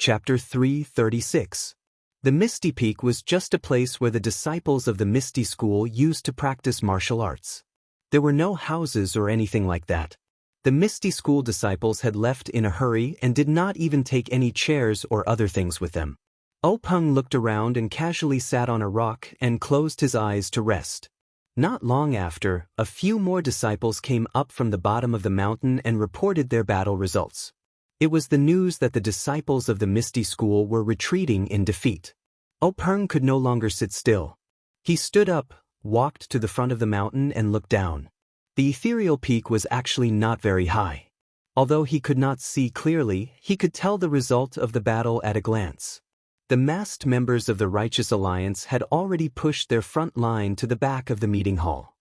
Chapter 336. The Misty Peak was just a place where the disciples of the Misty School used to practice martial arts. There were no houses or anything like that. The Misty School disciples had left in a hurry and did not even take any chairs or other things with them. Peng looked around and casually sat on a rock and closed his eyes to rest. Not long after, a few more disciples came up from the bottom of the mountain and reported their battle results. It was the news that the disciples of the Misty School were retreating in defeat. Peng could no longer sit still. He stood up, walked to the front of the mountain and looked down. The ethereal peak was actually not very high. Although he could not see clearly, he could tell the result of the battle at a glance. The masked members of the Righteous Alliance had already pushed their front line to the back of the meeting hall.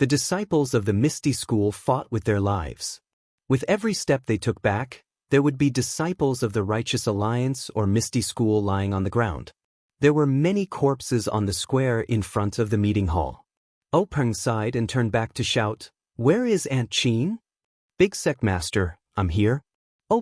The disciples of the Misty School fought with their lives. With every step they took back, there would be disciples of the Righteous Alliance or Misty School lying on the ground. There were many corpses on the square in front of the meeting hall. Peng sighed and turned back to shout, "Where is Aunt Qin?" "Big Sect Master, I'm here."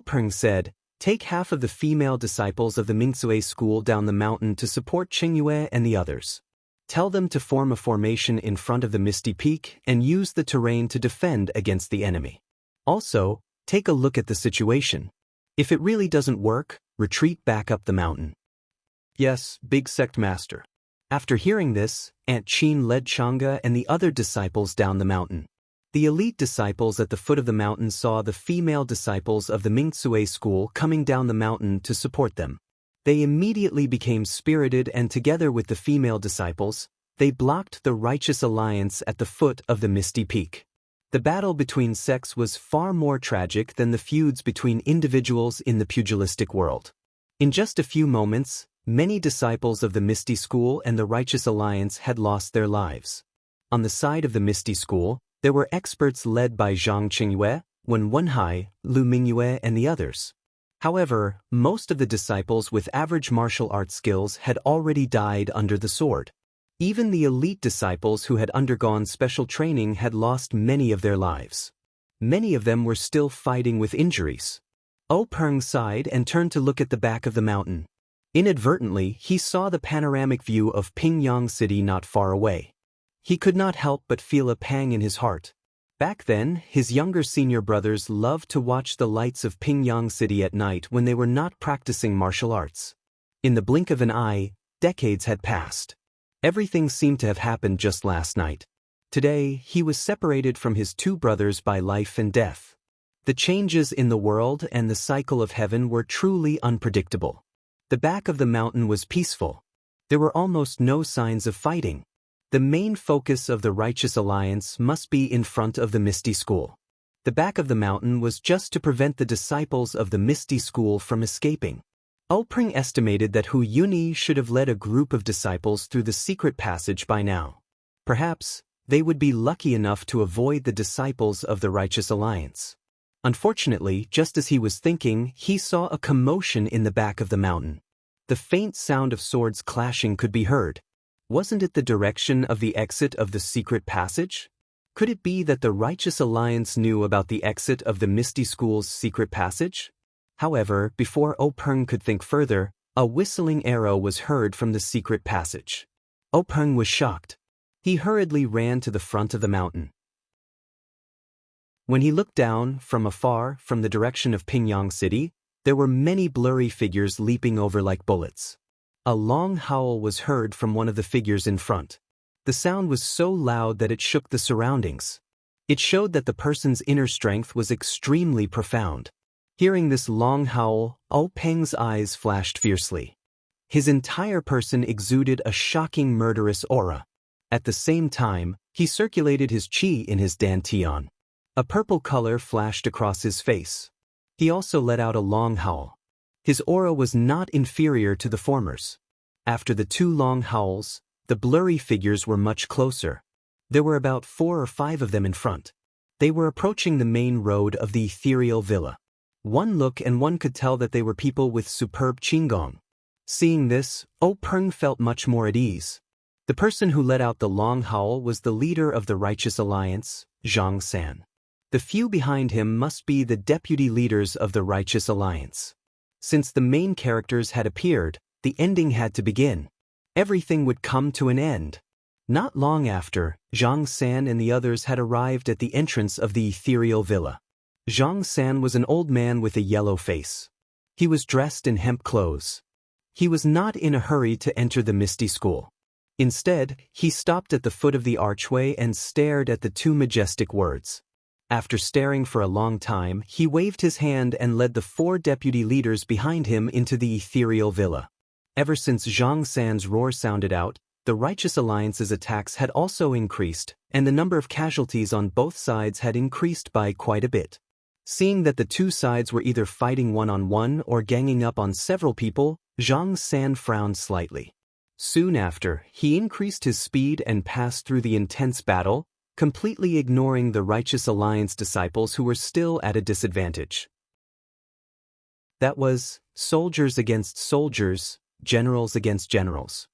Peng said, "Take half of the female disciples of the Mingsui School down the mountain to support Qingyue and the others. Tell them to form a formation in front of the Misty Peak and use the terrain to defend against the enemy. Also, take a look at the situation. If it really doesn't work, retreat back up the mountain." "Yes, Big Sect Master." After hearing this, Aunt Qin led Chang'e and the other disciples down the mountain. The elite disciples at the foot of the mountain saw the female disciples of the Mingsui School coming down the mountain to support them. They immediately became spirited and together with the female disciples, they blocked the Righteous Alliance at the foot of the Misty Peak. The battle between sects was far more tragic than the feuds between individuals in the pugilistic world. In just a few moments, many disciples of the Misty School and the Righteous Alliance had lost their lives. On the side of the Misty School, there were experts led by Zhang Qingyue, Wen Wenhai, Lu Mingyue and the others. However, most of the disciples with average martial arts skills had already died under the sword. Even the elite disciples who had undergone special training had lost many of their lives. Many of them were still fighting with injuries. Peng sighed and turned to look at the back of the mountain. Inadvertently, he saw the panoramic view of Pingyang City not far away. He could not help but feel a pang in his heart. Back then, his younger senior brothers loved to watch the lights of Pingyang City at night when they were not practicing martial arts. In the blink of an eye, decades had passed. Everything seemed to have happened just last night. Today, he was separated from his two brothers by life and death. The changes in the world and the cycle of heaven were truly unpredictable. The back of the mountain was peaceful. There were almost no signs of fighting. The main focus of the Righteous Alliance must be in front of the Misty School. The back of the mountain was just to prevent the disciples of the Misty School from escaping. Peng estimated that Hu Yuni should have led a group of disciples through the secret passage by now. Perhaps, they would be lucky enough to avoid the disciples of the Righteous Alliance. Unfortunately, just as he was thinking, he saw a commotion in the back of the mountain. The faint sound of swords clashing could be heard. Wasn't it the direction of the exit of the secret passage? Could it be that the Righteous Alliance knew about the exit of the Misty School's secret passage? However, before Peng could think further, a whistling arrow was heard from the secret passage. Peng was shocked. He hurriedly ran to the front of the mountain. When he looked down, from afar, from the direction of Pingyang City, there were many blurry figures leaping over like bullets. A long howl was heard from one of the figures in front. The sound was so loud that it shook the surroundings. It showed that the person's inner strength was extremely profound. Hearing this long howl, Peng's eyes flashed fiercely. His entire person exuded a shocking murderous aura. At the same time, he circulated his qi in his dantian. A purple color flashed across his face. He also let out a long howl. His aura was not inferior to the former's. After the two long howls, the blurry figures were much closer. There were about 4 or 5 of them in front. They were approaching the main road of the ethereal villa. One look and one could tell that they were people with superb qinggong. Seeing this, Peng felt much more at ease. The person who let out the long howl was the leader of the Righteous Alliance, Zhang San. The few behind him must be the deputy leaders of the Righteous Alliance. Since the main characters had appeared, the ending had to begin. Everything would come to an end. Not long after, Zhang San and the others had arrived at the entrance of the ethereal villa. Zhang San was an old man with a yellow face. He was dressed in hemp clothes. He was not in a hurry to enter the Misty School. Instead, he stopped at the foot of the archway and stared at the two majestic words. After staring for a long time, he waved his hand and led the 4 deputy leaders behind him into the ethereal villa. Ever since Zhang San's roar sounded out, the Righteous Alliance's attacks had also increased, and the number of casualties on both sides had increased by quite a bit. Seeing that the two sides were either fighting one-on-one or ganging up on several people, Zhang San frowned slightly. Soon after, he increased his speed and passed through the intense battle, completely ignoring the Righteous Alliance disciples who were still at a disadvantage. That was soldiers against soldiers, generals against generals.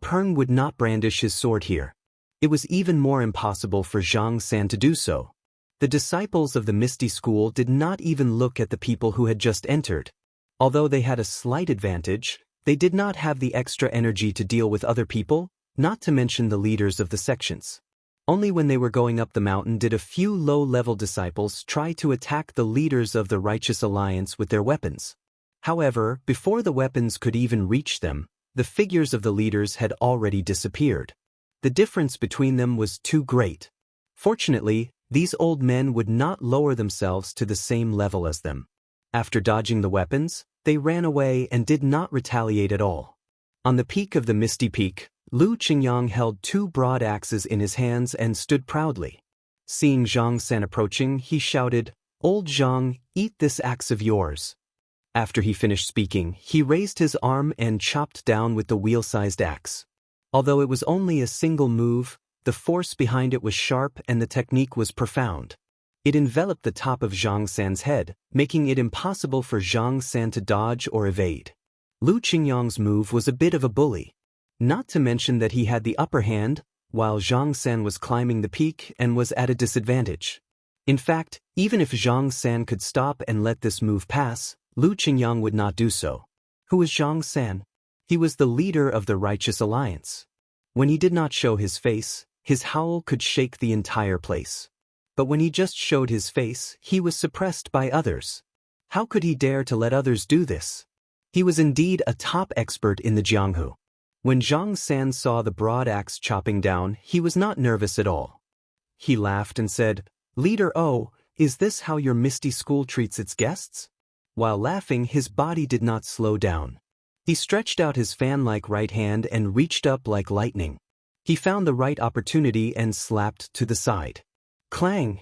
Peng would not brandish his sword here. It was even more impossible for Zhang San to do so. The disciples of the Misty School did not even look at the people who had just entered. Although they had a slight advantage, they did not have the extra energy to deal with other people, not to mention the leaders of the sections. Only when they were going up the mountain did a few low-level disciples try to attack the leaders of the Righteous Alliance with their weapons. However, before the weapons could even reach them, the figures of the leaders had already disappeared. The difference between them was too great. Fortunately, these old men would not lower themselves to the same level as them. After dodging the weapons, they ran away and did not retaliate at all. On the peak of the Misty Peak, Lu Qingyang held 2 broad axes in his hands and stood proudly. Seeing Zhang San approaching, he shouted, "Old Zhang, eat this axe of yours." After he finished speaking, he raised his arm and chopped down with the wheel-sized axe. Although it was only a single move, the force behind it was sharp and the technique was profound. It enveloped the top of Zhang San's head, making it impossible for Zhang San to dodge or evade. Lu Qingyang's move was a bit of a bully. Not to mention that he had the upper hand, while Zhang San was climbing the peak and was at a disadvantage. In fact, even if Zhang San could stop and let this move pass, Lu Qingyang would not do so. Who was Zhang San? He was the leader of the Righteous Alliance. When he did not show his face, his howl could shake the entire place. But when he just showed his face, he was suppressed by others. How could he dare to let others do this? He was indeed a top expert in the Jianghu. When Zhang San saw the broad axe chopping down, he was not nervous at all. He laughed and said, "Leader O, is this how your Misty School treats its guests?" While laughing, his body did not slow down. He stretched out his fan-like right hand and reached up like lightning. He found the right opportunity and slapped to the side. Clang!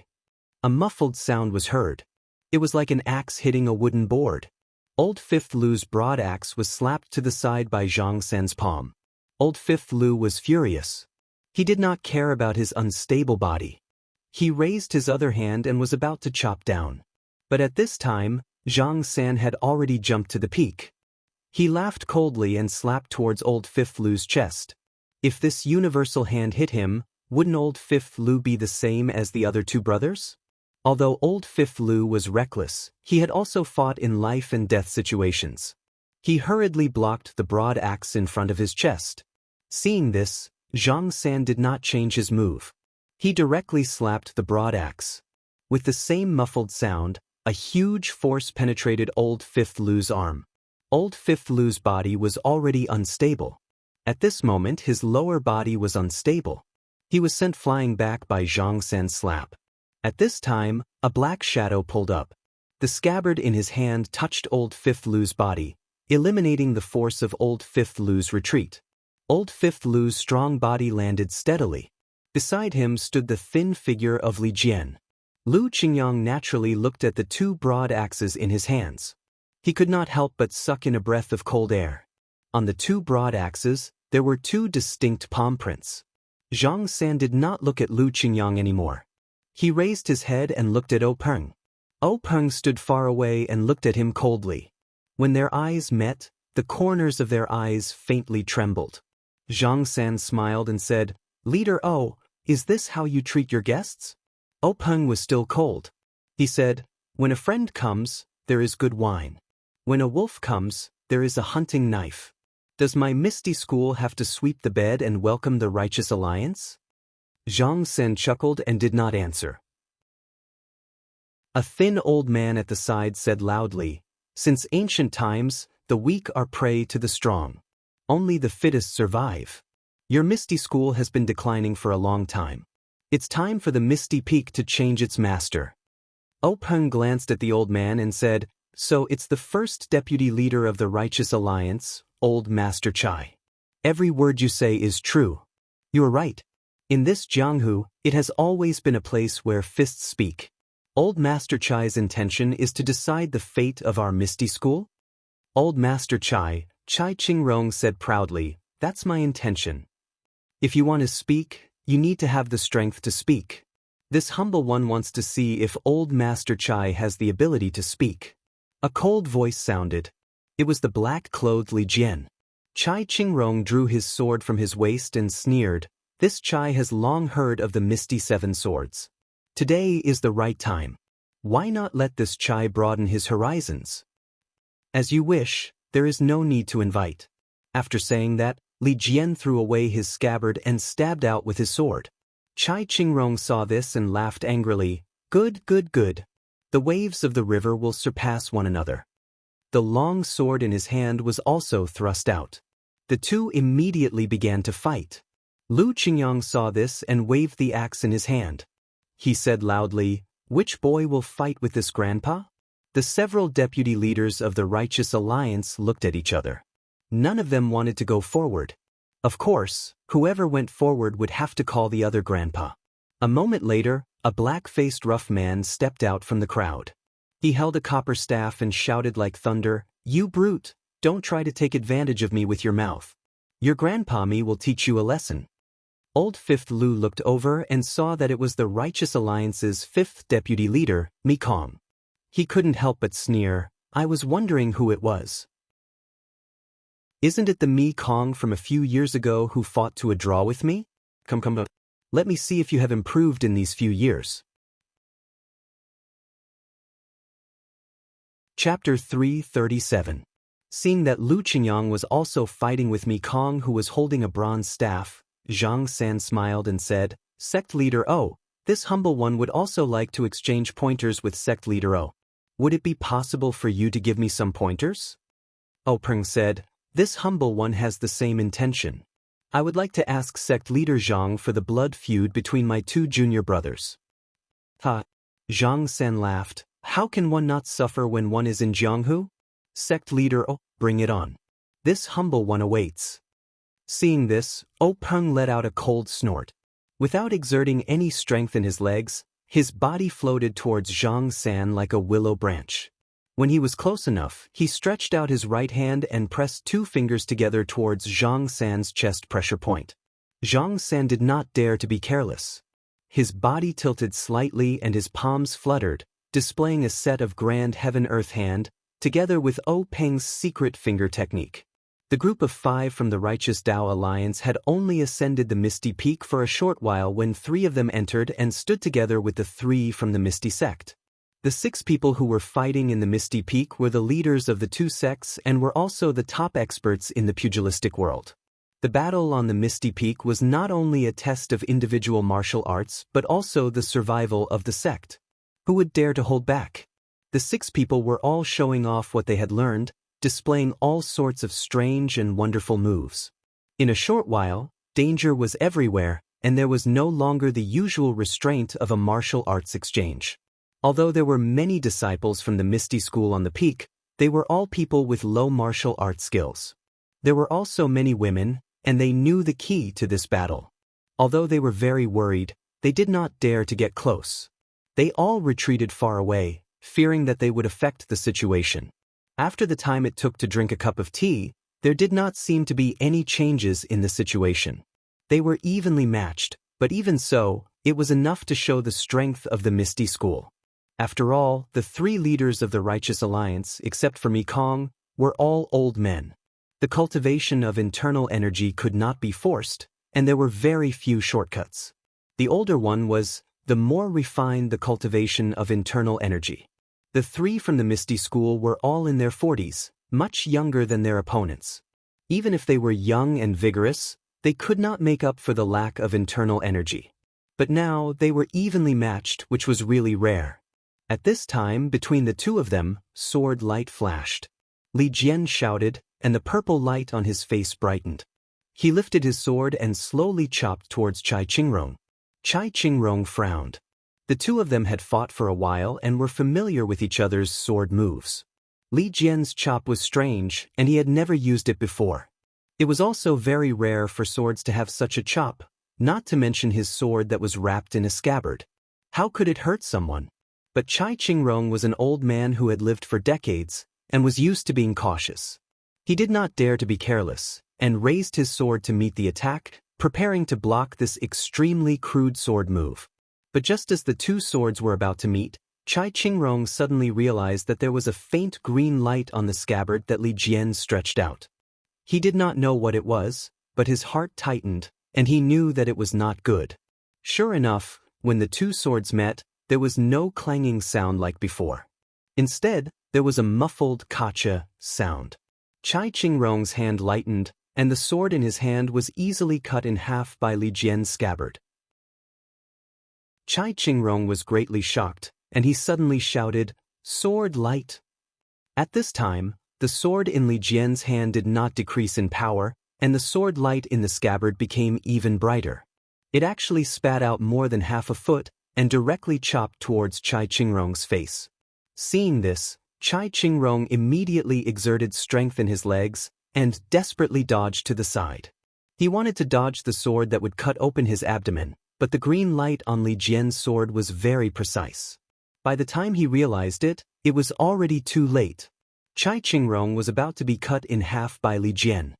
A muffled sound was heard. It was like an axe hitting a wooden board. Old Fifth Lu's broad axe was slapped to the side by Zhang San's palm. Old Fifth Lu was furious. He did not care about his unstable body. He raised his other hand and was about to chop down. But at this time, Zhang San had already jumped to the peak. He laughed coldly and slapped towards Old Fifth Lu's chest. If this universal hand hit him, wouldn't Old Fifth Lu be the same as the other 2 brothers? Although Old Fifth Lu was reckless, he had also fought in life-and-death situations. He hurriedly blocked the broad axe in front of his chest. Seeing this, Zhang San did not change his move. He directly slapped the broad axe. With the same muffled sound, a huge force penetrated Old Fifth Lu's arm. Old Fifth Lu's body was already unstable. At this moment, his lower body was unstable. He was sent flying back by Zhang San's slap. At this time, a black shadow pulled up. The scabbard in his hand touched Old Fifth Lu's body, eliminating the force of Old Fifth Lu's retreat. Old Fifth Lu's strong body landed steadily. Beside him stood the thin figure of Li Jian. Lu Qingyang naturally looked at the 2 broad axes in his hands. He could not help but suck in a breath of cold air. On the 2 broad axes, there were 2 distinct palm prints. Zhang San did not look at Lu Qingyang anymore. He raised his head and looked at Peng. Peng stood far away and looked at him coldly. When their eyes met, the corners of their eyes faintly trembled. Zhang San smiled and said, "Leader O, is this how you treat your guests?" Peng was still cold. He said, "When a friend comes, there is good wine. When a wolf comes, there is a hunting knife. Does my misty school have to sweep the bed and welcome the righteous alliance? Zhang Sen chuckled and did not answer. A thin old man at the side said loudly, "Since ancient times, the weak are prey to the strong. Only the fittest survive. Your misty school has been declining for a long time. It's time for the misty peak to change its master." Openg glanced at the old man and said, "So it's the first deputy leader of the Righteous Alliance, Old Master Chai. Every word you say is true. You are right. In this Jianghu, it has always been a place where fists speak. Old Master Chai's intention is to decide the fate of our misty school?" Old Master Chai, Chai Qingrong said proudly, "That's my intention. If you want to speak, you need to have the strength to speak. This humble one wants to see if Old Master Chai has the ability to speak." A cold voice sounded. It was the black-clothed Li Jian. Chai Qingrong drew his sword from his waist and sneered, "This Chai has long heard of the Misty Seven Swords. Today is the right time. Why not let this Chai broaden his horizons?" "As you wish, there is no need to invite." After saying that, Li Jian threw away his scabbard and stabbed out with his sword. Chai Qingrong saw this and laughed angrily. "Good, good, good. The waves of the river will surpass one another." The long sword in his hand was also thrust out. The two immediately began to fight. Lu Qingyang saw this and waved the axe in his hand. He said loudly, "Which boy will fight with this grandpa?" The several deputy leaders of the Righteous Alliance looked at each other. None of them wanted to go forward. Of course, whoever went forward would have to call the other grandpa. A moment later, a black-faced rough man stepped out from the crowd. He held a copper staff and shouted like thunder, "You brute, don't try to take advantage of me with your mouth. Your grandpa me will teach you a lesson." Old Fifth Lu looked over and saw that it was the Righteous Alliance's fifth deputy leader, Mi Kong. He couldn't help but sneer, "I was wondering who it was. Isn't it the Mi Kong from a few years ago who fought to a draw with me? Come. Let me see if you have improved in these few years." Chapter 337. Seeing that Lu Qingyang was also fighting with Mi Kong who was holding a bronze staff, Zhang San smiled and said, "Sect Leader O, this humble one would also like to exchange pointers with Sect Leader O. Would it be possible for you to give me some pointers?" Openg said, "This humble one has the same intention. I would like to ask Sect Leader Zhang for the blood feud between my two junior brothers." "Ha!" Zhang San laughed. "How can one not suffer when one is in Jianghu? Sect Leader O, bring it on. This humble one awaits." Seeing this, Openg let out a cold snort. Without exerting any strength in his legs, his body floated towards Zhang San like a willow branch. When he was close enough, he stretched out his right hand and pressed two fingers together towards Zhang San's chest pressure point. Zhang San did not dare to be careless. His body tilted slightly and his palms fluttered, displaying a set of grand heaven-earth hand, together with Openg's secret finger technique. The group of 5 from the Righteous Tao Alliance had only ascended the Misty Peak for a short while when 3 of them entered and stood together with the 3 from the Misty Sect. The 6 people who were fighting in the Misty Peak were the leaders of the 2 sects and were also the top experts in the pugilistic world. The battle on the Misty Peak was not only a test of individual martial arts but also the survival of the sect. Who would dare to hold back? The 6 people were all showing off what they had learned, displaying all sorts of strange and wonderful moves. In a short while, danger was everywhere, and there was no longer the usual restraint of a martial arts exchange. Although there were many disciples from the Misty School on the peak, they were all people with low martial arts skills. There were also many women, and they knew the key to this battle. Although they were very worried, they did not dare to get close. They all retreated far away, fearing that they would affect the situation. After the time it took to drink a cup of tea, there did not seem to be any changes in the situation. They were evenly matched, but even so, it was enough to show the strength of the Misty School. After all, the 3 leaders of the Righteous Alliance, except for Mi Kong, were all old men. The cultivation of internal energy could not be forced, and there were very few shortcuts. The older one was, the more refined the cultivation of internal energy. The three from the Misty School were all in their 40s, much younger than their opponents. Even if they were young and vigorous, they could not make up for the lack of internal energy. But now they were evenly matched, which was really rare. At this time, between the two of them, sword light flashed. Li Jian shouted, and the purple light on his face brightened. He lifted his sword and slowly chopped towards Chai Qingrong. Chai Qingrong frowned. The two of them had fought for a while and were familiar with each other's sword moves. Li Jian's chop was strange, and he had never used it before. It was also very rare for swords to have such a chop, not to mention his sword that was wrapped in a scabbard. How could it hurt someone? But Chai Qingrong was an old man who had lived for decades and was used to being cautious. He did not dare to be careless, and raised his sword to meet the attack, preparing to block this extremely crude sword move. But just as the two swords were about to meet, Chai Qingrong suddenly realized that there was a faint green light on the scabbard that Li Jian stretched out. He did not know what it was, but his heart tightened, and he knew that it was not good. Sure enough, when the two swords met, there was no clanging sound like before. Instead, there was a muffled kacha sound. Chai Qingrong's hand lightened, and the sword in his hand was easily cut in half by Li Jian's scabbard. Chai Qingrong was greatly shocked, and he suddenly shouted, "Sword light!" At this time, the sword in Li Jian's hand did not decrease in power, and the sword light in the scabbard became even brighter. It actually spat out more than half a foot, and directly chopped towards Chai Qingrong's face. Seeing this, Chai Qingrong immediately exerted strength in his legs, and desperately dodged to the side. He wanted to dodge the sword that would cut open his abdomen, but the green light on Li Jian's sword was very precise. By the time he realized it, it was already too late. Chai Qingrong was about to be cut in half by Li Jian.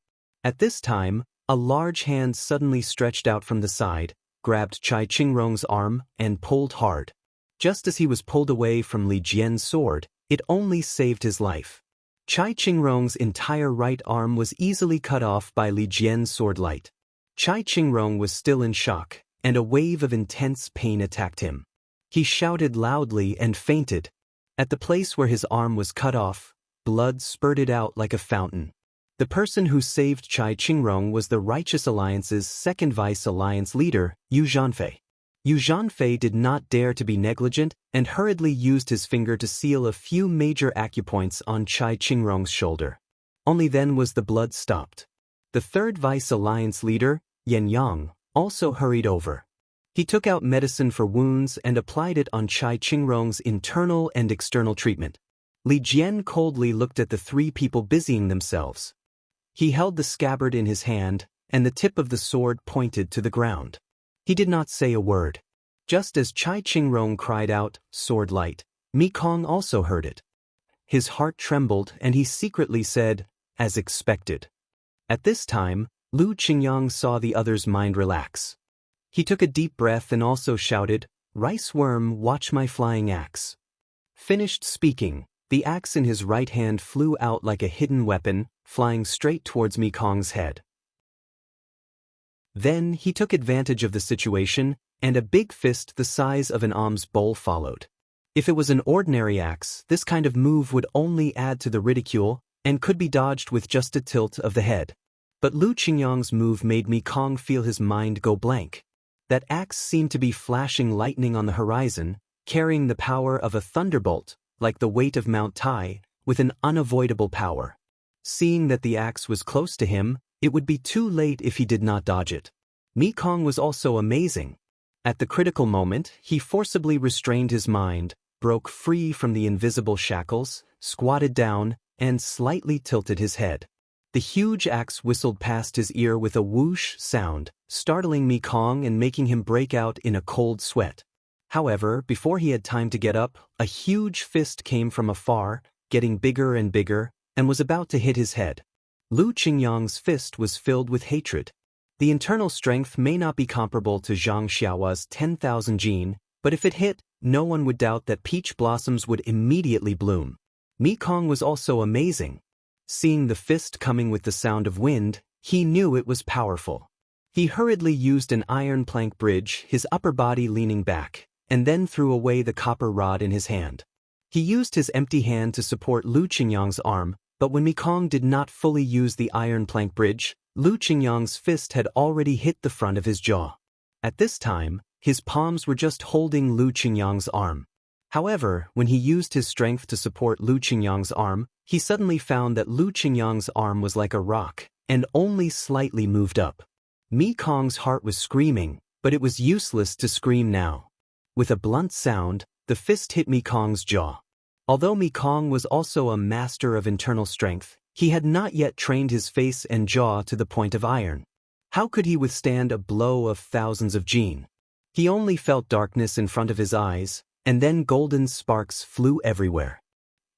At this time, a large hand suddenly stretched out from the side, grabbed Chai Qingrong's arm, and pulled hard. Just as he was pulled away from Li Jian's sword, it only saved his life. Chai Qingrong's entire right arm was easily cut off by Li Jian's sword light. Chai Qingrong was still in shock, and a wave of intense pain attacked him. He shouted loudly and fainted. At the place where his arm was cut off, blood spurted out like a fountain. The person who saved Chai Qingrong was the Righteous Alliance's second Vice Alliance leader, Yu Zhanfei. Yu Zhanfei did not dare to be negligent and hurriedly used his finger to seal a few major acupoints on Chai Qingrong's shoulder. Only then was the blood stopped. The third Vice Alliance leader, Yan Yang, also hurried over. He took out medicine for wounds and applied it on Chai Qingrong's internal and external treatment. Li Jian coldly looked at the three people busying themselves. He held the scabbard in his hand, and the tip of the sword pointed to the ground. He did not say a word. Just as Chai Qingrong cried out, "Sword light," Mi Kong also heard it. His heart trembled, and he secretly said, "As expected." At this time, Lu Qingyang saw the other's mind relax. He took a deep breath and also shouted, "Rice worm, watch my flying axe." Finished speaking, the axe in his right hand flew out like a hidden weapon, flying straight towards Mi Kong's head. Then he took advantage of the situation, and a big fist the size of an alms bowl followed. If it was an ordinary axe, this kind of move would only add to the ridicule, and could be dodged with just a tilt of the head. But Lu Qingyang's move made Mi Kong feel his mind go blank. That axe seemed to be flashing lightning on the horizon, carrying the power of a thunderbolt, like the weight of Mount Tai, with an unavoidable power. Seeing that the axe was close to him, it would be too late if he did not dodge it. Mi Kong was also amazing. At the critical moment, he forcibly restrained his mind, broke free from the invisible shackles, squatted down, and slightly tilted his head. The huge axe whistled past his ear with a whoosh sound, startling Mi Kong and making him break out in a cold sweat. However, before he had time to get up, a huge fist came from afar, getting bigger and bigger, and was about to hit his head. Lu Qingyang's fist was filled with hatred. The internal strength may not be comparable to Zhang Xiaohua's 10,000 jin, but if it hit, no one would doubt that peach blossoms would immediately bloom. Mi Kong was also amazing. Seeing the fist coming with the sound of wind, he knew it was powerful. He hurriedly used an iron plank bridge, his upper body leaning back, and then threw away the copper rod in his hand. He used his empty hand to support Lu Qingyang's arm, but when Mekong did not fully use the iron plank bridge, Lu Qingyang's fist had already hit the front of his jaw. At this time, his palms were just holding Lu Qingyang's arm. However, when he used his strength to support Lu Qingyang's arm, he suddenly found that Lu Qingyang's arm was like a rock, and only slightly moved up. Mekong's heart was screaming, but it was useless to scream now. With a blunt sound, the fist hit Mekong's jaw. Although Mekong was also a master of internal strength, he had not yet trained his face and jaw to the point of iron. How could he withstand a blow of thousands of jin? He only felt darkness in front of his eyes, and then golden sparks flew everywhere.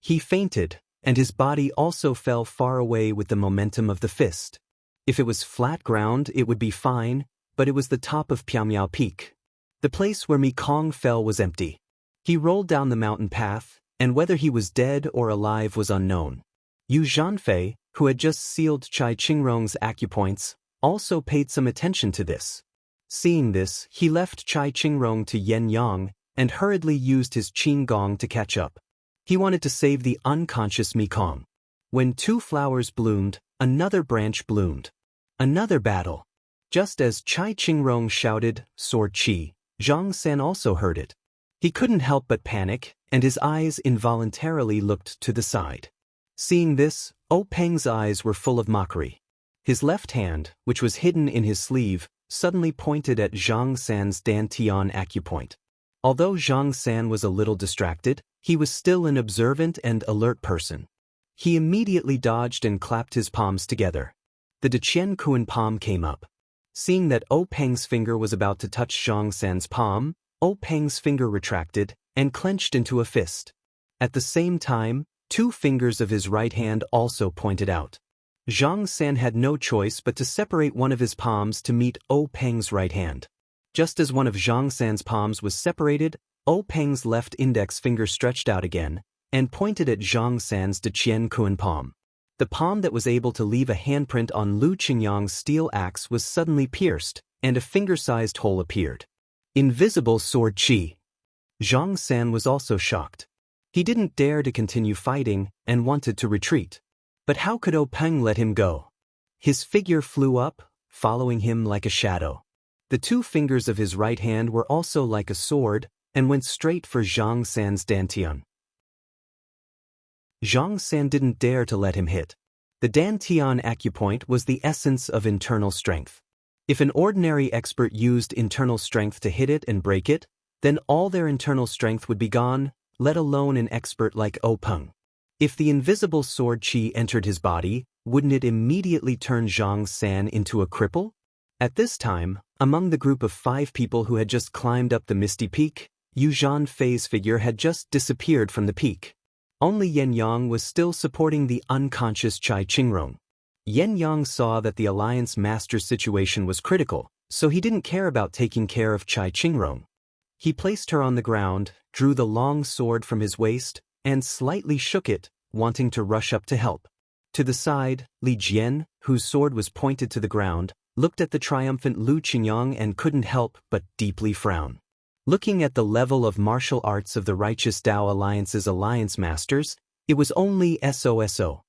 He fainted, and his body also fell far away with the momentum of the fist. If it was flat ground, it would be fine, but it was the top of Piaomiao Peak. The place where Mekong fell was empty. He rolled down the mountain path, and whether he was dead or alive was unknown. Yu Zhanfei, who had just sealed Chai Qingrong's acupoints, also paid some attention to this. Seeing this, he left Chai Qingrong to Yen Yang, and hurriedly used his Qin Gong to catch up. He wanted to save the unconscious Mekong. When two flowers bloomed, another branch bloomed. Another battle. Just as Chai Qingrong shouted, "Sword Qi," Zhang San also heard it. He couldn't help but panic, and his eyes involuntarily looked to the side. Seeing this, Peng's eyes were full of mockery. His left hand, which was hidden in his sleeve, suddenly pointed at Zhang San's Dantian acupoint. Although Zhang San was a little distracted, he was still an observant and alert person. He immediately dodged and clapped his palms together. The Deqian Kuan palm came up. Seeing that Peng's finger was about to touch Zhang San's palm, Peng's finger retracted and clenched into a fist. At the same time, two fingers of his right hand also pointed out. Zhang San had no choice but to separate one of his palms to meet Peng's right hand. Just as one of Zhang San's palms was separated, Peng's left index finger stretched out again and pointed at Zhang San's Deqian Kuan palm. The palm that was able to leave a handprint on Lu Qingyang's steel axe was suddenly pierced, and a finger-sized hole appeared. Invisible Sword Qi. Zhang San was also shocked. He didn't dare to continue fighting and wanted to retreat. But how could Peng let him go? His figure flew up, following him like a shadow. The two fingers of his right hand were also like a sword, and went straight for Zhang San's Dantian. Zhang San didn't dare to let him hit. The Dantian acupoint was the essence of internal strength. If an ordinary expert used internal strength to hit it and break it, then all their internal strength would be gone, let alone an expert like Peng. If the invisible sword Qi entered his body, wouldn't it immediately turn Zhang San into a cripple? At this time, among the group of 5 people who had just climbed up the misty peak, Yu Zhanfei's figure had just disappeared from the peak. Only Yen Yang was still supporting the unconscious Chai Qingrong. Yen Yang saw that the Alliance Master's situation was critical, so he didn't care about taking care of Chai Qingrong. He placed her on the ground, drew the long sword from his waist, and slightly shook it, wanting to rush up to help. To the side, Li Jian, whose sword was pointed to the ground, looked at the triumphant Lu Qingyang and couldn't help but deeply frown. Looking at the level of martial arts of the Righteous Tao Alliance's Alliance Masters, it was only SOSO.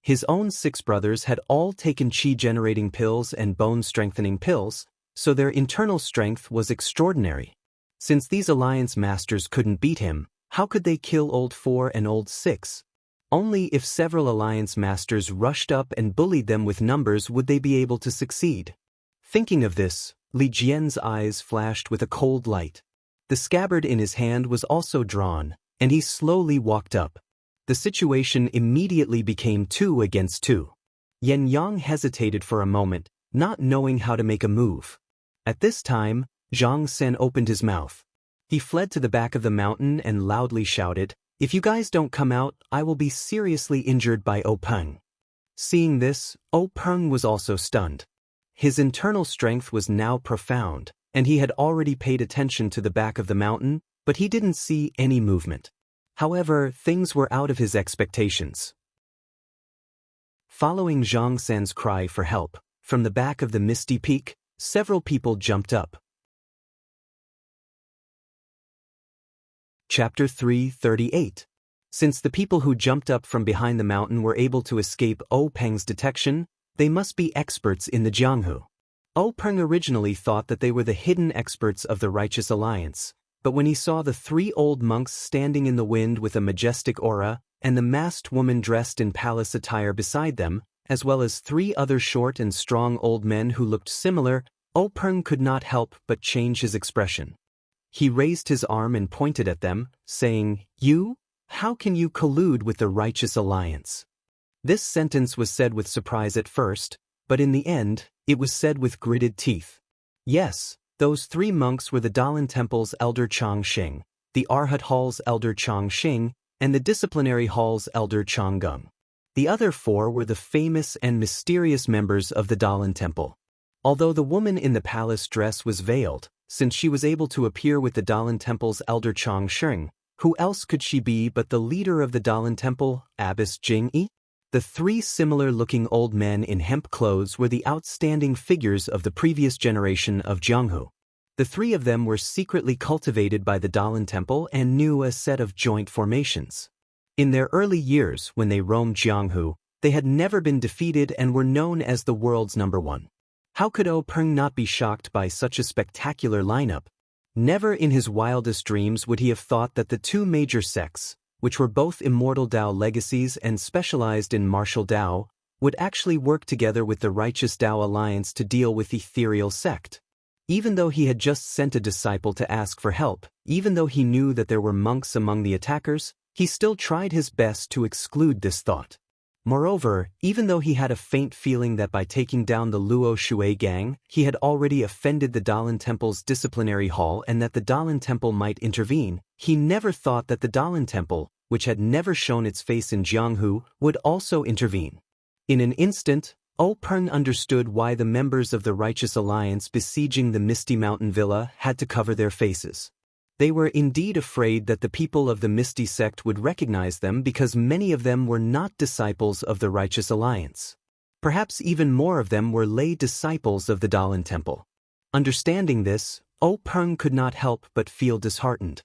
His own 6 brothers had all taken Qi-generating pills and bone-strengthening pills, so their internal strength was extraordinary. Since these Alliance Masters couldn't beat him, how could they kill Old 4 and Old 6? Only if several Alliance Masters rushed up and bullied them with numbers would they be able to succeed. Thinking of this, Li Jian's eyes flashed with a cold light. The scabbard in his hand was also drawn, and he slowly walked up. The situation immediately became 2 against 2. Yen Yang hesitated for a moment, not knowing how to make a move. At this time, Zhang San opened his mouth. He fled to the back of the mountain and loudly shouted, "If you guys don't come out, I will be seriously injured by Peng." Seeing this, Peng was also stunned. His internal strength was now profound, and he had already paid attention to the back of the mountain, but he didn't see any movement. However, things were out of his expectations. Following Zhang San's cry for help, from the back of the misty peak, several people jumped up. Chapter 338. Since the people who jumped up from behind the mountain were able to escape Peng's detection, they must be experts in the Jianghu. Peng originally thought that they were the hidden experts of the Righteous Alliance, but when he saw the 3 old monks standing in the wind with a majestic aura, and the masked woman dressed in palace attire beside them, as well as 3 other short and strong old men who looked similar, Peng could not help but change his expression. He raised his arm and pointed at them, saying, "You? How can you collude with the Righteous Alliance?" This sentence was said with surprise at first, but in the end, it was said with gritted teeth. Yes, those 3 monks were the Dalan Temple's elder Chang Xing, the Arhat Hall's elder Chang Xing, and the Disciplinary Hall's elder Chang Gung. The other 4 were the famous and mysterious members of the Dalan Temple. Although the woman in the palace dress was veiled, since she was able to appear with the Dalan Temple's elder Chang Xing, who else could she be but the leader of the Dalan Temple, Abbess Jing? The 3 similar-looking old men in hemp clothes were the outstanding figures of the previous generation of Jianghu. The 3 of them were secretly cultivated by the Dalan Temple and knew a set of joint formations. In their early years, when they roamed Jianghu, they had never been defeated and were known as the world's #1. How could Peng not be shocked by such a spectacular lineup? Never in his wildest dreams would he have thought that the 2 major sects, which were both immortal Dao legacies and specialized in martial Dao, would actually work together with the Righteous Dao Alliance to deal with the ethereal sect. Even though he had just sent a disciple to ask for help, even though he knew that there were monks among the attackers, he still tried his best to exclude this thought. Moreover, even though he had a faint feeling that by taking down the Luo Shui gang, he had already offended the Dalan Temple's disciplinary hall and that the Dalan Temple might intervene, he never thought that the Dalan Temple, which had never shown its face in Jianghu, would also intervene. In an instant, Peng understood why the members of the Righteous Alliance besieging the Misty Mountain Villa had to cover their faces. They were indeed afraid that the people of the Misty sect would recognize them because many of them were not disciples of the Righteous Alliance. Perhaps even more of them were lay disciples of the Dalan Temple. Understanding this, Peng could not help but feel disheartened.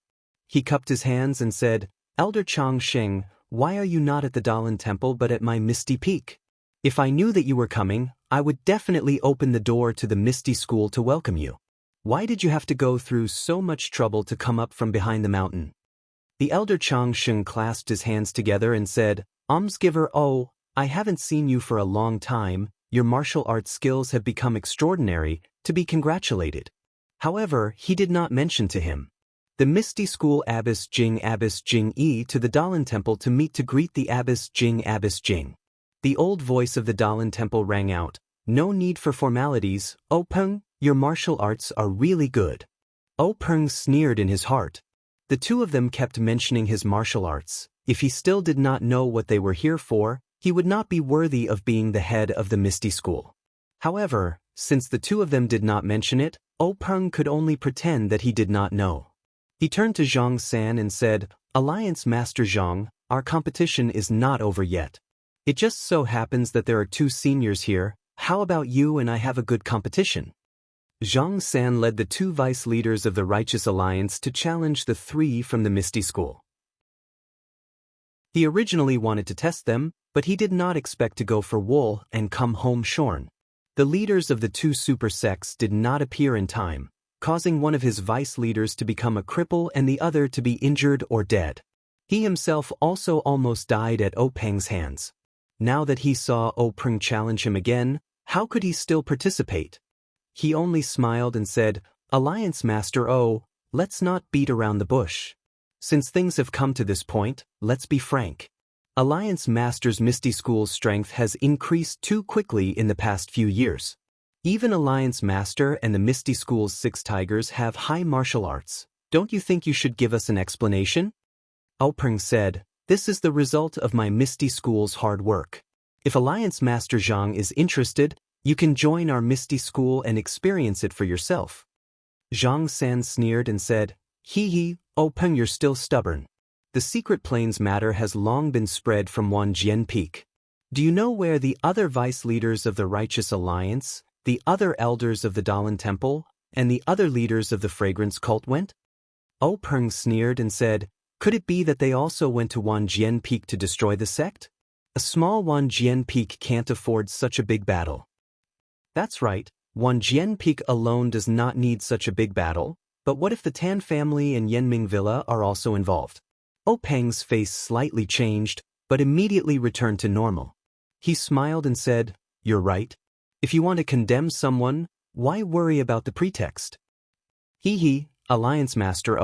He cupped his hands and said, "Elder Chang Xing, why are you not at the Dalan Temple but at my Misty Peak? If I knew that you were coming, I would definitely open the door to the Misty School to welcome you. Why did you have to go through so much trouble to come up from behind the mountain?" The elder Chang Xing clasped his hands together and said, "Almsgiver, I haven't seen you for a long time, your martial arts skills have become extraordinary, to be congratulated." However, he did not mention to him. The Misty School Abbess Jing to the Dalan Temple to meet to greet the Abbess Jing. The old voice of the Dalan Temple rang out, "No need for formalities, Peng. Your martial arts are really good." Peng sneered in his heart. The 2 of them kept mentioning his martial arts. If he still did not know what they were here for, he would not be worthy of being the head of the Misty School. However, since the 2 of them did not mention it, Peng could only pretend that he did not know. He turned to Zhang San and said, "Alliance Master Zhang, our competition is not over yet. It just so happens that there are 2 seniors here. How about you and I have a good competition?" Zhang San led the 2 vice leaders of the Righteous Alliance to challenge the 3 from the Misty School. He originally wanted to test them, but he did not expect to go for wool and come home shorn. The leaders of the 2 super sects did not appear in time, causing one of his vice leaders to become a cripple and the other to be injured or dead. He himself also almost died at Peng's hands. Now that he saw Peng challenge him again, how could he still participate? He only smiled and said, "Alliance Master let's not beat around the bush. Since things have come to this point, let's be frank. Alliance Master's Misty School's strength has increased too quickly in the past few years. Even Alliance Master and the Misty School's 6 tigers have high martial arts. Don't you think you should give us an explanation?" Peng said, "This is the result of my Misty School's hard work. If Alliance Master Zhang is interested, you can join our Misty School and experience it for yourself." Zhang San sneered and said, "Hee, Peng, you're still stubborn. The Secret Plains matter has long been spread from Wanjian Peak. Do you know where the other vice leaders of the Righteous Alliance, the other elders of the Dalan Temple, and the other leaders of the Fragrance Cult went?" Peng sneered and said, Could it be that they also went to Wanjian Peak to destroy the sect? A small Wanjian Peak can't afford such a big battle. That's right, Wanjian Peak alone does not need such a big battle, but what if the Tan family and Yanming Villa are also involved? Peng's face slightly changed, but immediately returned to normal. He smiled and said, "You're right. If you want to condemn someone, why worry about the pretext?" Hee, Alliance Master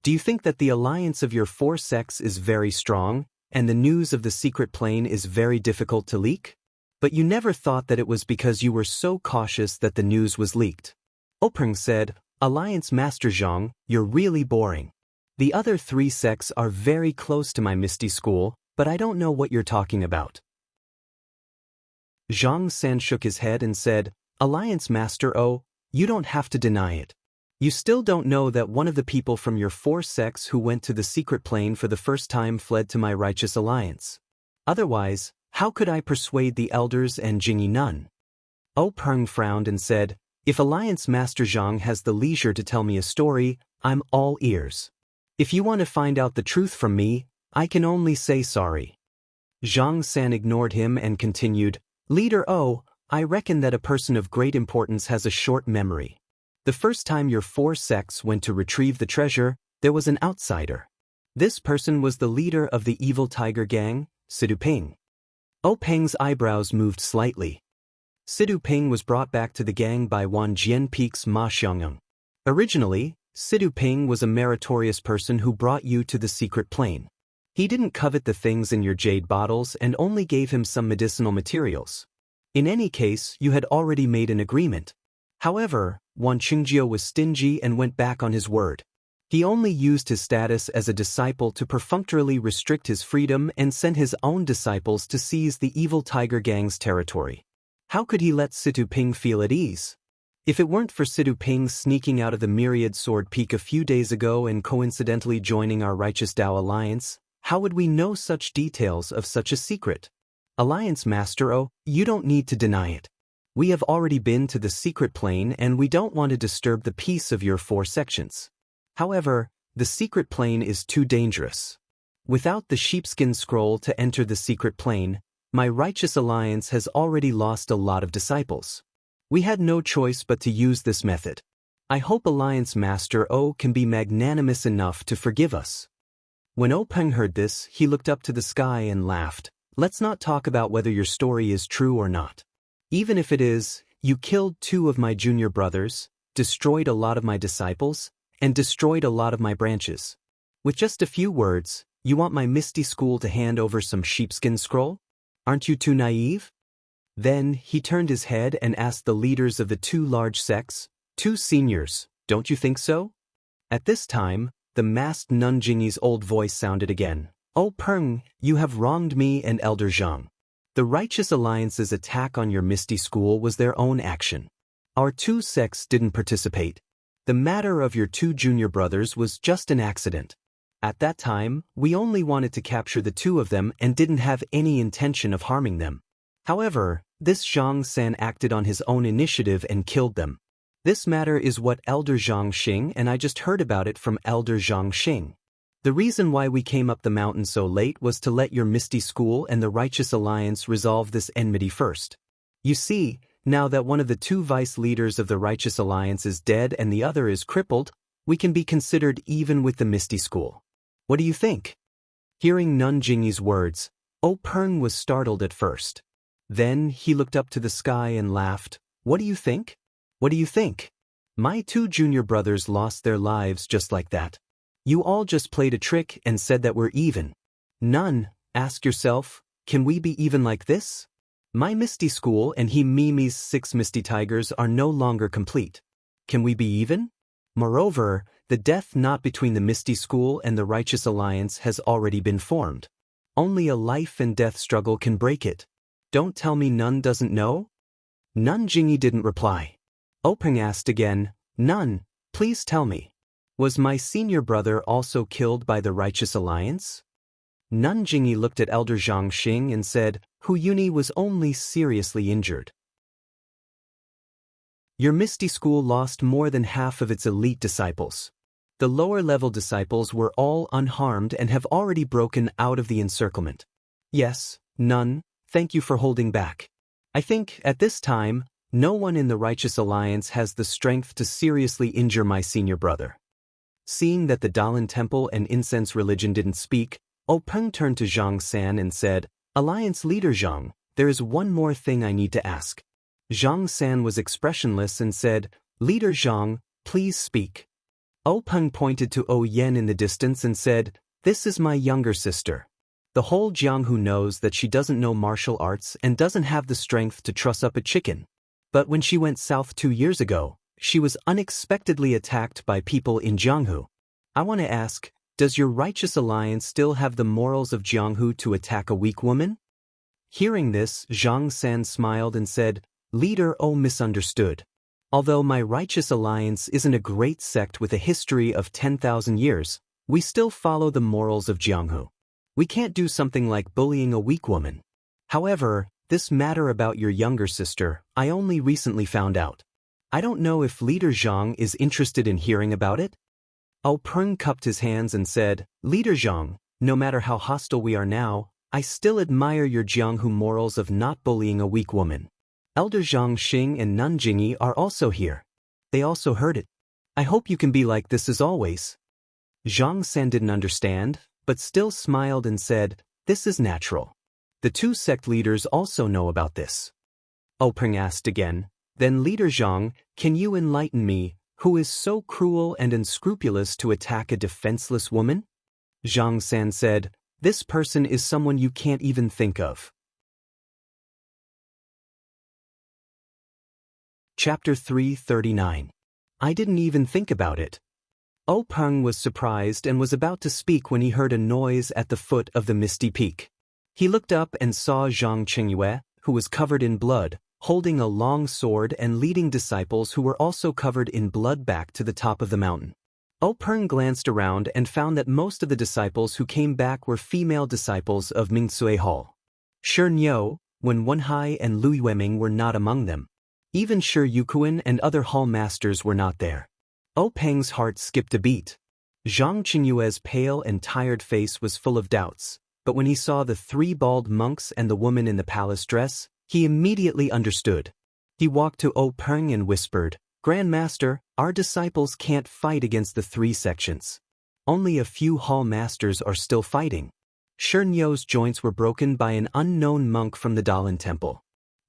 do you think that the alliance of your 4 sects is very strong, and the news of the secret plane is very difficult to leak? But you never thought that it was because you were so cautious that the news was leaked. Peng said, "Alliance Master Zhang, you're really boring. The other 3 sects are very close to my Misty School, but I don't know what you're talking about." Zhang San shook his head and said, "Alliance Master you don't have to deny it. You still don't know that one of the people from your 4 sects who went to the secret plane for the first time fled to my righteous alliance. Otherwise, how could I persuade the elders and Jingyi Nun?" Peng frowned and said, "If Alliance Master Zhang has the leisure to tell me a story, I'm all ears. If you want to find out the truth from me, I can only say sorry." Zhang San ignored him and continued, "Leader I reckon that a person of great importance has a short memory. The first time your 4 sects went to retrieve the treasure, there was an outsider. This person was the leader of the evil tiger gang, Sidu Ping." Peng's eyebrows moved slightly. Sidu Ping was brought back to the gang by Wanjian Peak's Ma Xiangyang. Originally, Sidu Ping was a meritorious person who brought you to the secret plane. He didn't covet the things in your jade bottles and only gave him some medicinal materials. In any case, you had already made an agreement. However, Wan Qingjio was stingy and went back on his word. He only used his status as a disciple to perfunctorily restrict his freedom and sent his own disciples to seize the evil tiger gang's territory. How could he let Sidu Ping feel at ease? If it weren't for Sidu Ping sneaking out of the Myriad Sword Peak a few days ago and coincidentally joining our Righteous Tao Alliance, how would we know such details of such a secret? Alliance Master you don't need to deny it. We have already been to the secret plane and we don't want to disturb the peace of your 4 sections. However, the secret plane is too dangerous. Without the sheepskin scroll to enter the secret plane, my righteous alliance has already lost a lot of disciples. We had no choice but to use this method. I hope Alliance Master can be magnanimous enough to forgive us." When Peng heard this, he looked up to the sky and laughed. "Let's not talk about whether your story is true or not. Even if it is, you killed 2 of my junior brothers, destroyed a lot of my disciples, and destroyed a lot of my branches. With just a few words, you want my Misty School to hand over some sheepskin scroll? Aren't you too naive?" Then he turned his head and asked the leaders of the 2 large sects, "2 seniors, don't you think so?" At this time, the masked Nun Jingyi's old voice sounded again. Peng, you have wronged me and Elder Zhang. The Righteous Alliance's attack on your Misty School was their own action. Our 2 sects didn't participate. The matter of your 2 junior brothers was just an accident. At that time, we only wanted to capture the 2 of them and didn't have any intention of harming them. However, this Zhang San acted on his own initiative and killed them. This matter is what Elder Zhang Xing and I just heard about it from Elder Zhang Xing. The reason why we came up the mountain so late was to let your Misty School and the Righteous Alliance resolve this enmity first. You see, now that one of the 2 vice leaders of the Righteous Alliance is dead and the other is crippled, we can be considered even with the Misty School. What do you think?" Hearing Nun Jingyi's words, Peng was startled at first. Then he looked up to the sky and laughed. "What do you think? What do you think? My 2 junior brothers lost their lives just like that. You all just played a trick and said that we're even. Nun, ask yourself, can we be even like this? My Misty School and Mimi's 6 Misty Tigers are no longer complete. Can we be even? Moreover, the death knot between the Misty School and the Righteous Alliance has already been formed. Only a life and death struggle can break it. Don't tell me Nun doesn't know?" Nun Jingyi didn't reply. Peng asked again, "Nun, please tell me. Was my senior brother also killed by the Righteous Alliance?" Nun Jingyi looked at Elder Zhang Xing and said, "Hu Yuni was only seriously injured. Your Misty School lost more than half of its elite disciples. The lower-level disciples were all unharmed and have already broken out of the encirclement. Yes, none, thank you for holding back. I think, at this time, no one in the Righteous Alliance has the strength to seriously injure my senior brother. Seeing that the Dalan Temple and incense religion didn't speak, Peng turned to Zhang San and said, Alliance leader Zhang, there is one more thing I need to ask. Zhang San was expressionless and said, Leader Zhang, please speak. Peng pointed to Yen in the distance and said, This is my younger sister. The whole Jianghu knows that she doesn't know martial arts and doesn't have the strength to truss up a chicken. But when she went south 2 years ago, she was unexpectedly attacked by people in Jianghu. I want to ask, does your Righteous Alliance still have the morals of Jianghu to attack a weak woman? Hearing this, Zhang San smiled and said, Leader misunderstood. Although my Righteous Alliance isn't a great sect with a history of 10,000 years, we still follow the morals of Jianghu. We can't do something like bullying a weak woman. However, this matter about your younger sister, I only recently found out. I don't know if Leader Zhang is interested in hearing about it. Peng cupped his hands and said, Leader Zhang, no matter how hostile we are now, I still admire your Jianghu morals of not bullying a weak woman. Elder Zhang Xing and Nun Jingyi are also here. They also heard it. I hope you can be like this as always. Zhang San didn't understand, but still smiled and said, This is natural. The 2 sect leaders also know about this. Peng asked again, Then Leader Zhang, can you enlighten me, who is so cruel and unscrupulous to attack a defenseless woman? Zhang San said, This person is someone you can't even think of. Chapter 339. I didn't even think about it. Peng was surprised and was about to speak when he heard a noise at the foot of the misty peak. He looked up and saw Zhang Qingyue, who was covered in blood, holding a long sword and leading disciples who were also covered in blood back to the top of the mountain. Peng glanced around and found that most of the disciples who came back were female disciples of Mingsui Hall. Shi Niu, Wen Wenhai and Lu Yueming were not among them. Even Shi Yukuan and other hall masters were not there. Peng's heart skipped a beat. Zhang Qingyue's pale and tired face was full of doubts, but when he saw the 3 bald monks and the woman in the palace dress, he immediately understood. He walked to Peng and whispered, Grand Master, our disciples can't fight against the 3 sections. Only a few hall masters are still fighting. Shi Niu's joints were broken by an unknown monk from the Dalan Temple.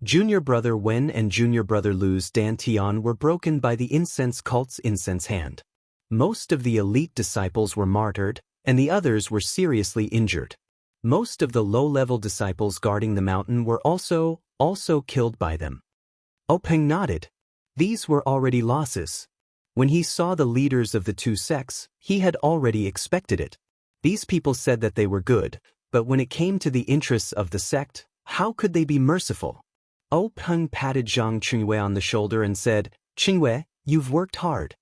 Junior brother Wen and junior brother Lu's dantian were broken by the incense cult's incense hand. Most of the elite disciples were martyred, and the others were seriously injured. Most of the low-level disciples guarding the mountain were also killed by them. Peng nodded. These were already losses. When he saw the leaders of the 2 sects, he had already expected it. These people said that they were good, but when it came to the interests of the sect, how could they be merciful? Peng patted Zhang Qingyue on the shoulder and said, Qingyue, you've worked hard.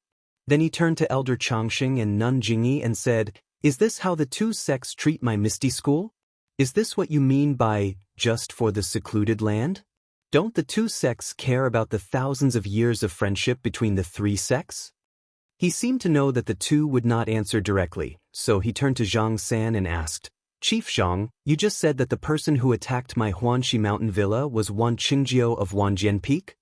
Then he turned to Elder Changxing and Nun Jingyi and said, Is this how the 2 sects treat my Misty School? Is this what you mean by, just for the secluded land? Don't the 2 sects care about the thousands of years of friendship between the 3 sects? He seemed to know that the 2 would not answer directly, so he turned to Zhang San and asked, Chief Zhang, you just said that the person who attacked my Huanxi mountain villa was Wan Qingjiu of Wanjian Peak?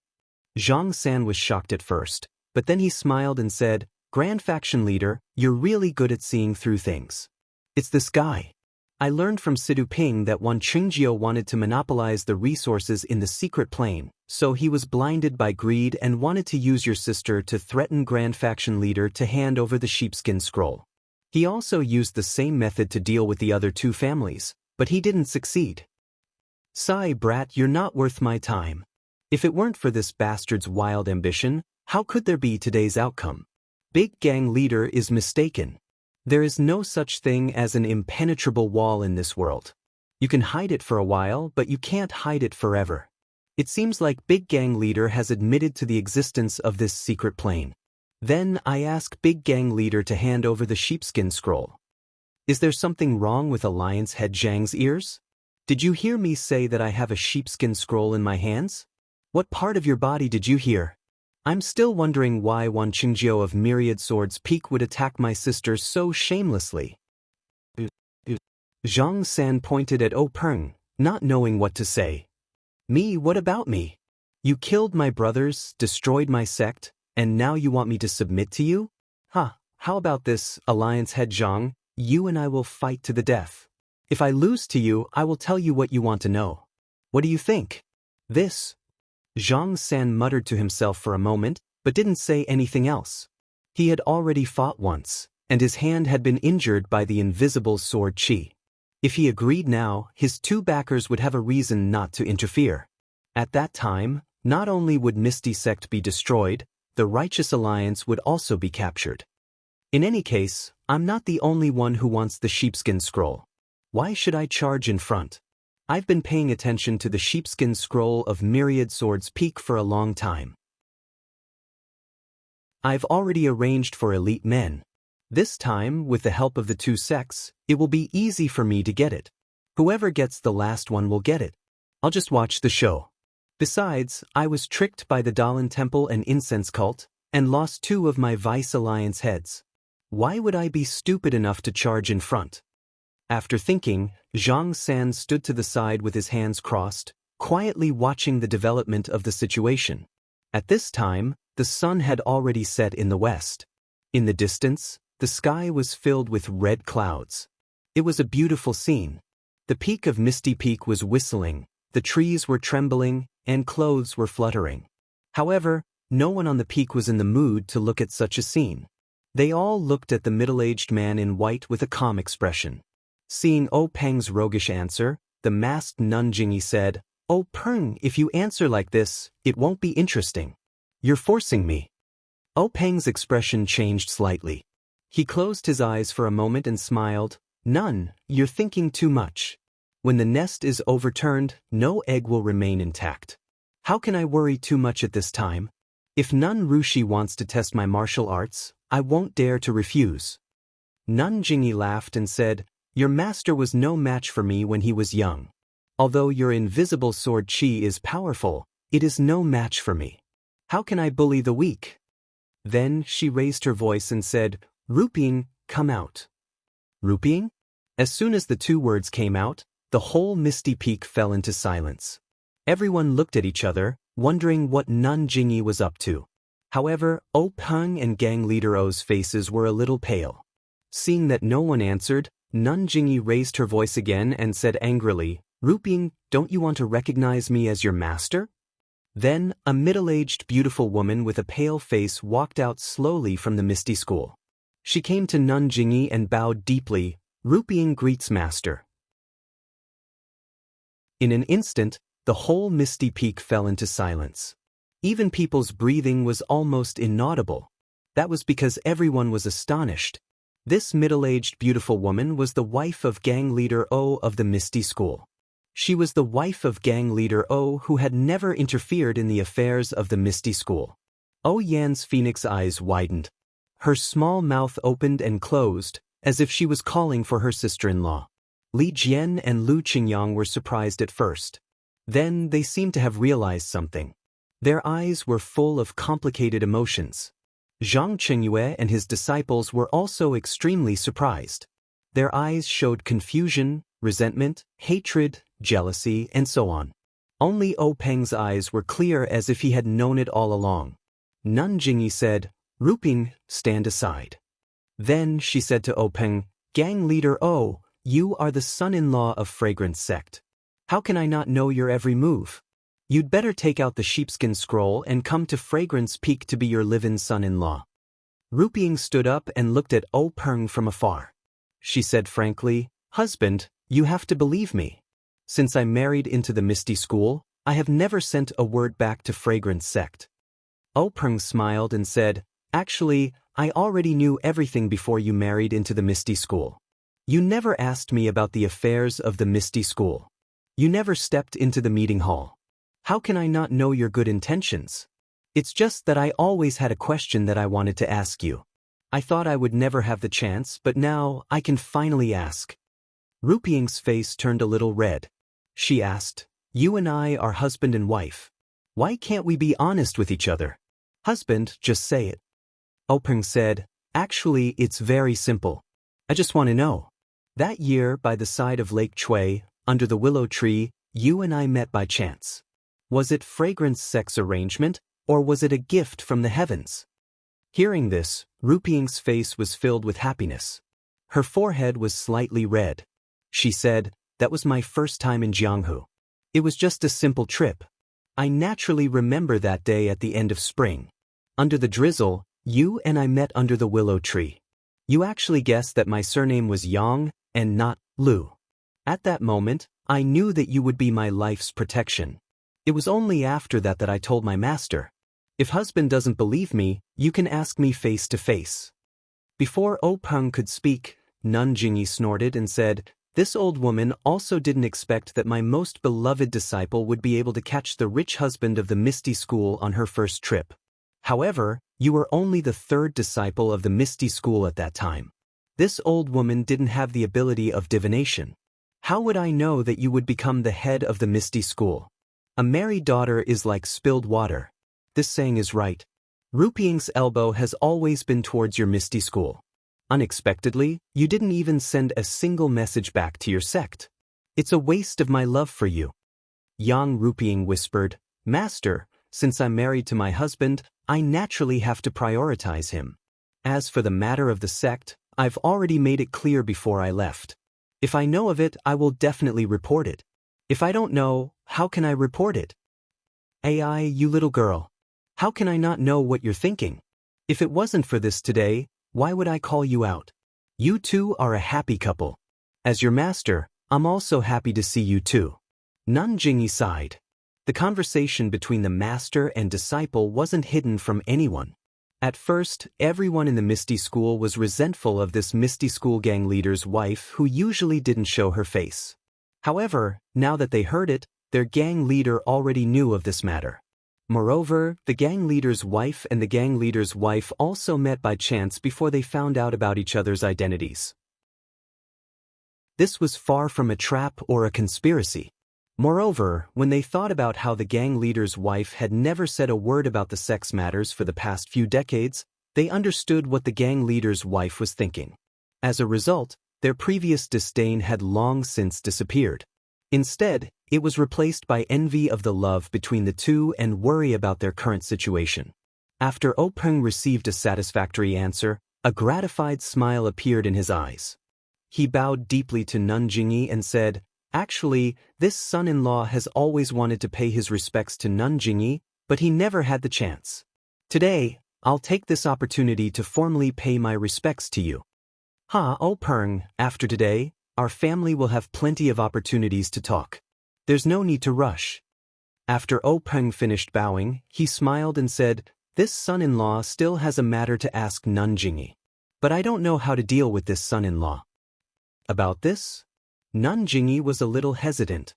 Zhang San was shocked at first, but then he smiled and said, Grand Faction Leader, you're really good at seeing through things. It's this guy. I learned from Sidu Ping that Wan Qingjiu wanted to monopolize the resources in the secret plane, so he was blinded by greed and wanted to use your sister to threaten Grand Faction Leader to hand over the sheepskin scroll. He also used the same method to deal with the other 2 families, but he didn't succeed. Sigh, brat, you're not worth my time. If it weren't for this bastard's wild ambition, how could there be today's outcome? Big gang leader is mistaken. There is no such thing as an impenetrable wall in this world. You can hide it for a while, but you can't hide it forever. It seems like Big Gang Leader has admitted to the existence of this secret plane. Then I ask Big Gang Leader to hand over the sheepskin scroll. Is there something wrong with Alliance Head Zhang's ears? Did you hear me say that I have a sheepskin scroll in my hands? What part of your body did you hear? I'm still wondering why Wan Qingjiu of Myriad Swords Peak would attack my sister so shamelessly. Zhang San pointed at O Peng, not knowing what to say. Me, what about me? You killed my brothers, destroyed my sect, and now you want me to submit to you? How about this, Alliance Head Zhang? You and I will fight to the death. If I lose to you, I will tell you what you want to know. What do you think? This? Zhang San muttered to himself for a moment, but didn't say anything else. He had already fought once, and his hand had been injured by the invisible sword qi. If he agreed now, his two backers would have a reason not to interfere. At that time, not only would Misty Sect be destroyed, the Righteous Alliance would also be captured. In any case, I'm not the only one who wants the sheepskin scroll. Why should I charge in front? I've been paying attention to the sheepskin scroll of Myriad Swords Peak for a long time. I've already arranged for elite men. This time, with the help of the two sects, it will be easy for me to get it. Whoever gets the last one will get it. I'll just watch the show. Besides, I was tricked by the Dalan Temple and Incense Cult, and lost 2 of my Vice Alliance heads. Why would I be stupid enough to charge in front? After thinking, Zhang San stood to the side with his hands crossed, quietly watching the development of the situation. At this time, the sun had already set in the west. In the distance, the sky was filled with red clouds. It was a beautiful scene. The peak of Misty Peak was whistling, the trees were trembling, and clothes were fluttering. However, no one on the peak was in the mood to look at such a scene. They all looked at the middle-aged man in white with a calm expression. Seeing O Peng's roguish answer, the masked nun Jingyi said, "O Peng, if you answer like this, it won't be interesting. You're forcing me." O Peng's expression changed slightly. He closed his eyes for a moment and smiled. "Nun, you're thinking too much. When the nest is overturned, no egg will remain intact. How can I worry too much at this time? If Nun Rushi wants to test my martial arts, I won't dare to refuse." Nun Jingyi laughed and said, "Your master was no match for me when he was young. Although your invisible sword qi is powerful, it is no match for me. How can I bully the weak?" Then she raised her voice and said, "Ruping, come out." Ruping? As soon as the 2 words came out, the whole Misty Peak fell into silence. Everyone looked at each other, wondering what Nun Jingyi was up to. However, O Peng and gang leader O's faces were a little pale. Seeing that no one answered, Nun Jingyi raised her voice again and said angrily, "Ruping, don't you want to recognize me as your master?" Then, a middle-aged beautiful woman with a pale face walked out slowly from the Misty School. She came to Nun Jingyi and bowed deeply. "Ruping greets master." In an instant, the whole Misty Peak fell into silence. Even people's breathing was almost inaudible. That was because everyone was astonished. This middle-aged beautiful woman was the wife of gang leader O of the Misty School. She was the wife of gang leader O who had never interfered in the affairs of the Misty School. O Yan's phoenix eyes widened. Her small mouth opened and closed, as if she was calling for her sister-in-law. Li Jian and Lu Qingyang were surprised at first. Then they seemed to have realized something. Their eyes were full of complicated emotions. Zhang Qingyue and his disciples were also extremely surprised. Their eyes showed confusion, resentment, hatred, jealousy, and so on. Only O Peng's eyes were clear as if he had known it all along. Nun Jingyi said, "Ruping, stand aside." Then she said to O Peng, "Gang leader O, you are the son-in-law of Fragrance Sect. How can I not know your every move? You'd better take out the sheepskin scroll and come to Fragrance Peak to be your live-in son-in-law." Ruping stood up and looked at O Peng from afar. She said frankly, "Husband, you have to believe me. Since I married into the Misty School, I have never sent a word back to Fragrance Sect." O Peng smiled and said, "Actually, I already knew everything before you married into the Misty School. You never asked me about the affairs of the Misty School. You never stepped into the meeting hall. How can I not know your good intentions? It's just that I always had a question that I wanted to ask you. I thought I would never have the chance, but now I can finally ask." Ruping's face turned a little red. She asked, "You and I are husband and wife. Why can't we be honest with each other? Husband, just say it. Openg said, actually, it's very simple. I just want to know. That year, by the side of Lake Chui, under the willow tree, you and I met by chance. Was it fragrance sex arrangement, or was it a gift from the heavens? Hearing this, Ruping's face was filled with happiness. Her forehead was slightly red. She said, that was my first time in Jianghu. It was just a simple trip. I naturally remember that day at the end of spring. Under the drizzle, you and I met under the willow tree. You actually guessed that my surname was Yang and not Lu. At that moment, I knew that you would be my life's protection. It was only after that that I told my master. If husband doesn't believe me, you can ask me face to face. Before Openg could speak, Nun Jingyi snorted and said, this old woman also didn't expect that my most beloved disciple would be able to catch the rich husband of the Misty School on her first trip. However, you were only the third disciple of the Misty School at that time. This old woman didn't have the ability of divination. How would I know that you would become the head of the Misty School? A married daughter is like spilled water. This saying is right. Ruping's elbow has always been towards your Misty School. Unexpectedly, you didn't even send a single message back to your sect. It's a waste of my love for you. Yang Ruping whispered, Master, since I'm married to my husband, I naturally have to prioritize him. As for the matter of the sect, I've already made it clear before I left. If I know of it, I will definitely report it. If I don't know, how can I report it? AI, you little girl. How can I not know what you're thinking? If it wasn't for this today, why would I call you out? You two are a happy couple. As your master, I'm also happy to see you too. Nun Jingyi sighed. The conversation between the master and disciple wasn't hidden from anyone. At first, everyone in the Misty School was resentful of this Misty School gang leader's wife who usually didn't show her face. However, now that they heard it, their gang leader already knew of this matter. Moreover, the gang leader's wife and the gang leader's wife also met by chance before they found out about each other's identities. This was far from a trap or a conspiracy. Moreover, when they thought about how the gang leader's wife had never said a word about the sex matters for the past few decades, they understood what the gang leader's wife was thinking. As a result, their previous disdain had long since disappeared. Instead, it was replaced by envy of the love between the two and worry about their current situation. After Openg received a satisfactory answer, a gratified smile appeared in his eyes. He bowed deeply to Nun Jingyi and said, actually, this son-in-law has always wanted to pay his respects to Nun Jingyi, but he never had the chance. Today, I'll take this opportunity to formally pay my respects to you. Openg, after today, our family will have plenty of opportunities to talk. There's no need to rush. After Openg finished bowing, he smiled and said, this son-in-law still has a matter to ask Nun Jingyi. But I don't know how to deal with this son-in-law. About this? Nun Jingyi was a little hesitant.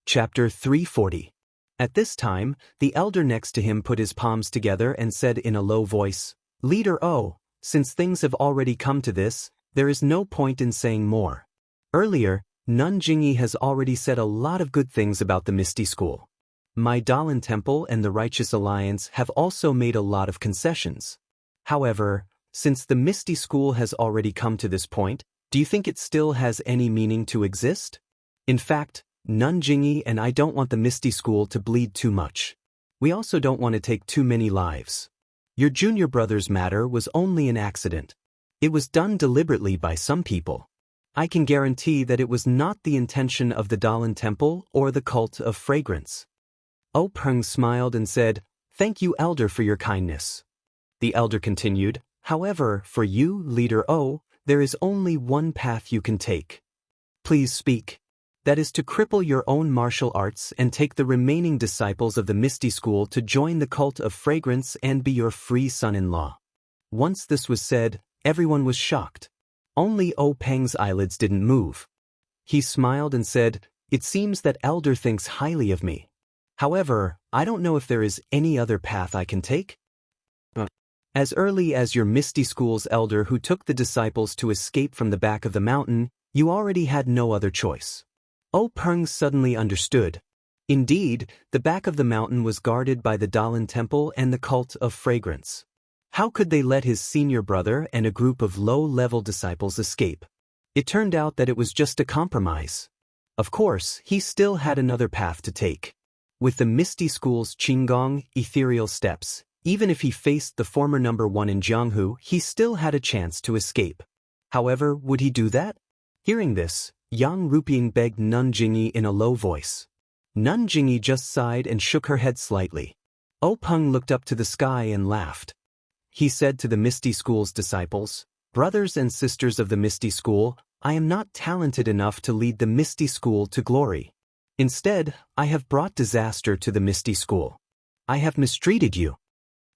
Chapter 340. At this time, the elder next to him put his palms together and said in a low voice, Leader O, since things have already come to this, there is no point in saying more. Earlier, Nun Jingyi has already said a lot of good things about the Misty School. My Dalan Temple and the Righteous Alliance have also made a lot of concessions. However, since the Misty School has already come to this point, do you think it still has any meaning to exist? In fact, Nun Jingyi and I don't want the Misty School to bleed too much. We also don't want to take too many lives. Your junior brother's matter was only an accident. It was done deliberately by some people. I can guarantee that it was not the intention of the Dalan Temple or the cult of fragrance. Openg smiled and said, Thank you, Elder, for your kindness. The elder continued, However, for you, Leader O, there is only one path you can take. Please speak. That is to cripple your own martial arts and take the remaining disciples of the Misty School to join the cult of fragrance and be your free son-in-law. Once this was said, everyone was shocked. Only Openg's eyelids didn't move. He smiled and said, It seems that Elder thinks highly of me. However, I don't know if there is any other path I can take. As early as your Misty School's elder who took the disciples to escape from the back of the mountain, you already had no other choice. Openg suddenly understood. Indeed, the back of the mountain was guarded by the Dalan Temple and the Cult of Fragrance. How could they let his senior brother and a group of low-level disciples escape? It turned out that it was just a compromise. Of course, he still had another path to take. With the Misty School's Qinggong, ethereal steps, even if he faced the former number 1 in Jianghu, he still had a chance to escape. However, would he do that? Hearing this, Yang Ruping begged Nanjingyi in a low voice. Nanjingyi just sighed and shook her head slightly. Peng looked up to the sky and laughed. He said to the Misty School's disciples, "Brothers and sisters of the Misty School, I am not talented enough to lead the Misty School to glory. Instead, I have brought disaster to the Misty School. I have mistreated you."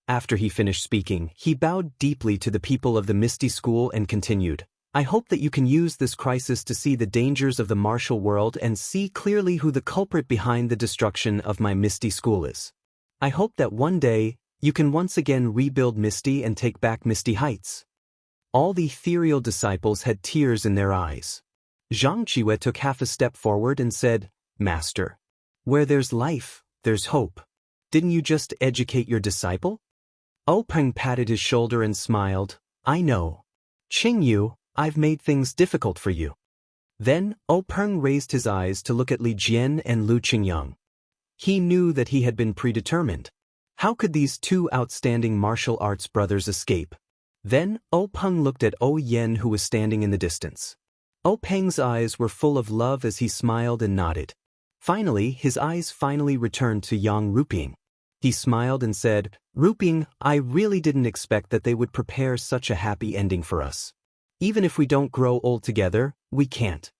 After he finished speaking, he bowed deeply to the people of the Misty School and continued, "I hope that you can use this crisis to see the dangers of the martial world and see clearly who the culprit behind the destruction of my Misty School is. I hope that one day, you can once again rebuild Misty and take back Misty Heights." All the ethereal disciples had tears in their eyes. Zhang Qiwei took half a step forward and said, "Master, where there's life, there's hope. Didn't you just educate your disciple?" Peng patted his shoulder and smiled, "I know. Qingyu, I've made things difficult for you." Then, Peng raised his eyes to look at Li Jian and Lu Qingyang. He knew that he had been predetermined. How could these two outstanding martial arts brothers escape? Then, Peng looked at Yen who was standing in the distance. Peng's eyes were full of love as he smiled and nodded. Finally, his eyes returned to Yang Ruping. He smiled and said, "Ruping, I really didn't expect that they would prepare such a happy ending for us. Even if we don't grow old together, we can't."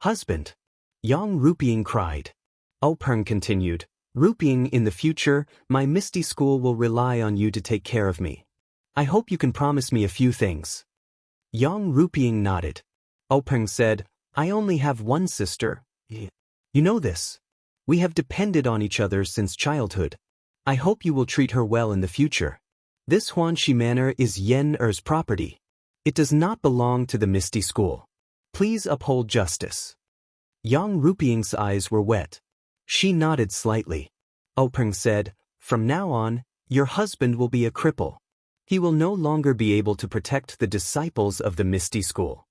"Husband," Yang Ruping cried. Peng continued, "Ruping, in the future, my Misty School will rely on you to take care of me. I hope you can promise me a few things." Yang Ruping nodded. Peng said, "I only have one sister. You know this. We have depended on each other since childhood. I hope you will treat her well in the future. This Huanxi Manor is Yen Er's property. It does not belong to the Misty School. Please uphold justice." Yang Ruping's eyes were wet. She nodded slightly. Peng said, "From now on, your husband will be a cripple. He will no longer be able to protect the disciples of the Misty School.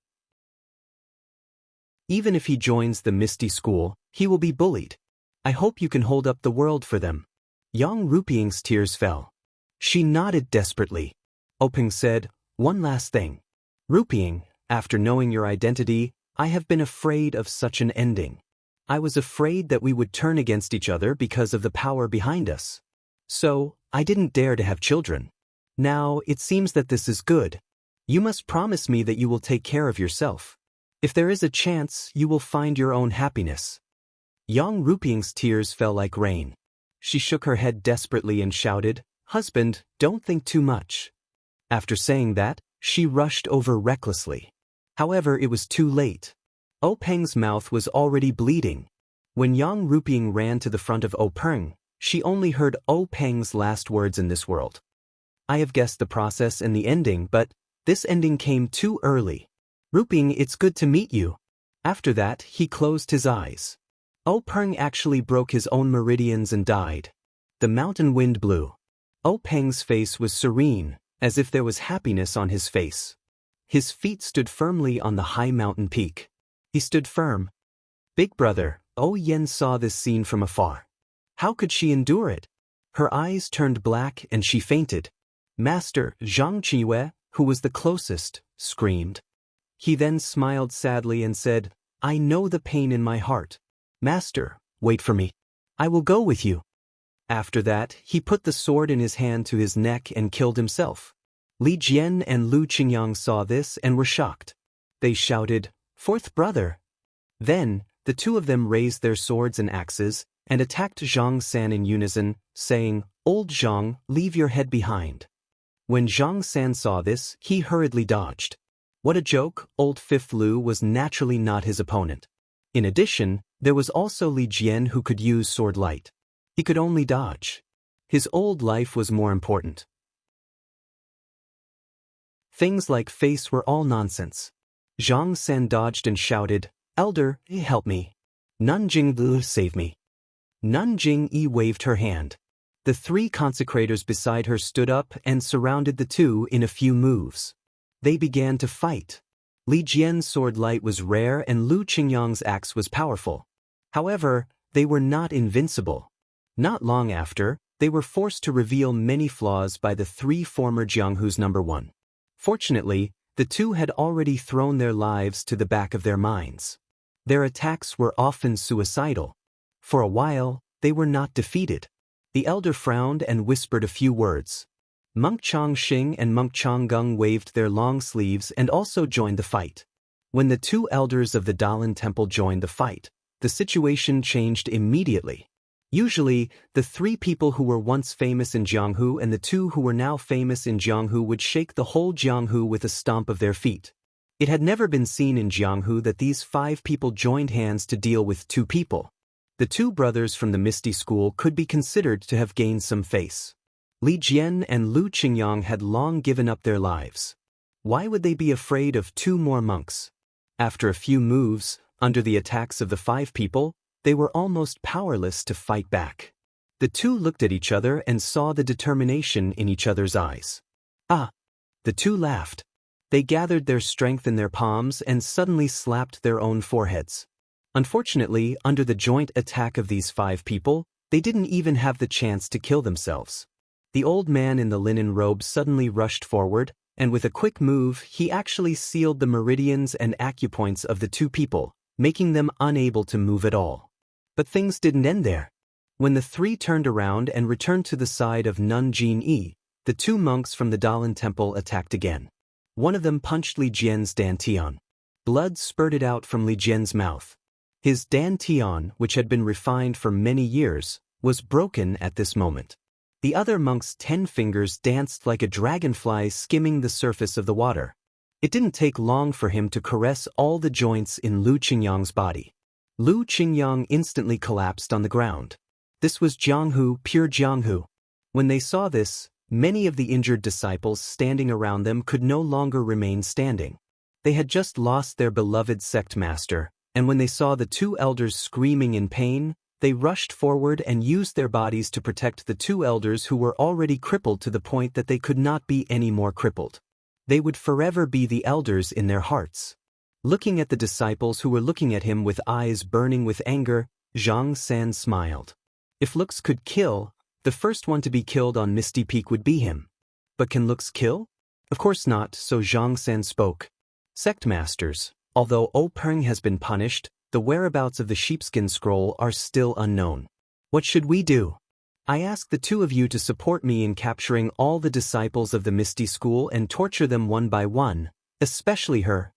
Even if he joins the Misty School, he will be bullied. I hope you can hold up the world for them." Yang Ruping's tears fell. She nodded desperately. Peng said, "One last thing. Ruping, after knowing your identity, I have been afraid of such an ending. I was afraid that we would turn against each other because of the power behind us. So, I didn't dare to have children. Now, it seems that this is good. You must promise me that you will take care of yourself. If there is a chance, you will find your own happiness." Yang Ruping's tears fell like rain. She shook her head desperately and shouted, "Husband, don't think too much." After saying that, she rushed over recklessly. However, it was too late. Peng's mouth was already bleeding. When Yang Ruping ran to the front of Peng, she only heard Peng's last words in this world. "I have guessed the process and the ending, but this ending came too early. Ruping, it's good to meet you." After that, he closed his eyes. Peng actually broke his own meridians and died. The mountain wind blew. Peng's face was serene, as if there was happiness on his face. His feet stood firmly on the high mountain peak. He stood firm. Big brother, Yen saw this scene from afar. How could she endure it? Her eyes turned black and she fainted. Master, Zhang Qiwei, who was the closest, screamed. He then smiled sadly and said, "I know the pain in my heart. Master, wait for me. I will go with you." After that, he put the sword in his hand to his neck and killed himself. Li Jian and Lu Qingyang saw this and were shocked. They shouted, "Fourth brother!" Then, the two of them raised their swords and axes and attacked Zhang San in unison, saying, "Old Zhang, leave your head behind." When Zhang San saw this, he hurriedly dodged. What a joke, old Fifth Lu was naturally not his opponent. In addition, there was also Li Jian who could use sword light. He could only dodge. His old life was more important. Things like face were all nonsense. Zhang San dodged and shouted, "Elder, help me. Nanjing Lu, save me." Nun Jing-yi waved her hand. The 3 consecrators beside her stood up and surrounded the 2 in a few moves. They began to fight. Li Jian's sword light was rare and Lu Qingyang's axe was powerful. However, they were not invincible. Not long after, they were forced to reveal many flaws by the 3 former Jianghu's number 1. Fortunately, the 2 had already thrown their lives to the back of their minds. Their attacks were often suicidal. For a while, they were not defeated. The elder frowned and whispered a few words. Monk Chongxing and Monk Chonggung waved their long sleeves and also joined the fight. When the 2 elders of the Dalan Temple joined the fight, the situation changed immediately. Usually, the 3 people who were once famous in Jianghu and the 2 who were now famous in Jianghu would shake the whole Jianghu with a stomp of their feet. It had never been seen in Jianghu that these 5 people joined hands to deal with 2 people. The 2 brothers from the Misty School could be considered to have gained some face. Li Jian and Lu Qingyang had long given up their lives. Why would they be afraid of 2 more monks? After a few moves, under the attacks of the 5 people, they were almost powerless to fight back. The 2 looked at each other and saw the determination in each other's eyes. Ah! The 2 laughed. They gathered their strength in their palms and suddenly slapped their own foreheads. Unfortunately, under the joint attack of these 5 people, they didn't even have the chance to kill themselves. The old man in the linen robe suddenly rushed forward, and with a quick move, he actually sealed the meridians and acupoints of the 2 people, making them unable to move at all. But things didn't end there. When the 3 turned around and returned to the side of Nun Jing-yi, the 2 monks from the Dalan Temple attacked again. One of them punched Li Jian's dantian. Blood spurted out from Li Jian's mouth. His dantian, which had been refined for many years, was broken at this moment. The other monk's 10 fingers danced like a dragonfly skimming the surface of the water. It didn't take long for him to caress all the joints in Lu Qingyang's body. Lu Qingyang instantly collapsed on the ground. This was Jianghu, pure Jianghu. When they saw this, many of the injured disciples standing around them could no longer remain standing. They had just lost their beloved sect master, and when they saw the 2 elders screaming in pain, they rushed forward and used their bodies to protect the 2 elders who were already crippled to the point that they could not be any more crippled. They would forever be the elders in their hearts. Looking at the disciples who were looking at him with eyes burning with anger, Zhang San smiled. If looks could kill, the first one to be killed on Misty Peak would be him. But can looks kill? Of course not, so Zhang San spoke. Sect masters, although O Peng has been punished, the whereabouts of the sheepskin scroll are still unknown. What should we do? I ask the 2 of you to support me in capturing all the disciples of the Misty School and torture them one by one, especially her.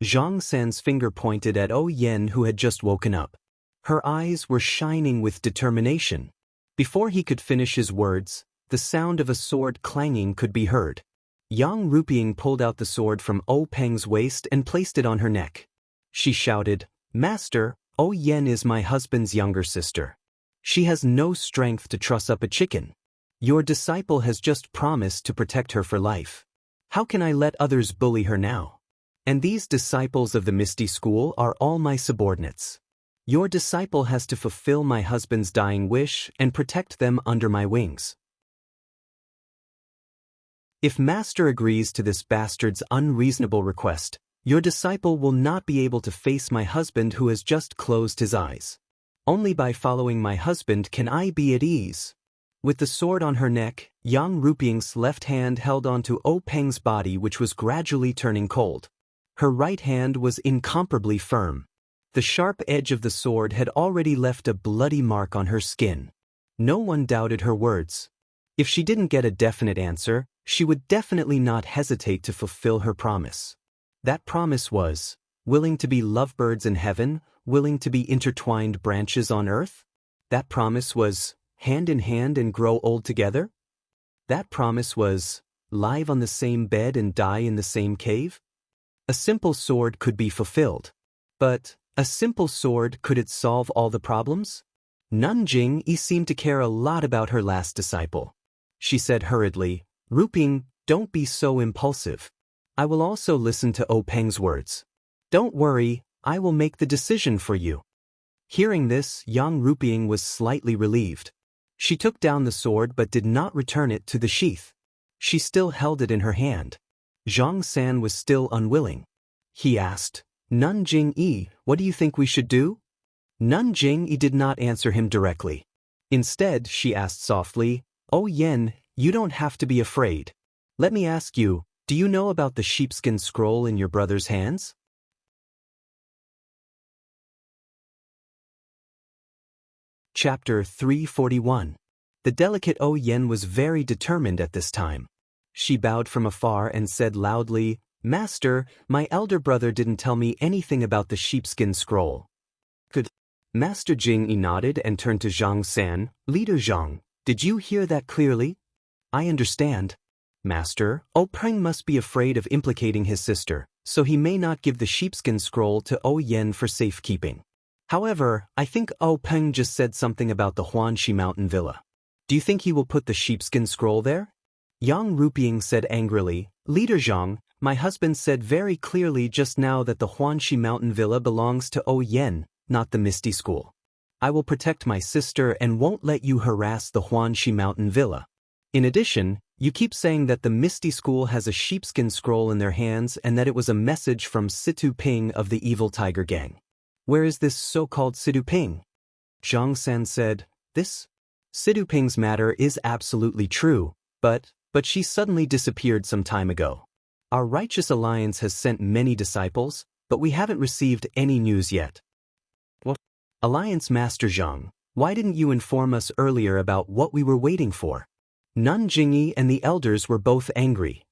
Zhang San's finger pointed at O Yen, who had just woken up. Her eyes were shining with determination. Before he could finish his words, the sound of a sword clanging could be heard. Yang Rupiang pulled out the sword from O Peng's waist and placed it on her neck. She shouted, "Master, O Yen is my husband's younger sister. She has no strength to truss up a chicken. Your disciple has just promised to protect her for life. How can I let others bully her now? And these disciples of the Misty School are all my subordinates. Your disciple has to fulfill my husband's dying wish and protect them under my wings. If Master agrees to this bastard's unreasonable request, your disciple will not be able to face my husband who has just closed his eyes. Only by following my husband can I be at ease." With the sword on her neck, Yang Rupiang's left hand held onto O Peng's body, which was gradually turning cold. Her right hand was incomparably firm. The sharp edge of the sword had already left a bloody mark on her skin. No one doubted her words. If she didn't get a definite answer, she would definitely not hesitate to fulfill her promise. That promise was, willing to be lovebirds in heaven, willing to be intertwined branches on earth? That promise was, hand in hand and grow old together? That promise was, live on the same bed and die in the same cave? A simple sword could be fulfilled. But, a simple sword, could it solve all the problems? Nun Jing-yi seemed to care a lot about her last disciple. She said hurriedly, "Rupiang, don't be so impulsive. I will also listen to O Peng's words. Don't worry, I will make the decision for you." Hearing this, Yang Ruping was slightly relieved. She took down the sword but did not return it to the sheath. She still held it in her hand. Zhang San was still unwilling. He asked, Nun Jing-yi, what do you think we should do? Nun Jing-yi did not answer him directly. Instead, she asked softly, Oh Yen, you don't have to be afraid. Let me ask you, do you know about the sheepskin scroll in your brother's hands? Chapter 341. The delicate Oh Yen was very determined at this time. She bowed from afar and said loudly, Master, my elder brother didn't tell me anything about the sheepskin scroll. Good. Master Jing-yi nodded and turned to Zhang San. Leader Zhang, did you hear that clearly? I understand. Master, Oh Peng must be afraid of implicating his sister, so he may not give the sheepskin scroll to Oh Yen for safekeeping. However, I think Oh Peng just said something about the Huanxi mountain villa. Do you think he will put the sheepskin scroll there? Yang Ruping said angrily, Leader Zhang, my husband said very clearly just now that the Huanxi mountain villa belongs to Oh Yen, not the Misty School. I will protect my sister and won't let you harass the Huanxi mountain villa. In addition, you keep saying that the Misty School has a sheepskin scroll in their hands and that it was a message from Situ Ping of the evil tiger gang. Where is this so-called Situ Ping? Zhang San said, This? Situ Ping's matter is absolutely true, but she suddenly disappeared some time ago. Our righteous alliance has sent many disciples, but we haven't received any news yet. What? Alliance Master Zhang, why didn't you inform us earlier about what we were waiting for? Nun Jingyi and the elders were both angry.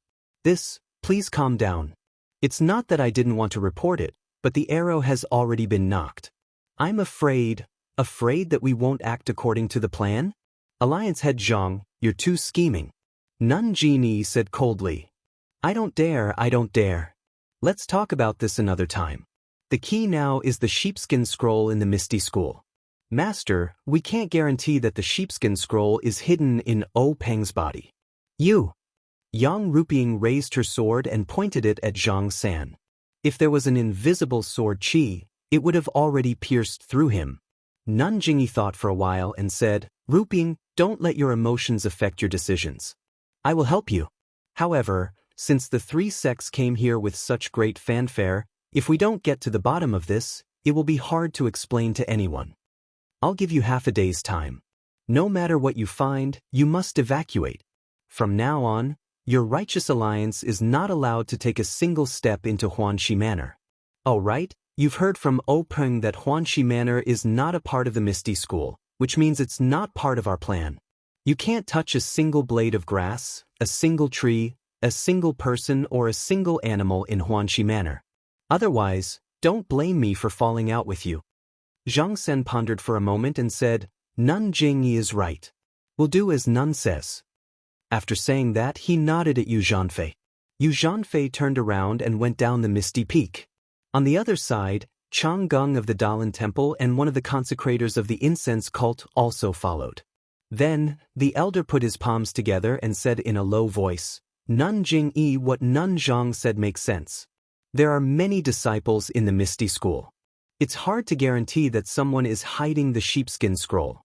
Please calm down. It's not that I didn't want to report it, but the arrow has already been knocked. I'm afraid that we won't act according to the plan? Alliance head Zhang, you're too scheming. Nun Jingyi said coldly. I don't dare. Let's talk about this another time. The key now is the sheepskin scroll in the Misty School. Master, we can't guarantee that the sheepskin scroll is hidden in Oh Peng's body. You! Yang Ruping raised her sword and pointed it at Zhang San. If there was an invisible sword qi, it would have already pierced through him. Nun Jingyi thought for a while and said, Ruping, don't let your emotions affect your decisions. I will help you. However, since the three sects came here with such great fanfare, if we don't get to the bottom of this, it will be hard to explain to anyone. I'll give you half a day's time. No matter what you find, you must evacuate. From now on, your righteous alliance is not allowed to take a single step into Huanxi Manor. Oh right, you've heard from Oh Peng that Huanxi Manor is not a part of the Misty School, which means it's not part of our plan. You can't touch a single blade of grass, a single tree, a single person or a single animal in Huanxi Manor. Otherwise, don't blame me for falling out with you. Zhang Sen pondered for a moment and said, Nun Jingyi is right. We'll do as Nun says. After saying that, he nodded at Yu Zhanfei. Yu Zhanfei turned around and went down the misty peak. On the other side, Chang Gung of the Dalan Temple and one of the consecrators of the incense cult also followed. Then, the elder put his palms together and said in a low voice, Nun Jingyi, what Nun Zhang said makes sense. There are many disciples in the Misty School. It's hard to guarantee that someone is hiding the sheepskin scroll.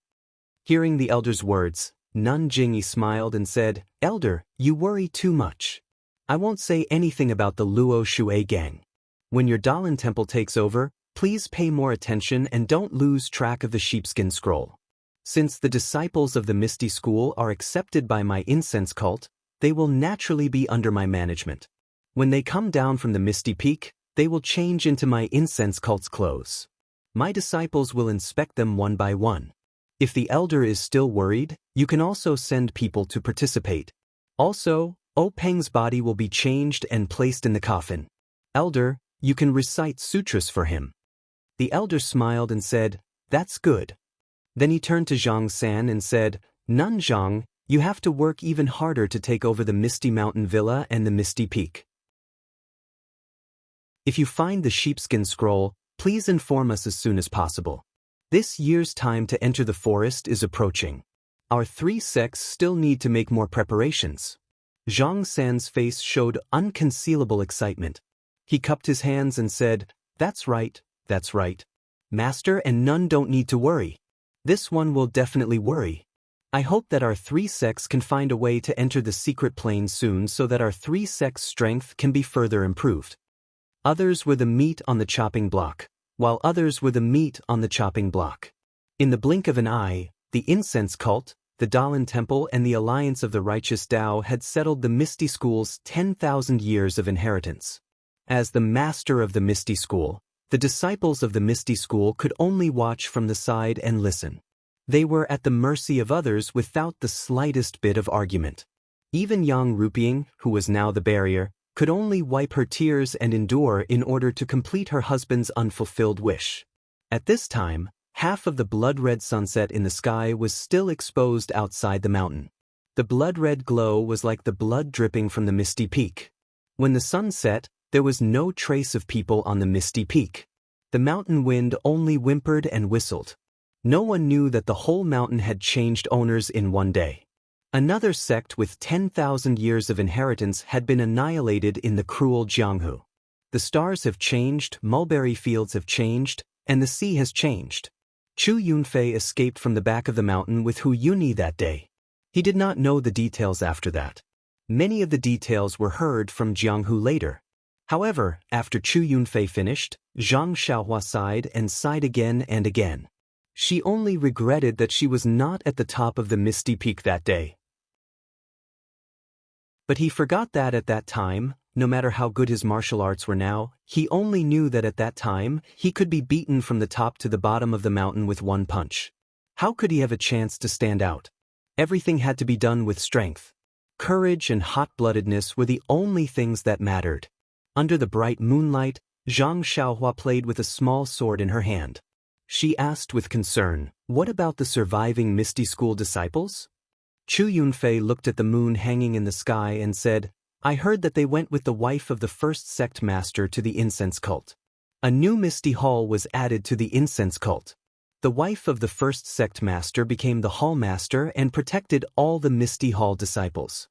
Hearing the elder's words, Nun Jingyi smiled and said, Elder, you worry too much. I won't say anything about the Luo Shui gang. When your Dalan temple takes over, please pay more attention and don't lose track of the sheepskin scroll. Since the disciples of the Misty School are accepted by my incense cult, they will naturally be under my management. When they come down from the Misty Peak, they will change into my incense cult's clothes. My disciples will inspect them one by one. If the elder is still worried, you can also send people to participate. Also, Oh Peng's body will be changed and placed in the coffin. Elder, you can recite sutras for him. The elder smiled and said, That's good. Then he turned to Zhang San and said, Nun Zhang, you have to work even harder to take over the Misty Mountain Villa and the Misty Peak. If you find the sheepskin scroll, please inform us as soon as possible. This year's time to enter the forest is approaching. Our three sects still need to make more preparations. Zhang San's face showed unconcealable excitement. He cupped his hands and said, That's right. Master and none don't need to worry. This one will definitely worry. I hope that our 3 sects can find a way to enter the secret plane soon so that our 3 sects' strength can be further improved. Others were the meat on the chopping block, while others were the meat on the chopping block. In the blink of an eye, the incense cult, the Dalan Temple and the Alliance of the Righteous Tao had settled the Misty School's 10,000 years of inheritance. As the master of the Misty School, the disciples of the Misty School could only watch from the side and listen. They were at the mercy of others without the slightest bit of argument. Even Yang Ruping, who was now the barrier, could only wipe her tears and endure in order to complete her husband's unfulfilled wish. At this time, half of the blood-red sunset in the sky was still exposed outside the mountain. The blood-red glow was like the blood dripping from the misty peak. When the sun set, there was no trace of people on the misty peak. The mountain wind only whimpered and whistled. No one knew that the whole mountain had changed owners in one day. Another sect with 10,000 years of inheritance had been annihilated in the cruel Jianghu. The stars have changed, mulberry fields have changed, and the sea has changed. Chu Yunfei escaped from the back of the mountain with Hu Yuni that day. He did not know the details after that. Many of the details were heard from Jianghu later. However, after Chu Yunfei finished, Zhang Xiaohua sighed and sighed again and again. She only regretted that she was not at the top of the misty peak that day. But he forgot that at that time, no matter how good his martial arts were now, he only knew that at that time, he could be beaten from the top to the bottom of the mountain with one punch. How could he have a chance to stand out? Everything had to be done with strength. Courage and hot-bloodedness were the only things that mattered. Under the bright moonlight, Zhang Xiaohua played with a small sword in her hand. She asked with concern, "What about the surviving Misty School disciples?" Chu Yunfei looked at the moon hanging in the sky and said, "I heard that they went with the wife of the first sect master to the incense cult. A new Misty Hall was added to the incense cult. The wife of the first sect master became the hall master and protected all the Misty Hall disciples."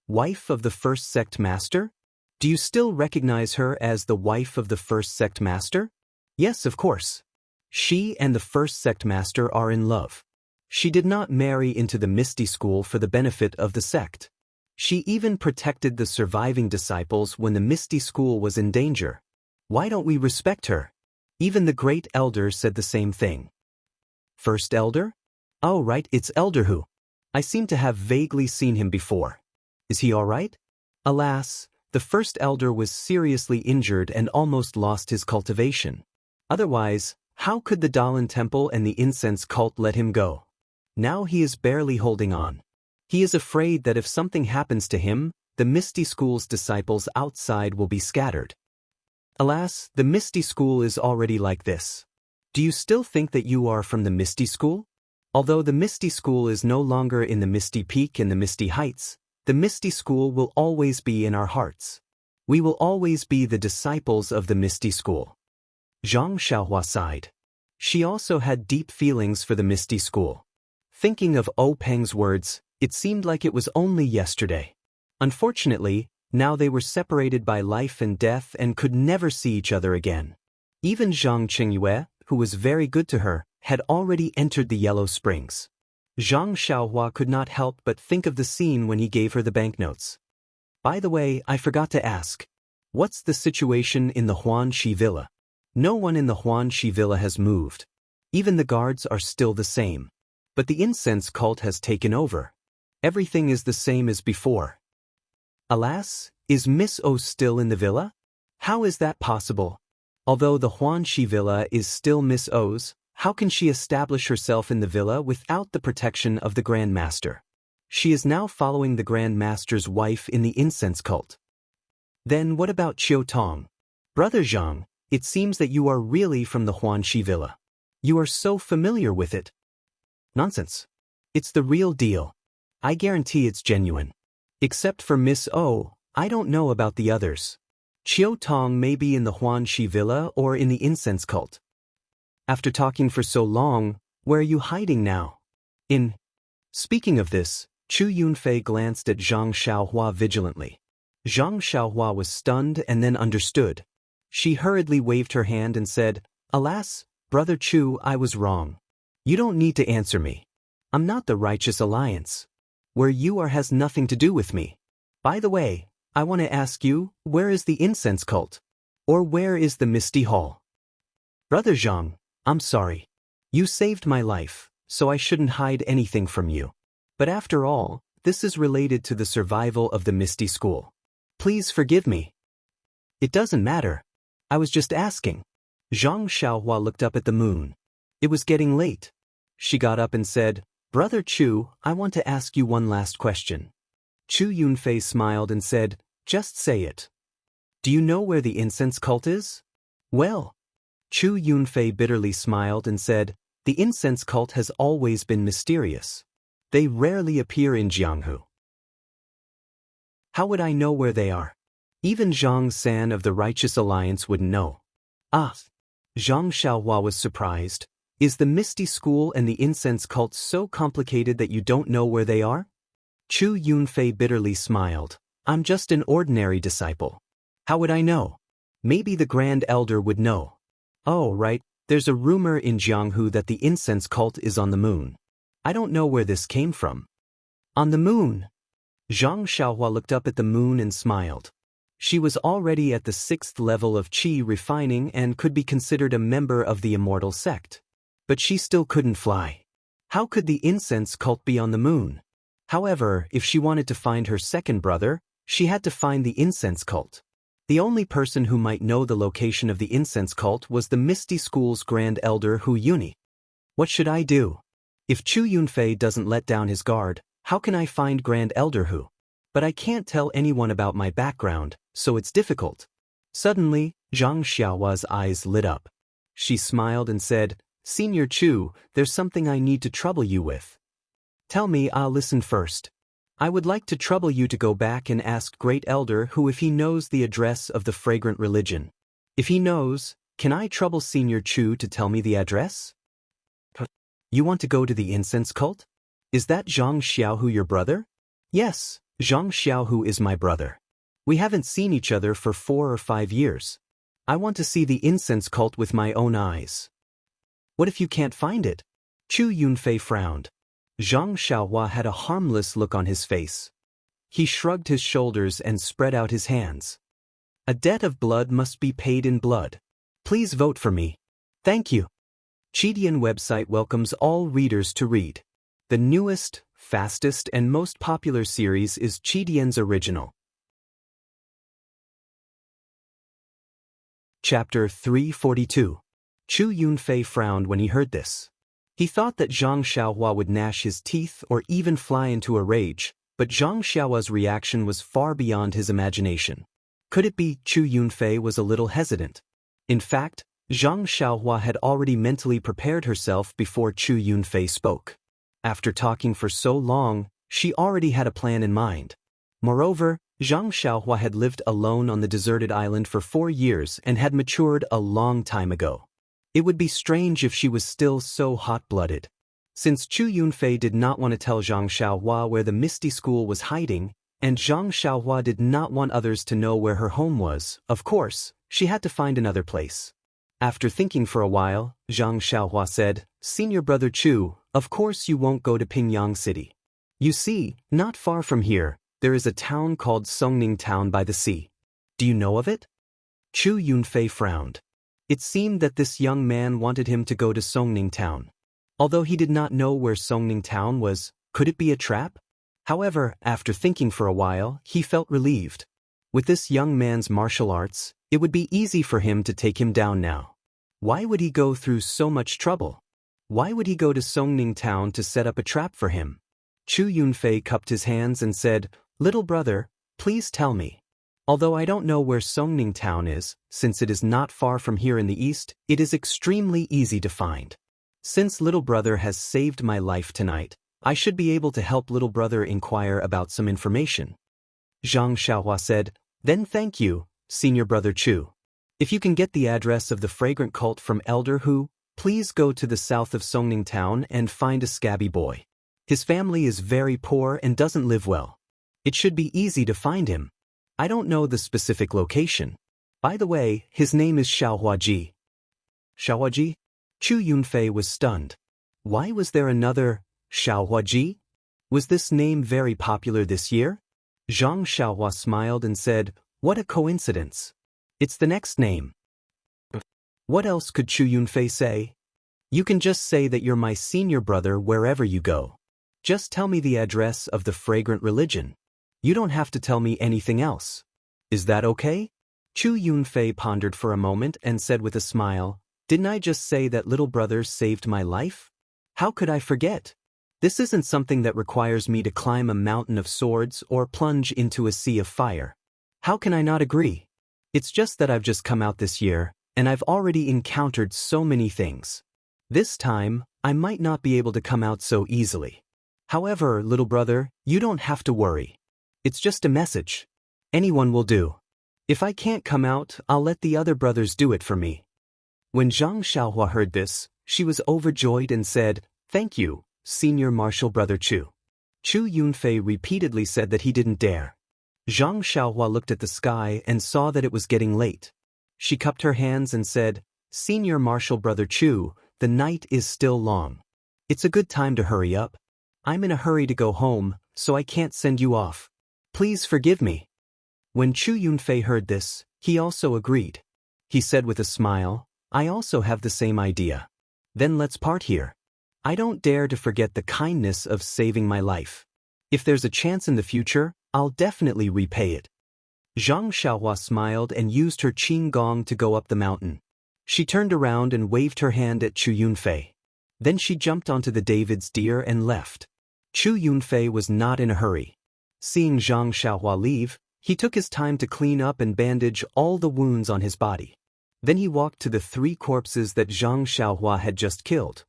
Wife of the first sect master? Do you still recognize her as the wife of the first sect master? Yes, of course. She and the first sect master are in love. She did not marry into the Misty School for the benefit of the sect. She even protected the surviving disciples when the Misty School was in danger. Why don't we respect her? Even the great elder said the same thing. First elder? Oh right, it's Elder Hu. I seem to have vaguely seen him before. Is he all right? Alas, the first elder was seriously injured and almost lost his cultivation. Otherwise, how could the Dalan Temple and the incense cult let him go? Now he is barely holding on. He is afraid that if something happens to him, the Misty School's disciples outside will be scattered. Alas, the Misty School is already like this. Do you still think that you are from the Misty School? Although the Misty School is no longer in the Misty Peak and the Misty Heights, the Misty School will always be in our hearts. We will always be the disciples of the Misty School. Zhang Xiaohua sighed. She also had deep feelings for the Misty School. Thinking of O Peng's words, it seemed like it was only yesterday. Unfortunately, now they were separated by life and death and could never see each other again. Even Zhang Qingyue, who was very good to her, had already entered the Yellow Springs. Zhang Xiaohua could not help but think of the scene when he gave her the banknotes. By the way, I forgot to ask. What's the situation in the Huanxi Villa? No one in the Huanxi Villa has moved. Even the guards are still the same. But the incense cult has taken over. Everything is the same as before. Alas, is Miss O still in the villa? How is that possible? Although the Huanxi Villa is still Miss O's, how can she establish herself in the villa without the protection of the Grand Master? She is now following the Grand Master's wife in the incense cult. Then what about Qiu Tong? Brother Zhang, it seems that you are really from the Huanxi Villa. You are so familiar with it. Nonsense. It's the real deal. I guarantee it's genuine. Except for Miss O, I don't know about the others. Qiu Tong may be in the Huanxi Villa or in the incense cult. After talking for so long, where are you hiding now? Speaking of this, Chu Yunfei glanced at Zhang Xiaohua vigilantly. Zhang Xiaohua was stunned and then understood. She hurriedly waved her hand and said, "Alas, Brother Chu, I was wrong. You don't need to answer me. I'm not the Righteous Alliance. Where you are has nothing to do with me. By the way, I want to ask you, where is the incense cult? Or where is the Misty Hall? Brother Zhang, I'm sorry. You saved my life, so I shouldn't hide anything from you. But after all, this is related to the survival of the Misty School. Please forgive me. It doesn't matter. I was just asking. Zhang Xiaohua looked up at the moon. It was getting late. She got up and said, Brother Chu, I want to ask you one last question. Chu Yunfei smiled and said, Just say it. Do you know where the incense cult is? Well. Chu Yunfei bitterly smiled and said, The incense cult has always been mysterious. They rarely appear in Jianghu. How would I know where they are? Even Zhang San of the Righteous Alliance wouldn't know. Ah! Zhang Xiaohua was surprised. Is the Misty School and the incense cult so complicated that you don't know where they are? Chu Yunfei bitterly smiled. I'm just an ordinary disciple. How would I know? Maybe the Grand Elder would know. Oh, right, there's a rumor in Jianghu that the incense cult is on the moon. I don't know where this came from. On the moon? Zhang Xiaohua looked up at the moon and smiled. She was already at the 6th level of qi refining and could be considered a member of the Immortal sect. But she still couldn't fly. How could the incense cult be on the moon? However, if she wanted to find her second brother, she had to find the incense cult. The only person who might know the location of the incense cult was the Misty School's Grand Elder Hu Yuni. What should I do? If Chu Yunfei doesn't let down his guard, how can I find Grand Elder Hu? But I can't tell anyone about my background, so it's difficult. Suddenly, Zhang Xiaohua's eyes lit up. She smiled and said, Senior Chu, there's something I need to trouble you with. Tell me, I'll listen first. I would like to trouble you to go back and ask Great Elder Hu if he knows the address of the fragrant religion. If he knows, can I trouble Senior Chu to tell me the address? You want to go to the incense cult? Is that Zhang Xiaohu your brother? Yes, Zhang Xiaohu is my brother. We haven't seen each other for 4 or 5 years. I want to see the incense cult with my own eyes. What if you can't find it? Chu Yunfei frowned. Zhang Xiaohua had a harmless look on his face. He shrugged his shoulders and spread out his hands. A debt of blood must be paid in blood. Please vote for me. Thank you. Chidian website welcomes all readers to read. The newest, fastest, and most popular series is Chidian's original. Chapter 342. Chu Yunfei frowned when he heard this. He thought that Zhang Xiaohua would gnash his teeth or even fly into a rage, but Zhang Xiaohua's reaction was far beyond his imagination. Could it be Chu Yunfei was a little hesitant? In fact, Zhang Xiaohua had already mentally prepared herself before Chu Yunfei spoke. After talking for so long, she already had a plan in mind. Moreover, Zhang Xiaohua had lived alone on the deserted island for 4 years and had matured a long time ago. It would be strange if she was still so hot-blooded. Since Chu Yunfei did not want to tell Zhang Xiaohua where the Misty School was hiding, and Zhang Xiaohua did not want others to know where her home was, of course, she had to find another place. After thinking for a while, Zhang Xiaohua said, Senior Brother Chu, of course you won't go to Pingyang City. You see, not far from here, there is a town called Songning Town by the sea. Do you know of it? Chu Yunfei frowned. It seemed that this young man wanted him to go to Songning Town. Although he did not know where Songning Town was, could it be a trap? However, after thinking for a while, he felt relieved. With this young man's martial arts, it would be easy for him to take him down now. Why would he go through so much trouble? Why would he go to Songning Town to set up a trap for him? Chu Yunfei cupped his hands and said, Little brother, please tell me. Although I don't know where Songning Town is, since it is not far from here in the east, it is extremely easy to find. Since little brother has saved my life tonight, I should be able to help little brother inquire about some information. Zhang Xiaohua said, Then thank you, Senior Brother Chu. If you can get the address of the fragrant cult from Elder Hu, please go to the south of Songning Town and find a scabby boy. His family is very poor and doesn't live well. It should be easy to find him. I don't know the specific location. By the way, his name is Xiaohuaji. Xiaohuaji? Chu Yunfei was stunned. Why was there another Xiaohuaji? Was this name very popular this year? Zhang Xiaohua smiled and said, "What a coincidence. It's the next name." What else could Chu Yunfei say? You can just say that you're my senior brother wherever you go. Just tell me the address of the fragrant religion. You don't have to tell me anything else. Is that okay? Chu Yunfei pondered for a moment and said with a smile, "Didn't I just say that little brother saved my life? How could I forget? This isn't something that requires me to climb a mountain of swords or plunge into a sea of fire. How can I not agree? It's just that I've just come out this year, and I've already encountered so many things. This time, I might not be able to come out so easily. However, little brother, you don't have to worry. It's just a message. Anyone will do. If I can't come out, I'll let the other brothers do it for me." When Zhang Xiaohua heard this, she was overjoyed and said, "Thank you, senior martial brother Chu." Chu Yunfei repeatedly said that he didn't dare. Zhang Xiaohua looked at the sky and saw that it was getting late. She cupped her hands and said, "Senior martial brother Chu, the night is still long. It's a good time to hurry up. I'm in a hurry to go home, so I can't send you off. Please forgive me." When Chu Yunfei heard this, he also agreed. He said with a smile, "I also have the same idea. Then let's part here. I don't dare to forget the kindness of saving my life. If there's a chance in the future, I'll definitely repay it." Zhang Xiaohua smiled and used her qing gong to go up the mountain. She turned around and waved her hand at Chu Yunfei. Then she jumped onto the David's deer and left. Chu Yunfei was not in a hurry. Seeing Zhang Xiaohua leave, he took his time to clean up and bandage all the wounds on his body. Then he walked to the 3 corpses that Zhang Xiaohua had just killed.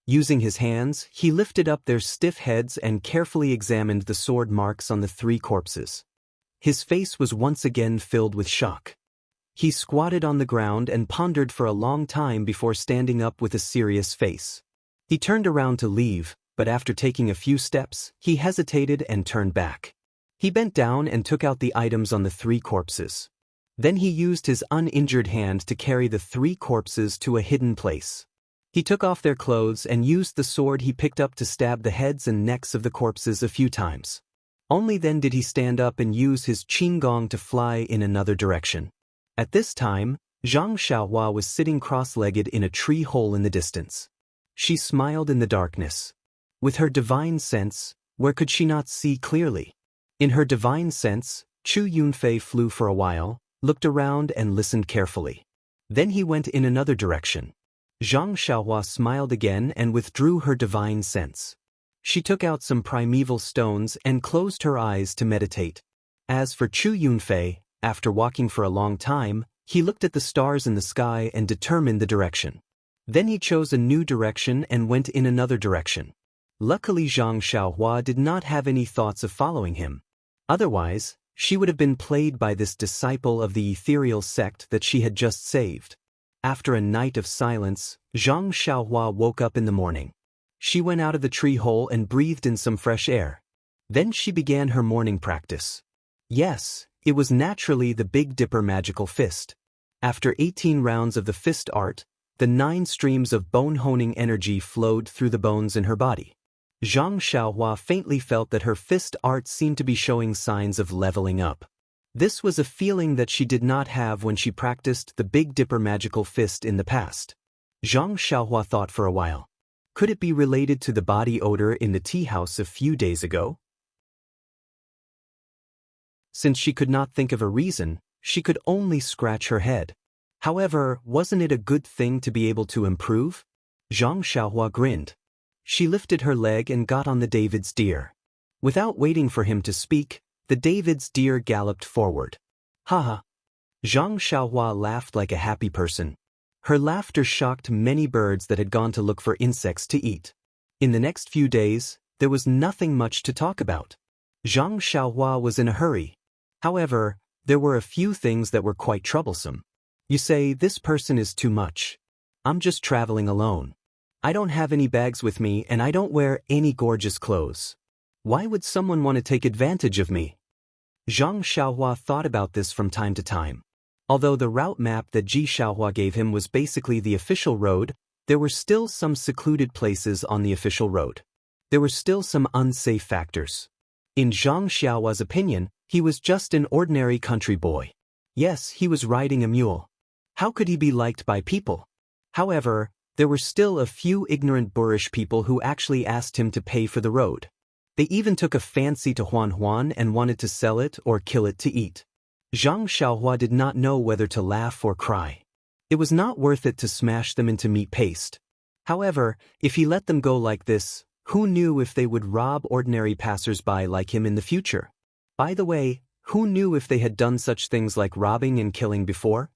Using his hands, he lifted up their stiff heads and carefully examined the sword marks on the 3 corpses. His face was once again filled with shock. He squatted on the ground and pondered for a long time before standing up with a serious face. He turned around to leave, but after taking a few steps, he hesitated and turned back. He bent down and took out the items on the 3 corpses. Then he used his uninjured hand to carry the 3 corpses to a hidden place. He took off their clothes and used the sword he picked up to stab the heads and necks of the corpses a few times. Only then did he stand up and use his qing gong to fly in another direction. At this time, Zhang Xiaohua was sitting cross-legged in a tree hole in the distance. She smiled in the darkness. With her divine sense, where could she not see clearly? In her divine sense, Chu Yunfei flew for a while, looked around and listened carefully. Then he went in another direction. Zhang Xiaohua smiled again and withdrew her divine sense. She took out some primeval stones and closed her eyes to meditate. As for Chu Yunfei, after walking for a long time, he looked at the stars in the sky and determined the direction. Then he chose a new direction and went in another direction. Luckily Zhang Xiaohua did not have any thoughts of following him. Otherwise, she would have been played by this disciple of the ethereal sect that she had just saved. After a night of silence, Zhang Xiaohua woke up in the morning. She went out of the tree hole and breathed in some fresh air. Then she began her morning practice. Yes, it was naturally the Big Dipper magical fist. After 18 rounds of the fist art, the 9 streams of bone-honing energy flowed through the bones in her body. Zhang Xiaohua faintly felt that her fist art seemed to be showing signs of leveling up. This was a feeling that she did not have when she practiced the Big Dipper magical fist in the past. Zhang Xiaohua thought for a while. Could it be related to the body odor in the tea house a few days ago? Since she could not think of a reason, she could only scratch her head. However, wasn't it a good thing to be able to improve? Zhang Xiaohua grinned. She lifted her leg and got on the David's deer. Without waiting for him to speak, the David's deer galloped forward. Haha. Zhang Xiaohua laughed like a happy person. Her laughter shocked many birds that had gone to look for insects to eat. In the next few days, there was nothing much to talk about. Zhang Xiaohua was in a hurry. However, there were a few things that were quite troublesome. You say, this person is too much. I'm just traveling alone. I don't have any bags with me and I don't wear any gorgeous clothes. Why would someone want to take advantage of me? Zhang Xiaohua thought about this from time to time. Although the route map that Ji Xiaohua gave him was basically the official road, there were still some secluded places on the official road. There were still some unsafe factors. In Zhang Xiaohua's opinion, he was just an ordinary country boy. Yes, he was riding a mule. How could he be liked by people? However, there were still a few ignorant boorish people who actually asked him to pay for the road. They even took a fancy to Huan and wanted to sell it or kill it to eat. Zhang Xiaohua did not know whether to laugh or cry. It was not worth it to smash them into meat paste. However, if he let them go like this, who knew if they would rob ordinary passers-by like him in the future? By the way, who knew if they had done such things like robbing and killing before?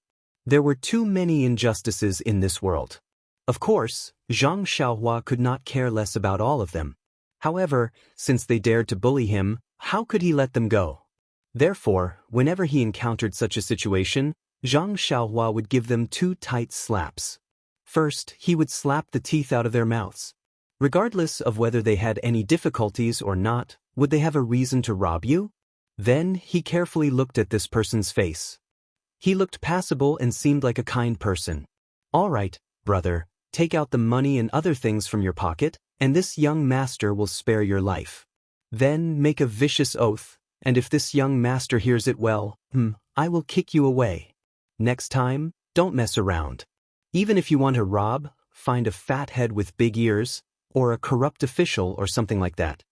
There were too many injustices in this world. Of course, Zhang Xiaohua could not care less about all of them. However, since they dared to bully him, how could he let them go? Therefore, whenever he encountered such a situation, Zhang Xiaohua would give them 2 tight slaps. First, he would slap the teeth out of their mouths. Regardless of whether they had any difficulties or not, would they have a reason to rob you? Then, he carefully looked at this person's face. He looked passable and seemed like a kind person. All right, brother, take out the money and other things from your pocket, and this young master will spare your life. Then make a vicious oath, and if this young master hears it, well, I will kick you away. Next time, don't mess around. Even if you want to rob, find a fat head with big ears, or a corrupt official or something like that.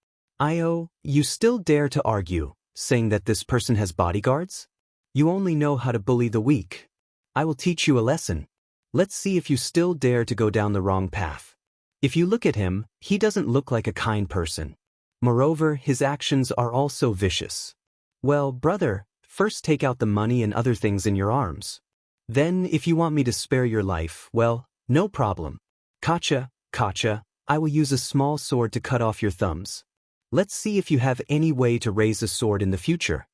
You still dare to argue, saying that this person has bodyguards? You only know how to bully the weak. I will teach you a lesson. Let's see if you still dare to go down the wrong path. If you look at him, he doesn't look like a kind person. Moreover, his actions are also vicious. Well, brother, first take out the money and other things in your arms. Then, if you want me to spare your life, well, no problem. Kacha, I will use a small sword to cut off your thumbs. Let's see if you have any way to raise a sword in the future.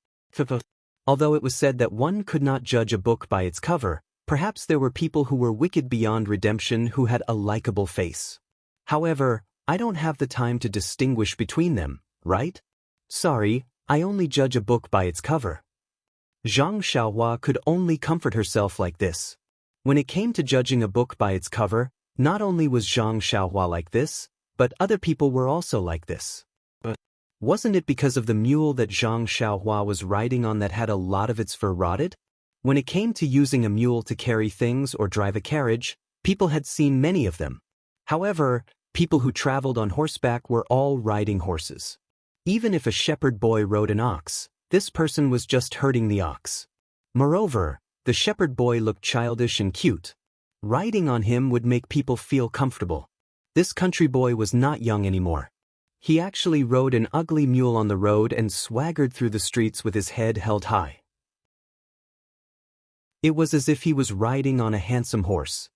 Although it was said that one could not judge a book by its cover, perhaps there were people who were wicked beyond redemption who had a likable face. However, I don't have the time to distinguish between them, right? Sorry, I only judge a book by its cover. Zhang Xiaohua could only comfort herself like this. When it came to judging a book by its cover, not only was Zhang Xiaohua like this, but other people were also like this. But wasn't it because of the mule that Zhang Xiaohua was riding on that had a lot of its fur rotted? When it came to using a mule to carry things or drive a carriage, people had seen many of them. However, people who traveled on horseback were all riding horses. Even if a shepherd boy rode an ox, this person was just herding the ox. Moreover, the shepherd boy looked childish and cute. Riding on him would make people feel comfortable. This country boy was not young anymore. He actually rode an ugly mule on the road and swaggered through the streets with his head held high. It was as if he was riding on a handsome horse.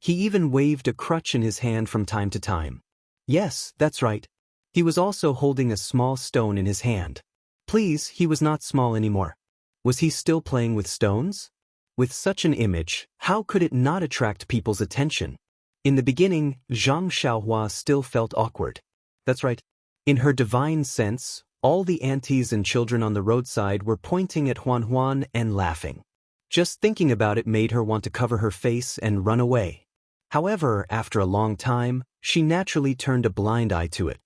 He even waved a crutch in his hand from time to time. Yes, that's right. He was also holding a small stone in his hand. Please, he was not small anymore. Was he still playing with stones? With such an image, how could it not attract people's attention? In the beginning, Zhang Xiaohua still felt awkward. That's right. In her divine sense, all the aunties and children on the roadside were pointing at Huan and laughing. Just thinking about it made her want to cover her face and run away. However, after a long time, she naturally turned a blind eye to it.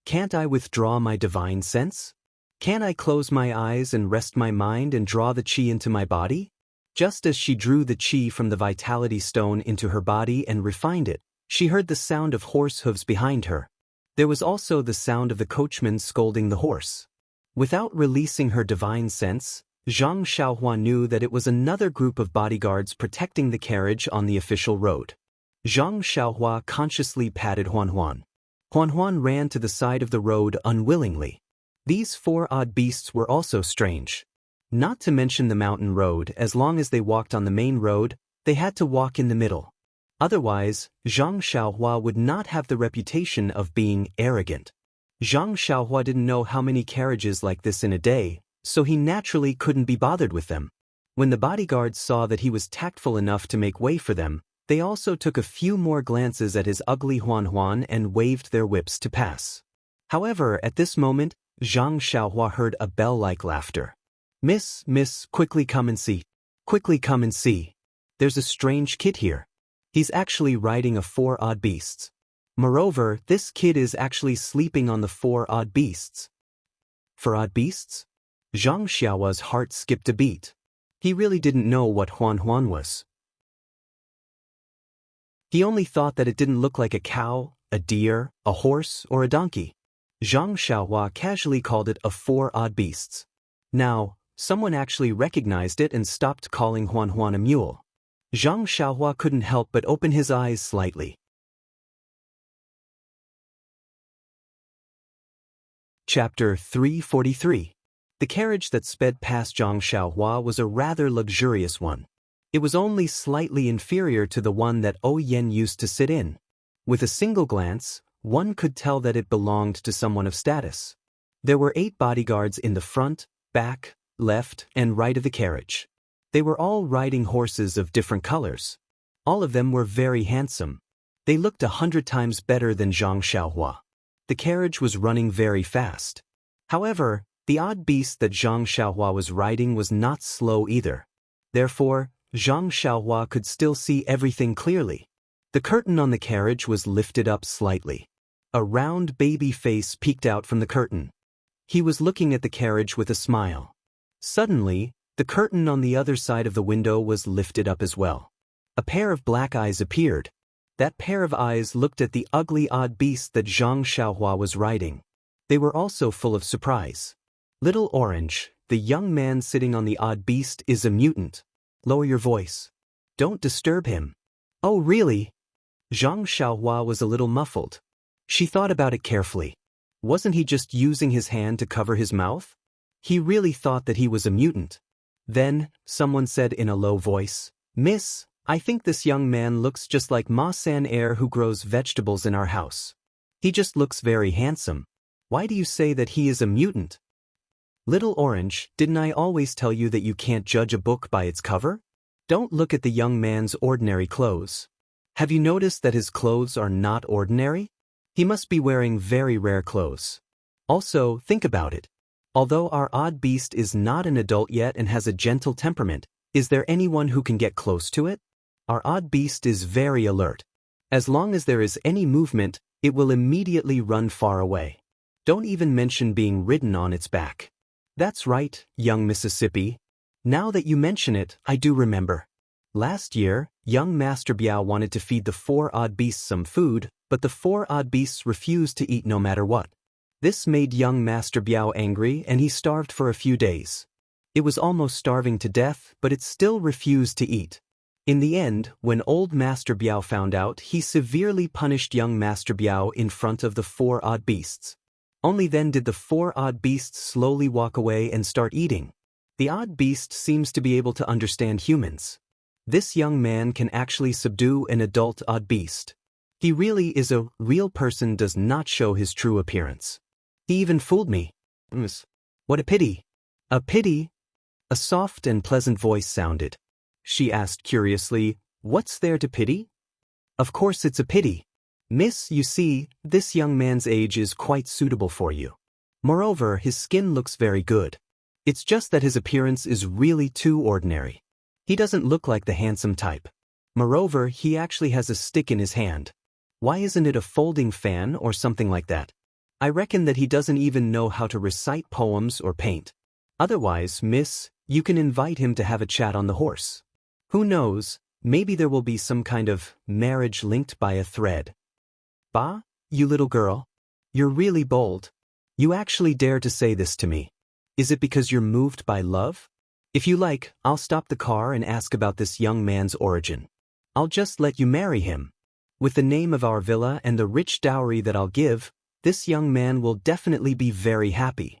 Can't I withdraw my divine sense? Can't I close my eyes and rest my mind and draw the qi into my body? Just as she drew the qi from the vitality stone into her body and refined it, she heard the sound of horse hooves behind her. There was also the sound of the coachman scolding the horse. Without releasing her divine sense, Zhang Xiaohua knew that it was another group of bodyguards protecting the carriage on the official road. Zhang Xiaohua consciously patted Huan. Huan ran to the side of the road unwillingly. These 4 odd beasts were also strange. Not to mention the mountain road, as long as they walked on the main road, they had to walk in the middle. Otherwise, Zhang Xiaohua would not have the reputation of being arrogant. Zhang Xiaohua didn't know how many carriages like this in a day, so he naturally couldn't be bothered with them. When the bodyguards saw that he was tactful enough to make way for them, they also took a few more glances at his ugly Huan and waved their whips to pass. However, at this moment, Zhang Xiaohua heard a bell-like laughter. Miss, quickly come and see. Quickly come and see. There's a strange kid here. He's actually riding a 4 odd beasts. Moreover, this kid is actually sleeping on the 4 odd beasts. 4 odd beasts? Zhang Xiaohua's heart skipped a beat. He really didn't know what Huan Huan was. He only thought that it didn't look like a cow, a deer, a horse, or a donkey. Zhang Xiaohua casually called it a 4 odd beasts. Now, someone actually recognized it and stopped calling Huan Huan a mule. Zhang Xiaohua couldn't help but open his eyes slightly. Chapter 343. The carriage that sped past Zhang Xiaohua was a rather luxurious one. It was only slightly inferior to the one that O Yen used to sit in. With a single glance, one could tell that it belonged to someone of status. There were 8 bodyguards in the front, back, left, and right of the carriage. They were all riding horses of different colors. All of them were very handsome. They looked 100 times better than Zhang Xiaohua. The carriage was running very fast. However, the odd beast that Zhang Xiaohua was riding was not slow either. Therefore, Zhang Xiaohua could still see everything clearly. The curtain on the carriage was lifted up slightly. A round baby face peeked out from the curtain. He was looking at the carriage with a smile. Suddenly, the curtain on the other side of the window was lifted up as well. A pair of black eyes appeared. That pair of eyes looked at the ugly odd beast that Zhang Xiaohua was riding. They were also full of surprise. Little Orange, the young man sitting on the odd beast, is a mutant. Lower your voice. Don't disturb him. Oh really? Zhang Xiaohua was a little muffled. She thought about it carefully. Wasn't he just using his hand to cover his mouth? He really thought that he was a mutant. Then, someone said in a low voice, "Miss, I think this young man looks just like Ma San Air who grows vegetables in our house. He just looks very handsome. Why do you say that he is a mutant?" Little Orange, didn't I always tell you that you can't judge a book by its cover? Don't look at the young man's ordinary clothes. Have you noticed that his clothes are not ordinary? He must be wearing very rare clothes. Also, think about it. Although our odd beast is not an adult yet and has a gentle temperament, is there anyone who can get close to it? Our odd beast is very alert. As long as there is any movement, it will immediately run far away. Don't even mention being ridden on its back. That's right, young Mississippi. Now that you mention it, I do remember. Last year, young Master Biao wanted to feed the 4 odd beasts some food, but the 4 odd beasts refused to eat no matter what. This made young Master Biao angry and he starved for a few days. It was almost starving to death, but it still refused to eat. In the end, when old Master Biao found out, he severely punished young Master Biao in front of the 4 odd beasts. Only then did the 4 odd beasts slowly walk away and start eating. The odd beast seems to be able to understand humans. This young man can actually subdue an adult odd beast. He really is a real person, does not show his true appearance. He even fooled me. What a pity. A pity? A soft and pleasant voice sounded. She asked curiously, "What's there to pity?" "Of course it's a pity. Miss, you see, this young man's age is quite suitable for you. Moreover, his skin looks very good. It's just that his appearance is really too ordinary. He doesn't look like the handsome type. Moreover, he actually has a stick in his hand. Why isn't it a folding fan or something like that? I reckon that he doesn't even know how to recite poems or paint. Otherwise, miss, you can invite him to have a chat on the horse. Who knows, maybe there will be some kind of marriage linked by a thread." "Bah, you little girl. You're really bold. You actually dare to say this to me. Is it because you're moved by love? If you like, I'll stop the car and ask about this young man's origin. I'll just let you marry him. With the name of our villa and the rich dowry that I'll give, this young man will definitely be very happy."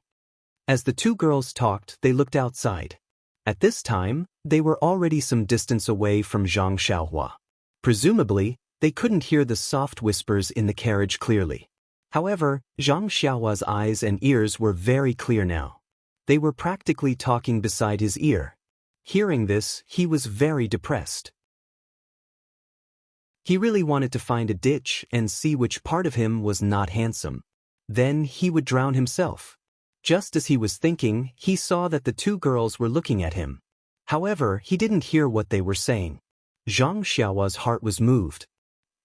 As the 2 girls talked, they looked outside. At this time, they were already some distance away from Zhang Xiaohua. Presumably, they couldn't hear the soft whispers in the carriage clearly. However, Zhang Xiaohua's eyes and ears were very clear now. They were practically talking beside his ear. Hearing this, he was very depressed. He really wanted to find a ditch and see which part of him was not handsome. Then he would drown himself. Just as he was thinking, he saw that the 2 girls were looking at him. However, he didn't hear what they were saying. Zhang Xiaohua's heart was moved.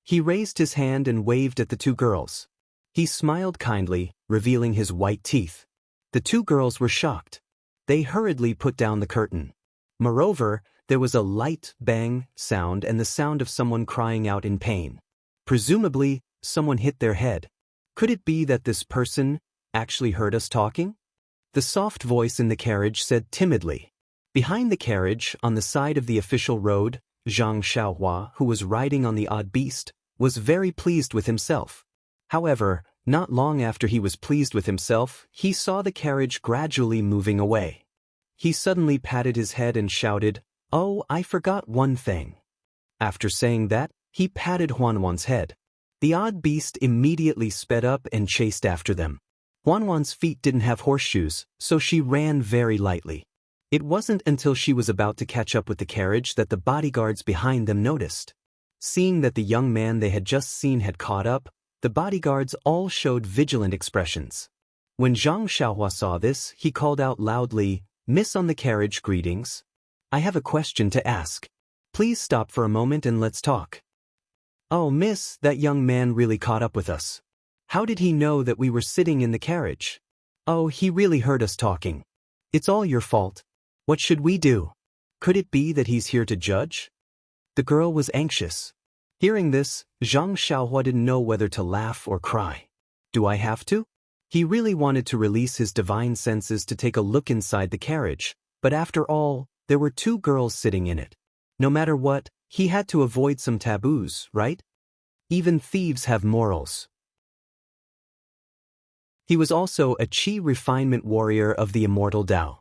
He raised his hand and waved at the two girls. He smiled kindly, revealing his white teeth. The two girls were shocked. They hurriedly put down the curtain. Moreover, there was a light bang sound and the sound of someone crying out in pain. Presumably, someone hit their head. Could it be that this person actually heard us talking? The soft voice in the carriage said timidly. Behind the carriage, on the side of the official road, Zhang Xiaohua, who was riding on the odd beast, was very pleased with himself. However, not long after he was pleased with himself, he saw the carriage gradually moving away. He suddenly patted his head and shouted, "Oh, I forgot one thing." After saying that, he patted Huanwan's head. The odd beast immediately sped up and chased after them. Huanwan's feet didn't have horseshoes, so she ran very lightly. It wasn't until she was about to catch up with the carriage that the bodyguards behind them noticed. Seeing that the young man they had just seen had caught up, the bodyguards all showed vigilant expressions. When Zhang Xiaohua saw this, he called out loudly, "Miss on the carriage, greetings. I have a question to ask. Please stop for a moment and let's talk." "Oh, miss, that young man really caught up with us. How did he know that we were sitting in the carriage? Oh, he really heard us talking. It's all your fault. What should we do? Could it be that he's here to judge?" The girl was anxious. Hearing this, Zhang Xiaohua didn't know whether to laugh or cry. Do I have to? He really wanted to release his divine senses to take a look inside the carriage, but after all, there were two girls sitting in it. No matter what, he had to avoid some taboos, right? Even thieves have morals. He was also a Qi refinement warrior of the Immortal Tao.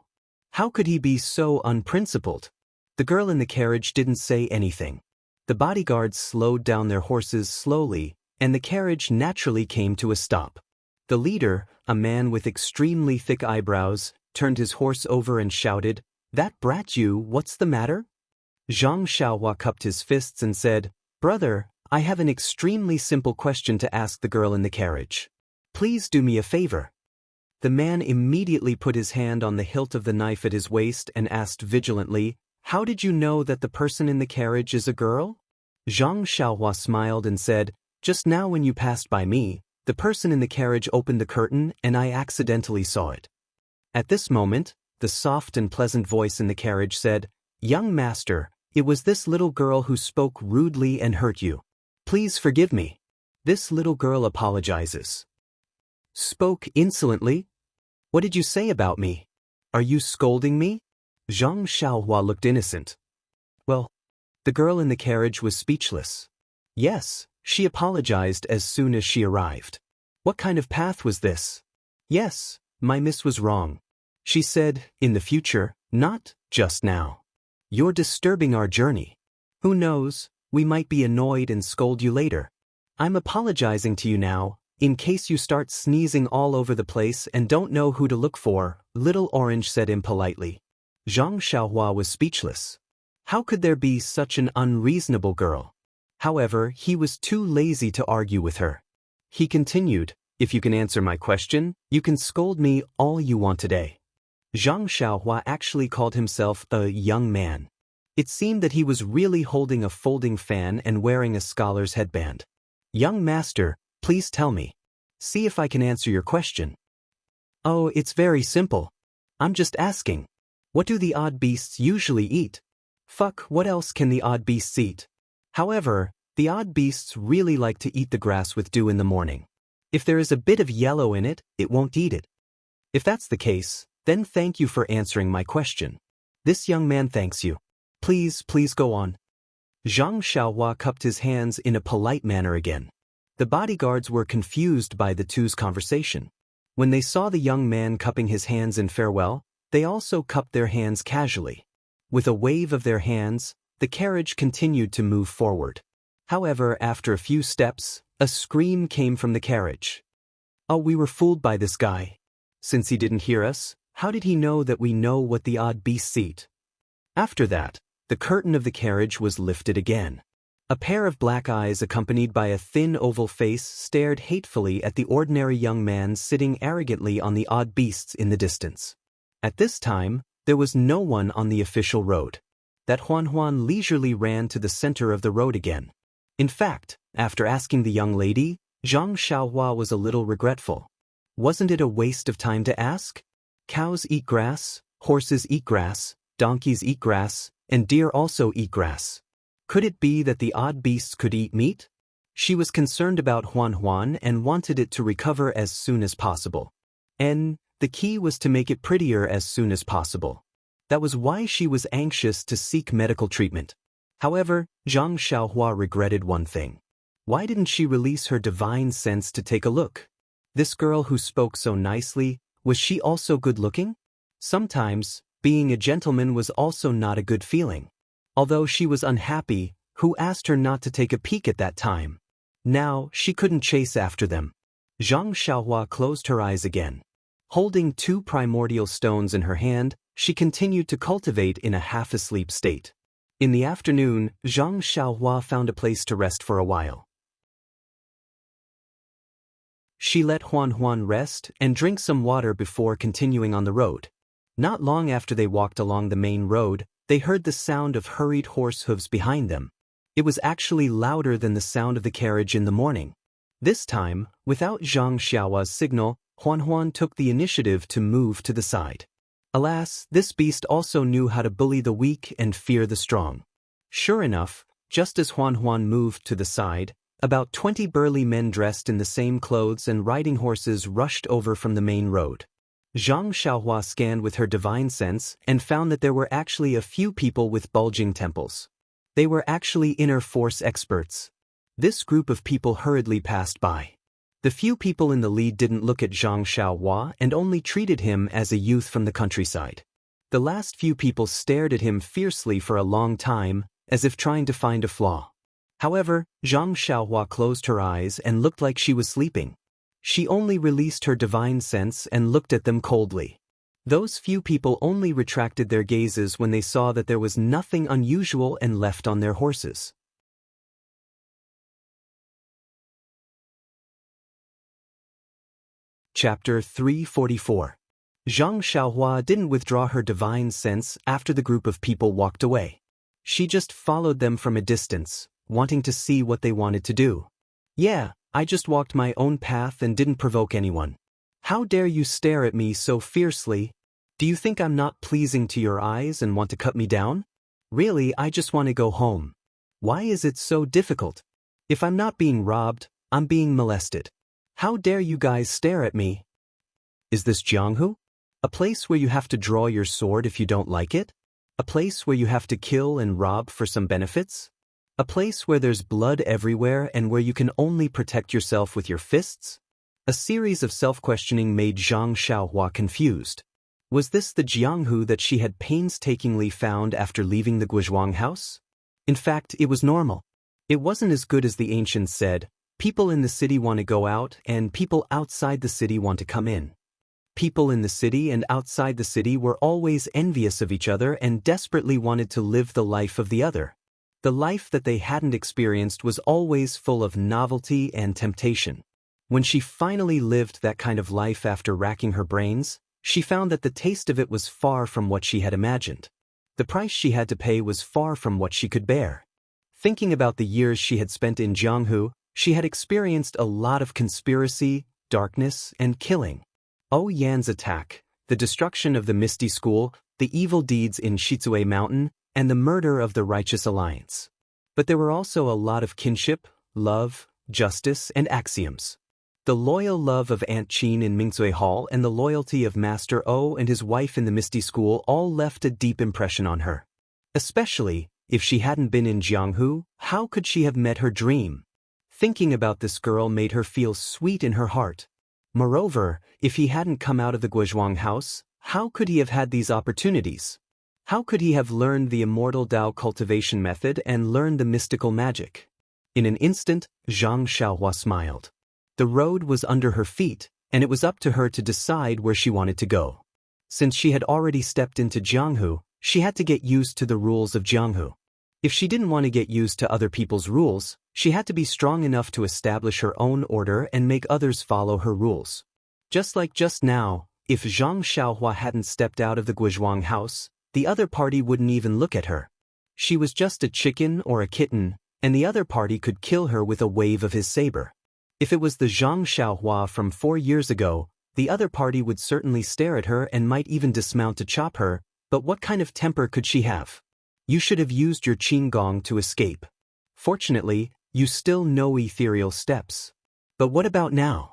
How could he be so unprincipled? The girl in the carriage didn't say anything. The bodyguards slowed down their horses slowly, and the carriage naturally came to a stop. The leader, a man with extremely thick eyebrows, turned his horse over and shouted, "That brat you, what's the matter?" Zhang Xiaohua cupped his fists and said, "Brother, I have an extremely simple question to ask the girl in the carriage. Please do me a favor." The man immediately put his hand on the hilt of the knife at his waist and asked vigilantly, "How did you know that the person in the carriage is a girl?" Zhang Xiaohua smiled and said, "Just now when you passed by me, the person in the carriage opened the curtain and I accidentally saw it." At this moment, the soft and pleasant voice in the carriage said, "Young master, it was this little girl who spoke rudely and hurt you. Please forgive me." This little girl apologizes. "Spoke insolently? What did you say about me? Are you scolding me?" Zhang Xiaohua looked innocent. Well, the girl in the carriage was speechless. Yes, she apologized as soon as she arrived. What kind of path was this? Yes, my miss was wrong. She said, in the future, not just now. You're disturbing our journey. Who knows, we might be annoyed and scold you later. I'm apologizing to you now, in case you start sneezing all over the place and don't know who to look for, Little Orange said impolitely. Zhang Xiaohua was speechless. How could there be such an unreasonable girl? However, he was too lazy to argue with her. He continued, "If you can answer my question, you can scold me all you want today." Zhang Xiaohua actually called himself a young man. It seemed that he was really holding a folding fan and wearing a scholar's headband. "Young master, please tell me. See if I can answer your question." "Oh, it's very simple. I'm just asking. What do the odd beasts usually eat?" "Fuck, what else can the odd beasts eat?" However, the odd beasts really like to eat the grass with dew in the morning. If there is a bit of yellow in it, it won't eat it. If that's the case, then thank you for answering my question. This young man thanks you. Please go on. Zhang Xiaohua cupped his hands in a polite manner again. The bodyguards were confused by the two's conversation. When they saw the young man cupping his hands in farewell, they also cupped their hands casually. With a wave of their hands, the carriage continued to move forward. However, after a few steps, a scream came from the carriage. "Oh, we were fooled by this guy. Since he didn't hear us, how did he know that we know what the odd beasts eat?" After that, the curtain of the carriage was lifted again. A pair of black eyes accompanied by a thin oval face stared hatefully at the ordinary young man sitting arrogantly on the odd beasts in the distance. At this time, There was no one on the official road. That Huan leisurely ran to the center of the road again. In fact, after asking the young lady, Zhang Xiaohua was a little regretful. Wasn't it a waste of time to ask? Cows eat grass, horses eat grass, donkeys eat grass, and deer also eat grass. Could it be that the odd beasts could eat meat? She was concerned about Huan and wanted it to recover as soon as possible. And the key was to make it prettier as soon as possible. That was why she was anxious to seek medical treatment. However, Zhang Xiaohua regretted one thing. Why didn't she release her divine sense to take a look? This girl who spoke so nicely, was she also good-looking? Sometimes, being a gentleman was also not a good feeling. Although she was unhappy, who asked her not to take a peek at that time? Now, she couldn't chase after them. Zhang Xiaohua closed her eyes again. Holding 2 primordial stones in her hand, she continued to cultivate in a half-asleep state. In the afternoon, Zhang Xiaohua found a place to rest for a while. She let Huan rest and drink some water before continuing on the road. Not long after they walked along the main road, they heard the sound of hurried horse hooves behind them. It was actually louder than the sound of the carriage in the morning. This time, without Zhang Xiaohua's signal, Huan took the initiative to move to the side. Alas, this beast also knew how to bully the weak and fear the strong. Sure enough, just as Huan moved to the side, about 20 burly men dressed in the same clothes and riding horses rushed over from the main road. Zhang Xiaohua scanned with her divine sense and found that there were actually a few people with bulging temples. They were actually inner force experts. This group of people hurriedly passed by. The few people in the lead didn't look at Zhang Xiaohua and only treated him as a youth from the countryside. The last few people stared at him fiercely for a long time, as if trying to find a flaw. However, Zhang Xiaohua closed her eyes and looked like she was sleeping. She only released her divine sense and looked at them coldly. Those few people only retracted their gazes when they saw that there was nothing unusual and left on their horses. Chapter 344. Zhang Xiaohua didn't withdraw her divine sense after the group of people walked away. She just followed them from a distance, wanting to see what they wanted to do. Yeah, I just walked my own path and didn't provoke anyone. How dare you stare at me so fiercely? Do you think I'm not pleasing to your eyes and want to cut me down? Really, I just want to go home. Why is it so difficult? If I'm not being robbed, I'm being molested. How dare you guys stare at me? Is this Jianghu? A place where you have to draw your sword if you don't like it? A place where you have to kill and rob for some benefits? A place where there's blood everywhere and where you can only protect yourself with your fists? A series of self-questioning made Zhang Xiaohua confused. Was this the Jianghu that she had painstakingly found after leaving the Guizhuang house? In fact, it was normal. It wasn't as good as the ancients said. People in the city want to go out, and people outside the city want to come in. People in the city and outside the city were always envious of each other and desperately wanted to live the life of the other. The life that they hadn't experienced was always full of novelty and temptation. When she finally lived that kind of life after racking her brains, she found that the taste of it was far from what she had imagined. The price she had to pay was far from what she could bear. Thinking about the years she had spent in Jianghu, she had experienced a lot of conspiracy, darkness, and killing. Yan's attack, the destruction of the Misty School, the evil deeds in Shizue Mountain, and the murder of the Righteous Alliance. But there were also a lot of kinship, love, justice, and axioms. The loyal love of Aunt Qin in Mingzui Hall and the loyalty of Master O and his wife in the Misty School all left a deep impression on her. Especially, if she hadn't been in Jianghu, how could she have met her dream? Thinking about this girl made her feel sweet in her heart. Moreover, if he hadn't come out of the Guizhuang house, how could he have had these opportunities? How could he have learned the Immortal Tao cultivation method and learned the mystical magic? In an instant, Zhang Xiaohua smiled. The road was under her feet, and it was up to her to decide where she wanted to go. Since she had already stepped into Jianghu, she had to get used to the rules of Jianghu. If she didn't want to get used to other people's rules, she had to be strong enough to establish her own order and make others follow her rules. Just like just now, If Zhang Xiaohua hadn't stepped out of the Guizhuang house, the other party wouldn't even look at her. She was just a chicken or a kitten, and the other party could kill her with a wave of his saber. If it was the Zhang Xiaohua from 4 years ago, the other party would certainly stare at her and might even dismount to chop her, but what kind of temper could she have? You should have used your qinggong to escape. Fortunately, you still know ethereal steps. But what about now?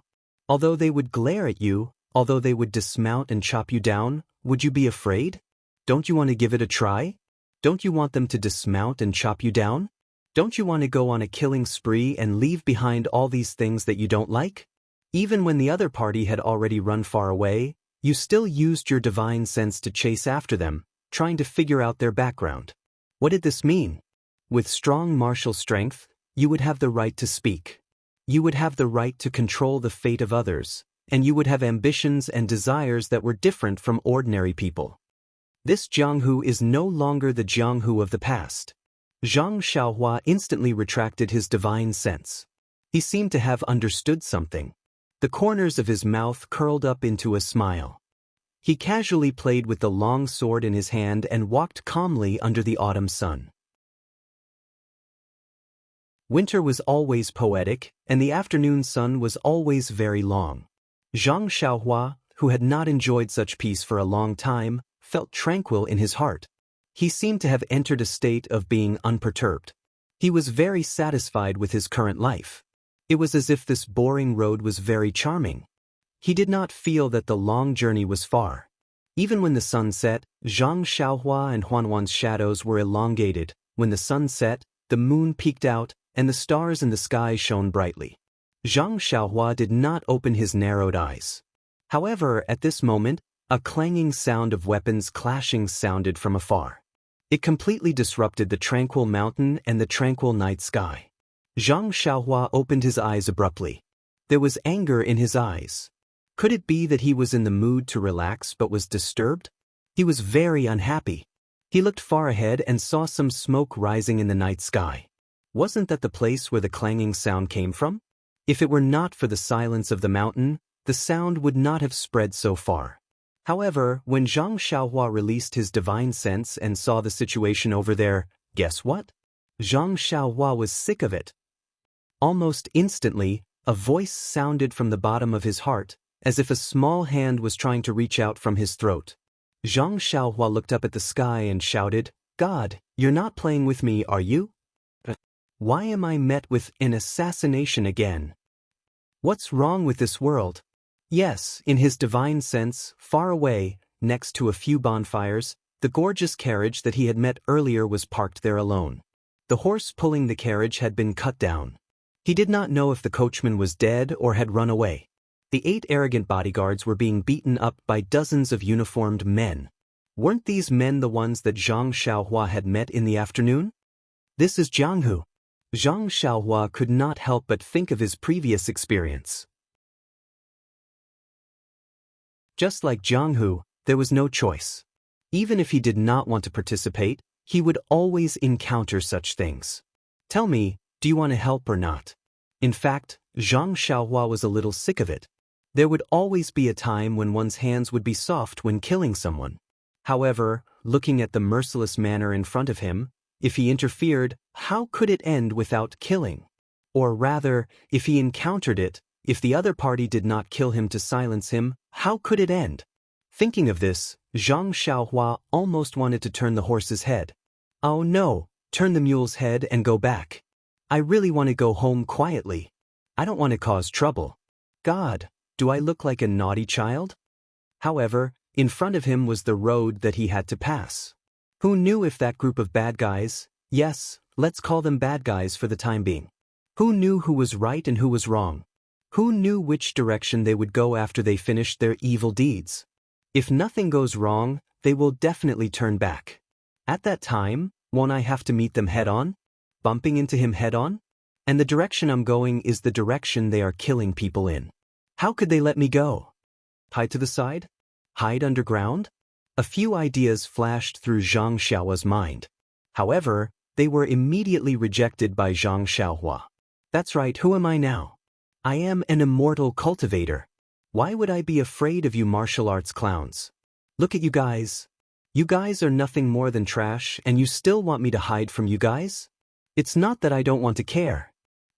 Although they would glare at you, although they would dismount and chop you down, would you be afraid? Don't you want to give it a try? Don't you want them to dismount and chop you down? Don't you want to go on a killing spree and leave behind all these things that you don't like? Even when the other party had already run far away, you still used your divine sense to chase after them, trying to figure out their background. What did this mean? With strong martial strength, you would have the right to speak. You would have the right to control the fate of others, and you would have ambitions and desires that were different from ordinary people. This Jianghu is no longer the Jianghu of the past. Zhang Xiaohua instantly retracted his divine sense. He seemed to have understood something. The corners of his mouth curled up into a smile. He casually played with the long sword in his hand and walked calmly under the autumn sun. Winter was always poetic, and the afternoon sun was always very long. Zhang Xiaohua, who had not enjoyed such peace for a long time, felt tranquil in his heart. He seemed to have entered a state of being unperturbed. He was very satisfied with his current life. It was as if this boring road was very charming. He did not feel that the long journey was far. Even when the sun set, Zhang Xiaohua and Huanwan's shadows were elongated. When the sun set, the moon peeked out, and the stars in the sky shone brightly. Zhang Xiaohua did not open his narrowed eyes. However, at this moment, a clanging sound of weapons clashing sounded from afar. It completely disrupted the tranquil mountain and the tranquil night sky. Zhang Xiaohua opened his eyes abruptly. There was anger in his eyes. Could it be that he was in the mood to relax but was disturbed? He was very unhappy. He looked far ahead and saw some smoke rising in the night sky. Wasn't that the place where the clanging sound came from? If it were not for the silence of the mountain, the sound would not have spread so far. However, when Zhang Xiaohua released his divine sense and saw the situation over there, guess what? Zhang Xiaohua was sick of it. Almost instantly, a voice sounded from the bottom of his heart, as if a small hand was trying to reach out from his throat. Zhang Xiaohua looked up at the sky and shouted, "God, you're not playing with me, are you? Why am I met with an assassination again? What's wrong with this world?" Yes, in his divine sense, far away, next to a few bonfires, the gorgeous carriage that he had met earlier was parked there alone. The horse pulling the carriage had been cut down. He did not know if the coachman was dead or had run away. The 8 arrogant bodyguards were being beaten up by dozens of uniformed men. Weren't these men the ones that Zhang Xiaohua had met in the afternoon? This is Jianghu. Zhang Xiaohua could not help but think of his previous experience. Just like Jianghu, there was no choice. Even if he did not want to participate, he would always encounter such things. Tell me, do you want to help or not? In fact, Zhang Xiaohua was a little sick of it. There would always be a time when one's hands would be soft when killing someone. However, looking at the merciless manner in front of him, if he interfered, how could it end without killing? Or rather, if he encountered it, if the other party did not kill him to silence him, how could it end? Thinking of this, Zhang Xiaohua almost wanted to turn the horse's head. Oh no, turn the mule's head and go back. I really want to go home quietly. I don't want to cause trouble. God, do I look like a naughty child? However, in front of him was the road that he had to pass. Who knew if that group of bad guys, yes, let's call them bad guys for the time being. Who knew who was right and who was wrong? Who knew which direction they would go after they finished their evil deeds? If nothing goes wrong, they will definitely turn back. At that time, won't I have to meet them head-on? Bumping into him head-on? And the direction I'm going is the direction they are killing people in. How could they let me go? Hide to the side? Hide underground? A few ideas flashed through Zhang Xiaohua's mind. However, they were immediately rejected by Zhang Xiaohua. That's right, who am I now? I am an immortal cultivator. Why would I be afraid of you martial arts clowns? Look at you guys. You guys are nothing more than trash and you still want me to hide from you guys? It's not that I don't want to care.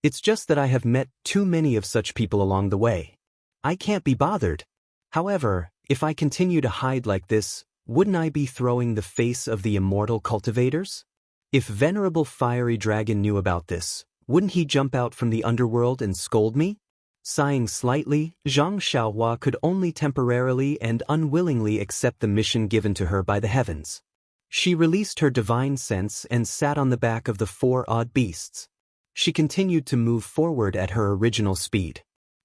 It's just that I have met too many of such people along the way. I can't be bothered. However, if I continue to hide like this, wouldn't I be throwing the face of the immortal cultivators? If Venerable Fiery Dragon knew about this, wouldn't he jump out from the underworld and scold me? Sighing slightly, Zhang Xiaohua could only temporarily and unwillingly accept the mission given to her by the heavens. She released her divine sense and sat on the back of the 4 odd beasts. She continued to move forward at her original speed.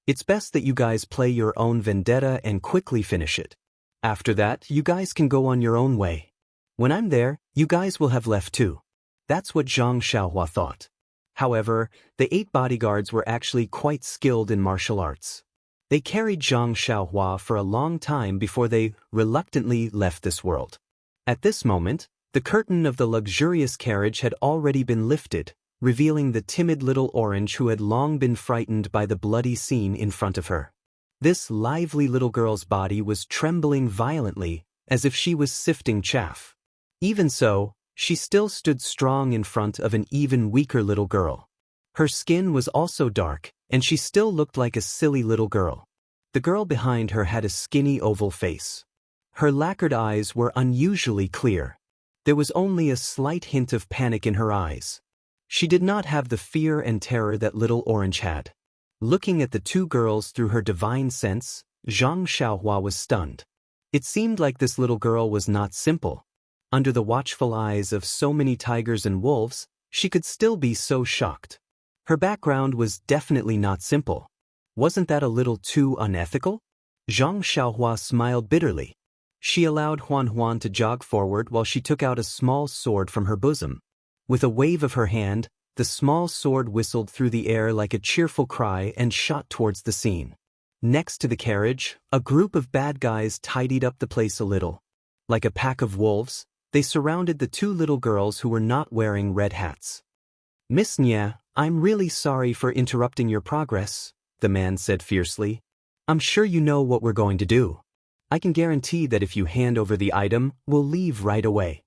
It's best that you guys play your own vendetta and quickly finish it. After that, you guys can go on your own way. When I'm there, you guys will have left too. That's what Zhang Xiaohua thought. However, the 8 bodyguards were actually quite skilled in martial arts. They carried Zhang Xiaohua for a long time before they reluctantly left this world. At this moment, the curtain of the luxurious carriage had already been lifted, revealing the timid little orange who had long been frightened by the bloody scene in front of her. This lively little girl's body was trembling violently, as if she was sifting chaff. Even so, she still stood strong in front of an even weaker little girl. Her skin was also dark, and she still looked like a silly little girl. The girl behind her had a skinny oval face. Her lacquered eyes were unusually clear. There was only a slight hint of panic in her eyes. She did not have the fear and terror that little orange had. Looking at the 2 girls through her divine sense, Zhang Xiaohua was stunned. It seemed like this little girl was not simple. Under the watchful eyes of so many tigers and wolves, she could still be so shocked. Her background was definitely not simple. Wasn't that a little too unethical? Zhang Xiaohua smiled bitterly. She allowed Huan Huan to jog forward while she took out a small sword from her bosom. With a wave of her hand, the small sword whistled through the air like a cheerful cry and shot towards the scene. Next to the carriage, a group of bad guys tidied up the place a little. Like a pack of wolves, they surrounded the 2 little girls who were not wearing red hats. "Miss Nya, I'm really sorry for interrupting your progress," the man said fiercely. "I'm sure you know what we're going to do. I can guarantee that if you hand over the item, we'll leave right away.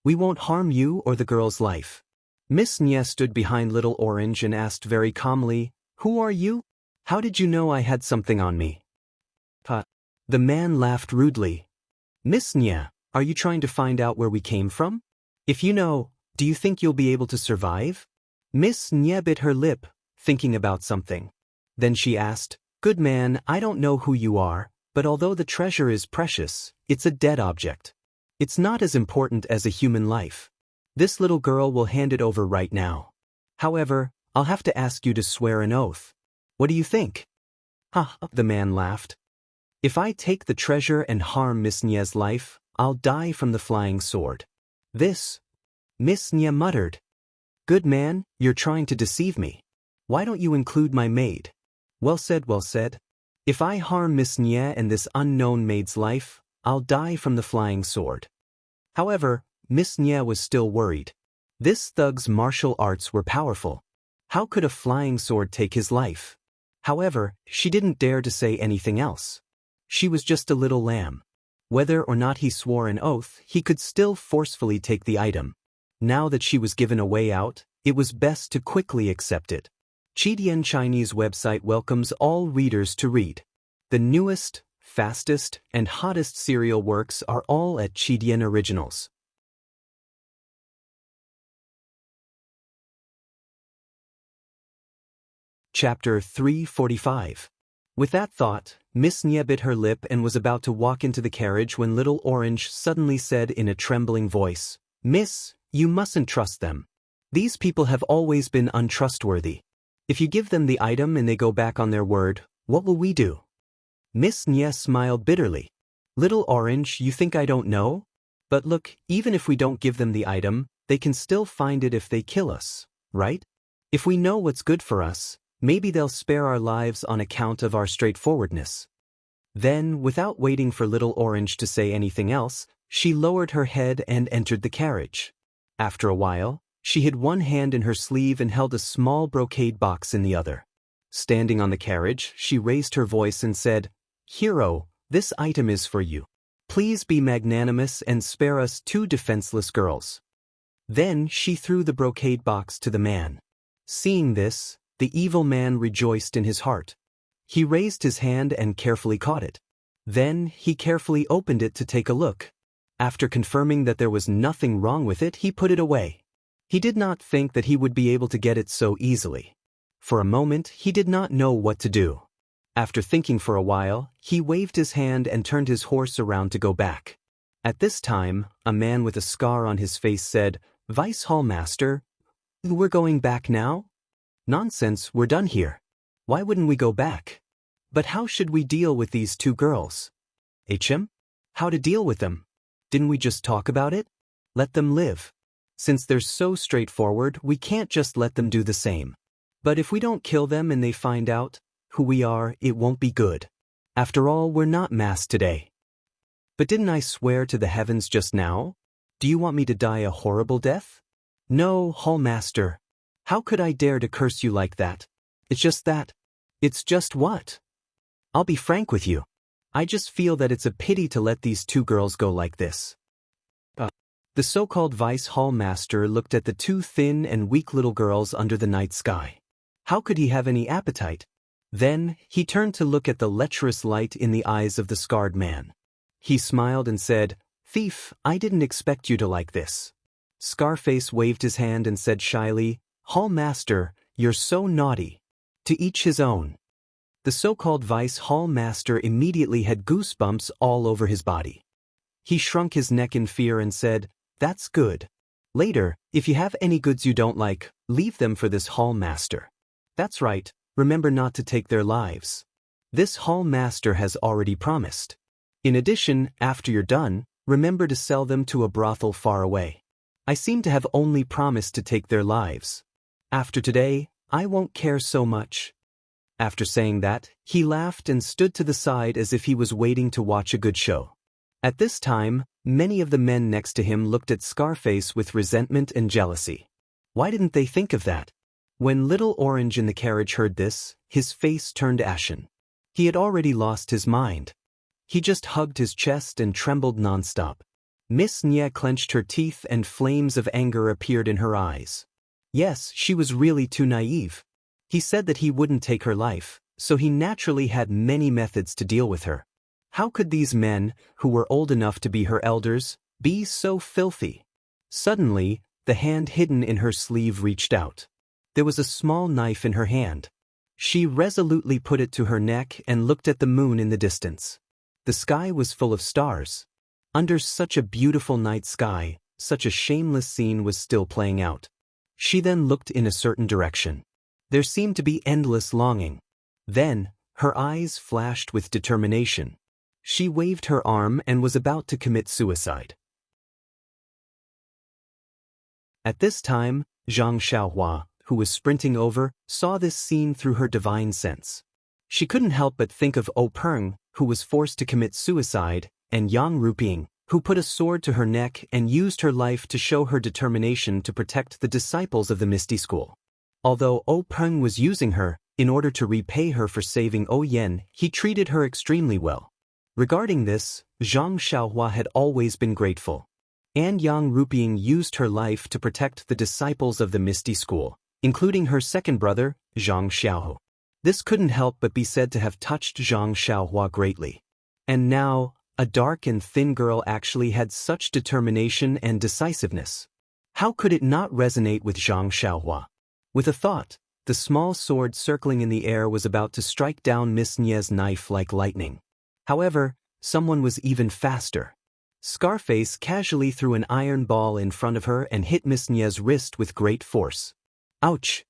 We won't harm you or the girl's life." Miss Nya stood behind Little Orange and asked very calmly, "Who are you? How did you know I had something on me?" The man laughed rudely. "Miss Nya, are you trying to find out where we came from? If you know, do you think you'll be able to survive?" Miss Nya bit her lip, thinking about something. Then she asked, "Good man, I don't know who you are, but although the treasure is precious, it's a dead object. It's not as important as a human life. This little girl will hand it over right now. However, I'll have to ask you to swear an oath. What do you think?" "Ha," the man laughed. "If I take the treasure and harm Miss Nya's life, I'll die from the flying sword." "This," Miss Nya muttered. "Good man, you're trying to deceive me. Why don't you include my maid?" Well said, well said. "If I harm Miss Nya and this unknown maid's life, I'll die from the flying sword." However, Miss Nya was still worried. This thug's martial arts were powerful. How could a flying sword take his life? However, she didn't dare to say anything else. She was just a little lamb. Whether or not he swore an oath, he could still forcefully take the item. Now that she was given a way out, it was best to quickly accept it. Chidian Chinese website welcomes all readers to read. The newest, fastest, and hottest serial works are all at Chidian Originals. Chapter 345. With that thought, Miss Nya bit her lip and was about to walk into the carriage when Little Orange suddenly said in a trembling voice, "Miss, you mustn't trust them. These people have always been untrustworthy. If you give them the item and they go back on their word, what will we do?" Miss Nya smiled bitterly. "Little Orange, you think I don't know? But look, even if we don't give them the item, they can still find it if they kill us, right? If we know what's good for us, maybe they'll spare our lives on account of our straightforwardness." Then, without waiting for Little Orange to say anything else, she lowered her head and entered the carriage. After a while, she hid one hand in her sleeve and held a small brocade box in the other. Standing on the carriage, she raised her voice and said, "Hero, this item is for you. Please be magnanimous and spare us two defenseless girls." Then she threw the brocade box to the man. Seeing this, the evil man rejoiced in his heart. He raised his hand and carefully caught it. Then he carefully opened it to take a look. After confirming that there was nothing wrong with it, he put it away. He did not think that he would be able to get it so easily. For a moment, he did not know what to do. After thinking for a while, he waved his hand and turned his horse around to go back. At this time, a man with a scar on his face said, "Vice Hallmaster, we're going back now?" "Nonsense, we're done here. Why wouldn't we go back?" "But how should we deal with these two girls?" "HM? How to deal with them? Didn't we just talk about it? Let them live. Since they're so straightforward, we can't just let them do the same. But if we don't kill them and they find out who we are, it won't be good. After all, we're not masked today." "But didn't I swear to the heavens just now? Do you want me to die a horrible death?" "No, Hallmaster. How could I dare to curse you like that? It's just that." "It's just what?" "I'll be frank with you. I just feel that it's a pity to let these two girls go like this." The so-called Vice Hallmaster looked at the two thin and weak little girls under the night sky. How could he have any appetite? Then, he turned to look at the lecherous light in the eyes of the scarred man. He smiled and said, "Thief, I didn't expect you to like this." Scarface waved his hand and said shyly, "Hallmaster, you're so naughty." To each his own. The so-called Vice Hallmaster immediately had goosebumps all over his body. He shrunk his neck in fear and said, "That's good. Later, if you have any goods you don't like, leave them for this Hallmaster. That's right, remember not to take their lives. This Hallmaster has already promised. In addition, after you're done, remember to sell them to a brothel far away. I seem to have only promised to take their lives. After today, I won't care so much." After saying that, he laughed and stood to the side as if he was waiting to watch a good show. At this time, many of the men next to him looked at Scarface with resentment and jealousy. Why didn't they think of that? When Little Orange in the carriage heard this, his face turned ashen. He had already lost his mind. He just hugged his chest and trembled nonstop. Miss Nye clenched her teeth and flames of anger appeared in her eyes. Yes, she was really too naive. He said that he wouldn't take her life, so he naturally had many methods to deal with her. How could these men, who were old enough to be her elders, be so filthy? Suddenly, the hand hidden in her sleeve reached out. There was a small knife in her hand. She resolutely put it to her neck and looked at the moon in the distance. The sky was full of stars. Under such a beautiful night sky, such a shameless scene was still playing out. She then looked in a certain direction. There seemed to be endless longing. Then, her eyes flashed with determination. She waved her arm and was about to commit suicide. At this time, Zhang Xiaohua, who was sprinting over, saw this scene through her divine sense. She couldn't help but think of Peng, who was forced to commit suicide, and Yang Ruping, who put a sword to her neck and used her life to show her determination to protect the disciples of the Misty School. Although Peng was using her, in order to repay her for saving Yen, he treated her extremely well. Regarding this, Zhang Xiaohua had always been grateful. And Yang Ruping used her life to protect the disciples of the Misty School, including her second brother, Zhang Xiaohu. This couldn't help but be said to have touched Zhang Xiaohua greatly. And now, a dark and thin girl actually had such determination and decisiveness. How could it not resonate with Zhang Xiaohua? With a thought, the small sword circling in the air was about to strike down Miss Nye's knife like lightning. However, someone was even faster. Scarface casually threw an iron ball in front of her and hit Miss Nye's wrist with great force. Ouch!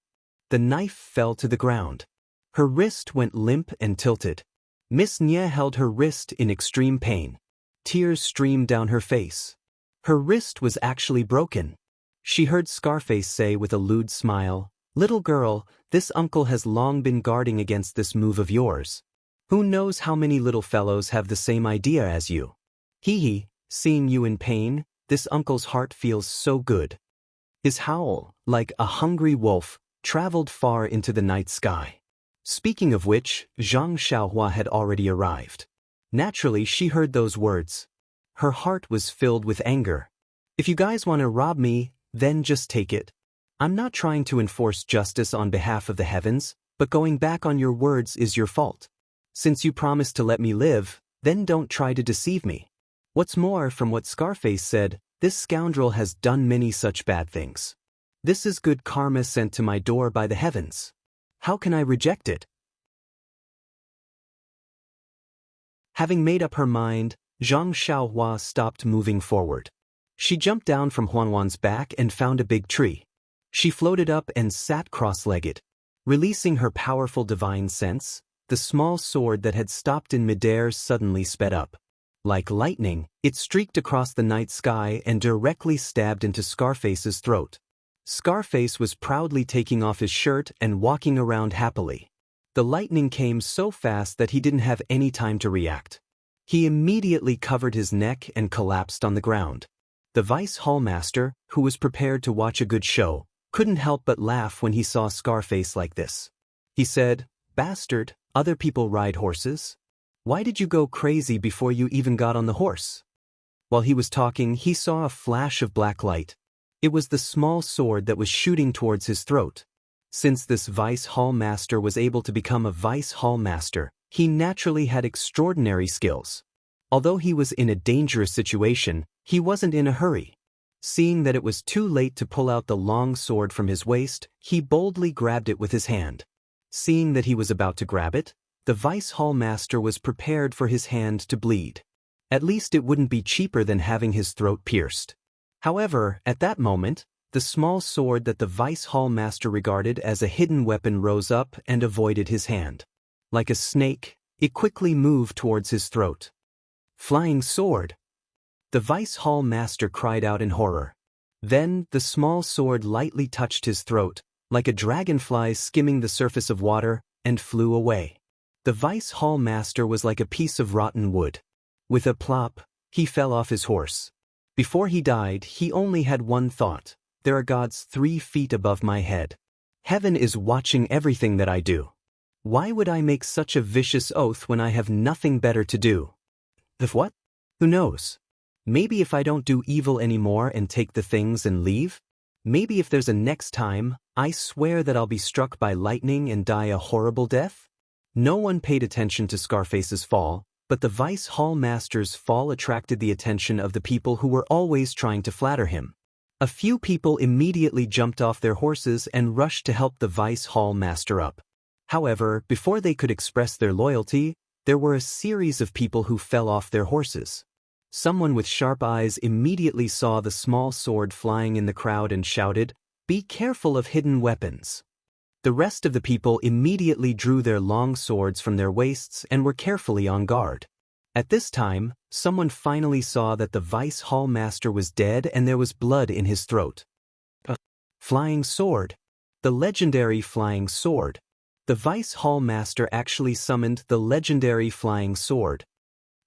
The knife fell to the ground. Her wrist went limp and tilted. Miss Nye held her wrist in extreme pain. Tears streamed down her face. Her wrist was actually broken. She heard Scarface say with a lewd smile, "Little girl, this uncle has long been guarding against this move of yours. Who knows how many little fellows have the same idea as you? Hee, seeing you in pain, this uncle's heart feels so good." His howl, like a hungry wolf, traveled far into the night sky. Speaking of which, Zhang Xiaohua had already arrived. Naturally, she heard those words. Her heart was filled with anger. If you guys want to rob me, then just take it. I'm not trying to enforce justice on behalf of the heavens, but going back on your words is your fault. Since you promised to let me live, then don't try to deceive me. What's more, from what Scarface said, this scoundrel has done many such bad things. This is good karma sent to my door by the heavens. How can I reject it? Having made up her mind, Zhang Xiaohua stopped moving forward. She jumped down from Huanhuan's back and found a big tree. She floated up and sat cross-legged. Releasing her powerful divine sense, the small sword that had stopped in midair suddenly sped up. Like lightning, it streaked across the night sky and directly stabbed into Scarface's throat. Scarface was proudly taking off his shirt and walking around happily. The lightning came so fast that he didn't have any time to react. He immediately covered his neck and collapsed on the ground. The vice hallmaster, who was prepared to watch a good show, couldn't help but laugh when he saw Scarface like this. He said, "Bastard, other people ride horses? Why did you go crazy before you even got on the horse?" While he was talking, he saw a flash of black light. It was the small sword that was shooting towards his throat. Since this vice hallmaster was able to become a vice hallmaster, he naturally had extraordinary skills. Although he was in a dangerous situation, he wasn't in a hurry. Seeing that it was too late to pull out the long sword from his waist, he boldly grabbed it with his hand. Seeing that he was about to grab it, the vice hallmaster was prepared for his hand to bleed. At least it wouldn't be cheaper than having his throat pierced. However, at that moment, the small sword that the vice hallmaster regarded as a hidden weapon rose up and avoided his hand. Like a snake, it quickly moved towards his throat. Flying sword! The vice hallmaster cried out in horror. Then, the small sword lightly touched his throat, like a dragonfly skimming the surface of water, and flew away. The vice hallmaster was like a piece of rotten wood. With a plop, he fell off his horse. Before he died, he only had one thought: there are gods 3 feet above my head. Heaven is watching everything that I do. Why would I make such a vicious oath when I have nothing better to do? If what? Who knows? Maybe if I don't do evil anymore and take the things and leave? Maybe if there's a next time, I swear that I'll be struck by lightning and die a horrible death? No one paid attention to Scarface's fall, but the vice hallmaster's fall attracted the attention of the people who were always trying to flatter him. A few people immediately jumped off their horses and rushed to help the vice hallmaster up. However, before they could express their loyalty, there were a series of people who fell off their horses. Someone with sharp eyes immediately saw the small sword flying in the crowd and shouted, "Be careful of hidden weapons." The rest of the people immediately drew their long swords from their waists and were carefully on guard. At this time, someone finally saw that the vice hallmaster was dead and there was blood in his throat. A flying sword. The legendary flying sword. The vice hallmaster actually summoned the legendary flying sword.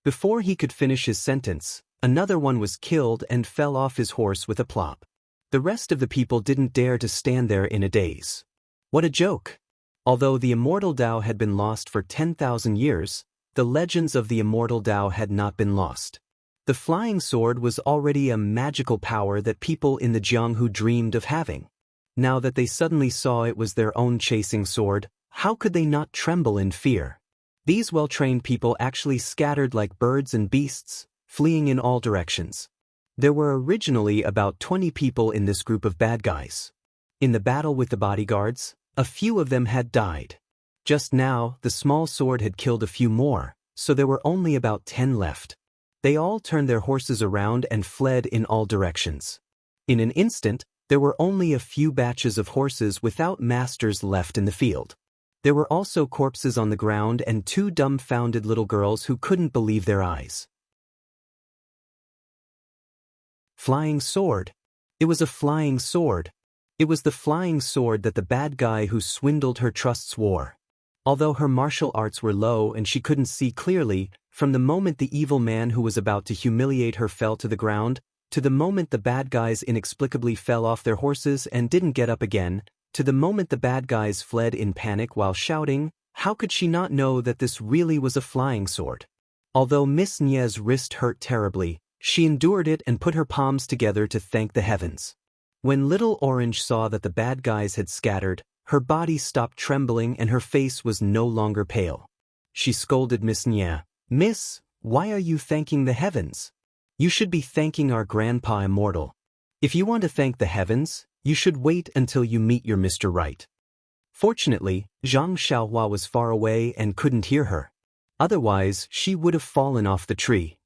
Before he could finish his sentence, another one was killed and fell off his horse with a plop. The rest of the people didn't dare to stand there in a daze. What a joke! Although the Immortal Tao had been lost for 10,000 years, the legends of the Immortal Tao had not been lost. The flying sword was already a magical power that people in the Jianghu dreamed of having. Now that they suddenly saw it was their own chasing sword, how could they not tremble in fear? These well-trained people actually scattered like birds and beasts, fleeing in all directions. There were originally about 20 people in this group of bad guys. In the battle with the bodyguards, a few of them had died. Just now, the small sword had killed a few more, so there were only about 10 left. They all turned their horses around and fled in all directions. In an instant, there were only a few batches of horses without masters left in the field. There were also corpses on the ground and 2 dumbfounded little girls who couldn't believe their eyes. Flying sword. It was a flying sword. It was the flying sword that the bad guy who swindled her trusts wore. Although her martial arts were low and she couldn't see clearly, from the moment the evil man who was about to humiliate her fell to the ground, to the moment the bad guys inexplicably fell off their horses and didn't get up again, to the moment the bad guys fled in panic while shouting, How could she not know that this really was a flying sword? Although Miss Nie's wrist hurt terribly, she endured it and put her palms together to thank the heavens. When Little Orange saw that the bad guys had scattered, her body stopped trembling and her face was no longer pale. She scolded Miss Nie. "Miss, why are you thanking the heavens? You should be thanking our Grandpa Immortal. If you want to thank the heavens, you should wait until you meet your Mr. Right." Fortunately, Zhang Xiaohua was far away and couldn't hear her. Otherwise, she would have fallen off the tree.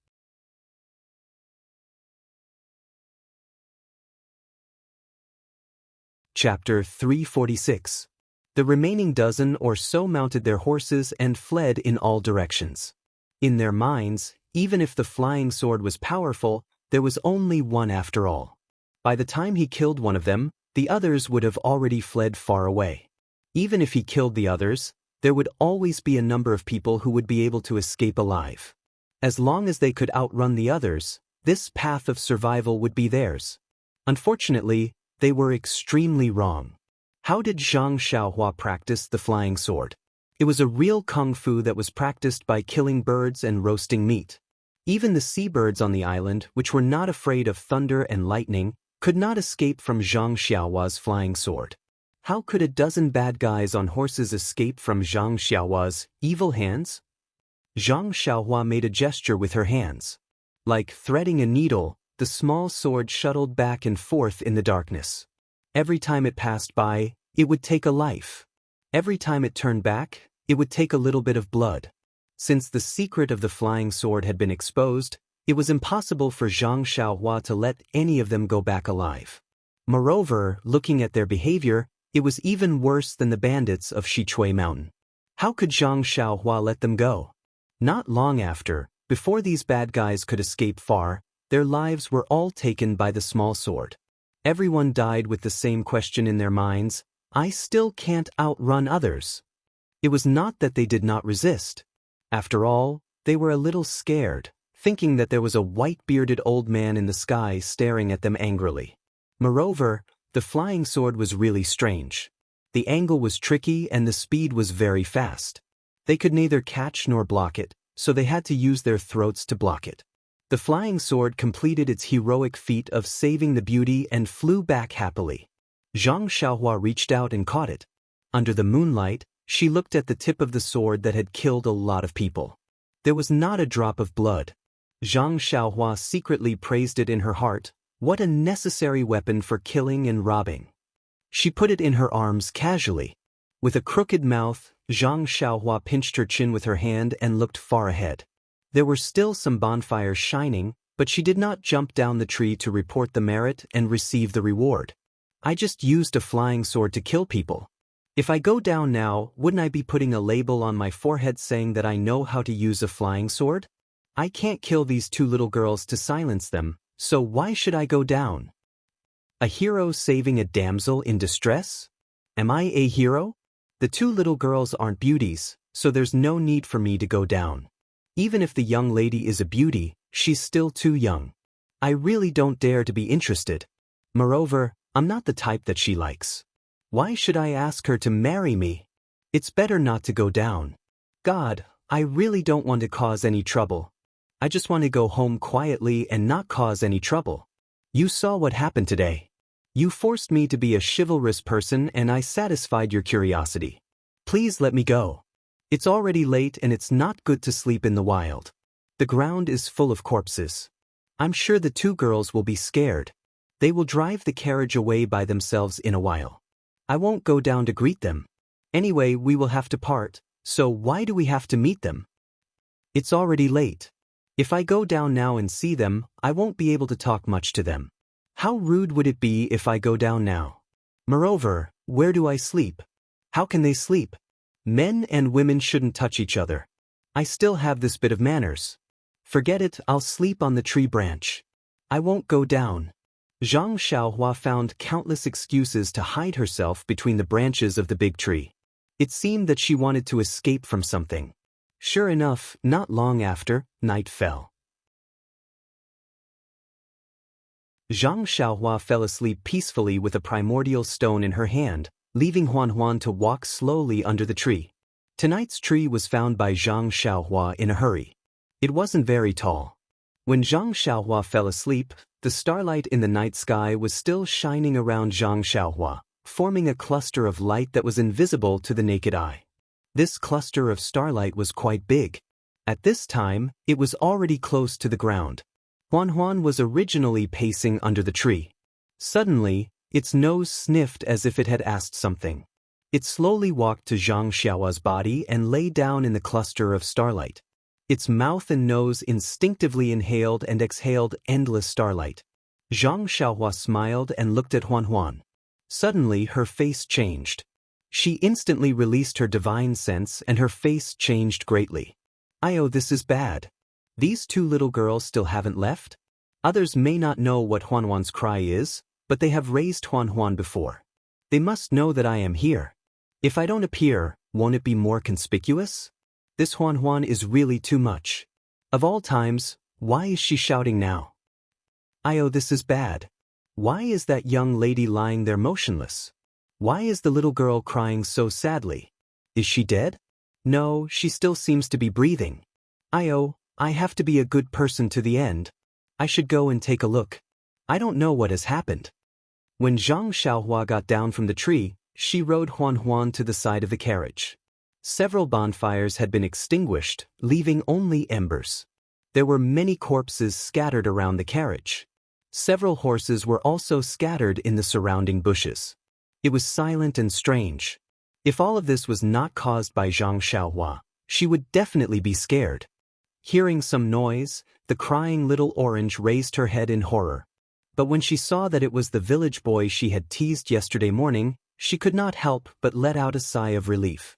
Chapter 346. The remaining dozen or so mounted their horses and fled in all directions. In their minds, even if the flying sword was powerful, there was only one after all. By the time he killed one of them, the others would have already fled far away. Even if he killed the others, there would always be a number of people who would be able to escape alive. As long as they could outrun the others, this path of survival would be theirs. Unfortunately, they were extremely wrong. How did Zhang Xiaohua practice the flying sword? It was a real kung fu that was practiced by killing birds and roasting meat. Even the seabirds on the island, which were not afraid of thunder and lightning, could not escape from Zhang Xiaohua's flying sword. How could a dozen bad guys on horses escape from Zhang Xiaohua's evil hands? Zhang Xiaohua made a gesture with her hands. Like threading a needle, the small sword shuttled back and forth in the darkness. Every time it passed by, it would take a life. Every time it turned back, it would take a little bit of blood. Since the secret of the flying sword had been exposed, it was impossible for Zhang Xiaohua to let any of them go back alive. Moreover, looking at their behavior, it was even worse than the bandits of Shichui Mountain. How could Zhang Xiaohua let them go? Not long after, before these bad guys could escape far, their lives were all taken by the small sword. Everyone died with the same question in their minds: I still can't outrun others. It was not that they did not resist. After all, they were a little scared, thinking that there was a white-bearded old man in the sky staring at them angrily. Moreover, the flying sword was really strange. The angle was tricky and the speed was very fast. They could neither catch nor block it, so they had to use their throats to block it. The flying sword completed its heroic feat of saving the beauty and flew back happily. Zhang Xiaohua reached out and caught it. Under the moonlight, she looked at the tip of the sword that had killed a lot of people. There was not a drop of blood. Zhang Xiaohua secretly praised it in her heart. What a necessary weapon for killing and robbing. She put it in her arms casually. With a crooked mouth, Zhang Xiaohua pinched her chin with her hand and looked far ahead. There were still some bonfires shining, but she did not jump down the tree to report the merit and receive the reward. I just used a flying sword to kill people. If I go down now, wouldn't I be putting a label on my forehead saying that I know how to use a flying sword? I can't kill these two little girls to silence them, so why should I go down? A hero saving a damsel in distress? Am I a hero? The two little girls aren't beauties, so there's no need for me to go down. Even if the young lady is a beauty, she's still too young. I really don't dare to be interested. Moreover, I'm not the type that she likes. Why should I ask her to marry me? It's better not to go down. God, I really don't want to cause any trouble. I just want to go home quietly and not cause any trouble. You saw what happened today. You forced me to be a chivalrous person and I satisfied your curiosity. Please let me go. It's already late and it's not good to sleep in the wild. The ground is full of corpses. I'm sure the two girls will be scared. They will drive the carriage away by themselves in a while. I won't go down to greet them. Anyway, we will have to part, so why do we have to meet them? It's already late. If I go down now and see them, I won't be able to talk much to them. How rude would it be if I go down now? Moreover, where do I sleep? How can they sleep? Men and women shouldn't touch each other. I still have this bit of manners. Forget it, I'll sleep on the tree branch. I won't go down. Zhang Xiaohua found countless excuses to hide herself between the branches of the big tree. It seemed that she wanted to escape from something. Sure enough, not long after, night fell. Zhang Xiaohua fell asleep peacefully with a primordial stone in her hand, leaving Huan Huan to walk slowly under the tree. Tonight's tree was found by Zhang Xiaohua in a hurry. It wasn't very tall. When Zhang Xiaohua fell asleep, the starlight in the night sky was still shining around Zhang Xiaohua, forming a cluster of light that was invisible to the naked eye. This cluster of starlight was quite big. At this time, it was already close to the ground. Huan was originally pacing under the tree. Suddenly, its nose sniffed as if it had asked something. It slowly walked to Zhang Xiaohua's body and lay down in the cluster of starlight. Its mouth and nose instinctively inhaled and exhaled endless starlight. Zhang Xiaohua smiled and looked at Huan. Suddenly, her face changed. She instantly released her divine sense and her face changed greatly. "Oh, this is bad. These two little girls still haven't left?" Others may not know what Huan's cry is, but they have raised Huan before. They must know that I am here. If I don't appear, won't it be more conspicuous? This Huan is really too much. Of all times, why is she shouting now? "Oh, this is bad. Why is that young lady lying there motionless? Why is the little girl crying so sadly? Is she dead? No, she still seems to be breathing. Oh, I have to be a good person to the end. I should go and take a look. I don't know what has happened." When Zhang Xiaohua got down from the tree, she rode Huan to the side of the carriage. Several bonfires had been extinguished, leaving only embers. There were many corpses scattered around the carriage. Several horses were also scattered in the surrounding bushes. It was silent and strange. If all of this was not caused by Zhang Xiaohua, she would definitely be scared. Hearing some noise, the crying little orange raised her head in horror. But when she saw that it was the village boy she had teased yesterday morning, she could not help but let out a sigh of relief.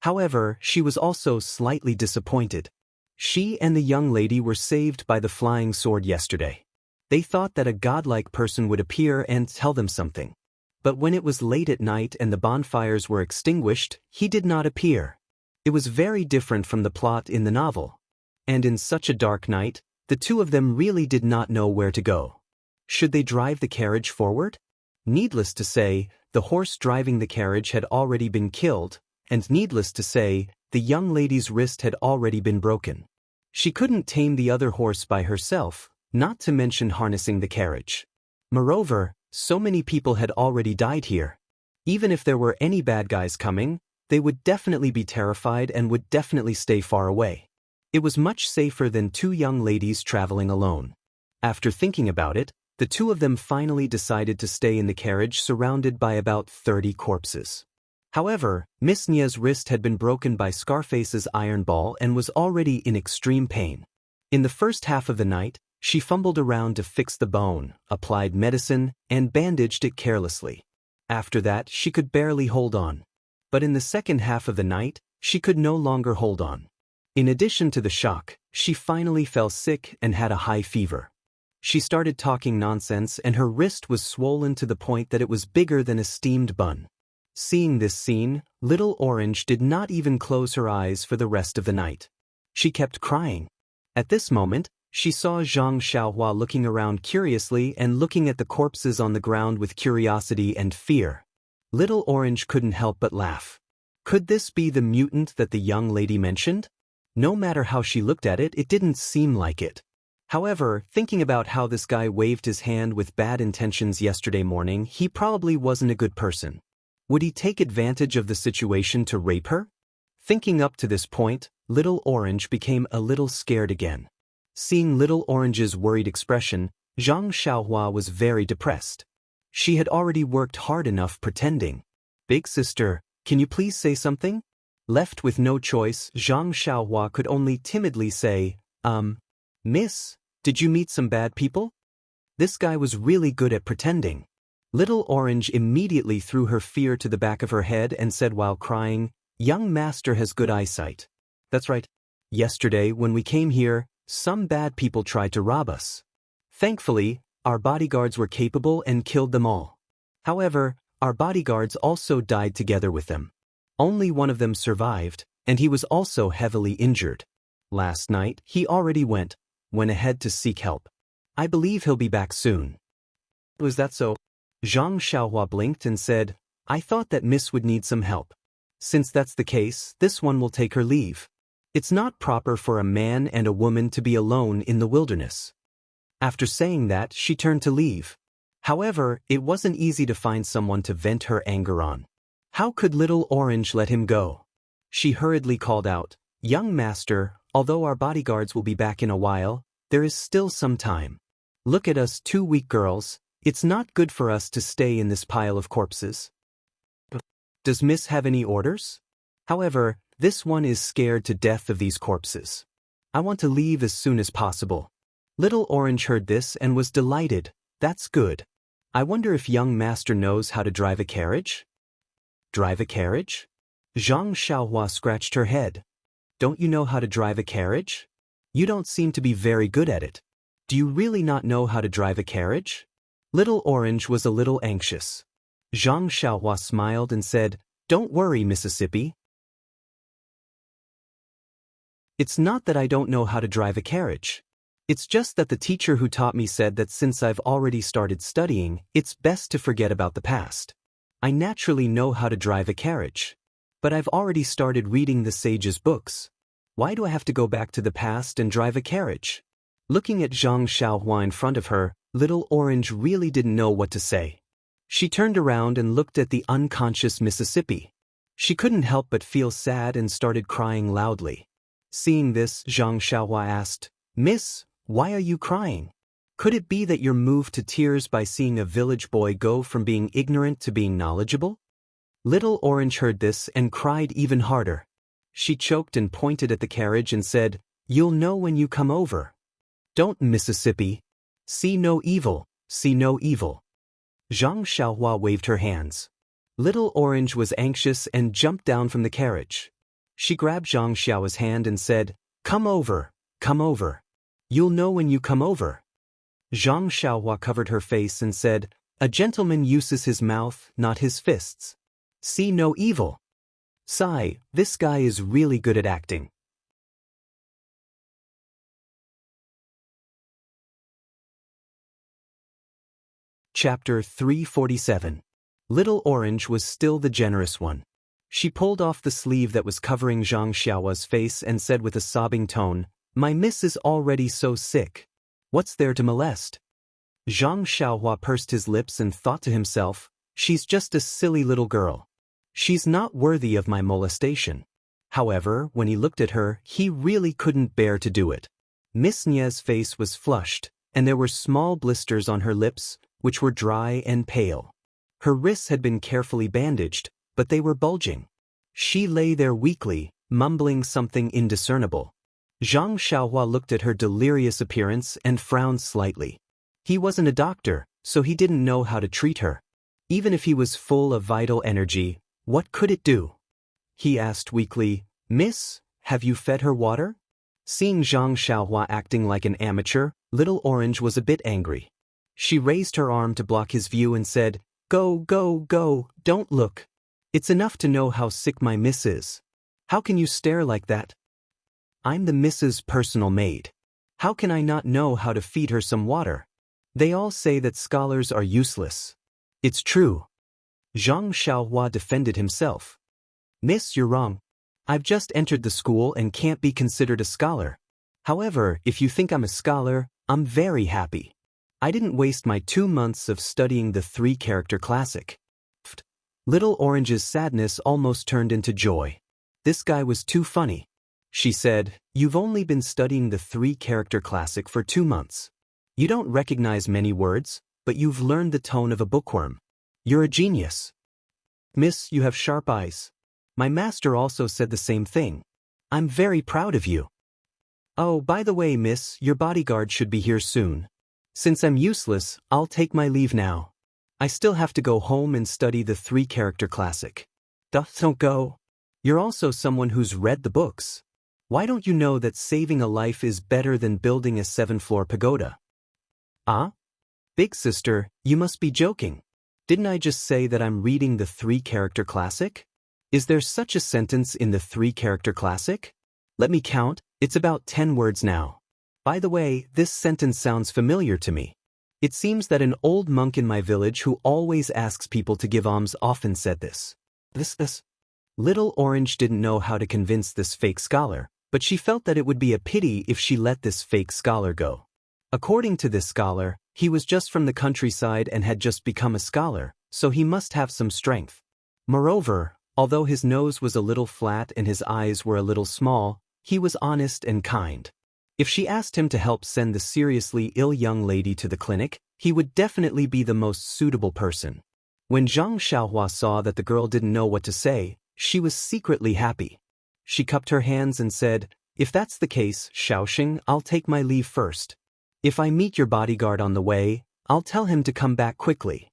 However, she was also slightly disappointed. She and the young lady were saved by the flying sword yesterday. They thought that a godlike person would appear and tell them something. But when it was late at night and the bonfires were extinguished, he did not appear. It was very different from the plot in the novel. And in such a dark night, the two of them really did not know where to go. Should they drive the carriage forward? Needless to say, the horse driving the carriage had already been killed, and needless to say, the young lady's wrist had already been broken. She couldn't tame the other horse by herself, not to mention harnessing the carriage. Moreover, so many people had already died here. Even if there were any bad guys coming, they would definitely be terrified and would definitely stay far away. It was much safer than two young ladies traveling alone. After thinking about it, the two of them finally decided to stay in the carriage surrounded by about 30 corpses. However, Miss Nia's wrist had been broken by Scarface's iron ball and was already in extreme pain. In the first half of the night, she fumbled around to fix the bone, applied medicine, and bandaged it carelessly. After that, she could barely hold on. But in the second half of the night, she could no longer hold on. In addition to the shock, she finally fell sick and had a high fever. She started talking nonsense and her wrist was swollen to the point that it was bigger than a steamed bun. Seeing this scene, Little Orange did not even close her eyes for the rest of the night. She kept crying. At this moment, she saw Zhang Xiaohua looking around curiously and looking at the corpses on the ground with curiosity and fear. Little Orange couldn't help but laugh. Could this be the mutant that the young lady mentioned? No matter how she looked at it, it didn't seem like it. However, thinking about how this guy waved his hand with bad intentions yesterday morning, he probably wasn't a good person. Would he take advantage of the situation to rape her? Thinking up to this point, Little Orange became a little scared again. Seeing Little Orange's worried expression, Zhang Xiaohua was very depressed. She had already worked hard enough pretending. "Big sister, can you please say something?" Left with no choice, Zhang Xiaohua could only timidly say, "Miss, did you meet some bad people?" This guy was really good at pretending. Little Orange immediately threw her fear to the back of her head and said while crying, "Young master has good eyesight. That's right. Yesterday, when we came here, some bad people tried to rob us. Thankfully, our bodyguards were capable and killed them all. However, our bodyguards also died together with them. Only one of them survived, and he was also heavily injured. Last night, he already went ahead to seek help. I believe he'll be back soon." "Was that so?" Zhang Xiaohua blinked and said, I thought that Miss would need some help. Since that's the case, this one will take her leave. It's not proper for a man and a woman to be alone in the wilderness. After saying that, she turned to leave. However, it wasn't easy to find someone to vent her anger on. How could Little Orange let him go? She hurriedly called out, "Young master, although our bodyguards will be back in a while, there is still some time. Look at us two weak girls, it's not good for us to stay in this pile of corpses." Does Miss have any orders? However, this one is scared to death of these corpses. I want to leave as soon as possible. Little Orange heard this and was delighted. That's good. I wonder if young master knows how to drive a carriage? Drive a carriage? Zhang Xiaohua scratched her head. Don't you know how to drive a carriage? You don't seem to be very good at it. Do you really not know how to drive a carriage? Little Orange was a little anxious. Zhang Xiaohua smiled and said, "Don't worry, Mississippi. It's not that I don't know how to drive a carriage. It's just that the teacher who taught me said that since I've already started studying, it's best to forget about the past. I naturally know how to drive a carriage. But I've already started reading the sage's books. Why do I have to go back to the past and drive a carriage?" Looking at Zhang Xiaohua in front of her, Little Orange really didn't know what to say. She turned around and looked at the unconscious Mississippi. She couldn't help but feel sad and started crying loudly. Seeing this, Zhang Xiaohua asked, "Miss, why are you crying? Could it be that you're moved to tears by seeing a village boy go from being ignorant to being knowledgeable?" Little Orange heard this and cried even harder. She choked and pointed at the carriage and said, "You'll know when you come over. Don't, Mississippi. See no evil, see no evil." Zhang Xiaohua waved her hands. Little Orange was anxious and jumped down from the carriage. She grabbed Zhang Xiaohua's hand and said, "Come over, come over. You'll know when you come over." Zhang Xiaohua covered her face and said, "A gentleman uses his mouth, not his fists. See no evil." Sigh, this guy is really good at acting. Chapter 347. Little Orange was still the generous one. She pulled off the sleeve that was covering Zhang Xiaohua's face and said with a sobbing tone, "My miss is already so sick. What's there to molest?" Zhang Xiaohua pursed his lips and thought to himself, "She's just a silly little girl. She's not worthy of my molestation." However, when he looked at her, he really couldn't bear to do it. Miss Nia's face was flushed, and there were small blisters on her lips, which were dry and pale. Her wrists had been carefully bandaged, but they were bulging. She lay there weakly, mumbling something indiscernible. Zhang Xiaohua looked at her delirious appearance and frowned slightly. He wasn't a doctor, so he didn't know how to treat her. Even if he was full of vital energy, what could it do? He asked weakly, "Miss, have you fed her water?" Seeing Zhang Xiaohua acting like an amateur, Little Orange was a bit angry. She raised her arm to block his view and said, "Go, go, go, don't look. It's enough to know how sick my miss is. How can you stare like that? I'm the miss's personal maid. How can I not know how to feed her some water? They all say that scholars are useless. It's true." Zhang Xiaohua defended himself. "Miss, you're wrong. I've just entered the school and can't be considered a scholar. However, if you think I'm a scholar, I'm very happy. I didn't waste my 2 months of studying the 3-character classic." Little Orange's sadness almost turned into joy. This guy was too funny. She said, "You've only been studying the 3-character classic for 2 months. You don't recognize many words, but you've learned the tone of a bookworm. You're a genius. Miss, you have sharp eyes. My master also said the same thing. I'm very proud of you. Oh, by the way, miss, your bodyguard should be here soon. Since I'm useless, I'll take my leave now. I still have to go home and study the 3-character classic." Don't go. You're also someone who's read the books. Why don't you know that saving a life is better than building a 7-floor pagoda? Ah? Big sister, you must be joking. Didn't I just say that I'm reading the 3-character classic? Is there such a sentence in the 3-character classic? Let me count, it's about 10 words now. By the way, this sentence sounds familiar to me. It seems that an old monk in my village who always asks people to give alms often said this. Little Orange didn't know how to convince this fake scholar, but she felt that it would be a pity if she let this fake scholar go. According to this scholar, he was just from the countryside and had just become a scholar, so he must have some strength. Moreover, although his nose was a little flat and his eyes were a little small, he was honest and kind. If she asked him to help send the seriously ill young lady to the clinic, he would definitely be the most suitable person. When Zhang Xiaohua saw that the girl didn't know what to say, she was secretly happy. She cupped her hands and said, "If that's the case, Shaoxing, I'll take my leave first. If I meet your bodyguard on the way, I'll tell him to come back quickly."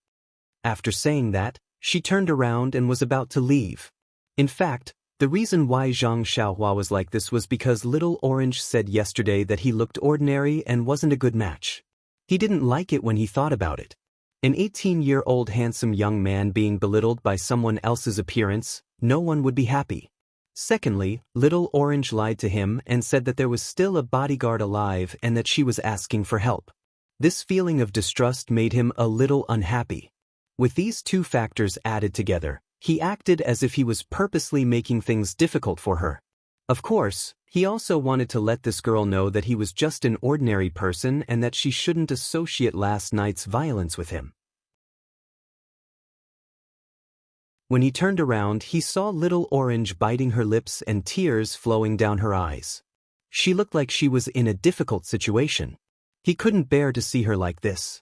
After saying that, she turned around and was about to leave. In fact, the reason why Zhang Xiaohua was like this was because Little Orange said yesterday that he looked ordinary and wasn't a good match. He didn't like it when he thought about it. An 18-year-old handsome young man being belittled by someone else's appearance, no one would be happy. Secondly, Little Orange lied to him and said that there was still a bodyguard alive and that she was asking for help. This feeling of distrust made him a little unhappy. With these two factors added together, he acted as if he was purposely making things difficult for her. Of course, he also wanted to let this girl know that he was just an ordinary person and that she shouldn't associate last night's violence with him. When he turned around, he saw Little Orange biting her lips and tears flowing down her eyes. She looked like she was in a difficult situation. He couldn't bear to see her like this.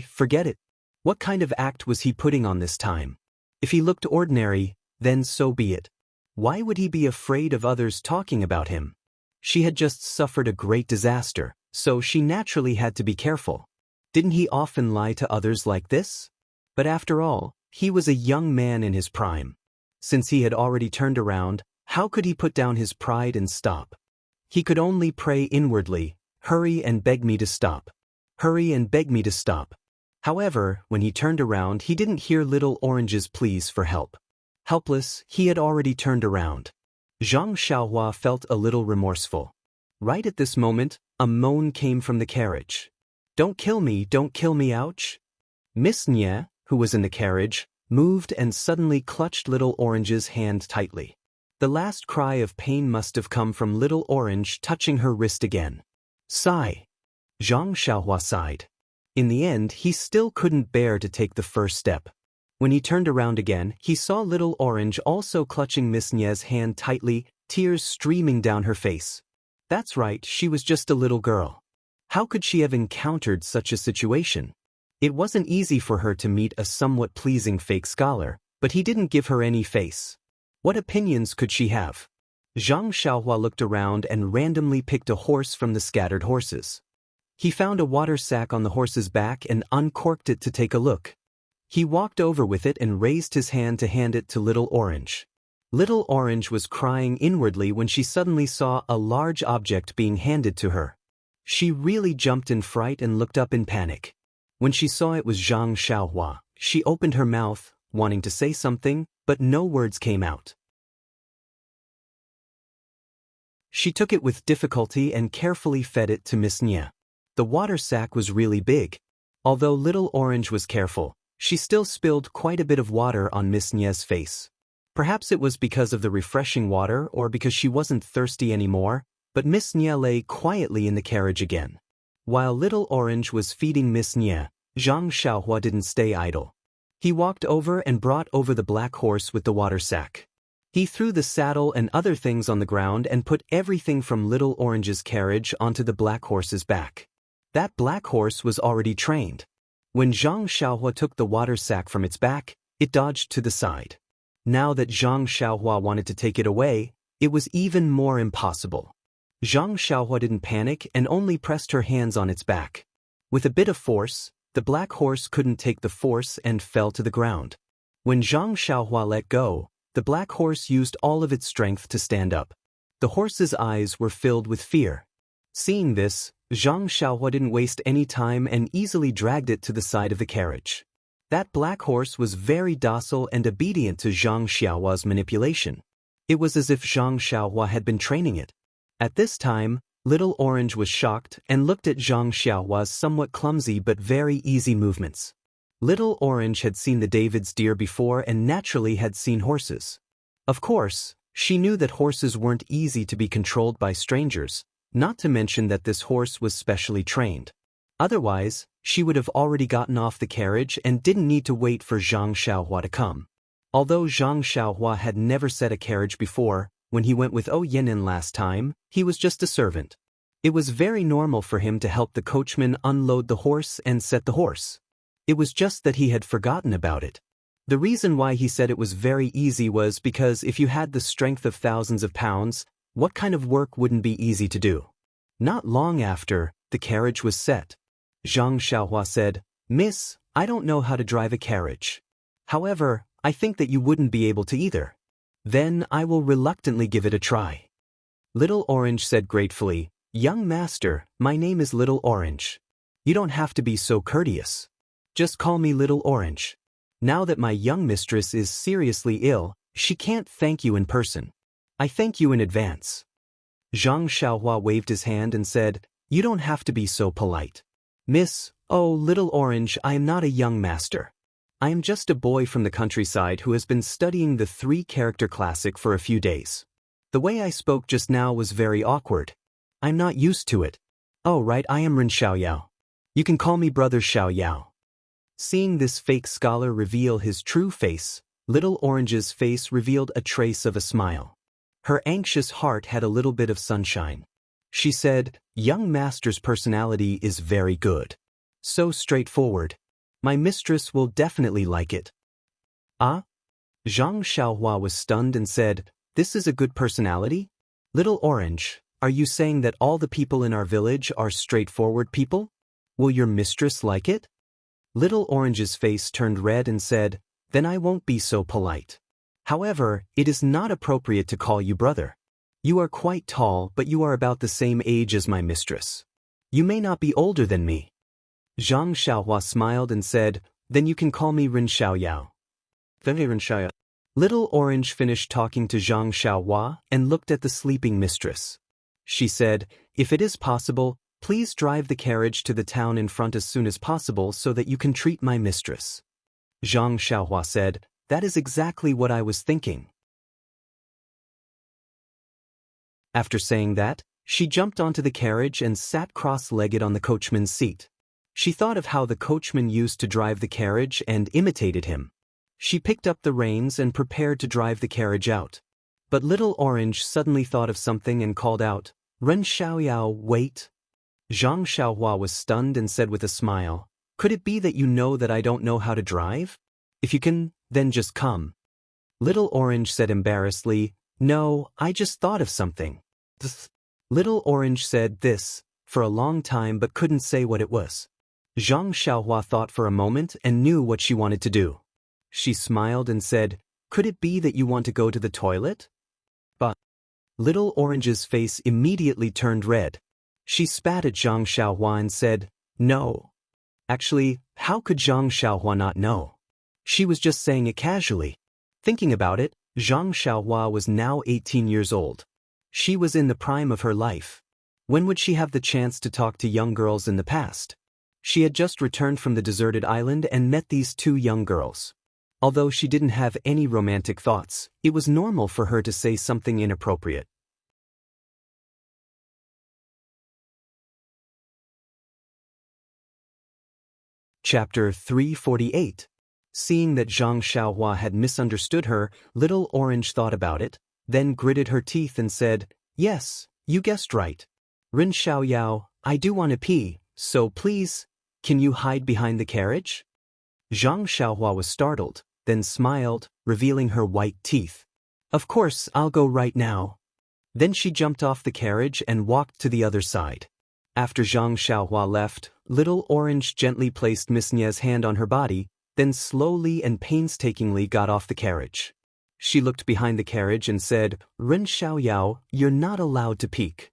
Forget it. What kind of act was he putting on this time? If he looked ordinary, then so be it. Why would he be afraid of others talking about him? She had just suffered a great disaster, so she naturally had to be careful. Didn't he often lie to others like this? But after all, he was a young man in his prime. Since he had already turned around, how could he put down his pride and stop? He could only pray inwardly, "Hurry and beg me to stop. Hurry and beg me to stop." However, when he turned around, he didn't hear Little Orange's pleas for help. Helpless, he had already turned around. Zhang Xiaohua felt a little remorseful. Right at this moment, a moan came from the carriage. Don't kill me, ouch." Miss Nye, who was in the carriage, moved and suddenly clutched Little Orange's hand tightly. The last cry of pain must have come from Little Orange touching her wrist again. Sigh. Zhang Xiaohua sighed. In the end, he still couldn't bear to take the first step. When he turned around again, he saw Little Orange also clutching Miss Nye's hand tightly, tears streaming down her face. That's right, she was just a little girl. How could she have encountered such a situation? It wasn't easy for her to meet a somewhat pleasing fake scholar, but he didn't give her any face. What opinions could she have? Zhang Xiaohua looked around and randomly picked a horse from the scattered horses. He found a water sack on the horse's back and uncorked it to take a look. He walked over with it and raised his hand to hand it to Little Orange. Little Orange was crying inwardly when she suddenly saw a large object being handed to her. She really jumped in fright and looked up in panic. When she saw it was Zhang Xiaohua, she opened her mouth, wanting to say something, but no words came out. She took it with difficulty and carefully fed it to Miss Nye. The water sack was really big. Although Little Orange was careful, she still spilled quite a bit of water on Miss Nye's face. Perhaps it was because of the refreshing water or because she wasn't thirsty anymore, but Miss Nye lay quietly in the carriage again. While Little Orange was feeding Miss Nye, Zhang Xiaohua didn't stay idle. He walked over and brought over the black horse with the water sack. He threw the saddle and other things on the ground and put everything from Little Orange's carriage onto the black horse's back. That black horse was already trained. When Zhang Xiaohua took the water sack from its back, it dodged to the side. Now that Zhang Xiaohua wanted to take it away, it was even more impossible. Zhang Xiaohua didn't panic and only pressed her hands on its back. With a bit of force, the black horse couldn't take the force and fell to the ground. When Zhang Xiaohua let go, the black horse used all of its strength to stand up. The horse's eyes were filled with fear. Seeing this, Zhang Xiaohua didn't waste any time and easily dragged it to the side of the carriage. That black horse was very docile and obedient to Zhang Xiaohua's manipulation. It was as if Zhang Xiaohua had been training it. At this time, Little Orange was shocked and looked at Zhang Xiaohua's somewhat clumsy but very easy movements. Little Orange had seen the David's deer before and naturally had seen horses. Of course, she knew that horses weren't easy to be controlled by strangers, not to mention that this horse was specially trained. Otherwise, she would have already gotten off the carriage and didn't need to wait for Zhang Xiaohua to come. Although Zhang Xiaohua had never set a carriage before, when he went with Oh Yenin last time, he was just a servant. It was very normal for him to help the coachman unload the horse and set the horse. It was just that he had forgotten about it. The reason why he said it was very easy was because if you had the strength of thousands of pounds, what kind of work wouldn't be easy to do? Not long after, the carriage was set. Zhang Xiaohua said, "Miss, I don't know how to drive a carriage. However, I think that you wouldn't be able to either. Then I will reluctantly give it a try." Little Orange said gratefully, "Young master, my name is Little Orange. You don't have to be so courteous. Just call me Little Orange. Now that my young mistress is seriously ill, she can't thank you in person. I thank you in advance." Zhang Xiaohua waved his hand and said, "You don't have to be so polite. Miss, oh Little Orange, I am not a young master. I am just a boy from the countryside who has been studying the three-character classic for a few days. The way I spoke just now was very awkward. I'm not used to it. Oh right, I am Ren Xiaoyao. You can call me Brother Xiaoyao." Seeing this fake scholar reveal his true face, Little Orange's face revealed a trace of a smile. Her anxious heart had a little bit of sunshine. She said, "Young master's personality is very good. So straightforward. My mistress will definitely like it." "Ah?" Zhang Xiaohua was stunned and said, "This is a good personality? Little Orange, are you saying that all the people in our village are straightforward people? Will your mistress like it?" Little Orange's face turned red and said, "Then I won't be so polite. However, it is not appropriate to call you brother. You are quite tall, but you are about the same age as my mistress. You may not be older than me." Zhang Xiaohua smiled and said, "Then you can call me Ren Xiaoyao." Little Orange finished talking to Zhang Xiaohua and looked at the sleeping mistress. She said, "If it is possible, please drive the carriage to the town in front as soon as possible so that you can treat my mistress." Zhang Xiaohua said, "That is exactly what I was thinking." After saying that, she jumped onto the carriage and sat cross-legged on the coachman's seat. She thought of how the coachman used to drive the carriage and imitated him. She picked up the reins and prepared to drive the carriage out. But Little Orange suddenly thought of something and called out, "Ren Xiaoyao, wait." Zhang Xiaohua was stunned and said with a smile, "Could it be that you know that I don't know how to drive? If you can, then just come." Little Orange said embarrassedly, "No, I just thought of something." Little Orange said this for a long time but couldn't say what it was. Zhang Xiaohua thought for a moment and knew what she wanted to do. She smiled and said, "Could it be that you want to go to the toilet?" But Little Orange's face immediately turned red. She spat at Zhang Xiaohua and said, "No." Actually, how could Zhang Xiaohua not know? She was just saying it casually. Thinking about it, Zhang Xiaohua was now 18 years old. She was in the prime of her life. When would she have the chance to talk to young girls in the past? She had just returned from the deserted island and met these two young girls. Although she didn't have any romantic thoughts, it was normal for her to say something inappropriate. Chapter 348. Seeing that Zhang Xiaohua had misunderstood her, Little Orange thought about it, then gritted her teeth and said, "Yes, you guessed right. Ren Xiaoyao, I do want to pee, so please, can you hide behind the carriage?" Zhang Xiaohua was startled, then smiled, revealing her white teeth. "Of course, I'll go right now." Then she jumped off the carriage and walked to the other side. After Zhang Xiaohua left, Little Orange gently placed Miss Nie's hand on her body, then slowly and painstakingly got off the carriage. She looked behind the carriage and said, "Ren Xiaoyao, you're not allowed to peek."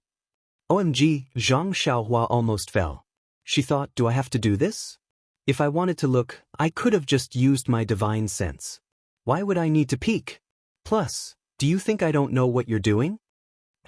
OMG, Zhang Xiaohua almost fell. She thought, do I have to do this? If I wanted to look, I could have just used my divine sense. Why would I need to peek? Plus, do you think I don't know what you're doing?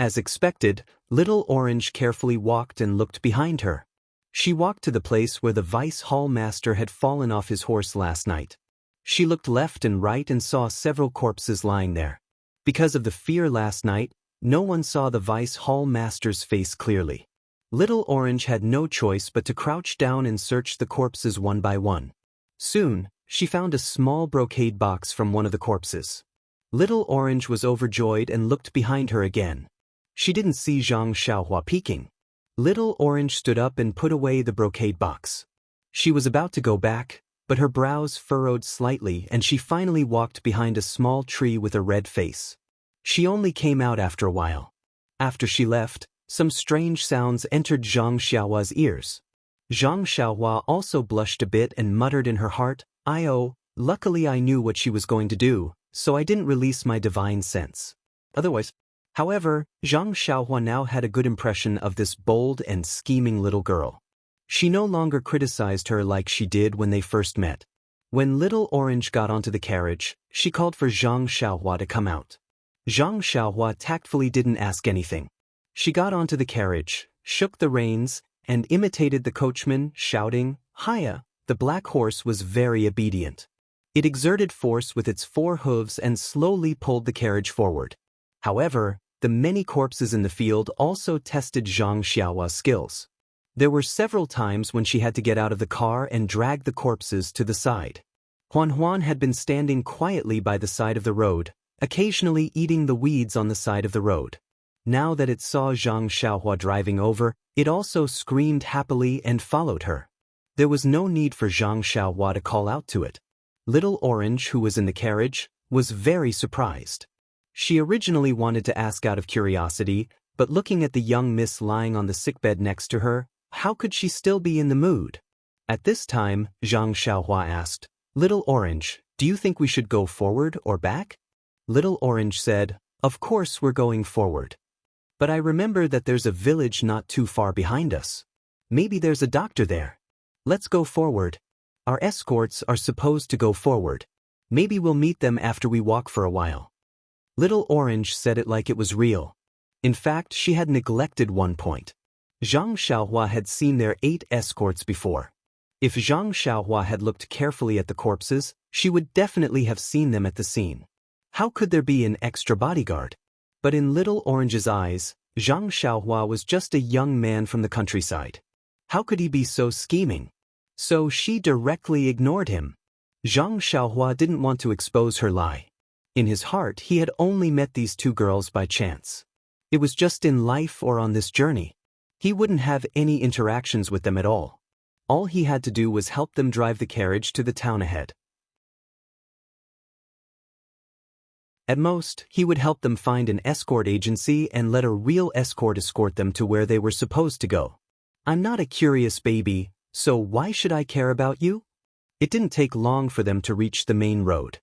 As expected, Little Orange carefully walked and looked behind her. She walked to the place where the vice hall master had fallen off his horse last night. She looked left and right and saw several corpses lying there. Because of the fear last night, no one saw the vice hall master's face clearly. Little Orange had no choice but to crouch down and search the corpses one by one. Soon, she found a small brocade box from one of the corpses. Little Orange was overjoyed and looked behind her again. She didn't see Zhang Xiaohua peeking. Little Orange stood up and put away the brocade box. She was about to go back, but her brows furrowed slightly and she finally walked behind a small tree with a red face. She only came out after a while. After she left, some strange sounds entered Zhang Xiaohua's ears. Zhang Xiaohua also blushed a bit and muttered in her heart, luckily I knew what she was going to do, so I didn't release my divine sense. However, Zhang Xiaohua now had a good impression of this bold and scheming little girl. She no longer criticized her like she did when they first met. When Little Orange got onto the carriage, she called for Zhang Xiaohua to come out. Zhang Xiaohua tactfully didn't ask anything. She got onto the carriage, shook the reins, and imitated the coachman, shouting, "Hiya!" The black horse was very obedient. It exerted force with its 4 hooves and slowly pulled the carriage forward. However, the many corpses in the field also tested Zhang Xiaohua's skills. There were several times when she had to get out of the car and drag the corpses to the side. Huan had been standing quietly by the side of the road, occasionally eating the weeds on the side of the road. Now that it saw Zhang Xiaohua driving over, it also screamed happily and followed her. There was no need for Zhang Xiaohua to call out to it. Little Orange, who was in the carriage, was very surprised. She originally wanted to ask out of curiosity, but looking at the young miss lying on the sickbed next to her, how could she still be in the mood? At this time, Zhang Xiaohua asked, "Little Orange, do you think we should go forward or back?" Little Orange said, "Of course we're going forward. But I remember that there's a village not too far behind us. Maybe there's a doctor there. Let's go forward. Our escorts are supposed to go forward. Maybe we'll meet them after we walk for a while." Little Orange said it like it was real. In fact, she had neglected one point. Zhang Xiaohua had seen their 8 escorts before. If Zhang Xiaohua had looked carefully at the corpses, she would definitely have seen them at the scene. How could there be an extra bodyguard? But in Little Orange's eyes, Zhang Xiaohua was just a young man from the countryside. How could he be so scheming? So she directly ignored him. Zhang Xiaohua didn't want to expose her lie. In his heart, he had only met these 2 girls by chance. It was just in life or on this journey. He wouldn't have any interactions with them at all. All he had to do was help them drive the carriage to the town ahead. At most, he would help them find an escort agency and let a real escort them to where they were supposed to go. I'm not a curious baby, so why should I care about you? It didn't take long for them to reach the main road.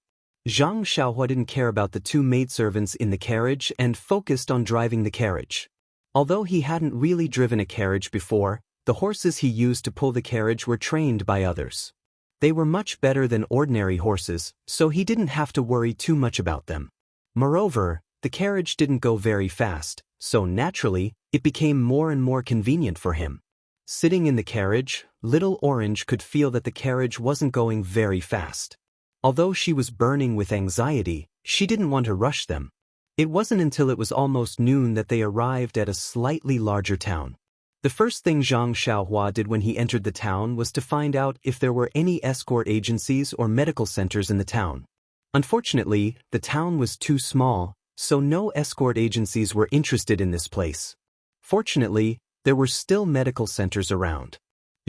Zhang Xiaohua didn't care about the 2 maidservants in the carriage and focused on driving the carriage. Although he hadn't really driven a carriage before, the horses he used to pull the carriage were trained by others. They were much better than ordinary horses, so he didn't have to worry too much about them. Moreover, the carriage didn't go very fast, so naturally, it became more and more convenient for him. Sitting in the carriage, Little Orange could feel that the carriage wasn't going very fast. Although she was burning with anxiety, she didn't want to rush them. It wasn't until it was almost noon that they arrived at a slightly larger town. The first thing Zhang Xiaohua did when he entered the town was to find out if there were any escort agencies or medical centers in the town. Unfortunately, the town was too small, so no escort agencies were interested in this place. Fortunately, there were still medical centers around.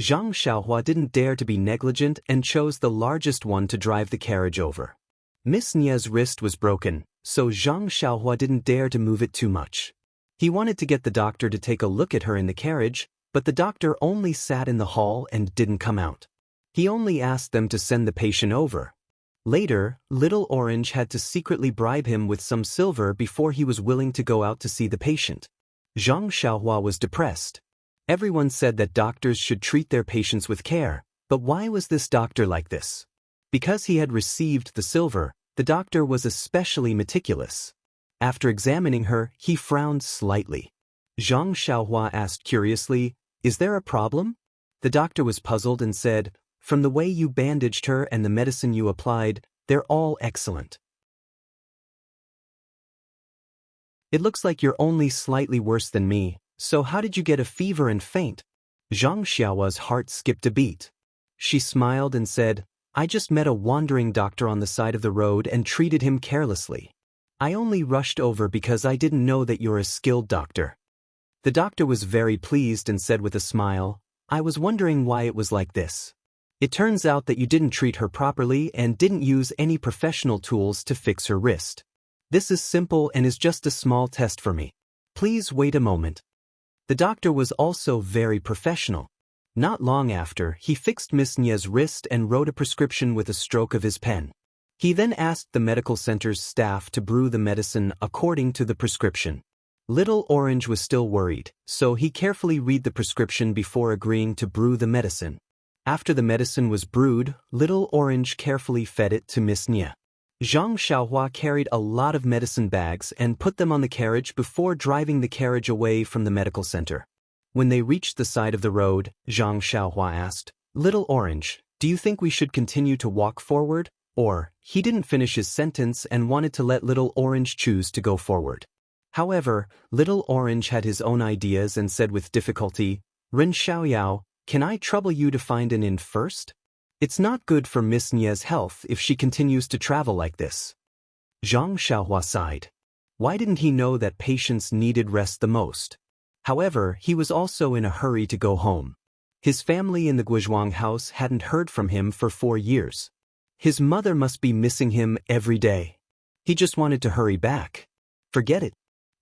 Zhang Xiaohua didn't dare to be negligent and chose the largest one to drive the carriage over. Miss Nia's wrist was broken, so Zhang Xiaohua didn't dare to move it too much. He wanted to get the doctor to take a look at her in the carriage, but the doctor only sat in the hall and didn't come out. He only asked them to send the patient over. Later, Little Orange had to secretly bribe him with some silver before he was willing to go out to see the patient. Zhang Xiaohua was depressed. Everyone said that doctors should treat their patients with care, but why was this doctor like this? Because he had received the silver, the doctor was especially meticulous. After examining her, he frowned slightly. Zhang Xiaohua asked curiously, "Is there a problem?" The doctor was puzzled and said, "From the way you bandaged her and the medicine you applied, they're all excellent. It looks like you're only slightly worse than me, so how did you get a fever and faint?" Zhang Xiaohua's heart skipped a beat. She smiled and said, "I just met a wandering doctor on the side of the road and treated him carelessly. I only rushed over because I didn't know that you're a skilled doctor." The doctor was very pleased and said with a smile, "I was wondering why it was like this. It turns out that you didn't treat her properly and didn't use any professional tools to fix her wrist. This is simple and is just a small test for me. Please wait a moment." The doctor was also very professional. Not long after, he fixed Miss Nia's wrist and wrote a prescription with a stroke of his pen. He then asked the medical center's staff to brew the medicine according to the prescription. Little Orange was still worried, so he carefully read the prescription before agreeing to brew the medicine. After the medicine was brewed, Little Orange carefully fed it to Miss Nia. Zhang Xiaohua carried a lot of medicine bags and put them on the carriage before driving the carriage away from the medical center. When they reached the side of the road, Zhang Xiaohua asked, "Little Orange, do you think we should continue to walk forward?" Or, he didn't finish his sentence and wanted to let Little Orange choose to go forward. However, Little Orange had his own ideas and said with difficulty, "Ren Xiaoyao, can I trouble you to find an inn first? It's not good for Miss Nia's health if she continues to travel like this." Zhang Xiaohua sighed. Why didn't he know that patients needed rest the most? However, he was also in a hurry to go home. His family in the Guizhuang house hadn't heard from him for 4 years. His mother must be missing him every day. He just wanted to hurry back. Forget it.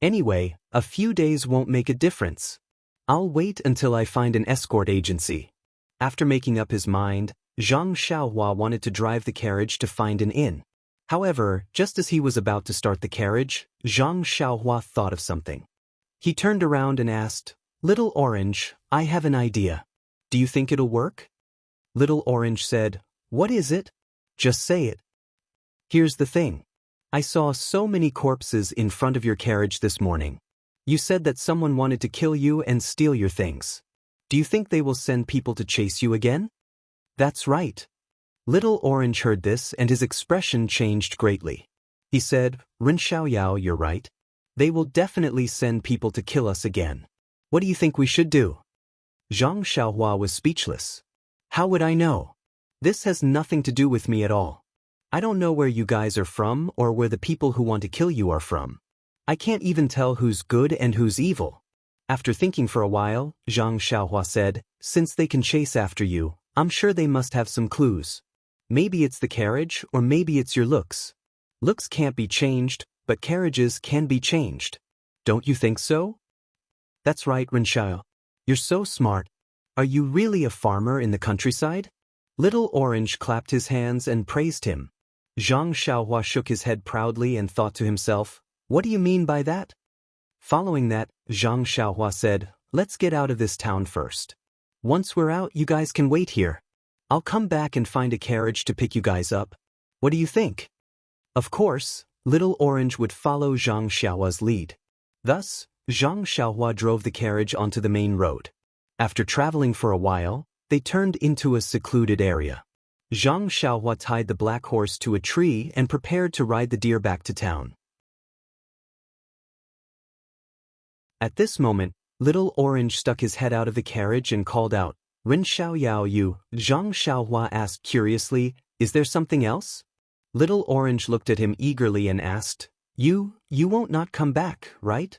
Anyway, a few days won't make a difference. I'll wait until I find an escort agency. After making up his mind, Zhang Xiaohua wanted to drive the carriage to find an inn. However, just as he was about to start the carriage, Zhang Xiaohua thought of something. He turned around and asked, "Little Orange, I have an idea. Do you think it'll work?" Little Orange said, "What is it? Just say it." "Here's the thing. I saw so many corpses in front of your carriage this morning. You said that someone wanted to kill you and steal your things. Do you think they will send people to chase you again?" "That's right." Little Orange heard this and his expression changed greatly. He said, "Ren Xiaoyao, you're right. They will definitely send people to kill us again. What do you think we should do?" Zhang Xiaohua was speechless. "How would I know? This has nothing to do with me at all. I don't know where you guys are from or where the people who want to kill you are from. I can't even tell who's good and who's evil." After thinking for a while, Zhang Xiaohua said, "Since they can chase after you, I'm sure they must have some clues. Maybe it's the carriage or maybe it's your looks. Looks can't be changed, but carriages can be changed. Don't you think so?" "That's right, Ren Xiao. You're so smart. Are you really a farmer in the countryside?" Little Orange clapped his hands and praised him. Zhang Xiaohua shook his head proudly and thought to himself, "What do you mean by that?" Following that, Zhang Xiaohua said, "Let's get out of this town first. Once we're out, you guys can wait here. I'll come back and find a carriage to pick you guys up. What do you think?" Of course, Little Orange would follow Zhang Xiaohua's lead. Thus, Zhang Xiaohua drove the carriage onto the main road. After traveling for a while, they turned into a secluded area. Zhang Xiaohua tied the black horse to a tree and prepared to ride the deer back to town. At this moment, Little Orange stuck his head out of the carriage and called out, "Ren Xiaoyao, you." Zhang Xiaohua asked curiously, "Is there something else?" Little Orange looked at him eagerly and asked, You won't not come back, right?"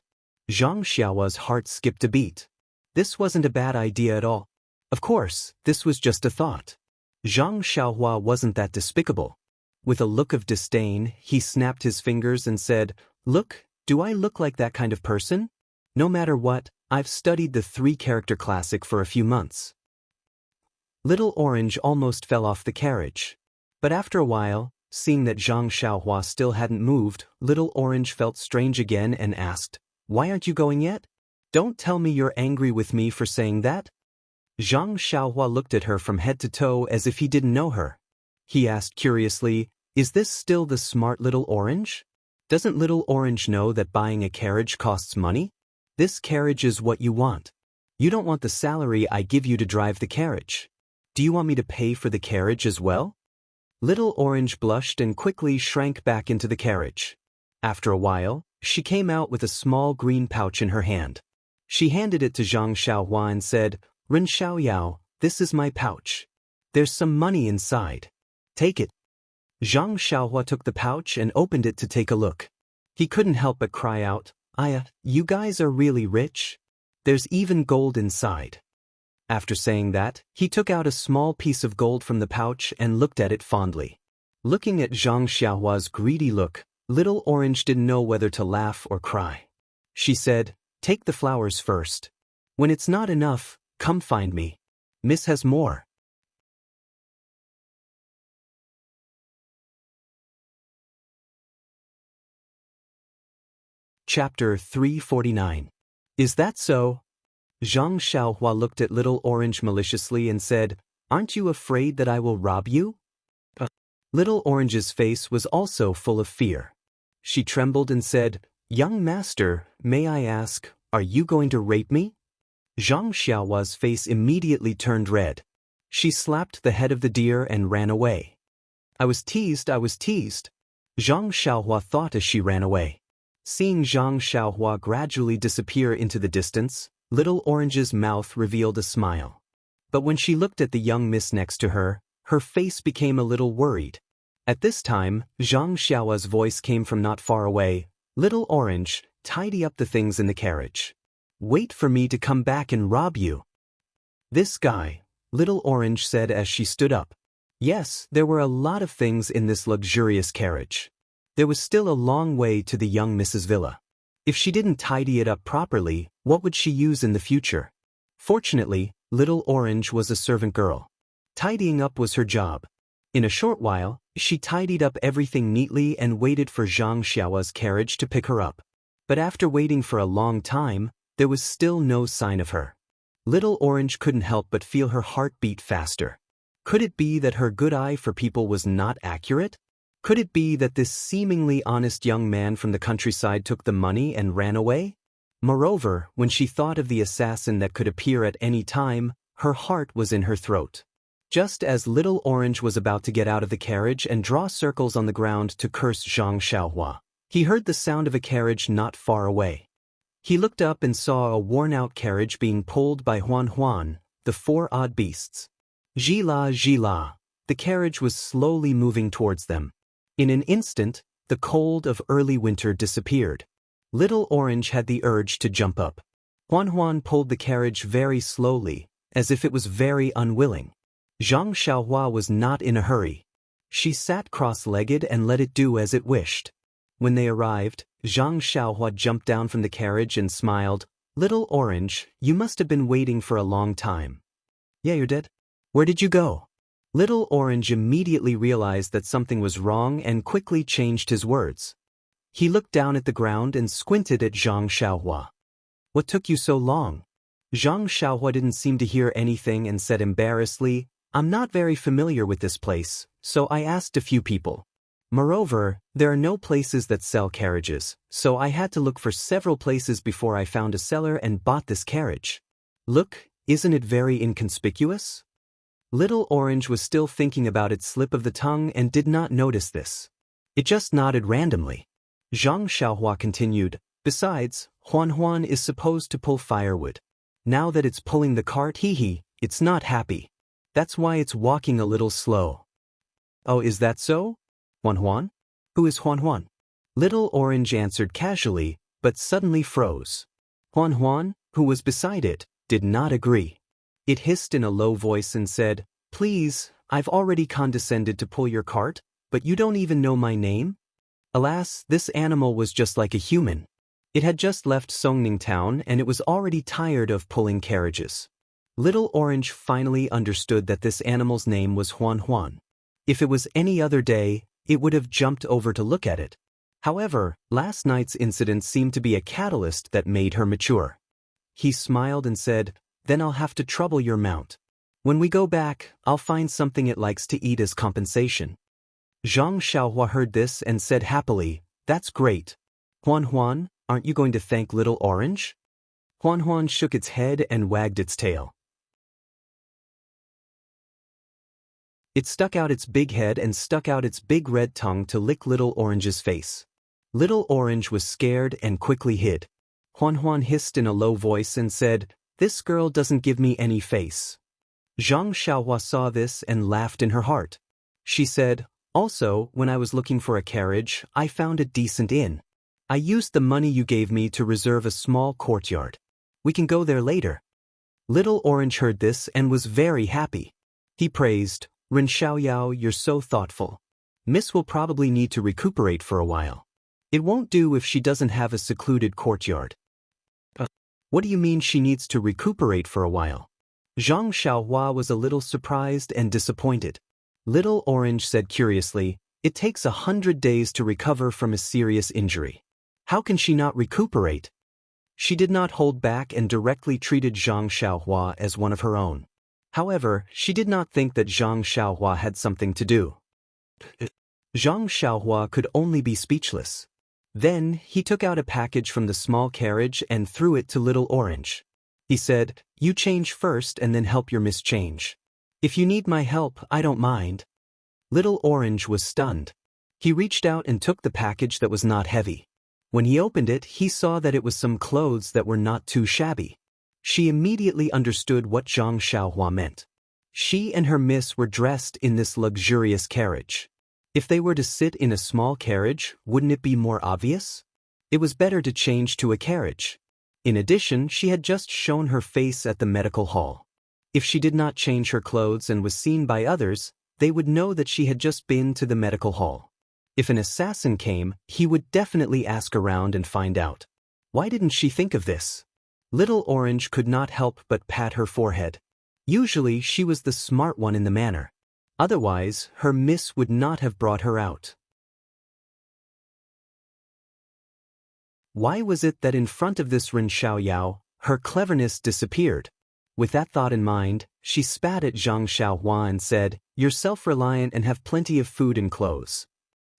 Zhang Xiaohua's heart skipped a beat. This wasn't a bad idea at all. Of course, this was just a thought. Zhang Xiaohua wasn't that despicable. With a look of disdain, he snapped his fingers and said, "Look, do I look like that kind of person? No matter what, I've studied the 3-character classic for a few months." Little Orange almost fell off the carriage. But after a while, seeing that Zhang Xiaohua still hadn't moved, Little Orange felt strange again and asked, "Why aren't you going yet? Don't tell me you're angry with me for saying that?" Zhang Xiaohua looked at her from head to toe as if he didn't know her. He asked curiously, "Is this still the smart Little Orange?" Doesn't Little Orange know that buying a carriage costs money? This carriage is what you want. You don't want the salary I give you to drive the carriage. Do you want me to pay for the carriage as well? Little Orange blushed and quickly shrank back into the carriage. After a while, she came out with a small green pouch in her hand. She handed it to Zhang Xiaohua and said, "Ren Xiaoyao, this is my pouch. There's some money inside. Take it." Zhang Xiaohua took the pouch and opened it to take a look. He couldn't help but cry out, You guys are really rich? There's even gold inside." After saying that, he took out a small piece of gold from the pouch and looked at it fondly. Looking at Zhang Xiaohua's greedy look, Little Orange didn't know whether to laugh or cry. She said, "Take the flowers first. When it's not enough, come find me. Miss has more." Chapter 349. Is that so? Zhang Xiaohua looked at Little Orange maliciously and said, "Aren't you afraid that I will rob you?" Little Orange's face was also full of fear. She trembled and said, "Young master, may I ask, are you going to rape me?" Zhang Xiaohua's face immediately turned red. She slapped the head of the deer and ran away. I was teased. Zhang Xiaohua thought as she ran away. Seeing Zhang Xiaohua gradually disappear into the distance, Little Orange's mouth revealed a smile. But when she looked at the young miss next to her, her face became a little worried. At this time, Zhang Xiaohua's voice came from not far away, "Little Orange, tidy up the things in the carriage. Wait for me to come back and rob you." "This guy," Little Orange said as she stood up. Yes, there were a lot of things in this luxurious carriage. There was still a long way to the young Mrs. Villa. If she didn't tidy it up properly, what would she use in the future? Fortunately, Little Orange was a servant girl. Tidying up was her job. In a short while, she tidied up everything neatly and waited for Zhang Xiaohua's carriage to pick her up. But after waiting for a long time, there was still no sign of her. Little Orange couldn't help but feel her heart beat faster. Could it be that her good eye for people was not accurate? Could it be that this seemingly honest young man from the countryside took the money and ran away? Moreover, when she thought of the assassin that could appear at any time, her heart was in her throat. Just as Little Orange was about to get out of the carriage and draw circles on the ground to curse Zhang Xiaohua, he heard the sound of a carriage not far away. He looked up and saw a worn-out carriage being pulled by Huan, the four odd beasts. Zhila, the carriage was slowly moving towards them. In an instant, the cold of early winter disappeared. Little Orange had the urge to jump up. Huan pulled the carriage very slowly, as if it was very unwilling. Zhang Xiaohua was not in a hurry. She sat cross-legged and let it do as it wished. When they arrived, Zhang Xiaohua jumped down from the carriage and smiled. "Little Orange, you must have been waiting for a long time." "Yeah, you're dead. Where did you go?" Little Orange immediately realized that something was wrong and quickly changed his words. He looked down at the ground and squinted at Zhang Xiaohua. "What took you so long?" Zhang Xiaohua didn't seem to hear anything and said embarrassedly, "I'm not very familiar with this place, so I asked a few people. Moreover, there are no places that sell carriages, so I had to look for several places before I found a seller and bought this carriage. Look, isn't it very inconspicuous?" Little Orange was still thinking about its slip of the tongue and did not notice this. It just nodded randomly. Zhang Xiaohua continued, "Besides, Huan is supposed to pull firewood. Now that it's pulling the cart, it's not happy. That's why it's walking a little slow." "Oh, is that so? Huan? Who is Huan?" Little Orange answered casually, but suddenly froze. Huan, who was beside it, did not agree. It hissed in a low voice and said, "Please, I've already condescended to pull your cart, but you don't even know my name?" Alas, this animal was just like a human. It had just left Songning town and it was already tired of pulling carriages. Little Orange finally understood that this animal's name was Huan. If it was any other day, it would have jumped over to look at it. However, last night's incident seemed to be a catalyst that made her mature. He smiled and said, "Then I'll have to trouble your mount. When we go back, I'll find something it likes to eat as compensation." Zhang Xiaohua heard this and said happily, That's great. Huan, aren't you going to thank Little Orange? Huan shook its head and wagged its tail. It stuck out its big head and stuck out its big red tongue to lick Little Orange's face. Little Orange was scared and quickly hid. Huan hissed in a low voice and said, "This girl doesn't give me any face." Zhang Xiaohua saw this and laughed in her heart. She said, "Also, when I was looking for a carriage, I found a decent inn. I used the money you gave me to reserve a small courtyard. We can go there later." Little Orange heard this and was very happy. He praised, "Ren Xiaoyao, you're so thoughtful. Miss will probably need to recuperate for a while. It won't do if she doesn't have a secluded courtyard." What do you mean she needs to recuperate for a while? Zhang Xiaohua was a little surprised and disappointed. Little Orange said curiously, "It takes 100 days to recover from a serious injury. How can she not recuperate?" She did not hold back and directly treated Zhang Xiaohua as one of her own. However, she did not think that Zhang Xiaohua had something to do. Zhang Xiaohua could only be speechless. Then, he took out a package from the small carriage and threw it to Little Orange. He said, "You change first and then help your miss change. If you need my help, I don't mind." Little Orange was stunned. He reached out and took the package that was not heavy. When he opened it, he saw that it was some clothes that were not too shabby. She immediately understood what Zhang Xiaohua meant. She and her miss were dressed in this luxurious carriage. If they were to sit in a small carriage, wouldn't it be more obvious? It was better to change to a carriage. In addition, she had just shown her face at the medical hall. If she did not change her clothes and was seen by others, they would know that she had just been to the medical hall. If an assassin came, he would definitely ask around and find out. Why didn't she think of this? Little Orange could not help but pat her forehead. Usually, she was the smart one in the manor. Otherwise, her miss would not have brought her out. Why was it that in front of this Ren Xiaoyao, her cleverness disappeared? With that thought in mind, she spat at Zhang Xiaohua and said, "You're self-reliant and have plenty of food and clothes."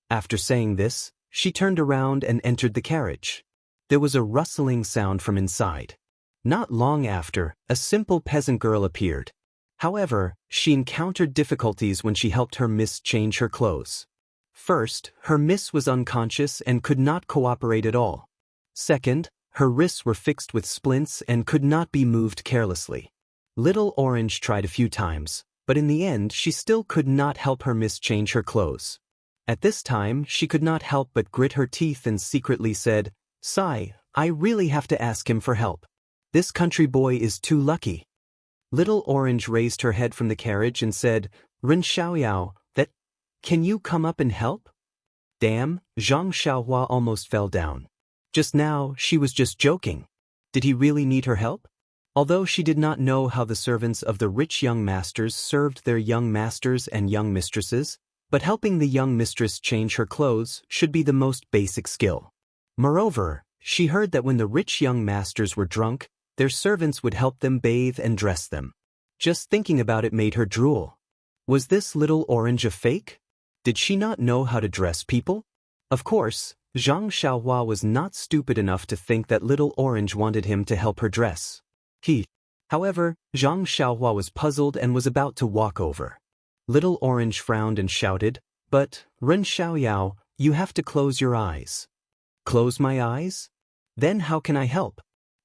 After saying this, she turned around and entered the carriage. There was a rustling sound from inside. Not long after, a simple peasant girl appeared. However, she encountered difficulties when she helped her miss change her clothes. First, her miss was unconscious and could not cooperate at all. Second, her wrists were fixed with splints and could not be moved carelessly. Little Orange tried a few times, but in the end she still could not help her miss change her clothes. At this time, she could not help but grit her teeth and secretly said, "Sigh, I really have to ask him for help. This country boy is too lucky." Little Orange raised her head from the carriage and said, "Ren Xiaoyao, can you come up and help?" Damn, Zhang Xiaohua almost fell down. Just now, she was just joking. Did he really need her help? Although she did not know how the servants of the rich young masters served their young masters and young mistresses, but helping the young mistress change her clothes should be the most basic skill. Moreover, she heard that when the rich young masters were drunk, their servants would help them bathe and dress them. Just thinking about it made her drool. Was this Little Orange a fake? Did she not know how to dress people? Of course, Zhang Xiaohua was not stupid enough to think that Little Orange wanted him to help her dress. However, Zhang Xiaohua was puzzled and was about to walk over. Little Orange frowned and shouted, "But, Ren Xiaoyao, you have to close your eyes." "Close my eyes? Then how can I help?"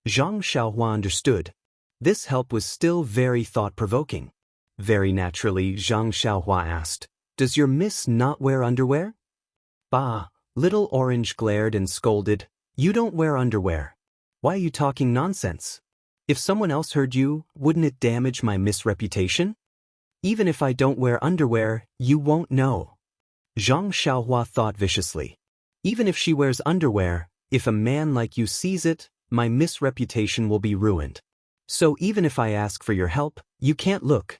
Zhang Xiaohua understood. This help was still very thought-provoking. Very naturally, Zhang Xiaohua asked, "Does your miss not wear underwear?" "Bah!" Little Orange glared and scolded, "You don't wear underwear. Why are you talking nonsense? If someone else heard you, wouldn't it damage my miss reputation? Even if I don't wear underwear, you won't know." Zhang Xiaohua thought viciously. Even if she wears underwear, if a man like you sees it, my miss reputation will be ruined. So even if I ask for your help, you can't look.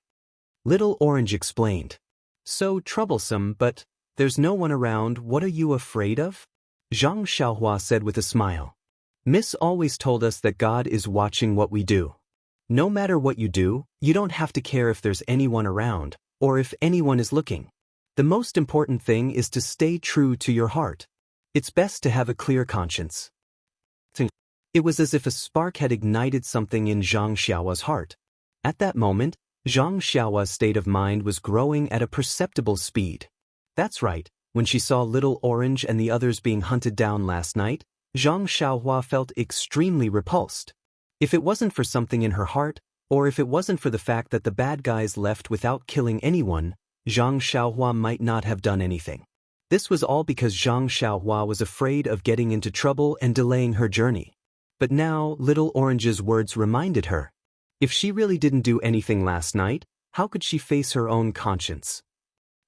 Little Orange explained. "So troublesome, but there's no one around. What are you afraid of?" Zhang Xiaohua said with a smile. "Miss always told us that God is watching what we do. No matter what you do, you don't have to care if there's anyone around, or if anyone is looking. The most important thing is to stay true to your heart. It's best to have a clear conscience. It was as if a spark had ignited something in Zhang Xiaohua's heart. At that moment, Zhang Xiaohua's state of mind was growing at a perceptible speed. That's right, when she saw Little Orange and the others being hunted down last night, Zhang Xiaohua felt extremely repulsed. If it wasn't for something in her heart, or if it wasn't for the fact that the bad guys left without killing anyone, Zhang Xiaohua might not have done anything. This was all because Zhang Xiaohua was afraid of getting into trouble and delaying her journey. But now, Little Orange's words reminded her. If she really didn't do anything last night, how could she face her own conscience?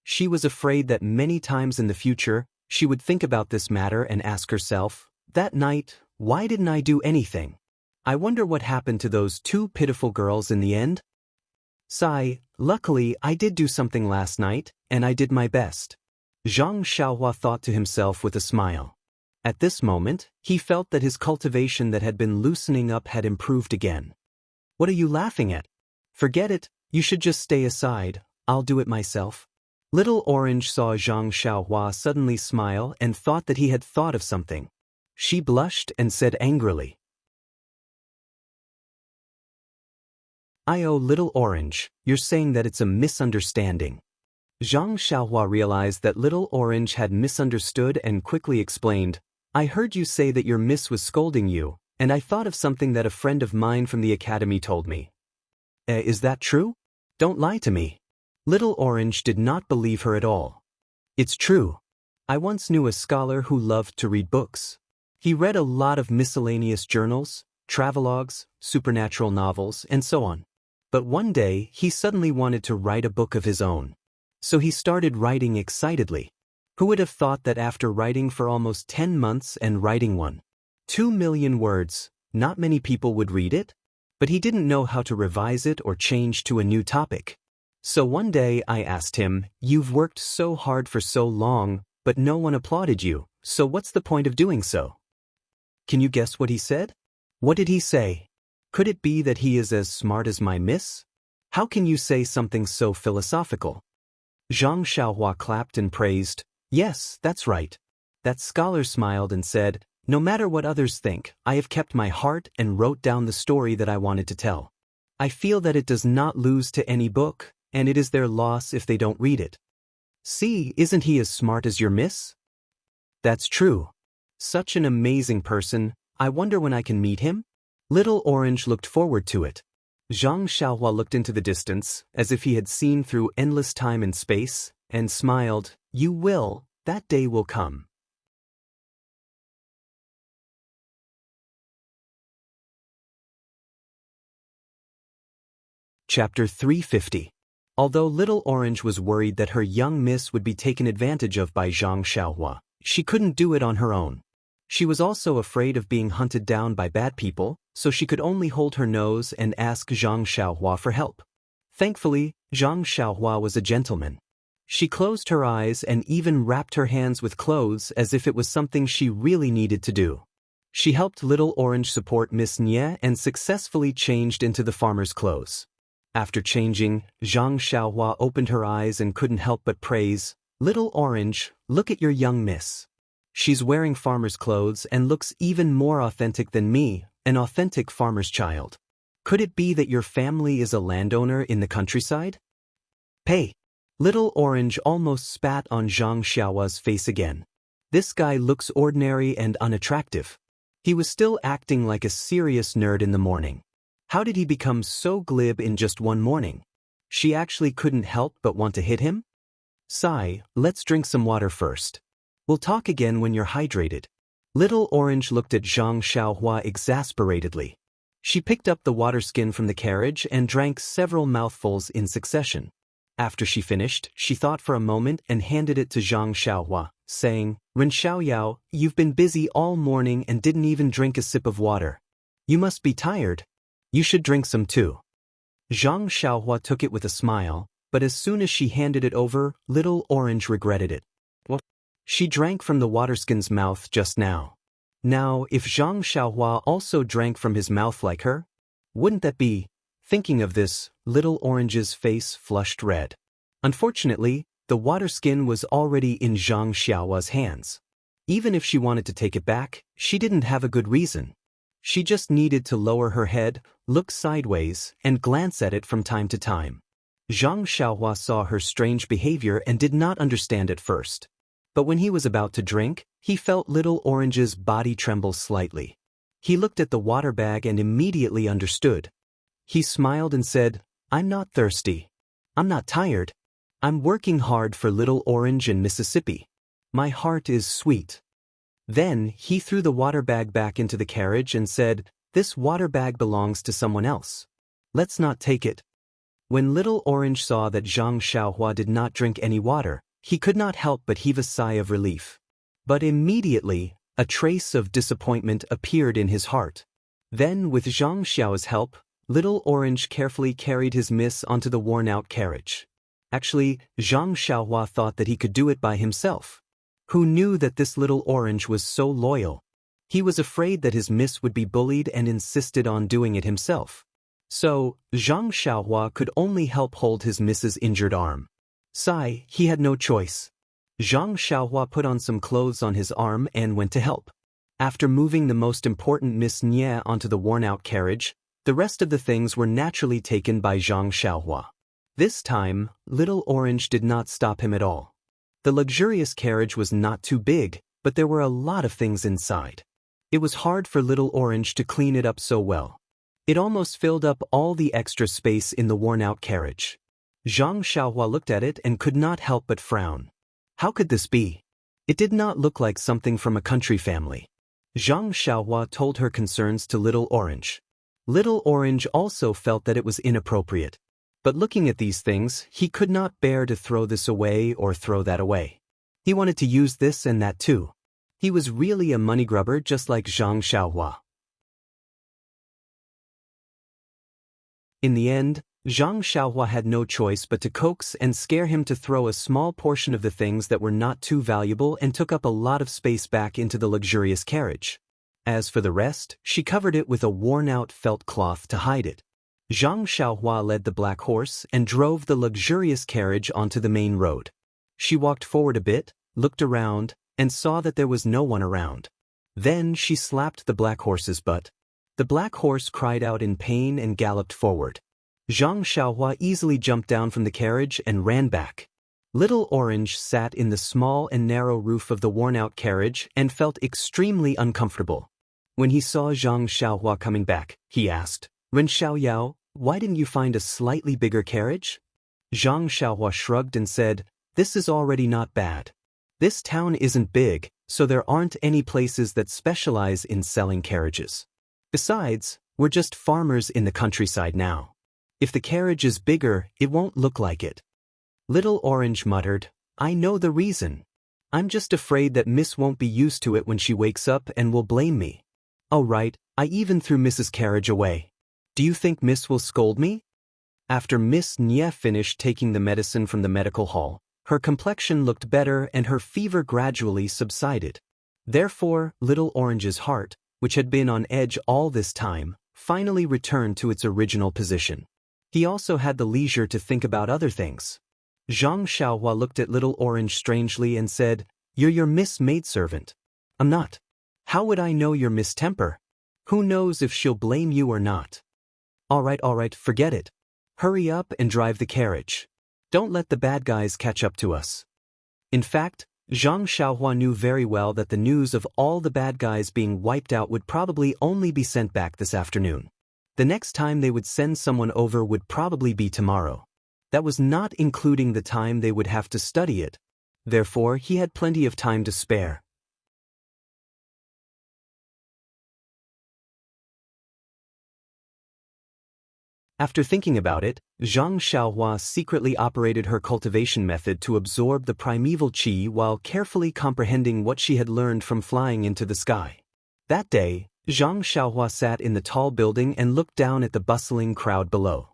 She was afraid that many times in the future, she would think about this matter and ask herself, that night, why didn't I do anything? I wonder what happened to those two pitiful girls in the end? Sigh, luckily I did do something last night, and I did my best. Zhang Xiaohua thought to himself with a smile. At this moment, he felt that his cultivation that had been loosening up had improved again. What are you laughing at? Forget it, you should just stay aside, I'll do it myself. Little Orange saw Zhang Xiaohua suddenly smile and thought that he had thought of something. She blushed and said angrily, Little Orange, you're saying that it's a misunderstanding. Zhang Xiaohua realized that Little Orange had misunderstood and quickly explained, I heard you say that your miss was scolding you, and I thought of something that a friend of mine from the academy told me. Is that true? Don't lie to me. Little Orange did not believe her at all. It's true. I once knew a scholar who loved to read books. He read a lot of miscellaneous journals, travelogues, supernatural novels, and so on. But one day, he suddenly wanted to write a book of his own. So he started writing excitedly. Who would have thought that after writing for almost 10 months and writing 2 million words, not many people would read it? But he didn't know how to revise it or change to a new topic. So one day I asked him, you've worked so hard for so long, but no one applauded you, so what's the point of doing so? Can you guess what he said? What did he say? Could it be that he is as smart as my miss? How can you say something so philosophical? Zhang Xiaohua clapped and praised, yes, that's right. That scholar smiled and said, no matter what others think, I have kept my heart and wrote down the story that I wanted to tell. I feel that it does not lose to any book, and it is their loss if they don't read it. See, isn't he as smart as your miss? That's true. Such an amazing person, I wonder when I can meet him? Little Orange looked forward to it. Zhang Xiaohua looked into the distance, as if he had seen through endless time and space, and smiled, you will, that day will come. Chapter 350. Although Little Orange was worried that her young miss would be taken advantage of by Zhang Xiaohua, she couldn't do it on her own. She was also afraid of being hunted down by bad people, so she could only hold her nose and ask Zhang Xiaohua for help. Thankfully, Zhang Xiaohua was a gentleman. She closed her eyes and even wrapped her hands with clothes as if it was something she really needed to do. She helped Little Orange support Miss Nie and successfully changed into the farmer's clothes. After changing, Zhang Xiaohua opened her eyes and couldn't help but praise, Little Orange, look at your young miss. She's wearing farmer's clothes and looks even more authentic than me, an authentic farmer's child. Could it be that your family is a landowner in the countryside? Hey! Little Orange almost spat on Zhang Xiaohua's face again. This guy looks ordinary and unattractive. He was still acting like a serious nerd in the morning. How did he become so glib in just one morning? She actually couldn't help but want to hit him? Sigh, let's drink some water first. We'll talk again when you're hydrated. Little Orange looked at Zhang Xiaohua exasperatedly. She picked up the water skin from the carriage and drank several mouthfuls in succession. After she finished, she thought for a moment and handed it to Zhang Xiaohua, saying, Ren Xiaoyao, you've been busy all morning and didn't even drink a sip of water. You must be tired. You should drink some too. Zhang Xiaohua took it with a smile, but as soon as she handed it over, Little Orange regretted it. What? She drank from the waterskin's mouth just now. Now, if Zhang Xiaohua also drank from his mouth like her, wouldn't that be? Thinking of this, Little Orange's face flushed red. Unfortunately, the water skin was already in Zhang Xiaohua's hands. Even if she wanted to take it back, she didn't have a good reason. She just needed to lower her head, look sideways, and glance at it from time to time. Zhang Xiaohua saw her strange behavior and did not understand at first. But when he was about to drink, he felt Little Orange's body tremble slightly. He looked at the water bag and immediately understood. He smiled and said, "I'm not thirsty. I'm not tired. I'm working hard for Little Orange in Mississippi. My heart is sweet." Then he threw the water bag back into the carriage and said, "This water bag belongs to someone else. Let's not take it." When Little Orange saw that Zhang Xiaohua did not drink any water, he could not help but heave a sigh of relief. But immediately, a trace of disappointment appeared in his heart. Then, with Zhang Xiao's help, Little Orange carefully carried his miss onto the worn-out carriage. Actually, Zhang Xiaohua thought that he could do it by himself. Who knew that this Little Orange was so loyal? He was afraid that his miss would be bullied and insisted on doing it himself. So, Zhang Xiaohua could only help hold his miss's injured arm. Sigh, he had no choice. Zhang Xiaohua put on some clothes on his arm and went to help. After moving the most important Miss Nie onto the worn-out carriage, the rest of the things were naturally taken by Zhang Xiaohua. This time, Little Orange did not stop him at all. The luxurious carriage was not too big, but there were a lot of things inside. It was hard for Little Orange to clean it up so well. It almost filled up all the extra space in the worn-out carriage. Zhang Xiaohua looked at it and could not help but frown. How could this be? It did not look like something from a country family. Zhang Xiaohua told her concerns to Little Orange. Little Orange also felt that it was inappropriate. But looking at these things, he could not bear to throw this away or throw that away. He wanted to use this and that too. He was really a money grubber just like Zhang Xiaohua. In the end, Zhang Xiaohua had no choice but to coax and scare him to throw a small portion of the things that were not too valuable and took up a lot of space back into the luxurious carriage. As for the rest, she covered it with a worn-out felt cloth to hide it. Zhang Xiaohua led the black horse and drove the luxurious carriage onto the main road. She walked forward a bit, looked around, and saw that there was no one around. Then she slapped the black horse's butt. The black horse cried out in pain and galloped forward. Zhang Xiaohua easily jumped down from the carriage and ran back. Little Orange sat in the small and narrow roof of the worn-out carriage and felt extremely uncomfortable. When he saw Zhang Xiaohua coming back, he asked, "Ren Xiaoyao, why didn't you find a slightly bigger carriage?" Zhang Xiaohua shrugged and said, "This is already not bad. This town isn't big, so there aren't any places that specialize in selling carriages. Besides, we're just farmers in the countryside now. If the carriage is bigger, it won't look like it." Little Orange muttered, "I know the reason. I'm just afraid that Miss won't be used to it when she wakes up and will blame me. Oh right, I even threw Mrs. Carriage away. Do you think Miss will scold me?" After Miss Nie finished taking the medicine from the medical hall, her complexion looked better and her fever gradually subsided. Therefore, Little Orange's heart, which had been on edge all this time, finally returned to its original position. He also had the leisure to think about other things. Zhang Xiaohua looked at Little Orange strangely and said, "You're your Miss maidservant." "I'm not. How would I know your mistemper? Who knows if she'll blame you or not?" All right, forget it. Hurry up and drive the carriage. Don't let the bad guys catch up to us." In fact, Zhang Xiaohua knew very well that the news of all the bad guys being wiped out would probably only be sent back this afternoon. The next time they would send someone over would probably be tomorrow. That was not including the time they would have to study it. Therefore, he had plenty of time to spare. After thinking about it, Zhang Xiaohua secretly operated her cultivation method to absorb the primeval qi while carefully comprehending what she had learned from flying into the sky. That day, Zhang Xiaohua sat in the tall building and looked down at the bustling crowd below.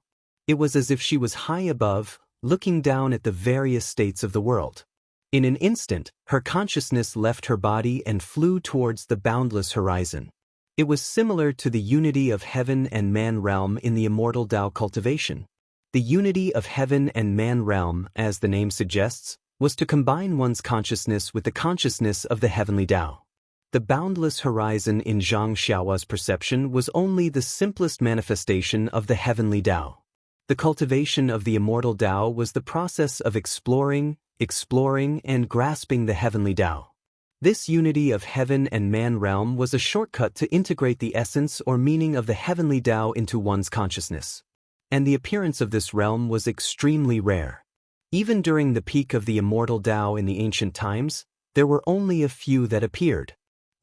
It was as if she was high above, looking down at the various states of the world. In an instant, her consciousness left her body and flew towards the boundless horizon. It was similar to the unity of heaven and man realm in the Immortal Tao cultivation. The unity of heaven and man realm, as the name suggests, was to combine one's consciousness with the consciousness of the heavenly Tao. The boundless horizon in Zhang Xiaohua's perception was only the simplest manifestation of the heavenly Tao. The cultivation of the immortal Tao was the process of exploring, and grasping the heavenly Tao. This unity of heaven and man realm was a shortcut to integrate the essence or meaning of the heavenly Tao into one's consciousness. And the appearance of this realm was extremely rare. Even during the peak of the immortal Tao in the ancient times, there were only a few that appeared.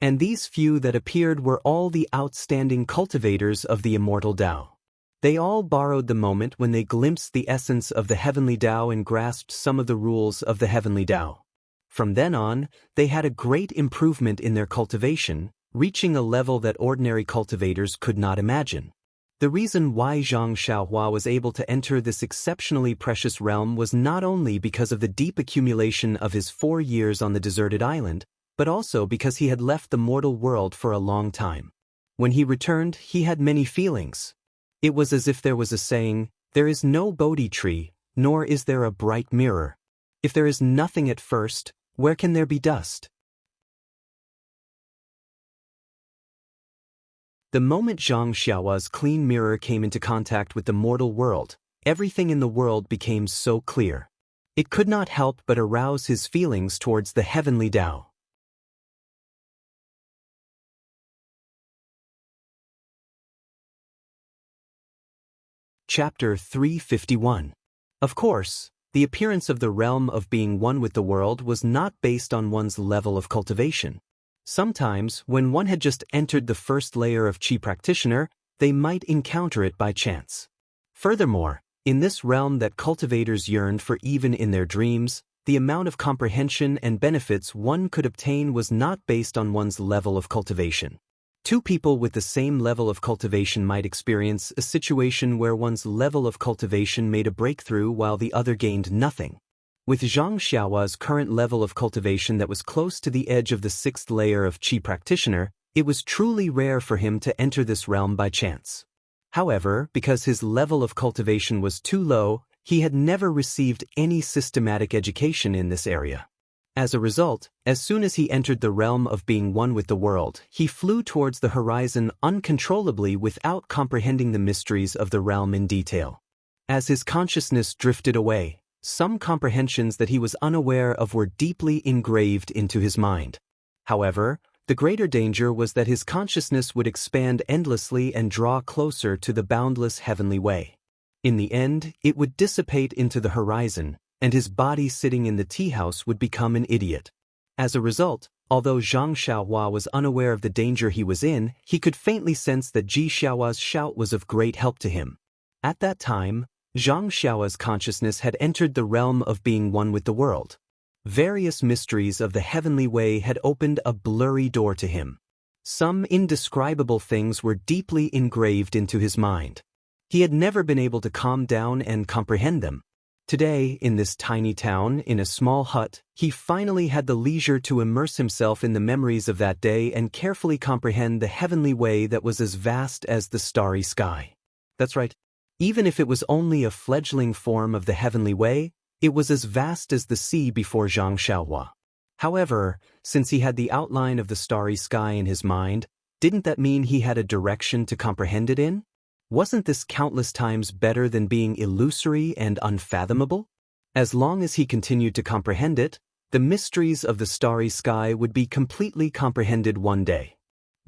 And these few that appeared were all the outstanding cultivators of the immortal Tao. They all borrowed the moment when they glimpsed the essence of the heavenly Tao and grasped some of the rules of the heavenly Tao. From then on, they had a great improvement in their cultivation, reaching a level that ordinary cultivators could not imagine. The reason why Zhang Xiaohua was able to enter this exceptionally precious realm was not only because of the deep accumulation of his 4 years on the deserted island, but also because he had left the mortal world for a long time. When he returned, he had many feelings. It was as if there was a saying, "There is no Bodhi tree, nor is there a bright mirror. If there is nothing at first, where can there be dust?" The moment Zhang Xiaohua's clean mirror came into contact with the mortal world, everything in the world became so clear. It could not help but arouse his feelings towards the heavenly Tao. Chapter 351. Of course, the appearance of the realm of being one with the world was not based on one's level of cultivation. Sometimes, when one had just entered the first layer of Qi practitioner, they might encounter it by chance. Furthermore, in this realm that cultivators yearned for even in their dreams, the amount of comprehension and benefits one could obtain was not based on one's level of cultivation. Two people with the same level of cultivation might experience a situation where one's level of cultivation made a breakthrough while the other gained nothing. With Zhang Xiaohua's current level of cultivation that was close to the edge of the 6th layer of Qi practitioner, it was truly rare for him to enter this realm by chance. However, because his level of cultivation was too low, he had never received any systematic education in this area. As a result, as soon as he entered the realm of being one with the world, he flew towards the horizon uncontrollably without comprehending the mysteries of the realm in detail. As his consciousness drifted away, some comprehensions that he was unaware of were deeply engraved into his mind. However, the greater danger was that his consciousness would expand endlessly and draw closer to the boundless heavenly way. In the end, it would dissipate into the horizon, and his body sitting in the tea house would become an idiot. As a result, although Zhang Xiaohua was unaware of the danger he was in, he could faintly sense that Ji Xiaohua's shout was of great help to him. At that time, Zhang Xiaohua's consciousness had entered the realm of being one with the world. Various mysteries of the heavenly way had opened a blurry door to him. Some indescribable things were deeply engraved into his mind. He had never been able to calm down and comprehend them. Today, in this tiny town, in a small hut, he finally had the leisure to immerse himself in the memories of that day and carefully comprehend the heavenly way that was as vast as the starry sky. That's right. Even if it was only a fledgling form of the heavenly way, it was as vast as the sea before Zhang Xiaohua. However, since he had the outline of the starry sky in his mind, didn't that mean he had a direction to comprehend it in? Wasn't this countless times better than being illusory and unfathomable? As long as he continued to comprehend it, the mysteries of the starry sky would be completely comprehended one day.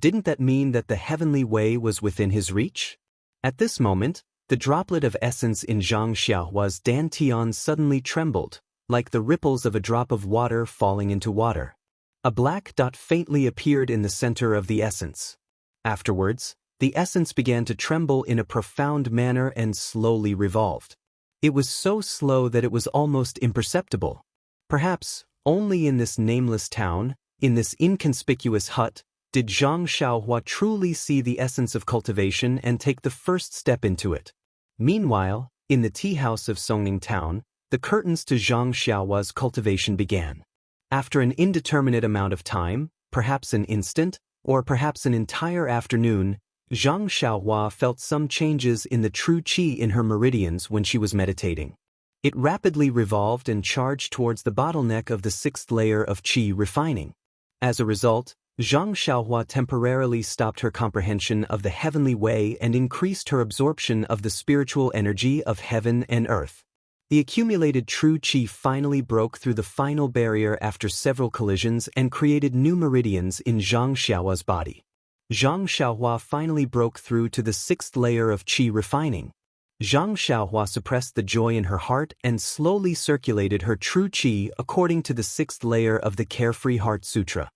Didn't that mean that the heavenly way was within his reach? At this moment, the droplet of essence in Zhang Xiaohua's dantian suddenly trembled, like the ripples of a drop of water falling into water. A black dot faintly appeared in the center of the essence. Afterwards, the essence began to tremble in a profound manner and slowly revolved. It was so slow that it was almost imperceptible. Perhaps, only in this nameless town, in this inconspicuous hut, did Zhang Xiaohua truly see the essence of cultivation and take the first step into it. Meanwhile, in the tea house of Songning Town, the curtains to Zhang Xiaohua's cultivation began. After an indeterminate amount of time, perhaps an instant, or perhaps an entire afternoon, Zhang Xiaohua felt some changes in the true qi in her meridians when she was meditating. It rapidly revolved and charged towards the bottleneck of the sixth layer of qi refining. As a result, Zhang Xiaohua temporarily stopped her comprehension of the heavenly way and increased her absorption of the spiritual energy of heaven and earth. The accumulated true qi finally broke through the final barrier after several collisions and created new meridians in Zhang Xiaohua's body. Zhang Xiaohua finally broke through to the sixth layer of qi refining. Zhang Xiaohua suppressed the joy in her heart and slowly circulated her true qi according to the sixth layer of the Carefree Heart Sutra.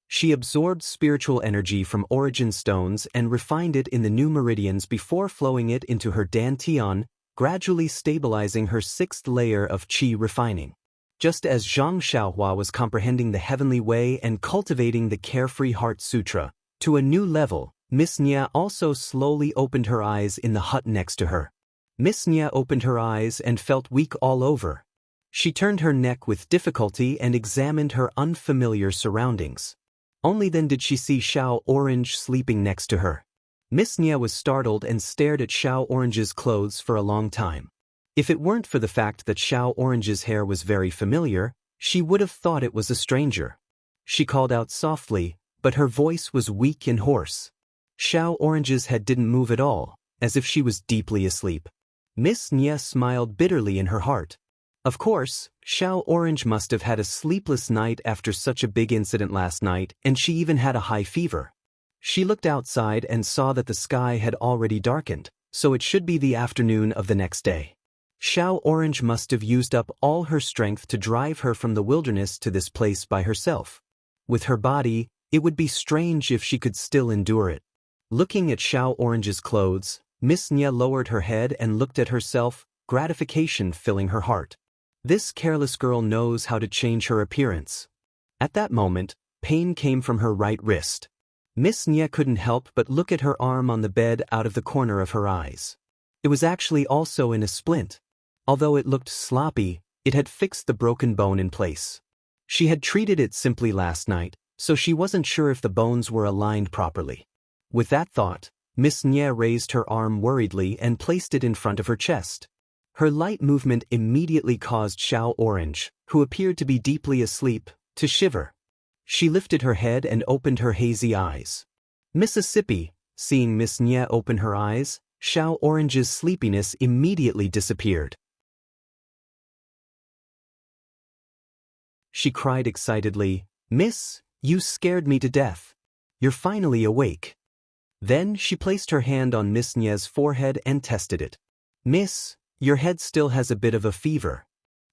She absorbed spiritual energy from origin stones and refined it in the new meridians before flowing it into her dantian, gradually stabilizing her sixth layer of qi refining. Just as Zhang Xiaohua was comprehending the heavenly way and cultivating the Carefree Heart Sutra to a new level, Miss Nia also slowly opened her eyes in the hut next to her. Miss Nia opened her eyes and felt weak all over. She turned her neck with difficulty and examined her unfamiliar surroundings. Only then did she see Xiao Orange sleeping next to her. Miss Nia was startled and stared at Xiao Orange's clothes for a long time. If it weren't for the fact that Xiao Orange's hair was very familiar, she would have thought it was a stranger. She called out softly, but her voice was weak and hoarse. Xiao Orange's head didn't move at all, as if she was deeply asleep. Miss Nia smiled bitterly in her heart. Of course, Xiao Orange must have had a sleepless night after such a big incident last night, and she even had a high fever. She looked outside and saw that the sky had already darkened, so it should be the afternoon of the next day. Xiao Orange must have used up all her strength to drive her from the wilderness to this place by herself. With her body, it would be strange if she could still endure it. Looking at Xiao Orange's clothes, Miss Nia lowered her head and looked at herself, gratification filling her heart. This careless girl knows how to change her appearance. At that moment, pain came from her right wrist. Miss Nia couldn't help but look at her arm on the bed out of the corner of her eyes. It was actually also in a splint. Although it looked sloppy, it had fixed the broken bone in place. She had treated it simply last night, so she wasn't sure if the bones were aligned properly. With that thought, Miss Nia raised her arm worriedly and placed it in front of her chest. Her light movement immediately caused Xiao Orange, who appeared to be deeply asleep, to shiver. She lifted her head and opened her hazy eyes. Mississippi, seeing Miss Nia open her eyes, Xiao Orange's sleepiness immediately disappeared. She cried excitedly, "Miss, you scared me to death. You're finally awake." Then she placed her hand on Miss Nia's forehead and tested it. "Miss, your head still has a bit of a fever."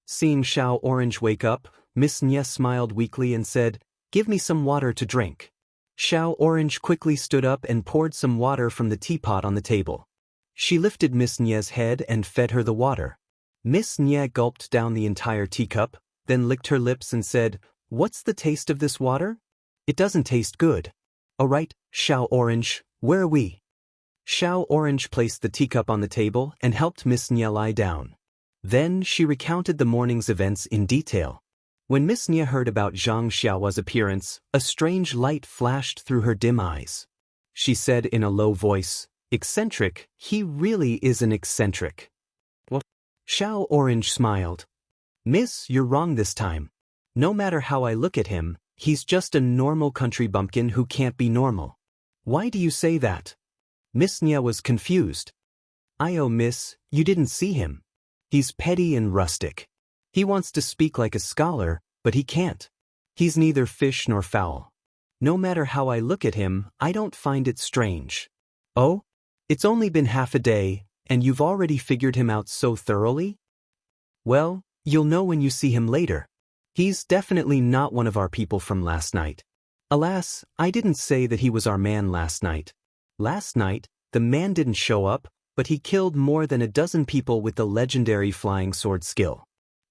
Seeing Xiao Orange wake up, Miss Nia smiled weakly and said, "Give me some water to drink." Xiao Orange quickly stood up and poured some water from the teapot on the table. She lifted Miss Nia's head and fed her the water. Miss Nia gulped down the entire teacup, then licked her lips and said, "What's the taste of this water? It doesn't taste good." "All right, Xiao Orange, where are we?" Xiao Orange placed the teacup on the table and helped Miss Nia lie down. Then she recounted the morning's events in detail. When Miss Nia heard about Zhang Xiaohua's appearance, a strange light flashed through her dim eyes. She said in a low voice, "Eccentric, he really is an eccentric." "What?" Xiao Orange smiled. "Miss, you're wrong this time. No matter how I look at him, he's just a normal country bumpkin who can't be normal." "Why do you say that?" Miss Nia was confused. Miss, you didn't see him. He's petty and rustic. He wants to speak like a scholar, but he can't. He's neither fish nor fowl. No matter how I look at him, I don't find it strange." "Oh? It's only been half a day, and you've already figured him out so thoroughly?" "Well, you'll know when you see him later. He's definitely not one of our people from last night. Alas, I didn't say that he was our man last night. Last night, the man didn't show up, but he killed more than a dozen people with the legendary flying sword skill.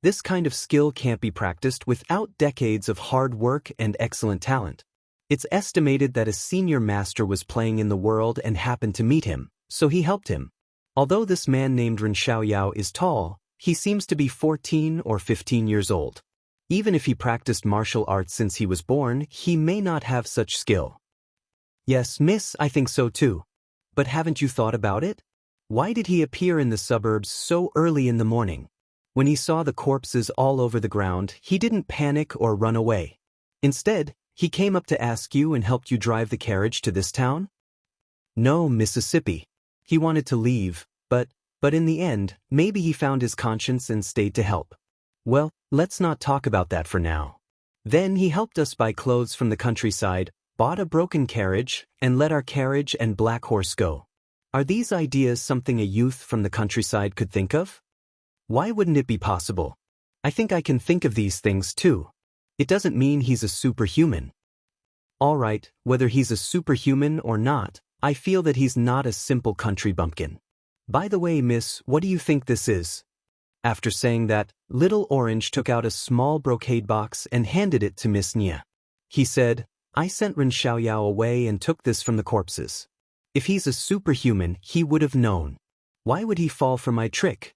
This kind of skill can't be practiced without decades of hard work and excellent talent. It's estimated that a senior master was playing in the world and happened to meet him, so he helped him. Although this man named Ren Xiaoyao is tall, he seems to be 14 or 15 years old. Even if he practiced martial arts since he was born, he may not have such skill." "Yes, miss, I think so too. But haven't you thought about it? Why did he appear in the suburbs so early in the morning? When he saw the corpses all over the ground, he didn't panic or run away. Instead, he came up to ask you and helped you drive the carriage to this town? No, Mississippi. He wanted to leave, but in the end, maybe he found his conscience and stayed to help. Well, let's not talk about that for now. Then he helped us buy clothes from the countryside, bought a broken carriage, and let our carriage and black horse go. Are these ideas something a youth from the countryside could think of? Why wouldn't it be possible? I think I can think of these things too. It doesn't mean he's a superhuman. All right, whether he's a superhuman or not, I feel that he's not a simple country bumpkin. By the way, miss, what do you think this is? After saying that, Little Orange took out a small brocade box and handed it to Miss Nia. He said, I sent Ren Xiaoyao away and took this from the corpses. If he's a superhuman, he would have known. Why would he fall for my trick?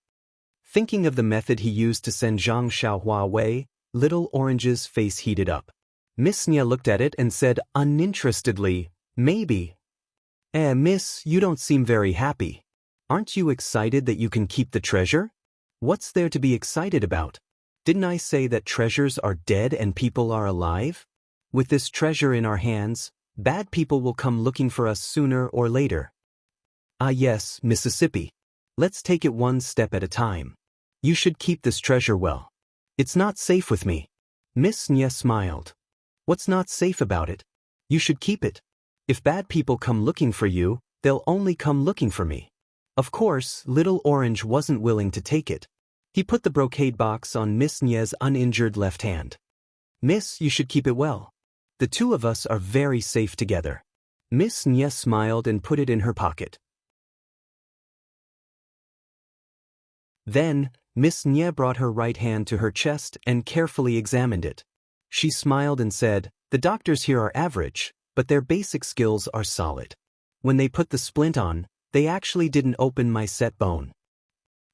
Thinking of the method he used to send Zhang Xiaohua away, Little Orange's face heated up. Miss Nia looked at it and said uninterestedly, maybe. Miss, you don't seem very happy. Aren't you excited that you can keep the treasure? What's there to be excited about? Didn't I say that treasures are dead and people are alive? With this treasure in our hands, bad people will come looking for us sooner or later. Ah yes, Mississippi. Let's take it one step at a time. You should keep this treasure well. It's not safe with me. Miss Nia smiled. What's not safe about it? You should keep it. If bad people come looking for you, they'll only come looking for me. Of course, Little Orange wasn't willing to take it. He put the brocade box on Miss Nia's uninjured left hand. Miss, you should keep it well. The two of us are very safe together. Miss Nia smiled and put it in her pocket. Then, Miss Nia brought her right hand to her chest and carefully examined it. She smiled and said, the doctors here are average, but their basic skills are solid. When they put the splint on, they actually didn't open my set bone.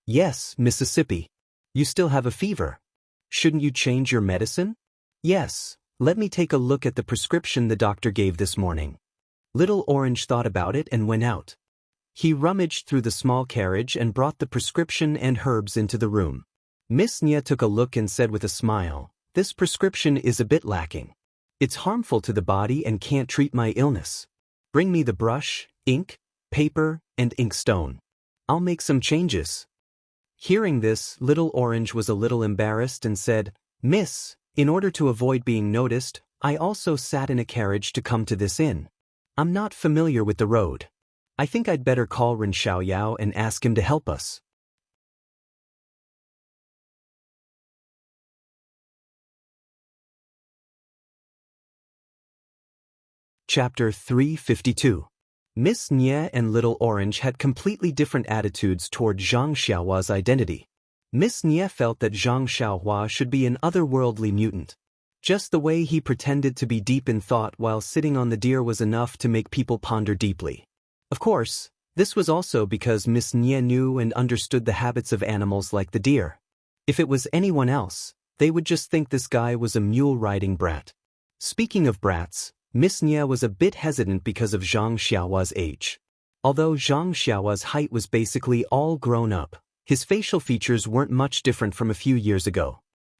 Yes, Mississippi. You still have a fever. Shouldn't you change your medicine? Yes, let me take a look at the prescription the doctor gave this morning. Little Orange thought about it and went out. He rummaged through the small carriage and brought the prescription and herbs into the room. Miss Nia took a look and said with a smile, this prescription is a bit lacking. It's harmful to the body and can't treat my illness. Bring me the brush, ink, paper, and inkstone. I'll make some changes. Hearing this, Little Orange was a little embarrassed and said, Miss, in order to avoid being noticed, I also sat in a carriage to come to this inn. I'm not familiar with the road. I think I'd better call Ren Xiaoyao and ask him to help us. Chapter 352. Miss Nia and Little Orange had completely different attitudes toward Zhang Xiaohua's identity. Miss Nia felt that Zhang Xiaohua should be an otherworldly mutant. Just the way he pretended to be deep in thought while sitting on the deer was enough to make people ponder deeply. Of course, this was also because Miss Nia knew and understood the habits of animals like the deer. If it was anyone else, they would just think this guy was a mule-riding brat. Speaking of brats, Miss Nia was a bit hesitant because of Zhang Xiaohua's age. Although Zhang Xiaohua's height was basically all grown up, his facial features weren't much different from a few years ago.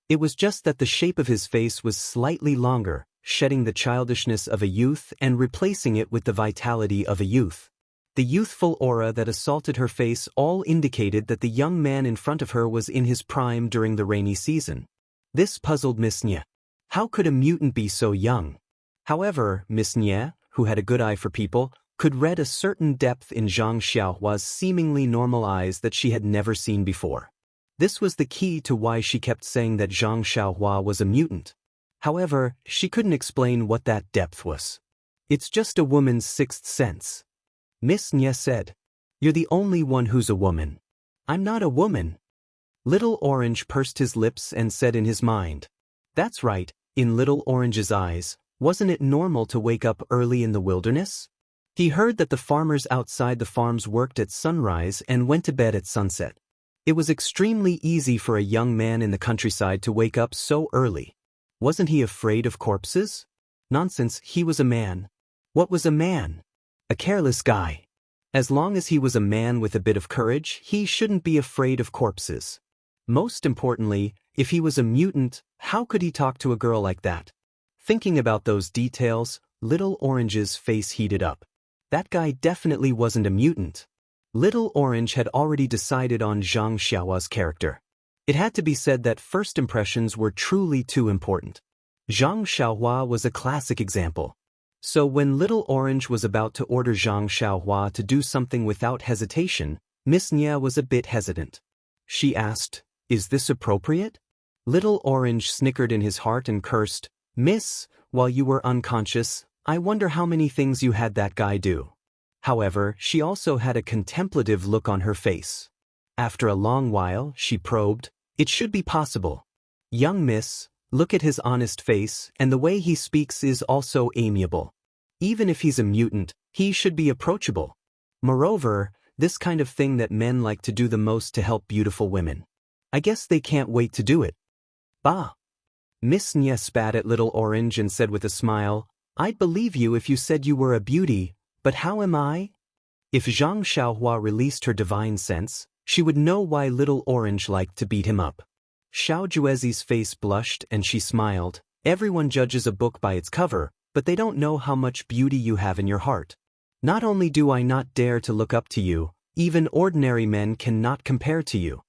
It was just that the shape of his face was slightly longer, shedding the childishness of a youth and replacing it with the vitality of a youth. The youthful aura that assaulted her face all indicated that the young man in front of her was in his prime during the rainy season. This puzzled Miss Nia. How could a mutant be so young? However, Miss Nia, who had a good eye for people, could read a certain depth in Zhang Xiaohua's seemingly normal eyes that she had never seen before. This was the key to why she kept saying that Zhang Xiaohua was a mutant. However, she couldn't explain what that depth was. It's just a woman's sixth sense. Miss Nia said, You're the only one who's a woman. I'm not a woman. Little Orange pursed his lips and said in his mind, That's right, in Little Orange's eyes, wasn't it normal to wake up early in the wilderness? He heard that the farmers outside the farms worked at sunrise and went to bed at sunset. It was extremely easy for a young man in the countryside to wake up so early. Wasn't he afraid of corpses? Nonsense, he was a man. What was a man? A careless guy. As long as he was a man with a bit of courage, he shouldn't be afraid of corpses. Most importantly, if he was a mutant, how could he talk to a girl like that? Thinking about those details, Little Orange's face heated up. That guy definitely wasn't a mutant. Little Orange had already decided on Zhang Xiaohua's character. It had to be said that first impressions were truly too important. Zhang Xiaohua was a classic example. So when Little Orange was about to order Zhang Xiaohua to do something without hesitation, Miss Nia was a bit hesitant. She asked, "Is this appropriate?" Little Orange snickered in his heart and cursed, "Miss, while you were unconscious, I wonder how many things you had that guy do." However, she also had a contemplative look on her face. After a long while, she probed, "It should be possible. Young miss, look at his honest face, and the way he speaks is also amiable. Even if he's a mutant, he should be approachable. Moreover, this kind of thing that men like to do the most to help beautiful women. I guess they can't wait to do it." Bah! Miss Nia spat at Little Orange and said with a smile, "I'd believe you if you said you were a beauty, but how am I?" If Zhang Xiaohua released her divine sense, she would know why Little Orange liked to beat him up. Xiao Juezi's face blushed and she smiled. "Everyone judges a book by its cover, but they don't know how much beauty you have in your heart. Not only do I not dare to look up to you, even ordinary men cannot compare to you."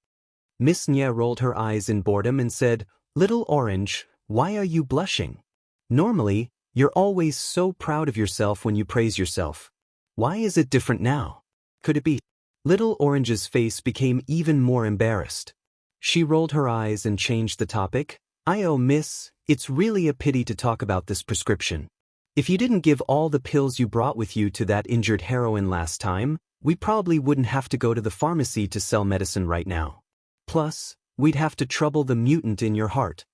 Miss Nia rolled her eyes in boredom and said, "Little Orange, why are you blushing? Normally, you're always so proud of yourself when you praise yourself. Why is it different now? Could it be?" Little Orange's face became even more embarrassed. She rolled her eyes and changed the topic. "Oh, miss, it's really a pity to talk about this prescription. If you didn't give all the pills you brought with you to that injured heroine last time, we probably wouldn't have to go to the pharmacy to sell medicine right now. Plus, we'd have to trouble the mutant in your heart."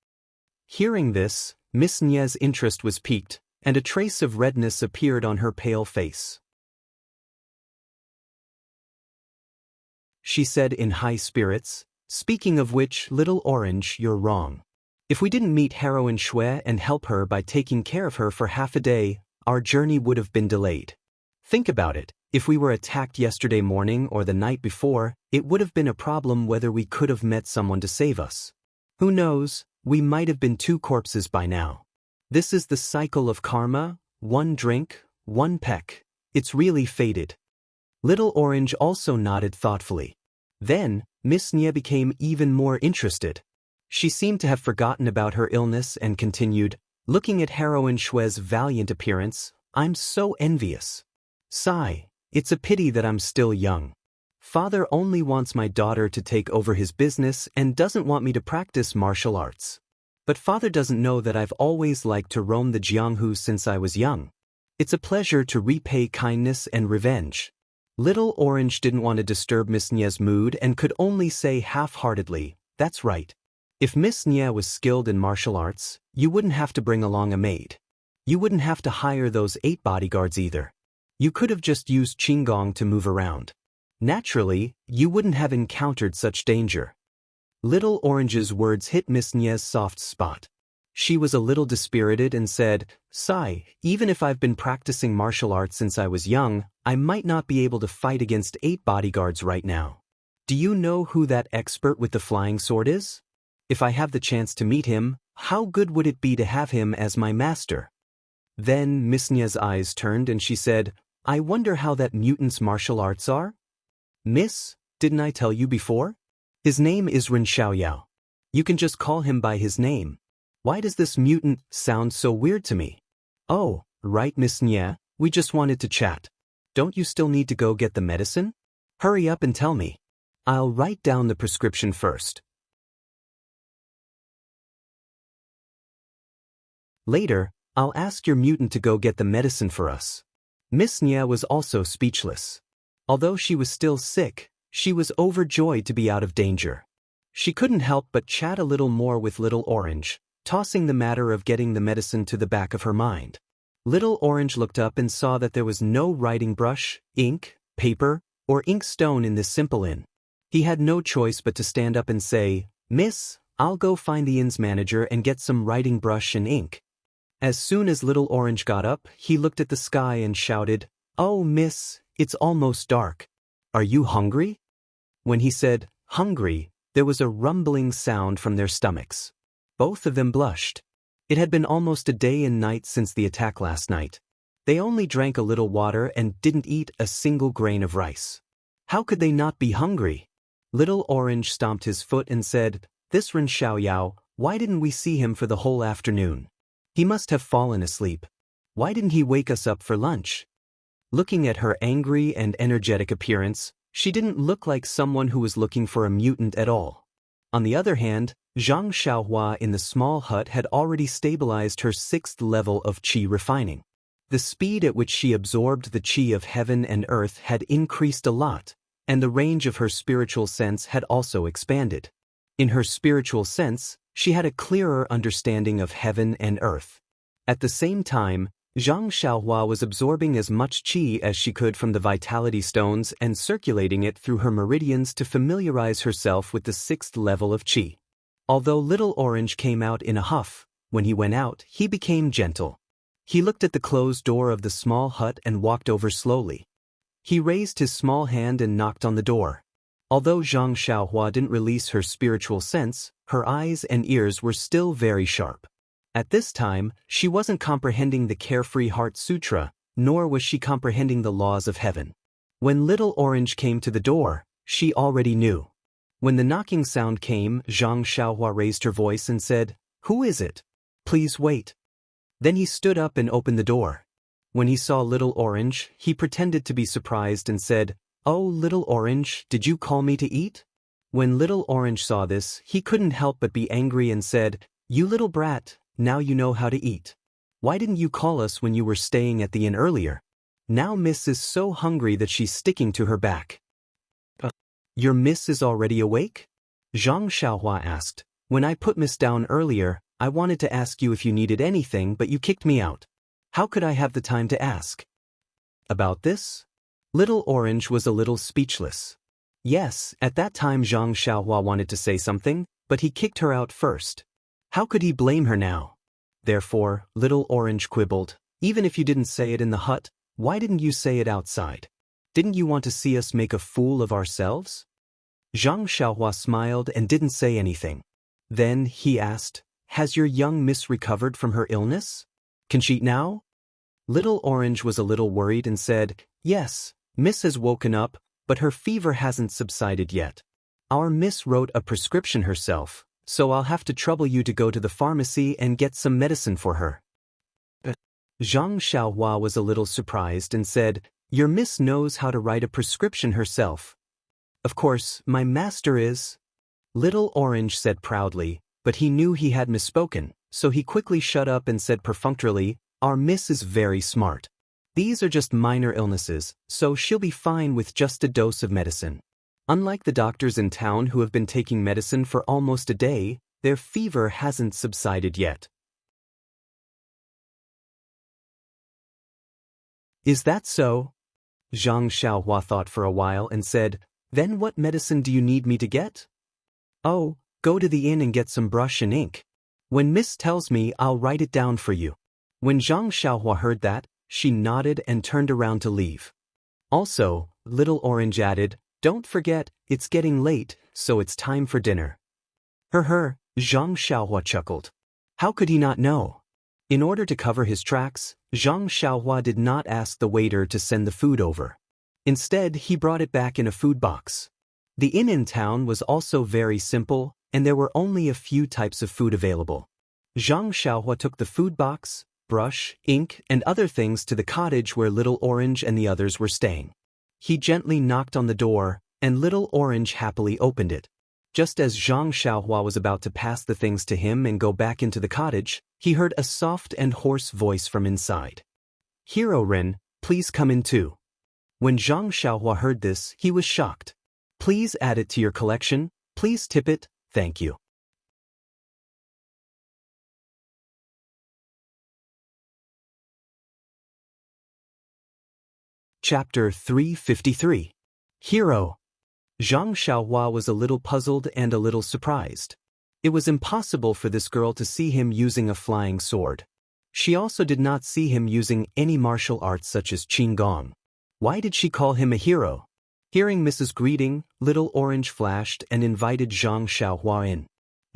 Hearing this, Miss Nia's interest was piqued, and a trace of redness appeared on her pale face. She said in high spirits, "Speaking of which, Little Orange, you're wrong. If we didn't meet heroine Shui and help her by taking care of her for half a day, our journey would have been delayed. Think about it, if we were attacked yesterday morning or the night before, it would have been a problem whether we could have met someone to save us. Who knows, we might have been 2 corpses by now. This is the cycle of karma, 1 drink, 1 peck. It's really fated." Little Orange also nodded thoughtfully. Then, Miss Nia became even more interested. She seemed to have forgotten about her illness and continued, "Looking at heroine Shui's valiant appearance, I'm so envious. Sigh, it's a pity that I'm still young. Father only wants my daughter to take over his business and doesn't want me to practice martial arts. But father doesn't know that I've always liked to roam the Jianghu since I was young. It's a pleasure to repay kindness and revenge." Little Orange didn't want to disturb Miss Nia's mood and could only say half-heartedly, "That's right. If Miss Nia was skilled in martial arts, you wouldn't have to bring along a maid. You wouldn't have to hire those 8 bodyguards either. You could have just used Qinggong to move around. Naturally, you wouldn't have encountered such danger." Little Orange's words hit Miss Nia's soft spot. She was a little dispirited and said, "Sigh, even if I've been practicing martial arts since I was young, I might not be able to fight against 8 bodyguards right now. Do you know who that expert with the flying sword is? If I have the chance to meet him, how good would it be to have him as my master?" Then Miss Nia's eyes turned and she said, "I wonder how that mutant's martial arts are? Miss, didn't I tell you before? His name is Ren Xiaoyao. You can just call him by his name. Why does this mutant sound so weird to me?" "Oh, right, Miss Nia, we just wanted to chat. Don't you still need to go get the medicine? Hurry up and tell me. I'll write down the prescription first." "Later, I'll ask your mutant to go get the medicine for us." Miss Nia was also speechless. Although she was still sick, she was overjoyed to be out of danger. She couldn't help but chat a little more with Little Orange, tossing the matter of getting the medicine to the back of her mind. Little Orange looked up and saw that there was no writing brush, ink, paper, or ink stone in this simple inn. He had no choice but to stand up and say, "Miss, I'll go find the inn's manager and get some writing brush and ink." As soon as Little Orange got up, he looked at the sky and shouted, "Oh, miss, It's almost dark. Are you hungry? When he said, hungry, there was a rumbling sound from their stomachs. Both of them blushed. It had been almost a day and night since the attack last night. They only drank a little water and didn't eat a single grain of rice. How could they not be hungry? Little Orange stomped his foot and said, "This Ren Xiaoyao, why didn't we see him for the whole afternoon? He must have fallen asleep. Why didn't he wake us up for lunch?" Looking at her angry and energetic appearance, she didn't look like someone who was looking for a mutant at all. On the other hand, Zhang Xiaohua in the small hut had already stabilized her 6th level of qi refining. The speed at which she absorbed the qi of heaven and earth had increased a lot, and the range of her spiritual sense had also expanded. In her spiritual sense, she had a clearer understanding of heaven and earth. At the same time, Zhang Xiaohua was absorbing as much qi as she could from the vitality stones and circulating it through her meridians to familiarize herself with the 6th level of qi. Although Little Orange came out in a huff, when he went out, he became gentle. He looked at the closed door of the small hut and walked over slowly. He raised his small hand and knocked on the door. Although Zhang Xiaohua didn't release her spiritual sense, her eyes and ears were still very sharp. At this time, she wasn't comprehending the Carefree Heart Sutra, nor was she comprehending the laws of heaven. When Little Orange came to the door, she already knew. When the knocking sound came, Zhang Xiaohua raised her voice and said, "Who is it? Please wait." Then he stood up and opened the door. When he saw Little Orange, he pretended to be surprised and said, "Oh, Little Orange, did you call me to eat?" When Little Orange saw this, he couldn't help but be angry and said, "You little brat, now you know how to eat. Why didn't you call us when you were staying at the inn earlier? Now Miss is so hungry that she's sticking to her back." "Your Miss is already awake?" Zhang Xiaohua asked. "When I put Miss down earlier, I wanted to ask you if you needed anything, but you kicked me out. How could I have the time to ask?" About this? Little Orange was a little speechless. Yes, at that time Zhang Xiaohua wanted to say something, but he kicked her out first. How could he blame her now? Therefore, Little Orange quibbled, "Even if you didn't say it in the hut, why didn't you say it outside? Didn't you want to see us make a fool of ourselves?" Zhang Xiaohua smiled and didn't say anything. Then he asked, "Has your young miss recovered from her illness? Can she eat now?" Little Orange was a little worried and said, "Yes, Miss has woken up, but her fever hasn't subsided yet. Our Miss wrote a prescription herself, so I'll have to trouble you to go to the pharmacy and get some medicine for her." Zhang Xiaohua was a little surprised and said, "Your Miss knows how to write a prescription herself." "Of course, my master is—" Little Orange said proudly, but he knew he had misspoken, so he quickly shut up and said perfunctorily, "Our Miss is very smart. These are just minor illnesses, so she'll be fine with just a dose of medicine. Unlike the doctors in town who have been taking medicine for almost a day, their fever hasn't subsided yet." "Is that so?" Zhang Xiaohua thought for a while and said, "Then what medicine do you need me to get?" "Oh, go to the inn and get some brush and ink. When Miss tells me, I'll write it down for you." When Zhang Xiaohua heard that, she nodded and turned around to leave. Also, Little Orange added, "Don't forget, it's getting late, so it's time for dinner." Zhang Xiaohua chuckled. How could he not know? In order to cover his tracks, Zhang Xiaohua did not ask the waiter to send the food over. Instead, he brought it back in a food box. The inn in town was also very simple, and there were only a few types of food available. Zhang Xiaohua took the food box, brush, ink, and other things to the cottage where Little Orange and the others were staying. He gently knocked on the door, and Little Orange happily opened it. Just as Zhang Xiaohua was about to pass the things to him and go back into the cottage, he heard a soft and hoarse voice from inside. "Hero Ren, please come in too." When Zhang Xiaohua heard this, he was shocked. "Please add it to your collection, please tip it, thank you." Chapter 353. Hero. Zhang Xiaohua was a little puzzled and a little surprised. It was impossible for this girl to see him using a flying sword. She also did not see him using any martial arts such as Qinggong. Why did she call him a hero? Hearing Mrs. Greeting, Little Orange flashed and invited Zhang Xiaohua in.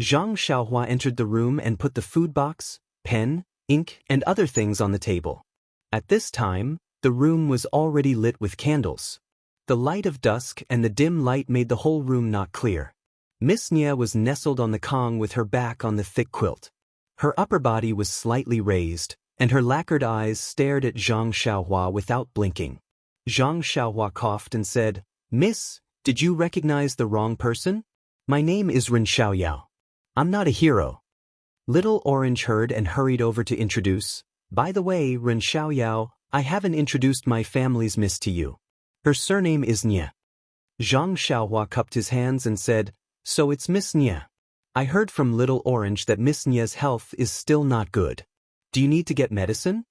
Zhang Xiaohua entered the room and put the food box, pen, ink, and other things on the table. At this time, the room was already lit with candles. The light of dusk and the dim light made the whole room not clear. Miss Nye was nestled on the Kong with her back on the thick quilt. Her upper body was slightly raised, and her lacquered eyes stared at Zhang Xiaohua without blinking. Zhang Xiaohua coughed and said, "Miss, did you recognize the wrong person? My name is Ren Xiaoyao. I'm not a hero." Little Orange heard and hurried over to introduce, "By the way, Ren Xiaoyao, I haven't introduced my family's miss to you. Her surname is Nye." Zhang Xiaohua cupped his hands and said, "So it's Miss Nye. I heard from Little Orange that Miss Nye's health is still not good. Do you need to get medicine?"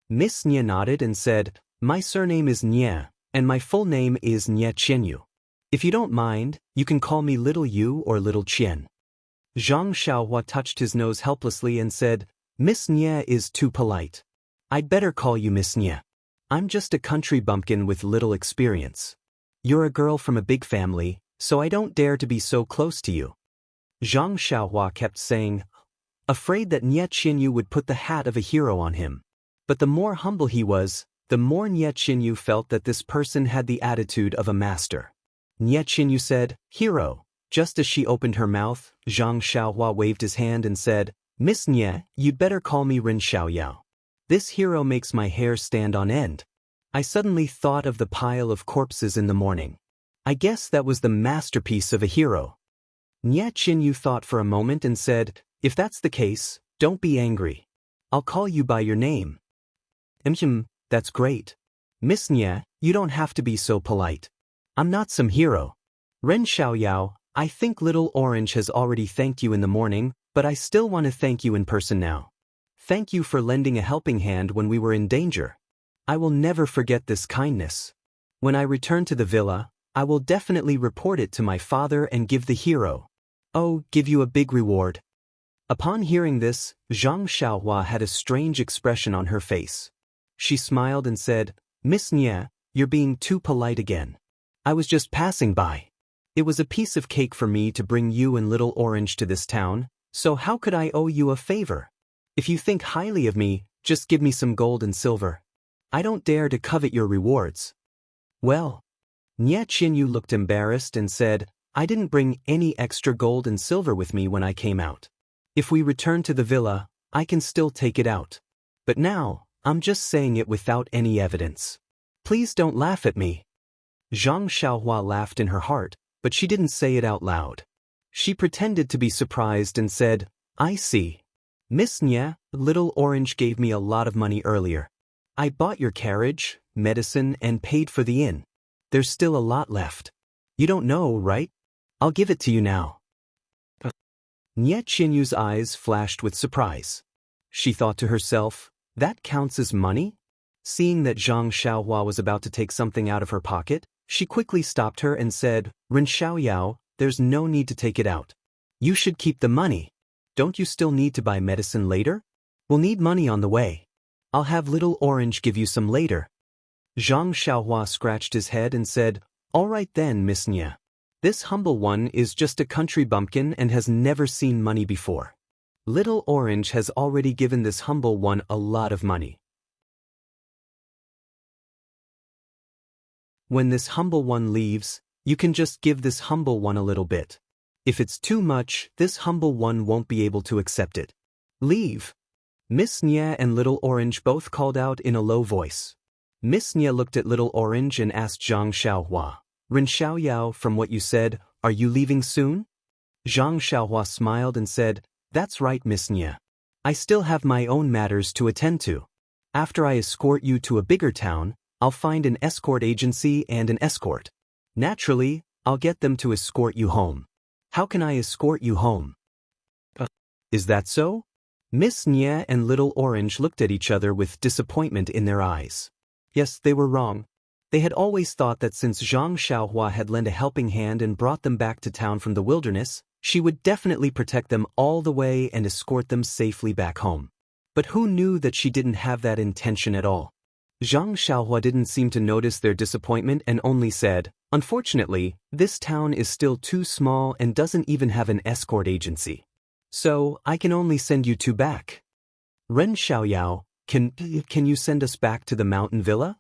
Miss Nye nodded and said, "My surname is Nye, and my full name is Nye Qianyu. If you don't mind, you can call me Little Yu or Little Qian." Zhang Xiaohua touched his nose helplessly and said, "Miss Nye is too polite. I'd better call you Miss Nye. I'm just a country bumpkin with little experience. You're a girl from a big family, so I don't dare to be so close to you." Zhang Xiaohua kept saying, afraid that Nye Qianyu would put the hat of a hero on him. But the more humble he was, the more Nye Qianyu felt that this person had the attitude of a master. Nye Qianyu said, "Hero." Just as she opened her mouth, Zhang Xiaohua waved his hand and said, "Miss Nye, you'd better call me Ren Xiaoyao. This hero makes my hair stand on end." I suddenly thought of the pile of corpses in the morning. I guess that was the masterpiece of a hero. Nye Qianyu thought for a moment and said, "If that's the case, don't be angry. I'll call you by your name." That's great. Miss Nye, you don't have to be so polite. I'm not some hero. Ren Xiaoyao, I think Little Orange has already thanked you in the morning, but I still want to thank you in person now. Thank you for lending a helping hand when we were in danger. I will never forget this kindness. When I return to the villa, I will definitely report it to my father and give the hero. Oh, give you a big reward. Upon hearing this, Zhang Xiaohua had a strange expression on her face. She smiled and said, "Miss Nye, you're being too polite again. I was just passing by. It was a piece of cake for me to bring you and Little Orange to this town, so how could I owe you a favor? If you think highly of me, just give me some gold and silver. I don't dare to covet your rewards." Well, Nye Qianyu looked embarrassed and said, "I didn't bring any extra gold and silver with me when I came out. If we return to the villa, I can still take it out. But now, I'm just saying it without any evidence. Please don't laugh at me." Zhang Xiaohua laughed in her heart, but she didn't say it out loud. She pretended to be surprised and said, "I see. Miss Nye, Little Orange gave me a lot of money earlier. I bought your carriage, medicine, and paid for the inn. There's still a lot left. You don't know, right? I'll give it to you now." Nye Qianyu's eyes flashed with surprise. She thought to herself, that counts as money? Seeing that Zhang Xiaohua was about to take something out of her pocket, she quickly stopped her and said, "Ren Xiaoyao, there's no need to take it out. You should keep the money. Don't you still need to buy medicine later? We'll need money on the way. I'll have Little Orange give you some later." Zhang Xiaohua scratched his head and said, "All right then, Miss Nye. This humble one is just a country bumpkin and has never seen money before. Little Orange has already given this humble one a lot of money. When this humble one leaves, you can just give this humble one a little bit. If it's too much, this humble one won't be able to accept it. Leave." Miss Nye and Little Orange both called out in a low voice. Miss Nye looked at Little Orange and asked Zhang Xiaohua, "Ren Xiaoyao, from what you said, are you leaving soon?" Zhang Xiaohua smiled and said, "That's right, Miss Nye. I still have my own matters to attend to. After I escort you to a bigger town, I'll find an escort agency and an escort. Naturally, I'll get them to escort you home. How can I escort you home?" Is that so? Miss Nye and Little Orange looked at each other with disappointment in their eyes. Yes, they were wrong. They had always thought that since Zhang Xiaohua had lent a helping hand and brought them back to town from the wilderness, she would definitely protect them all the way and escort them safely back home. But who knew that she didn't have that intention at all? Zhang Xiaohua didn't seem to notice their disappointment and only said, "Unfortunately, this town is still too small and doesn't even have an escort agency. So, I can only send you two back." "Ren Xiaoyao, can you send us back to the mountain villa?"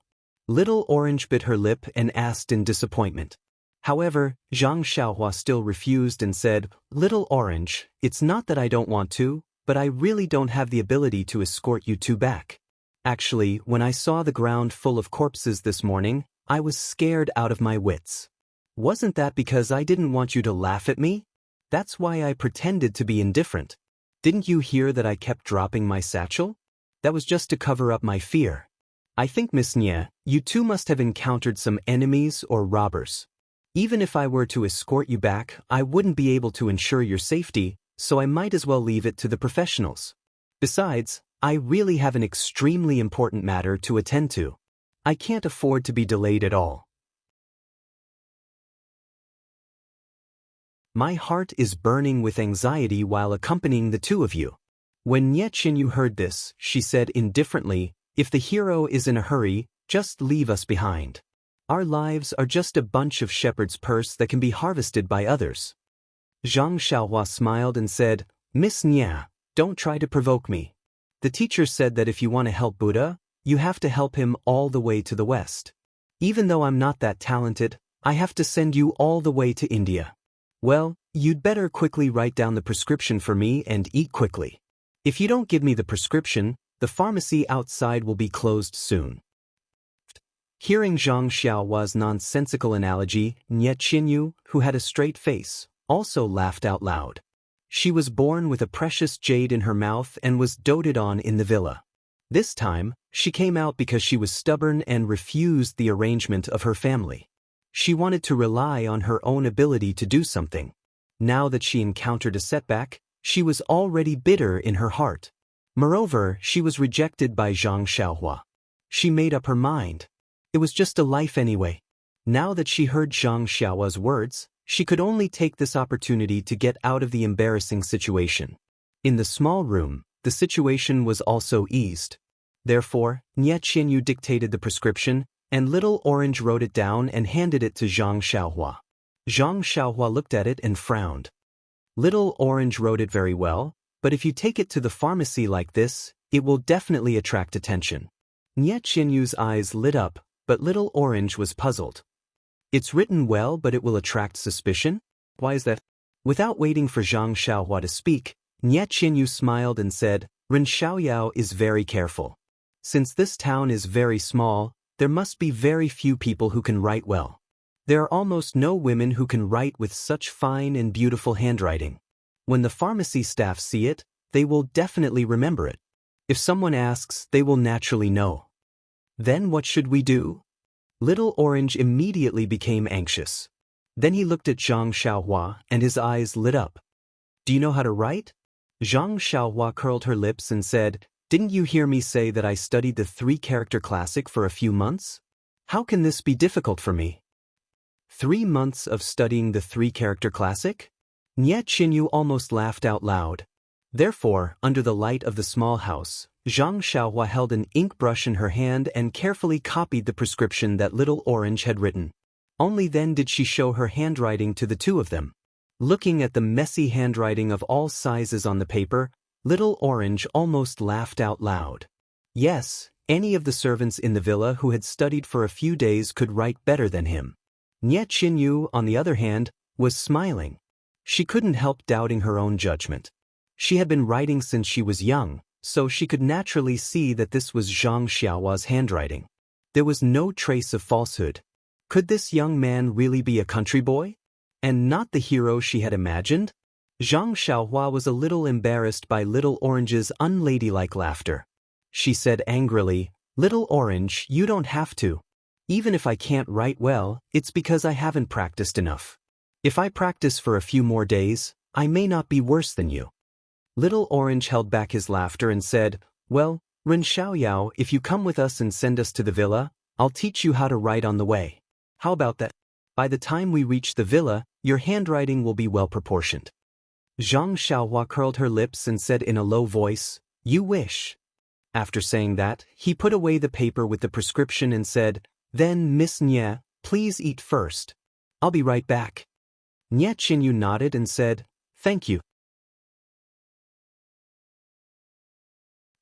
Little Orange bit her lip and asked in disappointment. However, Zhang Xiaohua still refused and said, "Little Orange, it's not that I don't want to, but I really don't have the ability to escort you two back. Actually, when I saw the ground full of corpses this morning, I was scared out of my wits. Wasn't that because I didn't want you to laugh at me? That's why I pretended to be indifferent. Didn't you hear that I kept dropping my satchel? That was just to cover up my fear. I think, Miss Nye, you two must have encountered some enemies or robbers. Even if I were to escort you back, I wouldn't be able to ensure your safety, so I might as well leave it to the professionals. Besides, I really have an extremely important matter to attend to. I can't afford to be delayed at all. My heart is burning with anxiety while accompanying the two of you." When Nye Qinyu heard this, she said indifferently, "If the hero is in a hurry, just leave us behind. Our lives are just a bunch of shepherd's purse that can be harvested by others." Zhang Xiaohua smiled and said, "Miss Nye, don't try to provoke me. The teacher said that if you want to help Buddha, you have to help him all the way to the west. Even though I'm not that talented, I have to send you all the way to India. Well, you'd better quickly write down the prescription for me and eat quickly. If you don't give me the prescription, the pharmacy outside will be closed soon." Hearing Zhang Xiaohua's nonsensical analogy, Nye Qinyu, who had a straight face, also laughed out loud. She was born with a precious jade in her mouth and was doted on in the villa. This time, she came out because she was stubborn and refused the arrangement of her family. She wanted to rely on her own ability to do something. Now that she encountered a setback, she was already bitter in her heart. Moreover, she was rejected by Zhang Xiaohua. She made up her mind. It was just a life anyway. Now that she heard Zhang Xiaohua's words, she could only take this opportunity to get out of the embarrassing situation. In the small room, the situation was also eased. Therefore, Nye Qinyu dictated the prescription, and Little Orange wrote it down and handed it to Zhang Xiaohua. Zhang Xiaohua looked at it and frowned. Little Orange wrote it very well, but if you take it to the pharmacy like this, it will definitely attract attention. Nye Qinyu's eyes lit up, but Little Orange was puzzled. It's written well, but it will attract suspicion? Why is that? Without waiting for Zhang Xiaohua to speak, Nye Qinyu smiled and said, "Ren Xiaoyao is very careful. Since this town is very small, there must be very few people who can write well. There are almost no women who can write with such fine and beautiful handwriting. When the pharmacy staff see it, they will definitely remember it. If someone asks, they will naturally know. Then what should we do?" Little Orange immediately became anxious. Then he looked at Zhang Xiaohua and his eyes lit up. "Do you know how to write?" Zhang Xiaohua curled her lips and said, "Didn't you hear me say that I studied the 3-character classic for a few months? How can this be difficult for me?" 3 months of studying the 3-character classic? Nye Qinyu almost laughed out loud. Therefore, under the light of the small house, Zhang Xiaohua held an ink brush in her hand and carefully copied the prescription that Little Orange had written. Only then did she show her handwriting to the two of them. Looking at the messy handwriting of all sizes on the paper, Little Orange almost laughed out loud. Yes, any of the servants in the villa who had studied for a few days could write better than him. Nye Qinyu, on the other hand, was smiling. She couldn't help doubting her own judgment. She had been writing since she was young, so she could naturally see that this was Zhang Xiaohua's handwriting. There was no trace of falsehood. Could this young man really be a country boy? And not the hero she had imagined? Zhang Xiaohua was a little embarrassed by Little Orange's unladylike laughter. She said angrily, "Little Orange, you don't have to. Even if I can't write well, it's because I haven't practiced enough. If I practice for a few more days, I may not be worse than you." Little Orange held back his laughter and said, "Well, Ren Xiaoyao, if you come with us and send us to the villa, I'll teach you how to write on the way. How about that? By the time we reach the villa, your handwriting will be well proportioned." Zhang Xiaohua curled her lips and said in a low voice, "You wish." After saying that, he put away the paper with the prescription and said, "Then, Miss Nye, please eat first. I'll be right back." Nye Qinyu nodded and said, "Thank you."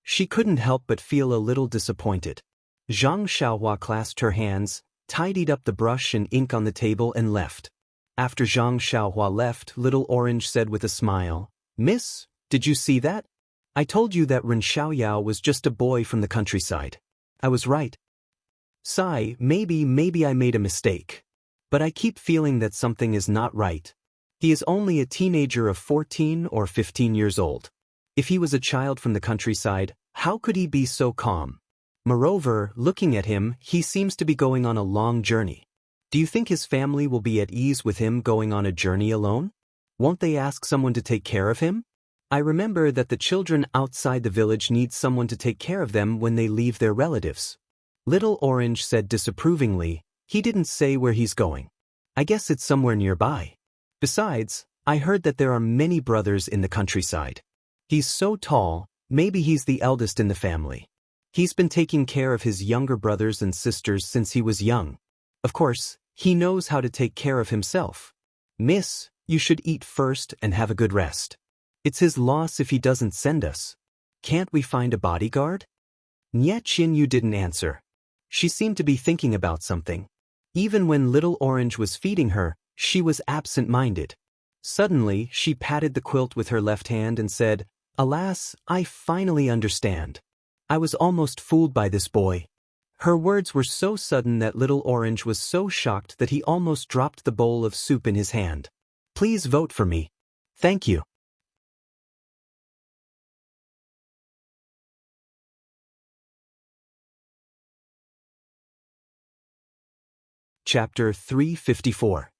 She couldn't help but feel a little disappointed. Zhang Xiaohua clasped her hands, tidied up the brush and ink on the table and left. After Zhang Xiaohua left, Little Orange said with a smile, "Miss, did you see that? I told you that Ren Xiaoyao was just a boy from the countryside. I was right. Sigh, maybe I made a mistake. But I keep feeling that something is not right. He is only a teenager of 14 or 15 years old. If he was a child from the countryside, how could he be so calm? Moreover, looking at him, he seems to be going on a long journey. Do you think his family will be at ease with him going on a journey alone? Won't they ask someone to take care of him? I remember that the children outside the village need someone to take care of them when they leave their relatives." Little Orange said disapprovingly, "He didn't say where he's going. I guess it's somewhere nearby. Besides, I heard that there are many brothers in the countryside. He's so tall, maybe he's the eldest in the family. He's been taking care of his younger brothers and sisters since he was young. Of course, he knows how to take care of himself. Miss, you should eat first and have a good rest. It's his loss if he doesn't send us. Can't we find a bodyguard?" Nye Qinyu didn't answer. She seemed to be thinking about something. Even when Little Orange was feeding her, she was absent-minded. Suddenly, she patted the quilt with her left hand and said, "Alas, I finally understand. I was almost fooled by this boy." Her words were so sudden that Little Orange was so shocked that he almost dropped the bowl of soup in his hand. "Please vote for me. Thank you." Chapter 354.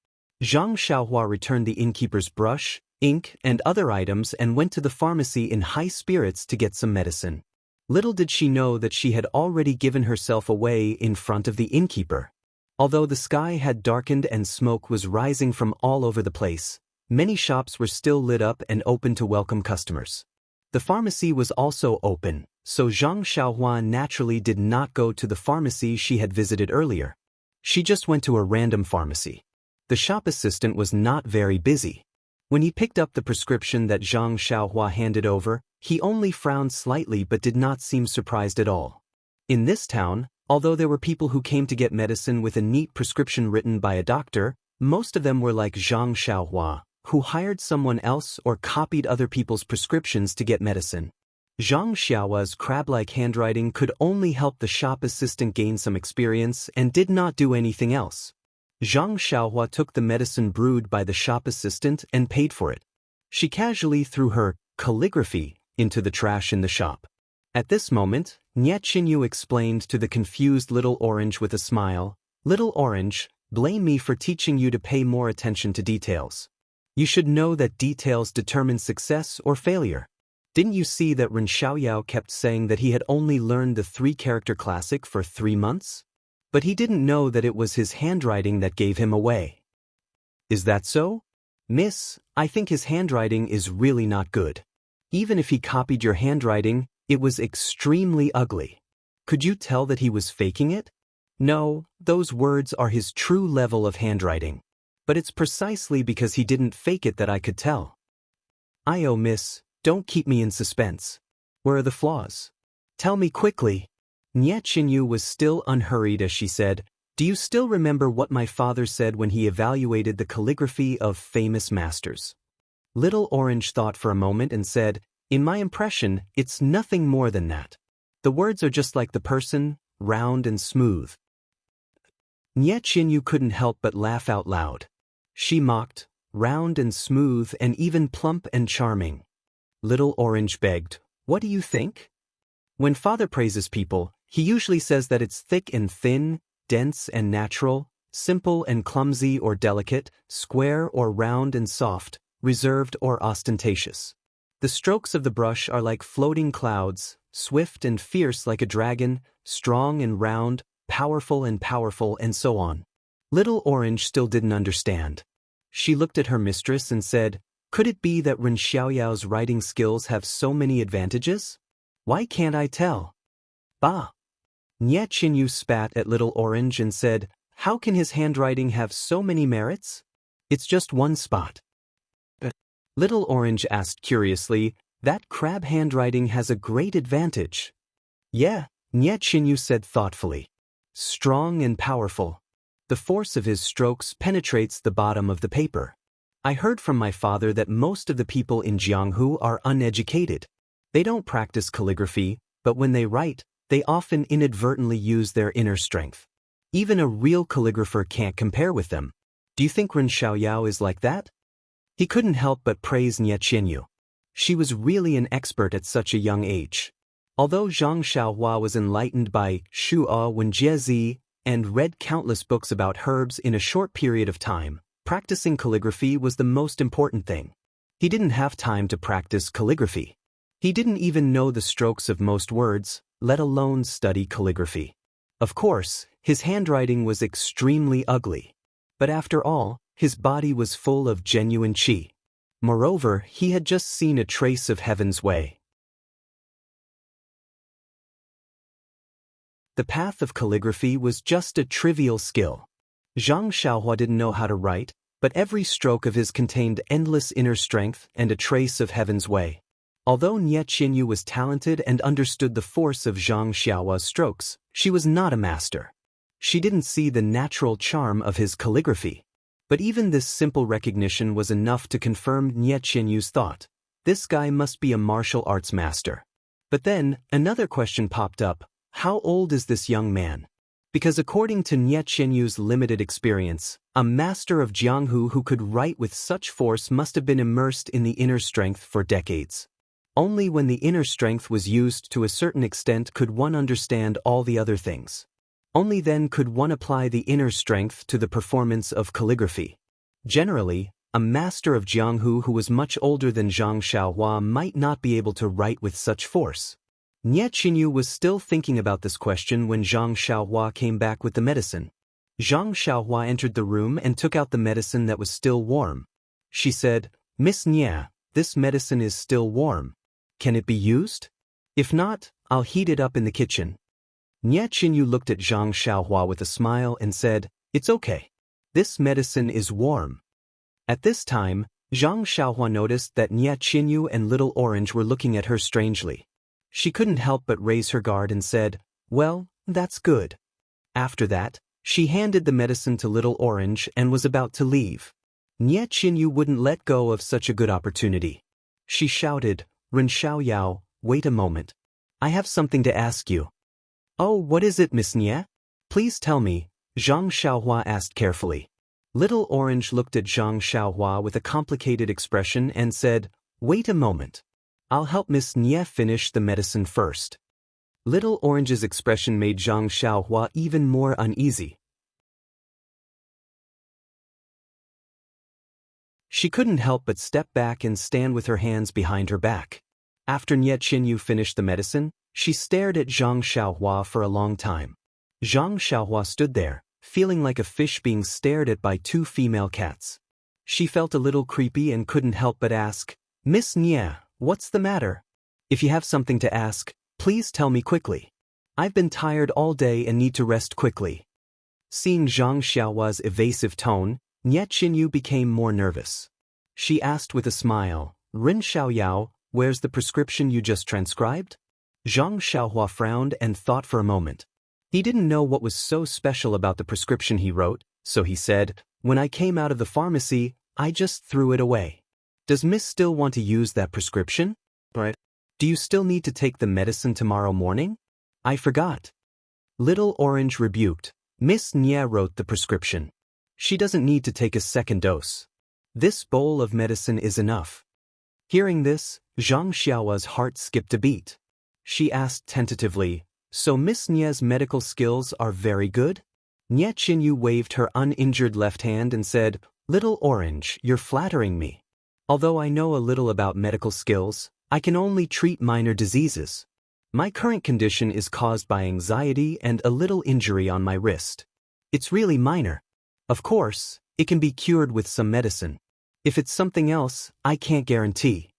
Zhang Xiaohua returned the innkeeper's brush, ink, and other items and went to the pharmacy in high spirits to get some medicine. Little did she know that she had already given herself away in front of the innkeeper. Although the sky had darkened and smoke was rising from all over the place, many shops were still lit up and open to welcome customers. The pharmacy was also open, so Zhang Xiaohua naturally did not go to the pharmacy she had visited earlier. She just went to a random pharmacy. The shop assistant was not very busy. When he picked up the prescription that Zhang Xiaohua handed over, he only frowned slightly but did not seem surprised at all. In this town, although there were people who came to get medicine with a neat prescription written by a doctor, most of them were like Zhang Xiaohua, who hired someone else or copied other people's prescriptions to get medicine. Zhang Xiaohua's crab-like handwriting could only help the shop assistant gain some experience and did not do anything else. Zhang Xiaohua took the medicine brewed by the shop assistant and paid for it. She casually threw her calligraphy into the trash in the shop. At this moment, Nye Qinyu explained to the confused Little Orange with a smile, "Little Orange, blame me for teaching you to pay more attention to details. You should know that details determine success or failure. Didn't you see that Ren Xiaoyao kept saying that he had only learned the 3-character classic for 3 months? But he didn't know that it was his handwriting that gave him away. Is that so? Miss, I think his handwriting is really not good. Even if he copied your handwriting, it was extremely ugly. Could you tell that he was faking it? No, those words are his true level of handwriting. But it's precisely because he didn't fake it that I could tell." "Oh, miss, don't keep me in suspense. Where are the flaws? Tell me quickly." Nye Qinyu was still unhurried as she said, "Do you still remember what my father said when he evaluated the calligraphy of famous masters?" Little Orange thought for a moment and said, "In my impression, it's nothing more than that. The words are just like the person, round and smooth." Nye Qinyu couldn't help but laugh out loud. She mocked, "Round and smooth and even plump and charming." Little Orange begged, "What do you think?" When father praises people, he usually says that it's thick and thin, dense and natural, simple and clumsy or delicate, square or round and soft, reserved or ostentatious. The strokes of the brush are like floating clouds, swift and fierce like a dragon, strong and round, powerful, and so on. Little Orange still didn't understand. She looked at her mistress and said, "Could it be that Ren Xiaoyao's writing skills have so many advantages? Why can't I tell?" Bah! Nie Qinyu spat at Little Orange and said, "How can his handwriting have so many merits? It's just one spot." Little Orange asked curiously, "That crab handwriting has a great advantage." "Yeah," Nie Qinyu said thoughtfully. "Strong and powerful. The force of his strokes penetrates the bottom of the paper. I heard from my father that most of the people in Jianghu are uneducated. They don't practice calligraphy, but when they write, they often inadvertently use their inner strength. Even a real calligrapher can't compare with them. Do you think Ren Xiaoyao is like that?" He couldn't help but praise Nie Qinyu. She was really an expert at such a young age. Although Zhang Xiaohua was enlightened by Shu Wen Jie and read countless books about herbs in a short period of time, practicing calligraphy was the most important thing. He didn't have time to practice calligraphy. He didn't even know the strokes of most words, let alone study calligraphy. Of course, his handwriting was extremely ugly. But after all, his body was full of genuine qi. Moreover, he had just seen a trace of heaven's way. The path of calligraphy was just a trivial skill. Zhang Xiaohua didn't know how to write, but every stroke of his contained endless inner strength and a trace of heaven's way. Although Nie Qinyu was talented and understood the force of Zhang Xiaohua's strokes, she was not a master. She didn't see the natural charm of his calligraphy. But even this simple recognition was enough to confirm Nie Qinyu's thought. This guy must be a martial arts master. But then, another question popped up. How old is this young man? Because according to Nie Qinyu's limited experience, a master of Jianghu who could write with such force must have been immersed in the inner strength for decades. Only when the inner strength was used to a certain extent could one understand all the other things. Only then could one apply the inner strength to the performance of calligraphy. Generally, a master of Jianghu who was much older than Zhang Xiaohua might not be able to write with such force. Nie Qinyu was still thinking about this question when Zhang Xiaohua came back with the medicine. Zhang Xiaohua entered the room and took out the medicine that was still warm. She said, "Miss Nie, this medicine is still warm. Can it be used? If not, I'll heat it up in the kitchen." Nie Qinyu looked at Zhang Xiaohua with a smile and said, "It's okay. This medicine is warm." At this time, Zhang Xiaohua noticed that Nie Qinyu and Little Orange were looking at her strangely. She couldn't help but raise her guard and said, "Well, that's good." After that, she handed the medicine to Little Orange and was about to leave. Nie Qinyu wouldn't let go of such a good opportunity. She shouted, "Ren Xiaoyao, wait a moment. I have something to ask you." "Oh, what is it, Miss Nie? Please tell me," Zhang Xiaohua asked carefully. Little Orange looked at Zhang Xiaohua with a complicated expression and said, "Wait a moment. I'll help Miss Nie finish the medicine first." Little Orange's expression made Zhang Xiaohua even more uneasy. She couldn't help but step back and stand with her hands behind her back. After Nie Qinyu finished the medicine, she stared at Zhang Xiaohua for a long time. Zhang Xiaohua stood there, feeling like a fish being stared at by two female cats. She felt a little creepy and couldn't help but ask, "Miss Nie, what's the matter? If you have something to ask, please tell me quickly. I've been tired all day and need to rest quickly." Seeing Zhang Xiaohua's evasive tone, Nie Qinyu became more nervous. She asked with a smile, "Ren Xiaoyao, where's the prescription you just transcribed?" Zhang Xiaohua frowned and thought for a moment. He didn't know what was so special about the prescription he wrote, so he said, "When I came out of the pharmacy, I just threw it away. Does Miss still want to use that prescription? Right. Do you still need to take the medicine tomorrow morning?" "I forgot." Little Orange rebuked. "Miss Nie wrote the prescription. She doesn't need to take a second dose. This bowl of medicine is enough." Hearing this, Zhang Xiaohua's heart skipped a beat. She asked tentatively, "So Miss Nie's medical skills are very good?" Nie Qinyu waved her uninjured left hand and said, "Little Orange, you're flattering me. Although I know a little about medical skills, I can only treat minor diseases. My current condition is caused by anxiety and a little injury on my wrist. It's really minor. Of course, it can be cured with some medicine. If it's something else, I can't guarantee."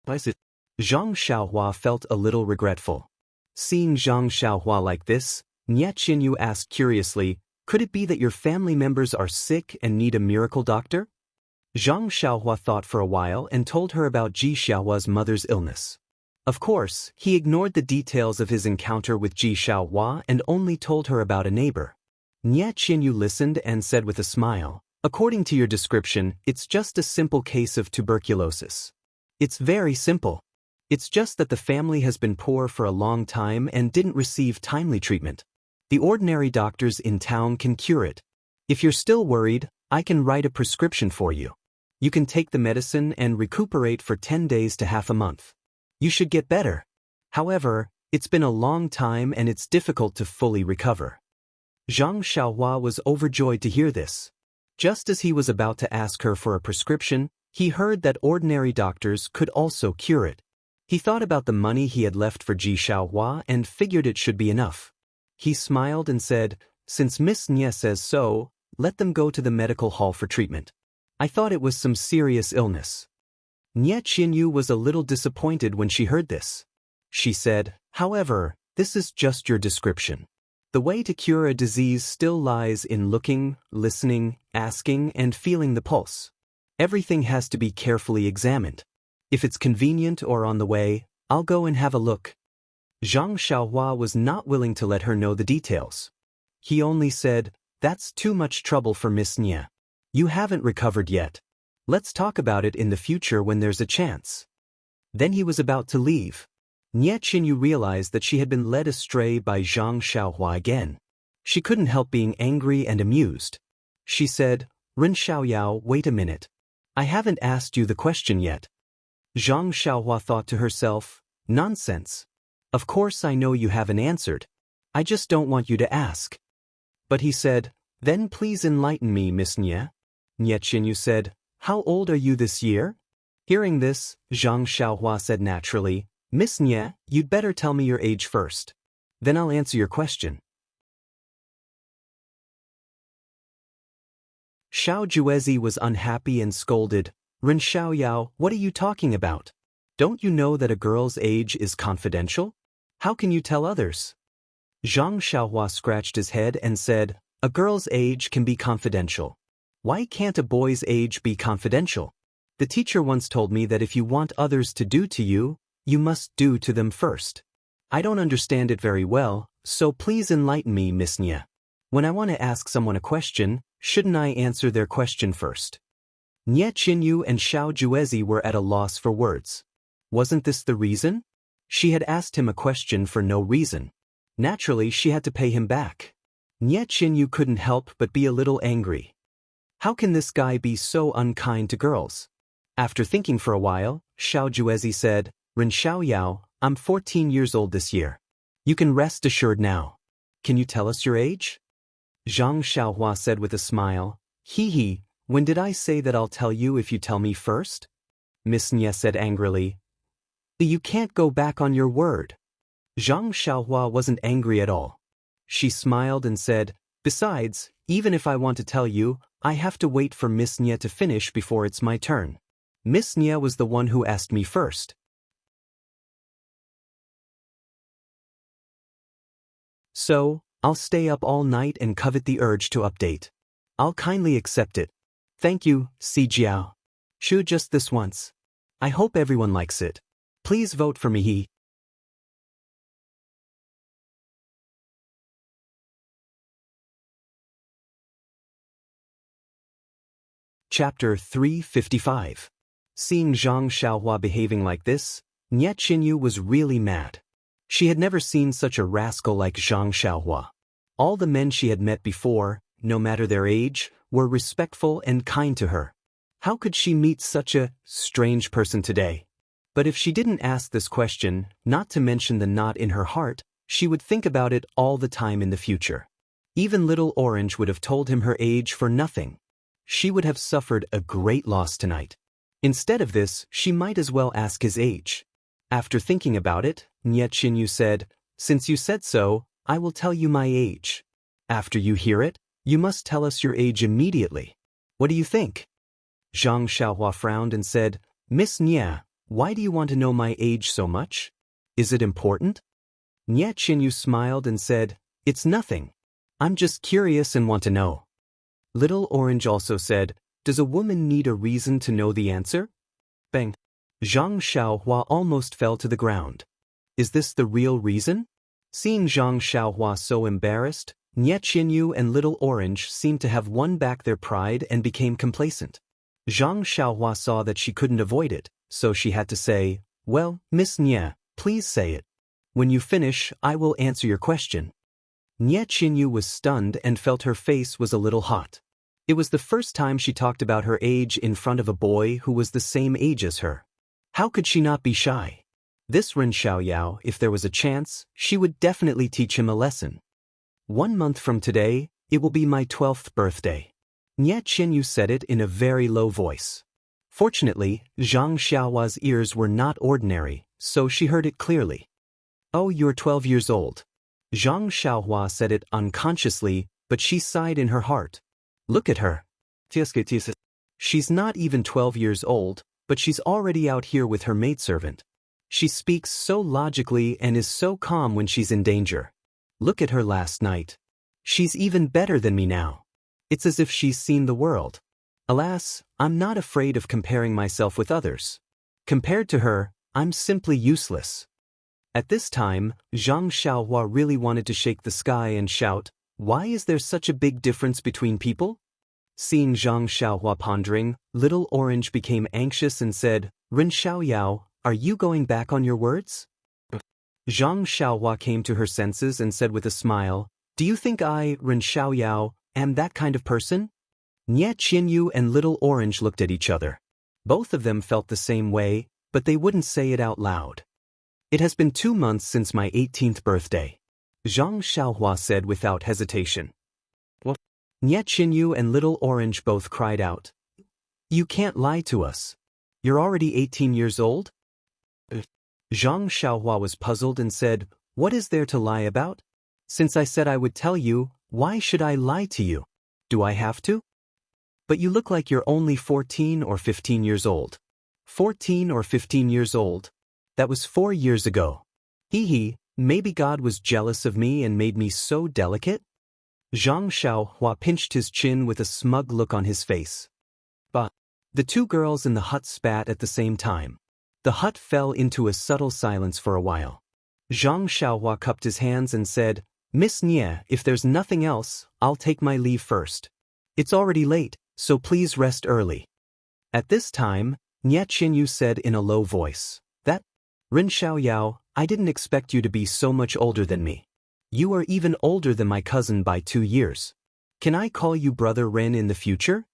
Zhang Xiaohua felt a little regretful. Seeing Zhang Xiaohua like this, Nie Qinyu asked curiously, could it be that your family members are sick and need a miracle doctor? Zhang Xiaohua thought for a while and told her about Ji Xiaohua's mother's illness. Of course, he ignored the details of his encounter with Ji Xiaohua and only told her about a neighbor. Nie Qinyu listened and said with a smile, according to your description, it's just a simple case of tuberculosis. It's very simple. It's just that the family has been poor for a long time and didn't receive timely treatment. The ordinary doctors in town can cure it. If you're still worried, I can write a prescription for you. You can take the medicine and recuperate for 10 days to half a month. You should get better. However, it's been a long time and it's difficult to fully recover. Zhang Xiaohua was overjoyed to hear this. Just as he was about to ask her for a prescription, he heard that ordinary doctors could also cure it. He thought about the money he had left for Ji Xiaohua and figured it should be enough. He smiled and said, since Miss Nie says so, let them go to the medical hall for treatment. I thought it was some serious illness. Nie Qinyu was a little disappointed when she heard this. She said, however, this is just your description. The way to cure a disease still lies in looking, listening, asking, and feeling the pulse. Everything has to be carefully examined. If it's convenient or on the way, I'll go and have a look. Zhang Xiaohua was not willing to let her know the details. He only said, that's too much trouble for Miss Nie. You haven't recovered yet. Let's talk about it in the future when there's a chance. Then he was about to leave. Nie Qinyu realized that she had been led astray by Zhang Xiaohua again. She couldn't help being angry and amused. She said, Ren Xiaoyao, wait a minute. I haven't asked you the question yet. Zhang Xiaohua thought to herself, nonsense. Of course I know you haven't answered. I just don't want you to ask. But he said, then please enlighten me, Miss Nie. Nie Qinyu said, how old are you this year? Hearing this, Zhang Xiaohua said naturally, Miss Nie, you'd better tell me your age first. Then I'll answer your question. Xiao Juezi was unhappy and scolded, Ren Xiaoyao, what are you talking about? Don't you know that a girl's age is confidential? How can you tell others? Zhang Xiaohua scratched his head and said, a girl's age can be confidential. Why can't a boy's age be confidential? The teacher once told me that if you want others to do to you, you must do to them first. I don't understand it very well, so please enlighten me, Miss Nie. When I want to ask someone a question, shouldn't I answer their question first? Nie Qinyu and Xiao Juezi were at a loss for words. Wasn't this the reason? She had asked him a question for no reason. Naturally, she had to pay him back. Nie Qinyu couldn't help but be a little angry. How can this guy be so unkind to girls? After thinking for a while, Xiao Juezi said, Ren Xiaoyao, I'm 14 years old this year. You can rest assured now. Can you tell us your age? Zhang Xiaohua said with a smile, hee, when did I say that I'll tell you if you tell me first? Miss Nie said angrily, you can't go back on your word. Zhang Xiaohua wasn't angry at all. She smiled and said, besides, even if I want to tell you, I have to wait for Miss Nie to finish before it's my turn. Miss Nie was the one who asked me first. So, I'll stay up all night and covet the urge to update. I'll kindly accept it. Thank you, Si Jiao. Sure, just this once. I hope everyone likes it. Please vote for me. Chapter 355. Seeing Zhang Xiaohua behaving like this, Nie Qinyu was really mad. She had never seen such a rascal like Zhang Xiaohua. All the men she had met before, no matter their age, were respectful and kind to her. How could she meet such a strange person today? But if she didn't ask this question, not to mention the knot in her heart, she would think about it all the time in the future. Even little Orange would have told him her age for nothing. She would have suffered a great loss tonight. Instead of this, she might as well ask his age. After thinking about it, Nie Qinyu said, since you said so, I will tell you my age. After you hear it, you must tell us your age immediately. What do you think? Zhang Xiaohua frowned and said, Miss Nie, why do you want to know my age so much? Is it important? Nie Qinyu smiled and said, "It's nothing. I'm just curious and want to know." Little Orange also said, "Does a woman need a reason to know the answer?" Bang. Zhang Xiaohua almost fell to the ground. Is this the real reason? Seeing Zhang Xiaohua so embarrassed, Nie Qinyu and Little Orange seemed to have won back their pride and became complacent. Zhang Xiaohua saw that she couldn't avoid it, so she had to say, "Well, Miss Nie, please say it. When you finish, I will answer your question." Nie Qinyu was stunned and felt her face was a little hot. It was the first time she talked about her age in front of a boy who was the same age as her. How could she not be shy? This Ren Xiaoyao, if there was a chance, she would definitely teach him a lesson. 1 month from today, it will be my 12th birthday. Nie Qinyu said it in a very low voice. Fortunately, Zhang Xiaohua's ears were not ordinary, so she heard it clearly. "Oh, you're 12 years old." Zhang Xiaohua said it unconsciously, but she sighed in her heart. Look at her. She's not even 12 years old, but she's already out here with her maidservant. She speaks so logically and is so calm when she's in danger. Look at her last night. She's even better than me now. It's as if she's seen the world. Alas, I'm not afraid of comparing myself with others. Compared to her, I'm simply useless. At this time, Zhang Xiaohua really wanted to shake the sky and shout, "Why is there such a big difference between people?" Seeing Zhang Xiaohua pondering, Little Orange became anxious and said, "Ren Xiaoyao, are you going back on your words?" Zhang Xiaohua came to her senses and said with a smile, "Do you think I, Ren Xiaoyao, am that kind of person?" Nie Qinyu and Little Orange looked at each other. Both of them felt the same way, but they wouldn't say it out loud. "It has been 2 months since my 18th birthday," Zhang Xiaohua said without hesitation. "What?" Nie Qinyu and Little Orange both cried out. "You can't lie to us. You're already 18 years old?" Zhang Xiaohua was puzzled and said, "What is there to lie about? Since I said I would tell you, why should I lie to you? Do I have to?" "But you look like you're only 14 or 15 years old." 14 or 15 years old? That was 4 years ago. Hee, maybe God was jealous of me and made me so delicate? Zhang Xiaohua pinched his chin with a smug look on his face. But the two girls in the hut spat at the same time. The hut fell into a subtle silence for a while. Zhang Xiaohua cupped his hands and said, "Miss Nie, if there's nothing else, I'll take my leave first. It's already late, so please rest early." At this time, Nie Qinyu said in a low voice, "That, Ren Xiaoyao, I didn't expect you to be so much older than me. You are even older than my cousin by 2 years. Can I call you Brother Ren in the future?"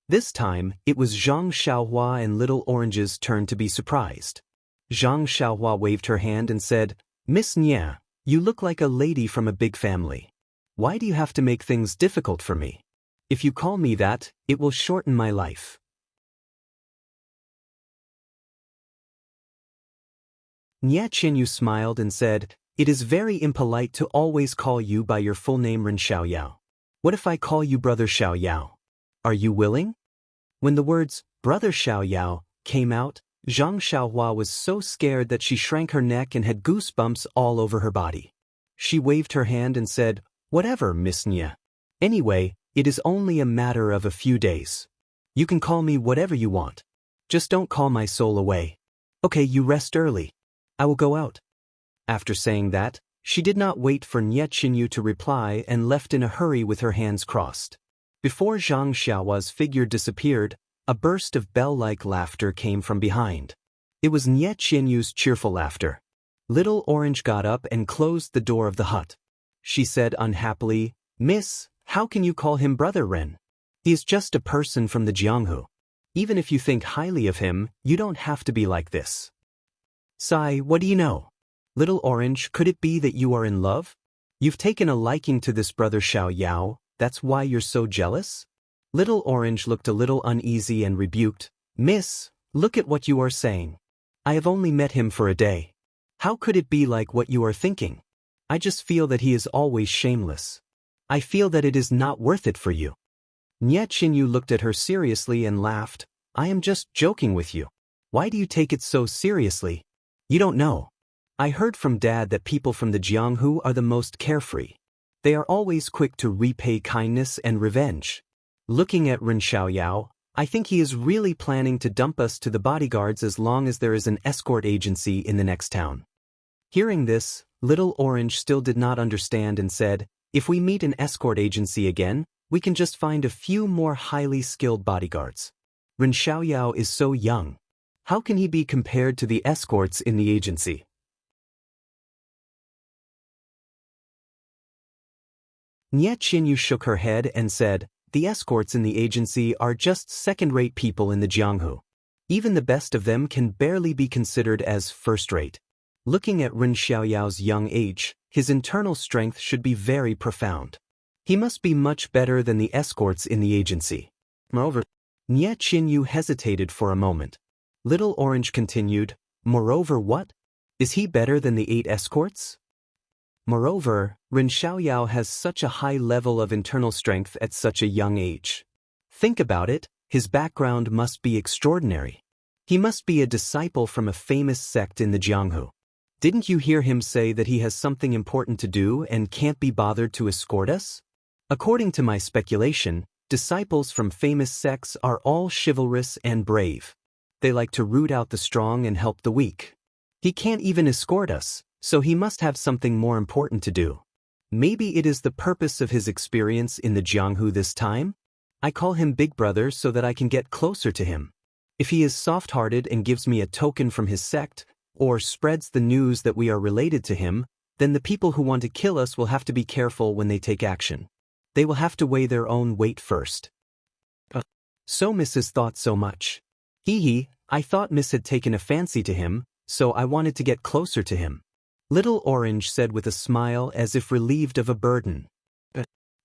This time, it was Zhang Xiaohua and Little Orange's turn to be surprised. Zhang Xiaohua waved her hand and said, "Miss Nie, you look like a lady from a big family. Why do you have to make things difficult for me? If you call me that, it will shorten my life." Nie Qinyu smiled and said, "It is very impolite to always call you by your full name Ren Xiaoyao. What if I call you Brother Xiaoyao? Are you willing?" When the words, "Brother Xiaoyao," came out, Zhang Xiaohua was so scared that she shrank her neck and had goosebumps all over her body. She waved her hand and said, "Whatever, Miss Nie. Anyway, it is only a matter of a few days. You can call me whatever you want. Just don't call my soul away. Okay, you rest early. I will go out." After saying that, she did not wait for Nie Qinyu to reply and left in a hurry with her hands crossed. Before Zhang Xiaohua's figure disappeared, a burst of bell-like laughter came from behind. It was Nie Qinyu's cheerful laughter. Little Orange got up and closed the door of the hut. She said unhappily, "Miss, how can you call him Brother Ren? He is just a person from the Jianghu. Even if you think highly of him, you don't have to be like this." "Sai, what do you know? Little Orange, could it be that you are in love? You've taken a liking to this Brother Xiaoyao, that's why you're so jealous?" Little Orange looked a little uneasy and rebuked, "Miss, look at what you are saying. I have only met him for a day. How could it be like what you are thinking? I just feel that he is always shameless. I feel that it is not worth it for you." Nie Qinyu looked at her seriously and laughed, "I am just joking with you. Why do you take it so seriously? You don't know. I heard from Dad that people from the Jianghu are the most carefree. They are always quick to repay kindness and revenge. Looking at Ren Xiaoyao, I think he is really planning to dump us to the bodyguards as long as there is an escort agency in the next town. Hearing this, Little Orange still did not understand and said, if we meet an escort agency again, we can just find a few more highly skilled bodyguards. Ren Xiaoyao is so young. How can he be compared to the escorts in the agency? Nie Qinyu shook her head and said, the escorts in the agency are just second-rate people in the Jianghu. Even the best of them can barely be considered as first-rate. Looking at Ren Xiaoyao's young age, his internal strength should be very profound. He must be much better than the escorts in the agency. Moreover, Nie Qinyu hesitated for a moment. Little Orange continued, moreover what? Is he better than the 8 escorts? Moreover, Ren Xiaoyao has such a high level of internal strength at such a young age. Think about it, his background must be extraordinary. He must be a disciple from a famous sect in the Jianghu. Didn't you hear him say that he has something important to do and can't be bothered to escort us? According to my speculation, disciples from famous sects are all chivalrous and brave. They like to root out the strong and help the weak. He can't even escort us, so he must have something more important to do. Maybe it is the purpose of his experience in the Jianghu this time? I call him Big Brother so that I can get closer to him. If he is soft-hearted and gives me a token from his sect, or spreads the news that we are related to him, then the people who want to kill us will have to be careful when they take action. They will have to weigh their own weight first. So Mrs. thought so much. I thought Miss had taken a fancy to him, so I wanted to get closer to him. Little Orange said with a smile as if relieved of a burden.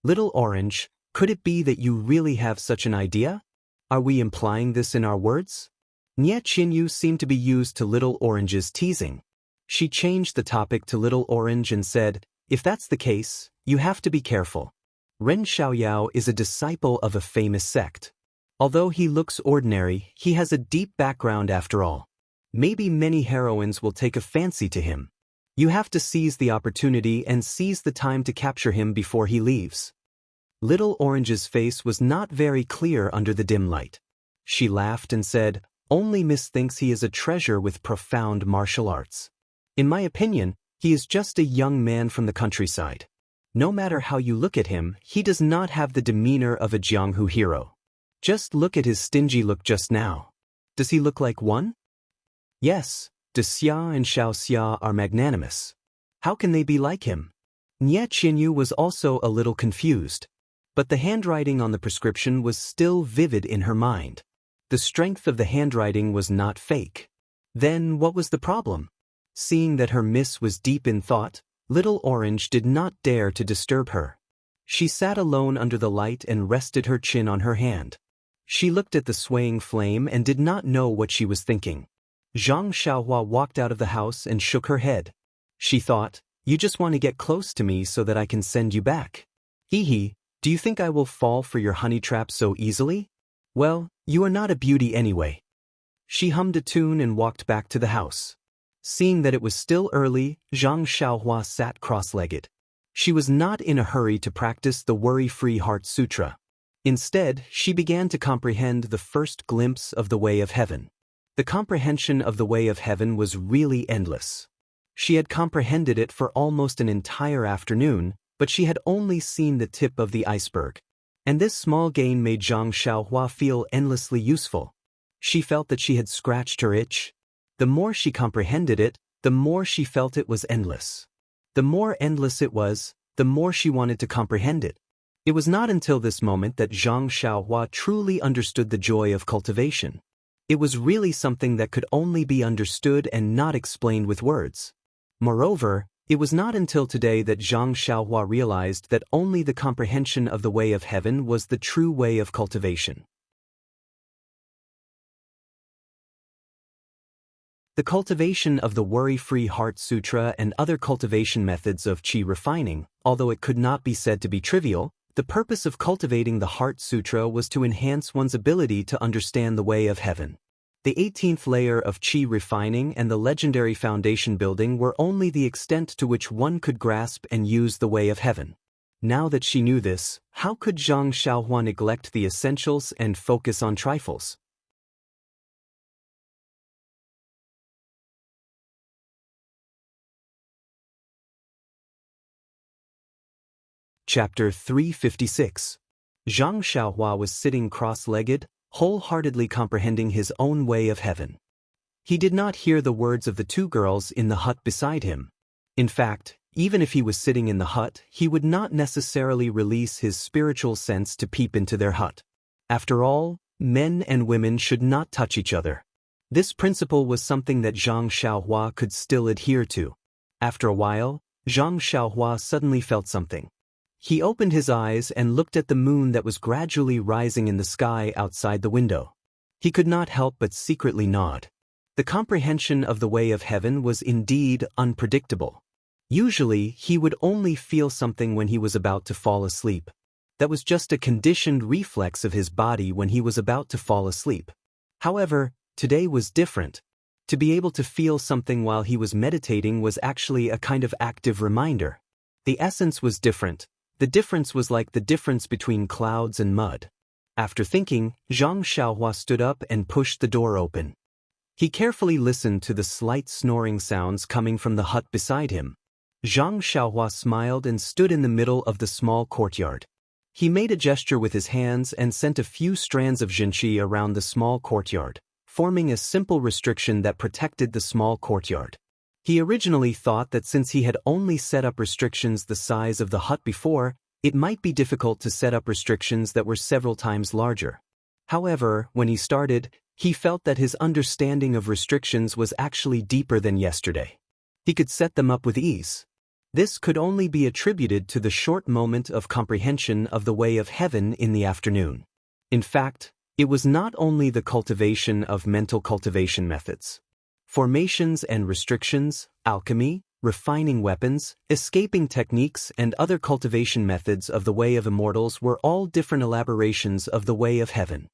Little Orange, could it be that you really have such an idea? Are we implying this in our words? Nie Qinyu seemed to be used to Little Orange's teasing. She changed the topic to Little Orange and said, if that's the case, you have to be careful. Ren Xiaoyao is a disciple of a famous sect. Although he looks ordinary, he has a deep background after all. Maybe many heroines will take a fancy to him. You have to seize the opportunity and seize the time to capture him before he leaves. Little Orange's face was not very clear under the dim light. She laughed and said, only Miss thinks he is a treasure with profound martial arts. In my opinion, he is just a young man from the countryside. No matter how you look at him, he does not have the demeanor of a Jianghu hero. Just look at his stingy look just now. Does he look like one? Yes, De Xia and Xiao Xia are magnanimous. How can they be like him? Nie Qinyu was also a little confused. But the handwriting on the prescription was still vivid in her mind. The strength of the handwriting was not fake. Then what was the problem? Seeing that her miss was deep in thought, Little Orange did not dare to disturb her. She sat alone under the light and rested her chin on her hand. She looked at the swaying flame and did not know what she was thinking. Zhang Xiaohua walked out of the house and shook her head. She thought, you just want to get close to me so that I can send you back. Do you think I will fall for your honey trap so easily? Well, you are not a beauty anyway. She hummed a tune and walked back to the house. Seeing that it was still early, Zhang Xiaohua sat cross-legged. She was not in a hurry to practice the Worry-Free Heart Sutra. Instead, she began to comprehend the first glimpse of the way of heaven. The comprehension of the way of heaven was really endless. She had comprehended it for almost an entire afternoon, but she had only seen the tip of the iceberg. And this small gain made Zhang Xiaohua feel endlessly useful. She felt that she had scratched her itch. The more she comprehended it, the more she felt it was endless. The more endless it was, the more she wanted to comprehend it. It was not until this moment that Zhang Xiaohua truly understood the joy of cultivation. It was really something that could only be understood and not explained with words. Moreover, it was not until today that Zhang Xiaohua realized that only the comprehension of the way of heaven was the true way of cultivation. The cultivation of the Worry-Free Heart Sutra and other cultivation methods of qi refining, although it could not be said to be trivial, the purpose of cultivating the Heart Sutra was to enhance one's ability to understand the way of heaven. The 18th layer of qi refining and the legendary foundation building were only the extent to which one could grasp and use the way of heaven. Now that she knew this, how could Zhang Xiaohua neglect the essentials and focus on trifles? Chapter 356. Zhang Xiaohua was sitting cross-legged, wholeheartedly comprehending his own way of heaven. He did not hear the words of the two girls in the hut beside him. In fact, even if he was sitting in the hut, he would not necessarily release his spiritual sense to peep into their hut. After all, men and women should not touch each other. This principle was something that Zhang Xiaohua could still adhere to. After a while, Zhang Xiaohua suddenly felt something. He opened his eyes and looked at the moon that was gradually rising in the sky outside the window. He could not help but secretly nod. The comprehension of the way of heaven was indeed unpredictable. Usually, he would only feel something when he was about to fall asleep. That was just a conditioned reflex of his body when he was about to fall asleep. However, today was different. To be able to feel something while he was meditating was actually a kind of active reminder. The essence was different. The difference was like the difference between clouds and mud. After thinking, Zhang Xiaohua stood up and pushed the door open. He carefully listened to the slight snoring sounds coming from the hut beside him. Zhang Xiaohua smiled and stood in the middle of the small courtyard. He made a gesture with his hands and sent a few strands of zhenqi around the small courtyard, forming a simple restriction that protected the small courtyard. He originally thought that since he had only set up restrictions the size of the hut before, it might be difficult to set up restrictions that were several times larger. However, when he started, he felt that his understanding of restrictions was actually deeper than yesterday. He could set them up with ease. This could only be attributed to the short moment of comprehension of the way of heaven in the afternoon. In fact, it was not only the cultivation of mental cultivation methods. Formations and restrictions, alchemy, refining weapons, escaping techniques, and other cultivation methods of the way of immortals were all different elaborations of the way of heaven.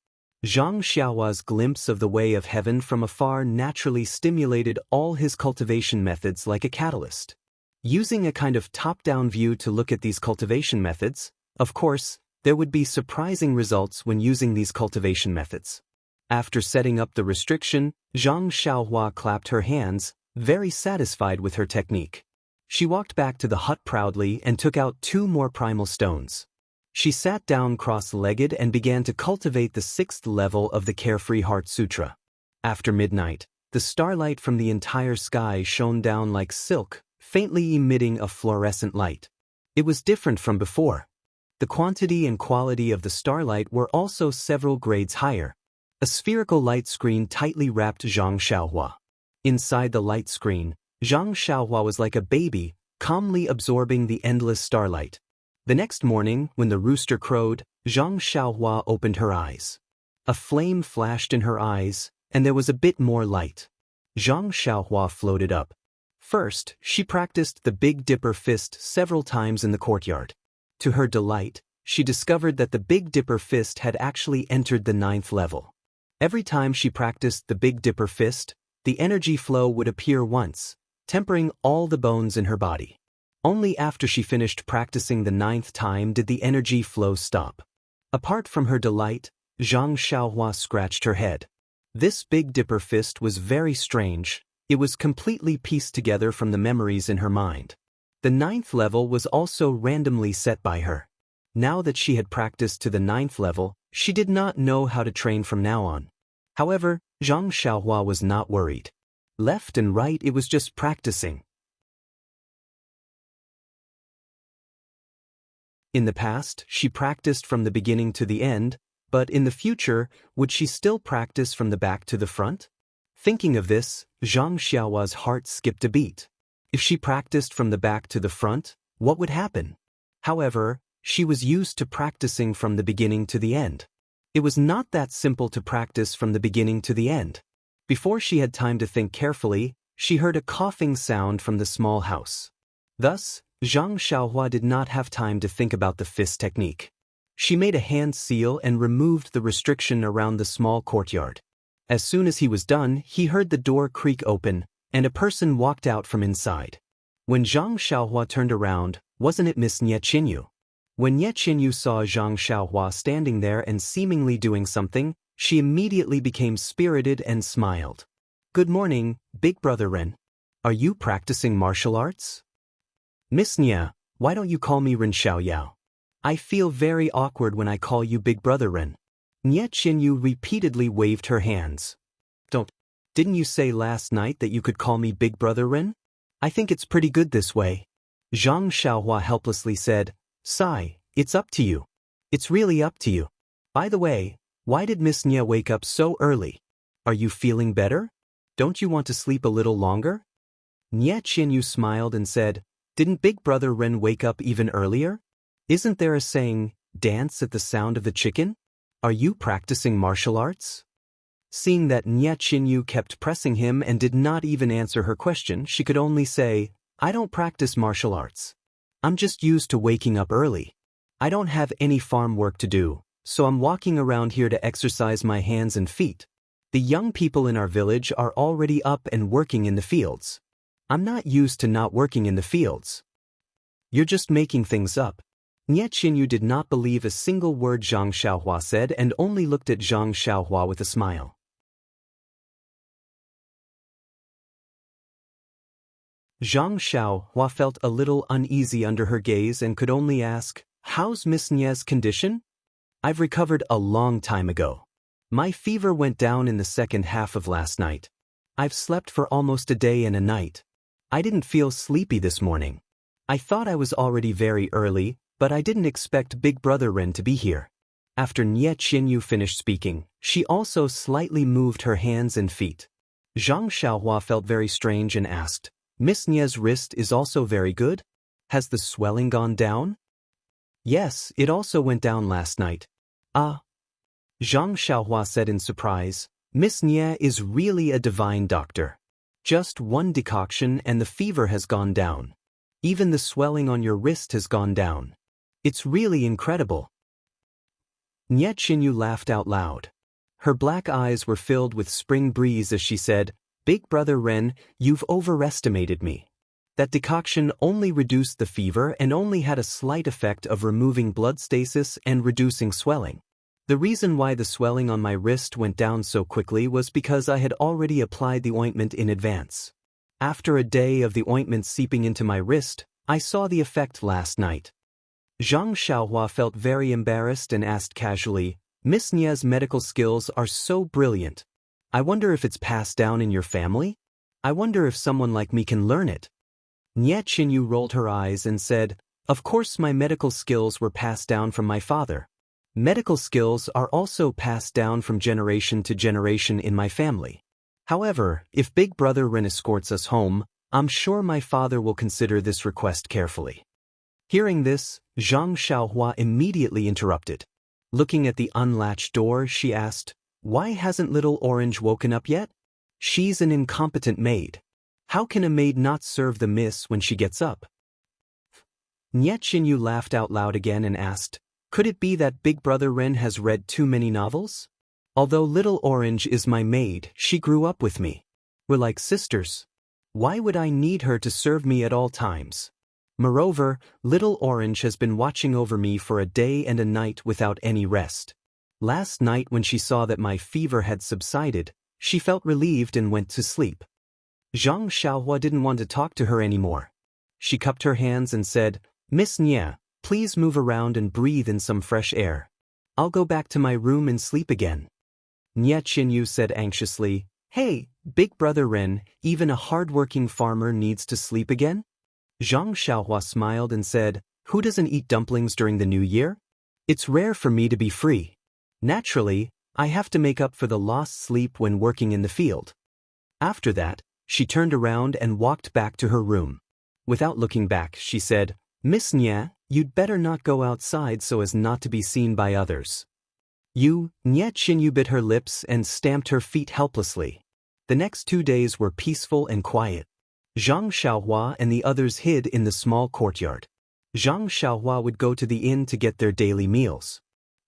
Zhang Xiaohua's glimpse of the way of heaven from afar naturally stimulated all his cultivation methods like a catalyst. Using a kind of top-down view to look at these cultivation methods, of course, there would be surprising results when using these cultivation methods. After setting up the restriction, Zhang Xiaohua clapped her hands, very satisfied with her technique. She walked back to the hut proudly and took out 2 more primal stones. She sat down cross-legged and began to cultivate the 6th level of the Carefree Heart Sutra. After midnight, the starlight from the entire sky shone down like silk, faintly emitting a fluorescent light. It was different from before. The quantity and quality of the starlight were also several grades higher. A spherical light screen tightly wrapped Zhang Xiaohua. Inside the light screen, Zhang Xiaohua was like a baby, calmly absorbing the endless starlight. The next morning, when the rooster crowed, Zhang Xiaohua opened her eyes. A flame flashed in her eyes, and there was a bit more light. Zhang Xiaohua floated up. First, she practiced the Big Dipper fist several times in the courtyard. To her delight, she discovered that the Big Dipper fist had actually entered the 9th level. Every time she practiced the Big Dipper fist, the energy flow would appear once, tempering all the bones in her body. Only after she finished practicing the 9th time did the energy flow stop. Apart from her delight, Zhang Xiaohua scratched her head. This Big Dipper fist was very strange. It was completely pieced together from the memories in her mind. The 9th level was also randomly set by her. Now that she had practiced to the 9th level, she did not know how to train from now on. However, Zhang Xiaohua was not worried. Left and right, it was just practicing. In the past, she practiced from the beginning to the end, but in the future, would she still practice from the back to the front? Thinking of this, Zhang Xiaohua's heart skipped a beat. If she practiced from the back to the front, what would happen? However, she was used to practicing from the beginning to the end. It was not that simple to practice from the beginning to the end. Before she had time to think carefully, she heard a coughing sound from the small house. Thus, Zhang Xiaohua did not have time to think about the fist technique. She made a hand seal and removed the restriction around the small courtyard. As soon as he was done, he heard the door creak open, and a person walked out from inside. When Zhang Xiaohua turned around, wasn't it Miss Nie Qinyu? When Nie Qinyu saw Zhang Xiaohua standing there and seemingly doing something, she immediately became spirited and smiled. "Good morning, Big Brother Ren. Are you practicing martial arts?" "Miss Nie, why don't you call me Ren Xiaoyao? I feel very awkward when I call you Big Brother Ren." Nie Qinyu repeatedly waved her hands. Didn't you say last night that you could call me Big Brother Ren? I think it's pretty good this way." Zhang Xiaohua helplessly said, "Sigh, it's up to you. It's really up to you. By the way, why did Miss Nie wake up so early? Are you feeling better? Don't you want to sleep a little longer?" Nie Qinyu smiled and said, "Didn't Big Brother Ren wake up even earlier? Isn't there a saying, dance at the sound of the chicken? Are you practicing martial arts?" Seeing that Nie Qinyu kept pressing him and did not even answer her question, she could only say, "I don't practice martial arts. I'm just used to waking up early. I don't have any farm work to do, so I'm walking around here to exercise my hands and feet. The young people in our village are already up and working in the fields. I'm not used to not working in the fields." "You're just making things up." Nie Qinyu did not believe a single word Zhang Xiaohua said and only looked at Zhang Xiaohua with a smile. Zhang Xiaohua felt a little uneasy under her gaze and could only ask, "How's Miss Nie's condition?" "I've recovered a long time ago. My fever went down in the second half of last night. I've slept for almost a day and a night. I didn't feel sleepy this morning. I thought I was already very early, but I didn't expect Big Brother Ren to be here." After Nie Qinyu finished speaking, she also slightly moved her hands and feet. Zhang Xiaohua felt very strange and asked, "Miss Nie's wrist is also very good? Has the swelling gone down?" "Yes, it also went down last night." "Ah." Zhang Xiaohua said in surprise, "Miss Nie is really a divine doctor. Just one decoction and the fever has gone down. Even the swelling on your wrist has gone down. It's really incredible." Nie Qinyu laughed out loud. Her black eyes were filled with spring breeze as she said, "Big Brother Ren, you've overestimated me. That decoction only reduced the fever and only had a slight effect of removing blood stasis and reducing swelling. The reason why the swelling on my wrist went down so quickly was because I had already applied the ointment in advance. After a day of the ointment seeping into my wrist, I saw the effect last night." Zhang Xiaohua felt very embarrassed and asked casually, "Miss Nie's medical skills are so brilliant. I wonder if it's passed down in your family? I wonder if someone like me can learn it." Nie Qinyu rolled her eyes and said, "Of course my medical skills were passed down from my father. Medical skills are also passed down from generation to generation in my family. However, if Big Brother Ren escorts us home, I'm sure my father will consider this request carefully." Hearing this, Zhang Xiaohua immediately interrupted. Looking at the unlatched door, she asked, "Why hasn't Little Orange woken up yet? She's an incompetent maid. How can a maid not serve the miss when she gets up?" Nie Qinyu laughed out loud again and asked, "Could it be that Big Brother Ren has read too many novels? Although Little Orange is my maid, she grew up with me. We're like sisters. Why would I need her to serve me at all times? Moreover, Little Orange has been watching over me for a day and a night without any rest. Last night when she saw that my fever had subsided, she felt relieved and went to sleep." Zhang Xiaohua didn't want to talk to her anymore. She cupped her hands and said, "Miss Nie, please move around and breathe in some fresh air. I'll go back to my room and sleep again." Nie Qinyu said anxiously, "Hey, Big Brother Ren, even a hard-working farmer needs to sleep again?" Zhang Xiaohua smiled and said, "Who doesn't eat dumplings during the New Year? It's rare for me to be free. Naturally, I have to make up for the lost sleep when working in the field." After that, she turned around and walked back to her room. Without looking back, she said, "Miss Nie, you'd better not go outside so as not to be seen by others." Nie Qinyu bit her lips and stamped her feet helplessly. The next 2 days were peaceful and quiet. Zhang Xiaohua and the others hid in the small courtyard. Zhang Xiaohua would go to the inn to get their daily meals.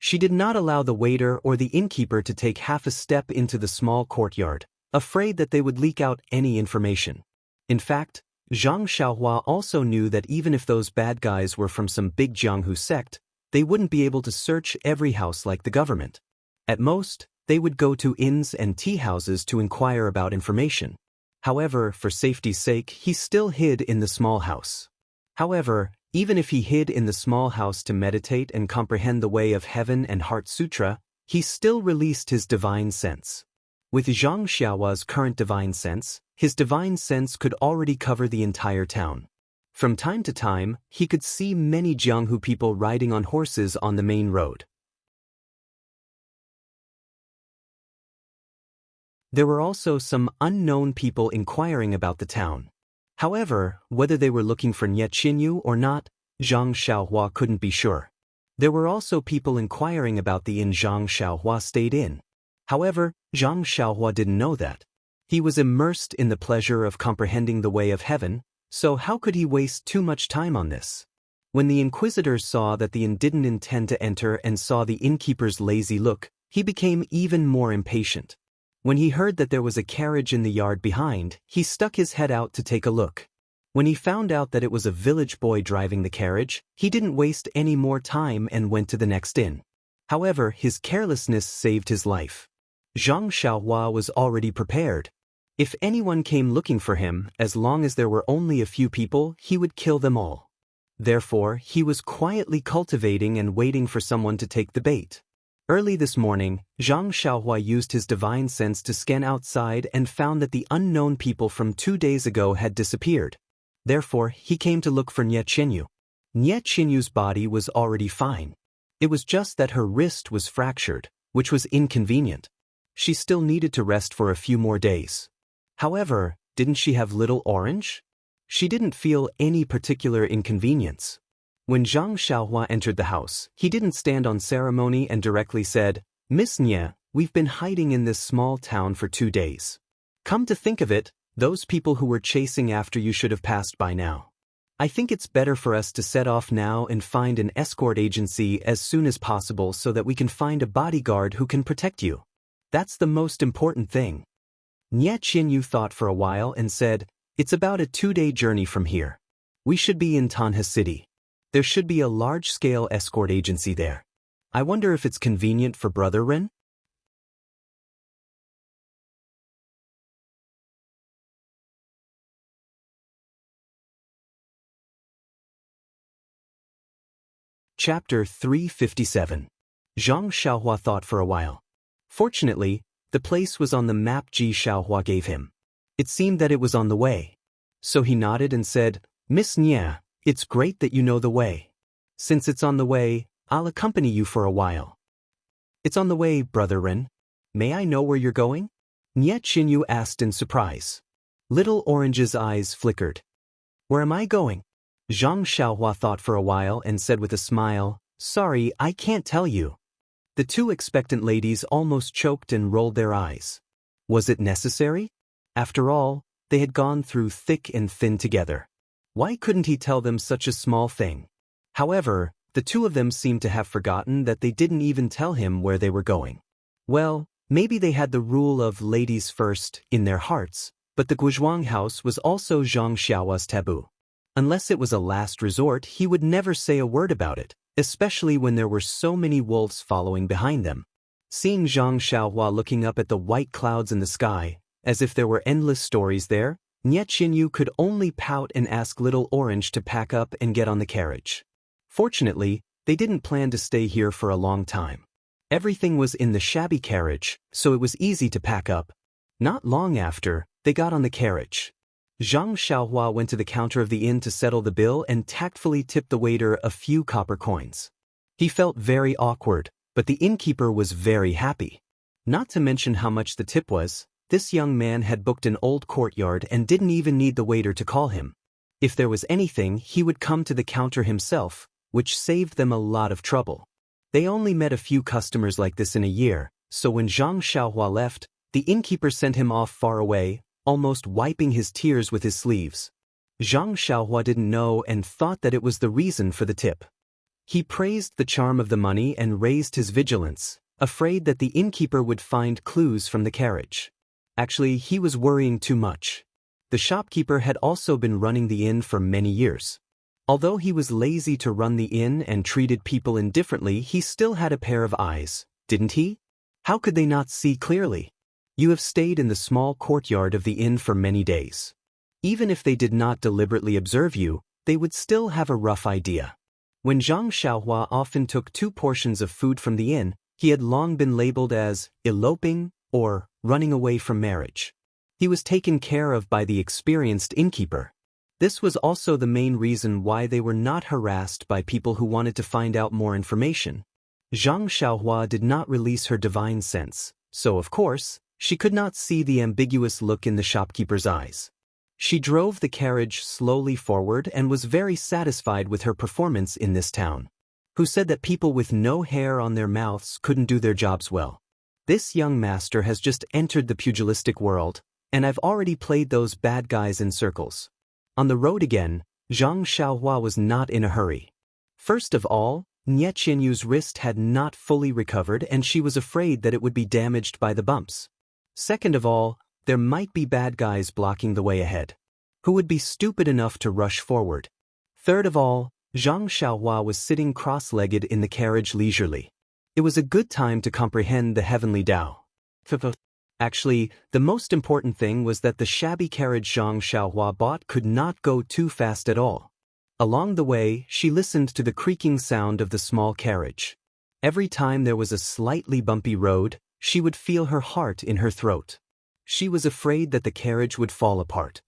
She did not allow the waiter or the innkeeper to take half a step into the small courtyard, afraid that they would leak out any information. In fact, Zhang Xiaohua also knew that even if those bad guys were from some big Jianghu sect, they wouldn't be able to search every house like the government. At most, they would go to inns and tea houses to inquire about information. However, for safety's sake, he still hid in the small house. However, even if he hid in the small house to meditate and comprehend the way of heaven and heart sutra, he still released his divine sense. With Zhang Xiaohua's current divine sense, his divine sense could already cover the entire town. From time to time, he could see many Jianghu people riding on horses on the main road. There were also some unknown people inquiring about the town. However, whether they were looking for Nie Qinyu or not, Zhang Xiaohua couldn't be sure. There were also people inquiring about the inn Zhang Xiaohua stayed in. However, Zhang Xiaohua didn't know that. He was immersed in the pleasure of comprehending the way of heaven, so how could he waste too much time on this? When the inquisitors saw that the inn didn't intend to enter and saw the innkeeper's lazy look, he became even more impatient. When he heard that there was a carriage in the yard behind, he stuck his head out to take a look. When he found out that it was a village boy driving the carriage, he didn't waste any more time and went to the next inn. However, his carelessness saved his life. Zhang Xiaohua was already prepared. If anyone came looking for him, as long as there were only a few people, he would kill them all. Therefore, he was quietly cultivating and waiting for someone to take the bait. Early this morning, Zhang Xiaohua used his divine sense to scan outside and found that the unknown people from 2 days ago had disappeared. Therefore, he came to look for Nie Qinyu. Nie Qinyu's body was already fine. It was just that her wrist was fractured, which was inconvenient. She still needed to rest for a few more days. However, didn't she have little Orange? She didn't feel any particular inconvenience. When Zhang Xiaohua entered the house, he didn't stand on ceremony and directly said, "Miss Nie, we've been hiding in this small town for 2 days. Come to think of it, those people who were chasing after you should have passed by now. I think it's better for us to set off now and find an escort agency as soon as possible so that we can find a bodyguard who can protect you. That's the most important thing." Nie Qinyu thought for a while and said, "It's about a 2-day journey from here. We should be in Tanha City. There should be a large-scale escort agency there. I wonder if it's convenient for Brother Ren?" Chapter 357. Zhang Xiaohua thought for a while. Fortunately, the place was on the map Ji Xiaohua gave him. It seemed that it was on the way. So he nodded and said, "Miss Nie, it's great that you know the way. Since it's on the way, I'll accompany you for a while." "It's on the way, Brother Ren. May I know where you're going?" Nie Qinyu asked in surprise. Little Orange's eyes flickered. "Where am I going?" Zhang Xiaohua thought for a while and said with a smile, "Sorry, I can't tell you." The 2 expectant ladies almost choked and rolled their eyes. Was it necessary? After all, they had gone through thick and thin together. Why couldn't he tell them such a small thing? However, the 2 of them seemed to have forgotten that they didn't even tell him where they were going. Well, maybe they had the rule of ladies first in their hearts, but the Guizhuang house was also Zhang Xiaohua's taboo. Unless it was a last resort, he would never say a word about it, especially when there were so many wolves following behind them. Seeing Zhang Xiaohua looking up at the white clouds in the sky, as if there were endless stories there, Nie Qinyu could only pout and ask Little Orange to pack up and get on the carriage. Fortunately, they didn't plan to stay here for a long time. Everything was in the shabby carriage, so it was easy to pack up. Not long after, they got on the carriage. Zhang Xiaohua went to the counter of the inn to settle the bill and tactfully tipped the waiter a few copper coins. He felt very awkward, but the innkeeper was very happy. Not to mention how much the tip was, this young man had booked an old courtyard and didn't even need the waiter to call him. If there was anything, he would come to the counter himself, which saved them a lot of trouble. They only met a few customers like this in a year, so when Zhang Xiaohua left, the innkeeper sent him off far away, almost wiping his tears with his sleeves. Zhang Xiaohua didn't know and thought that it was the reason for the tip. He praised the charm of the money and raised his vigilance, afraid that the innkeeper would find clues from the carriage. Actually, he was worrying too much. The shopkeeper had also been running the inn for many years. Although he was lazy to run the inn and treated people indifferently, he still had a pair of eyes, didn't he? How could they not see clearly? You have stayed in the small courtyard of the inn for many days. Even if they did not deliberately observe you, they would still have a rough idea. When Zhang Xiaohua often took 2 portions of food from the inn, he had long been labeled as eloping or running away from marriage. He was taken care of by the experienced innkeeper. This was also the main reason why they were not harassed by people who wanted to find out more information. Zhang Xiaohua did not release her divine sense, so of course, she could not see the ambiguous look in the shopkeeper's eyes. She drove the carriage slowly forward and was very satisfied with her performance in this town. Who said that people with no hair on their mouths couldn't do their jobs well? This young master has just entered the pugilistic world, and I've already played those bad guys in circles. On the road again, Zhang Xiaohua was not in a hurry. First of all, Nie Qianyu's wrist had not fully recovered and she was afraid that it would be damaged by the bumps. Second of all, there might be bad guys blocking the way ahead. Who would be stupid enough to rush forward? Third of all, Zhang Xiaohua was sitting cross-legged in the carriage leisurely. It was a good time to comprehend the heavenly Tao. Actually, the most important thing was that the shabby carriage Zhang Xiaohua bought could not go too fast at all. Along the way, she listened to the creaking sound of the small carriage. Every time there was a slightly bumpy road, she would feel her heart in her throat. She was afraid that the carriage would fall apart.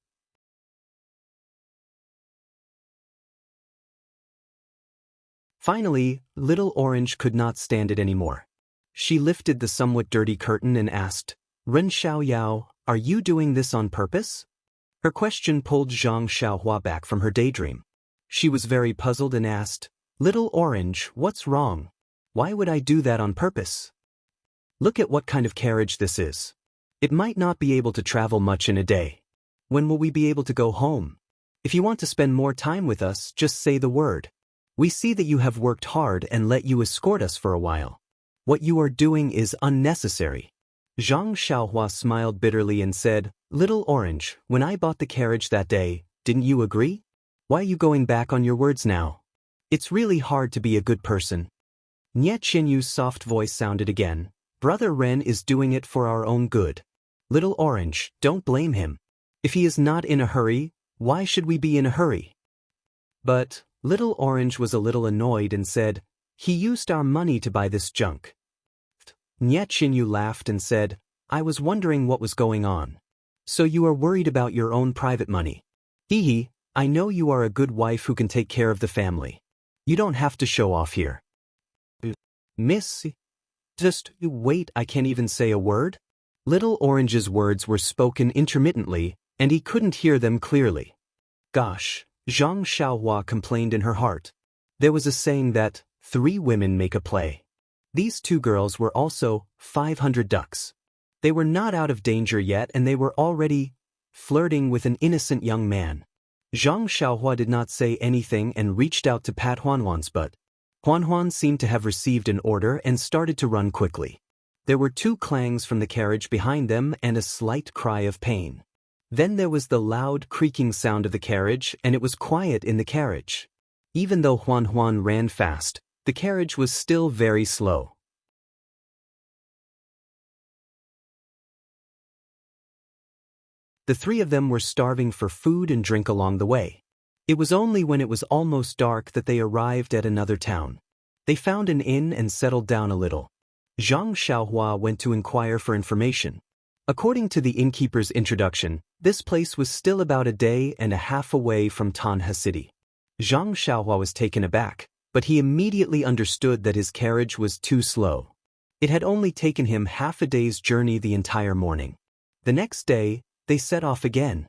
Finally, Little Orange could not stand it anymore. She lifted the somewhat dirty curtain and asked, "Ren Xiaoyao, are you doing this on purpose?" Her question pulled Zhang Xiaohua back from her daydream. She was very puzzled and asked, "Little Orange, what's wrong? Why would I do that on purpose? Look at what kind of carriage this is. It might not be able to travel much in a day. When will we be able to go home? If you want to spend more time with us, just say the word. We see that you have worked hard and let you escort us for a while. What you are doing is unnecessary." Zhang Xiaohua smiled bitterly and said, "Little Orange, when I bought the carriage that day, didn't you agree? Why are you going back on your words now? It's really hard to be a good person." Nie Qianyu's soft voice sounded again. "Brother Ren is doing it for our own good. Little Orange, don't blame him. If he is not in a hurry, why should we be in a hurry?" But Little Orange was a little annoyed and said, "He used our money to buy this junk." Nie Qianyu laughed and said, "I was wondering what was going on. So you are worried about your own private money. Hee, I know you are a good wife who can take care of the family. You don't have to show off here." "Miss, just wait, I can't even say a word." Little Orange's words were spoken intermittently, and he couldn't hear them clearly. Gosh, Zhang Xiaohua complained in her heart. There was a saying that 3 women make a play. These 2 girls were also 500 ducks. They were not out of danger yet and they were already flirting with an innocent young man. Zhang Xiaohua did not say anything and reached out to pat Huanhuan's butt. Huanhuan seemed to have received an order and started to run quickly. There were 2 clangs from the carriage behind them and a slight cry of pain. Then there was the loud creaking sound of the carriage and it was quiet in the carriage. Even though Huanhuan ran fast, the carriage was still very slow. The 3 of them were starving for food and drink along the way. It was only when it was almost dark that they arrived at another town. They found an inn and settled down a little. Zhang Xiaohua went to inquire for information. According to the innkeeper's introduction, this place was still about a day and a half away from Tanha City. Zhang Xiaohua was taken aback, but he immediately understood that his carriage was too slow. It had only taken him half a day's journey the entire morning. The next day, they set off again.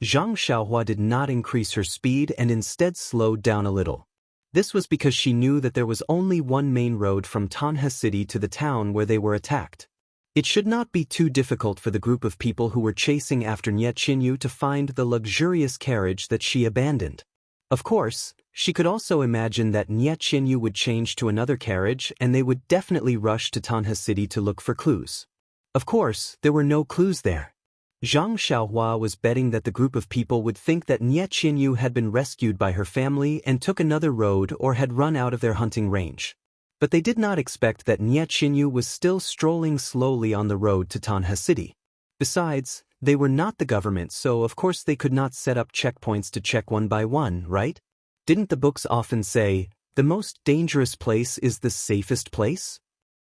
Zhang Xiaohua did not increase her speed and instead slowed down a little. This was because she knew that there was only one main road from Tanha City to the town where they were attacked. It should not be too difficult for the group of people who were chasing after Nie Qianyu to find the luxurious carriage that she abandoned. Of course, She could also imagine that Nie Qinyu would change to another carriage and they would definitely rush to Tanha City to look for clues. Of course, there were no clues there. Zhang Xiaohua was betting that the group of people would think that Nie Qinyu had been rescued by her family and took another road or had run out of their hunting range. But they did not expect that Nie Qinyu was still strolling slowly on the road to Tanha City. Besides, they were not the government, so of course they could not set up checkpoints to check one by one, right? Didn't the books often say, the most dangerous place is the safest place?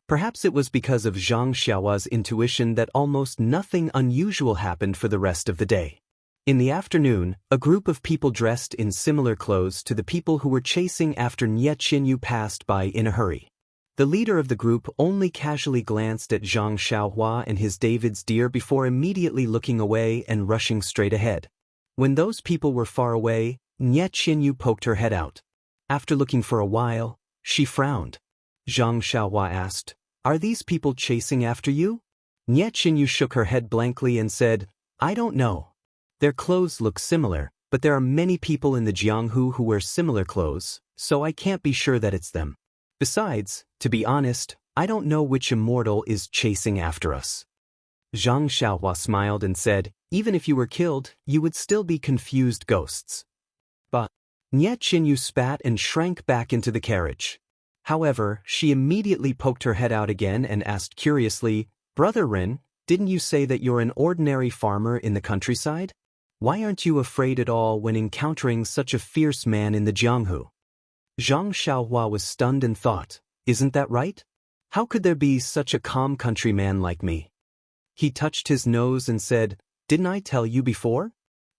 Perhaps it was because of Zhang Xiaohua's intuition that almost nothing unusual happened for the rest of the day. In the afternoon, a group of people dressed in similar clothes to the people who were chasing after Nie Qinyu passed by in a hurry. The leader of the group only casually glanced at Zhang Xiaohua and his David's deer before immediately looking away and rushing straight ahead. When those people were far away, Nie Qinyu poked her head out. After looking for a while, she frowned. Zhang Xiaohua asked, "Are these people chasing after you?" Nie Qinyu shook her head blankly and said, "I don't know. Their clothes look similar, but there are many people in the Jianghu who wear similar clothes, so I can't be sure that it's them. Besides, to be honest, I don't know which immortal is chasing after us." Zhang Xiaohua smiled and said, "Even if you were killed, you would still be confused ghosts." But Nie Qinyu spat and shrank back into the carriage. However, she immediately poked her head out again and asked curiously, "Brother Ren, didn't you say that you're an ordinary farmer in the countryside? Why aren't you afraid at all when encountering such a fierce man in the Jianghu?" Zhang Xiaohua was stunned and thought, "Isn't that right? How could there be such a calm countryman like me?" He touched his nose and said, "Didn't I tell you before?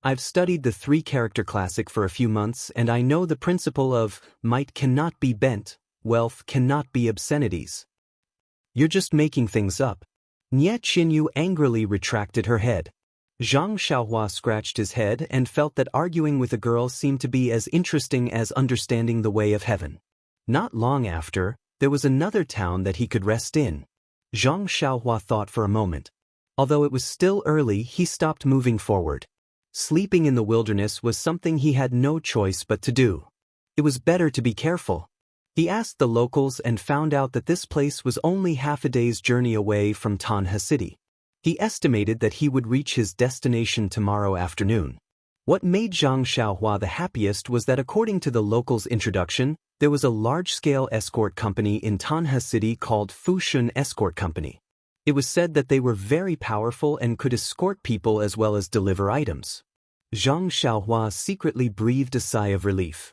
I've studied the three-character classic for a few months and I know the principle of might cannot be bent, wealth cannot be obscenities. You're just making things up." Nie Qinyu angrily retracted her head. Zhang Xiaohua scratched his head and felt that arguing with a girl seemed to be as interesting as understanding the way of heaven. Not long after, there was another town that he could rest in. Zhang Xiaohua thought for a moment. Although it was still early, he stopped moving forward. Sleeping in the wilderness was something he had no choice but to do. It was better to be careful. He asked the locals and found out that this place was only half a day's journey away from Tanha City. He estimated that he would reach his destination tomorrow afternoon. What made Zhang Xiaohua the happiest was that according to the locals' introduction, there was a large-scale escort company in Tanha City called Fushun Escort Company. It was said that they were very powerful and could escort people as well as deliver items. Zhang Xiaohua secretly breathed a sigh of relief.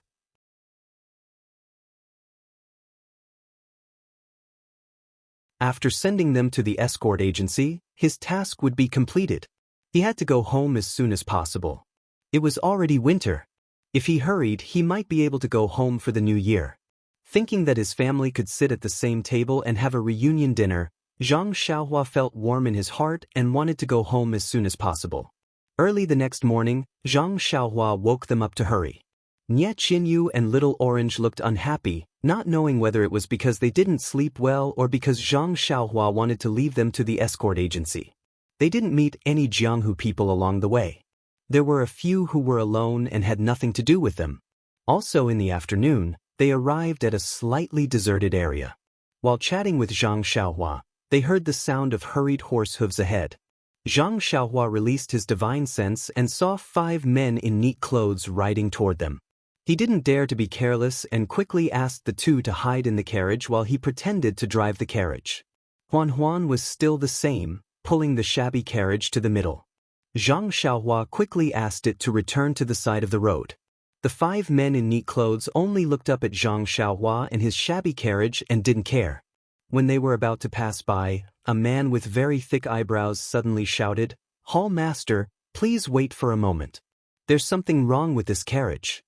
After sending them to the escort agency, his task would be completed. He had to go home as soon as possible. It was already winter. If he hurried, he might be able to go home for the new year. Thinking that his family could sit at the same table and have a reunion dinner, Zhang Xiaohua felt warm in his heart and wanted to go home as soon as possible. Early the next morning, Zhang Xiaohua woke them up to hurry. Nie Qinyu and Little Orange looked unhappy, not knowing whether it was because they didn't sleep well or because Zhang Xiaohua wanted to leave them to the escort agency. They didn't meet any Jianghu people along the way. There were a few who were alone and had nothing to do with them. Also in the afternoon, they arrived at a slightly deserted area. While chatting with Zhang Xiaohua, they heard the sound of hurried horse hooves ahead. Zhang Xiaohua released his divine sense and saw 5 men in neat clothes riding toward them. He didn't dare to be careless and quickly asked the 2 to hide in the carriage while he pretended to drive the carriage. Huan was still the same, pulling the shabby carriage to the middle. Zhang Xiaohua quickly asked it to return to the side of the road. The 5 men in neat clothes only looked up at Zhang Xiaohua and his shabby carriage and didn't care. When they were about to pass by, a man with very thick eyebrows suddenly shouted, "Hall master, please wait for a moment. There's something wrong with this carriage."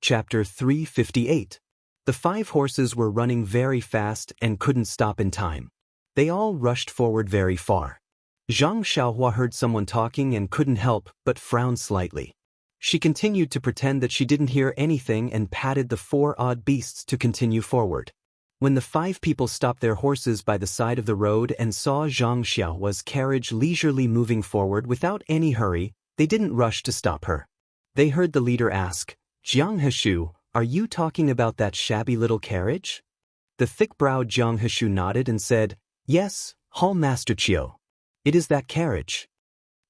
Chapter 358. The 5 horses were running very fast and couldn't stop in time. They all rushed forward very far. Zhang Xiaohua heard someone talking and couldn't help but frown slightly. She continued to pretend that she didn't hear anything and patted the 4 odd beasts to continue forward. When the 5 people stopped their horses by the side of the road and saw Zhang Xiaohua's carriage leisurely moving forward without any hurry, they didn't rush to stop her. They heard the leader ask, "Jianghu, are you talking about that shabby little carriage?" The thick-browed Jianghu nodded and said, "Yes, Hall Master Qiu. It is that carriage."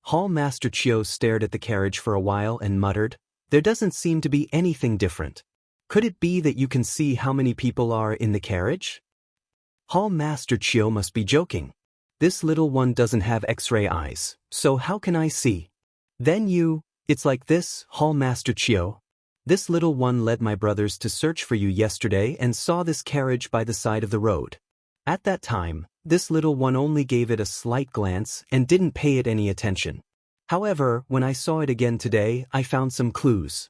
Hall Master Qiu stared at the carriage for a while and muttered, "There doesn't seem to be anything different. Could it be that you can see how many people are in the carriage?" Hall Master Qiu must be joking. "This little one doesn't have X-ray eyes, so how can I see?" "Then it's like this, Hall Master Qiu. This little one led my brothers to search for you yesterday and saw this carriage by the side of the road. At that time, this little one only gave it a slight glance and didn't pay it any attention. However, when I saw it again today, I found some clues."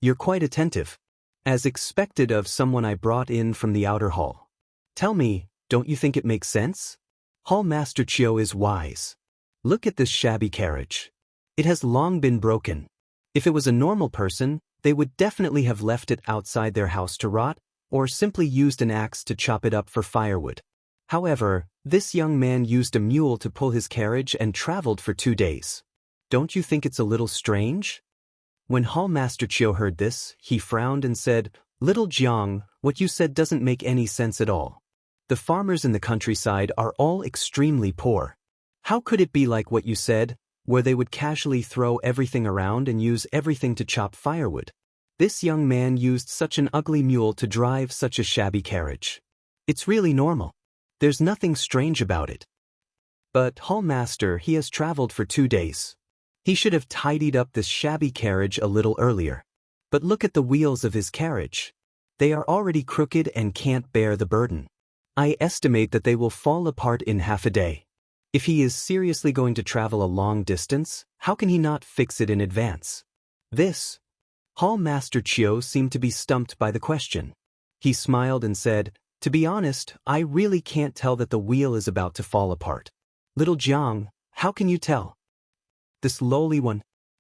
You're quite attentive. As expected of someone I brought in from the outer hall. Tell me, don't you think it makes sense? Hall Master Qiu is wise. Look at this shabby carriage. It has long been broken. If it was a normal person, they would definitely have left it outside their house to rot, or simply used an axe to chop it up for firewood. However, this young man used a mule to pull his carriage and traveled for 2 days. Don't you think it's a little strange? When Hall Master Qiu heard this, he frowned and said, "Little Jiang, what you said doesn't make any sense at all. The farmers in the countryside are all extremely poor. How could it be like what you said, where they would casually throw everything around and use everything to chop firewood? This young man used such an ugly mule to drive such a shabby carriage. It's really normal. There's nothing strange about it." But Hall Master, he has traveled for 2 days. He should have tidied up this shabby carriage a little earlier. But look at the wheels of his carriage. They are already crooked and can't bear the burden. I estimate that they will fall apart in half a day. If he is seriously going to travel a long distance, how can he not fix it in advance? Hall Master Qiu seemed to be stumped by the question. He smiled and said, "To be honest, I really can't tell that the wheel is about to fall apart. Little Jiang, how can you tell?"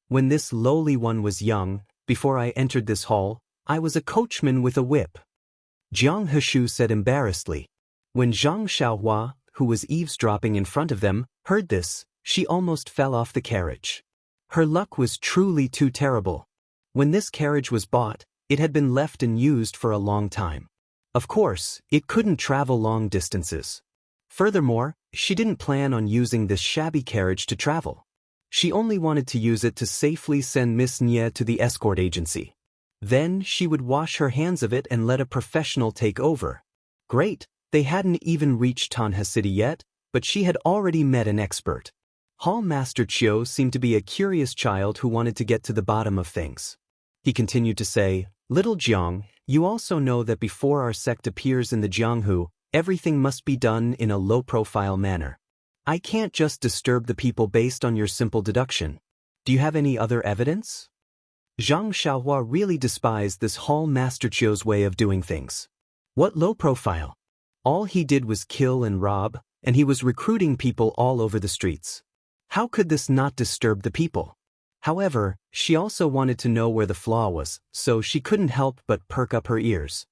When this lowly one was young, before I entered this hall, I was a coachman with a whip," Jianghu said embarrassedly. When Zhang Xiaohua, who was eavesdropping in front of them, heard this, she almost fell off the carriage. Her luck was truly too terrible. When this carriage was bought, it had been left and used for a long time. Of course, it couldn't travel long distances. Furthermore, she didn't plan on using this shabby carriage to travel. She only wanted to use it to safely send Miss Nye to the escort agency. Then she would wash her hands of it and let a professional take over. Great, they hadn't even reached Tanha City yet, but she had already met an expert. Hall Master Qiu seemed to be a curious child who wanted to get to the bottom of things. He continued to say, "Little Jiang, you also know that before our sect appears in the Jianghu, everything must be done in a low-profile manner. I can't just disturb the people based on your simple deduction. Do you have any other evidence?" Zhang Xiaohua really despised this Hall Master Qiu's way of doing things. What low profile? All he did was kill and rob, and he was recruiting people all over the streets. How could this not disturb the people? However, she also wanted to know where the flaw was, so she couldn't help but perk up her ears.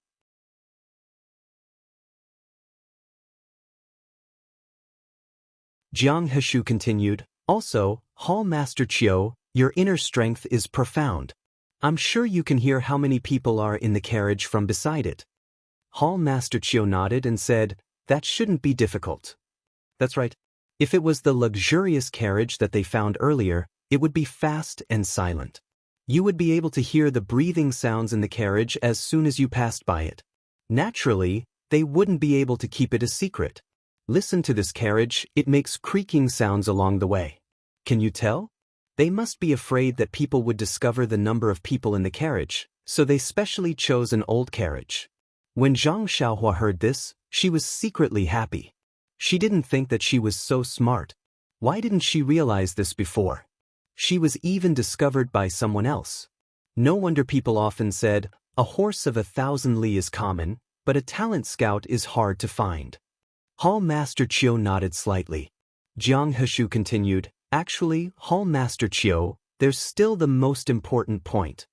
Jianghu continued, "Also, Hall Master Qiu, your inner strength is profound. I'm sure you can hear how many people are in the carriage from beside it." Hall Master Qiu nodded and said, "That shouldn't be difficult." That's right. If it was the luxurious carriage that they found earlier, it would be fast and silent. You would be able to hear the breathing sounds in the carriage as soon as you passed by it. Naturally, they wouldn't be able to keep it a secret. Listen to this carriage, it makes creaking sounds along the way. Can you tell? They must be afraid that people would discover the number of people in the carriage, so they specially chose an old carriage. When Zhang Xiaohua heard this, she was secretly happy. She didn't think that she was so smart. Why didn't she realize this before? She was even discovered by someone else. No wonder people often said, "A horse of 1,000 li is common, but a talent scout is hard to find." Hall Master Qiu nodded slightly. Jianghu continued, "Actually, Hall Master Qiu, there's still the most important point."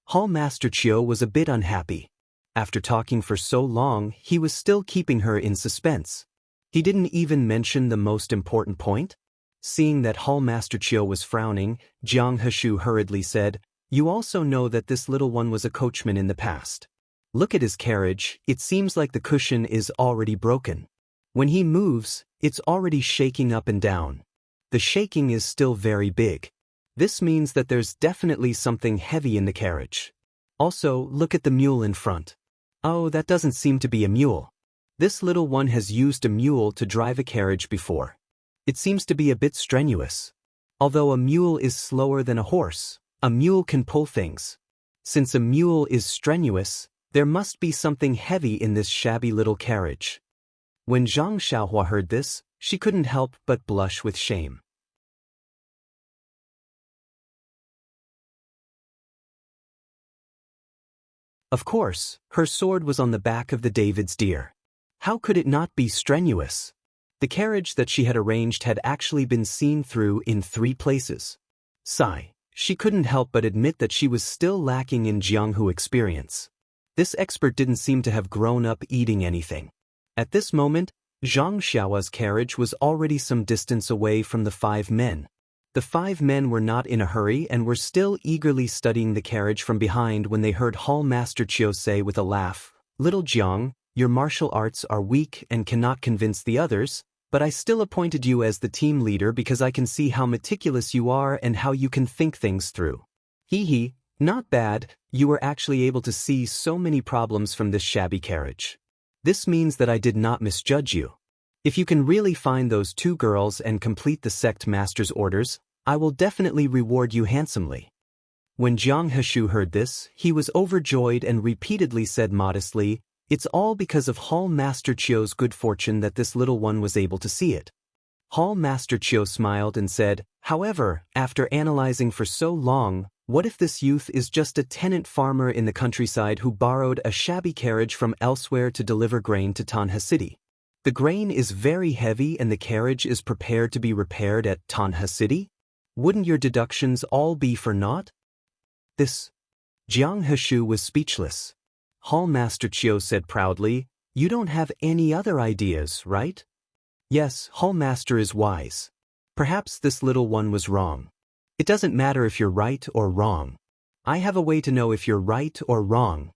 Hall Master Qiu was a bit unhappy. After talking for so long, he was still keeping her in suspense. He didn't even mention the most important point. Seeing that Hallmaster Chiu was frowning, Jianghu hurriedly said, "You also know that this little one was a coachman in the past. Look at his carriage, it seems like the cushion is already broken. When he moves, it's already shaking up and down. The shaking is still very big. This means that there's definitely something heavy in the carriage. Also, look at the mule in front. Oh, that doesn't seem to be a mule. This little one has used a mule to drive a carriage before. It seems to be a bit strenuous. Although a mule is slower than a horse, a mule can pull things. Since a mule is strenuous, there must be something heavy in this shabby little carriage." When Zhang Xiaohua heard this, she couldn't help but blush with shame. Of course, her sword was on the back of the David's deer. How could it not be strenuous? The carriage that she had arranged had actually been seen through in 3 places. Sigh. She couldn't help but admit that she was still lacking in Jianghu experience. This expert didn't seem to have grown up eating anything. At this moment, Zhang Xiaohua's carriage was already some distance away from the 5 men. The 5 men were not in a hurry and were still eagerly studying the carriage from behind when they heard Hallmaster Chiu say with a laugh, "Little Jiang, your martial arts are weak and cannot convince the others, but I still appointed you as the team leader because I can see how meticulous you are and how you can think things through. Hee, not bad, you were actually able to see so many problems from this shabby carriage. This means that I did not misjudge you. If you can really find those 2 girls and complete the sect master's orders, I will definitely reward you handsomely." When Jianghu heard this, he was overjoyed and repeatedly said modestly, "It's all because of Hallmaster Chiu's good fortune that this little one was able to see it." Hallmaster Chiu smiled and said, "However, after analyzing for so long, what if this youth is just a tenant farmer in the countryside who borrowed a shabby carriage from elsewhere to deliver grain to Tanha City? The grain is very heavy and the carriage is prepared to be repaired at Tanha City? Wouldn't your deductions all be for naught?" Jianghu was speechless. Hallmaster Chiu said proudly, "You don't have any other ideas, right?" "Yes, Hallmaster is wise. Perhaps this little one was wrong. It doesn't matter if you're right or wrong. I have a way to know if you're right or wrong."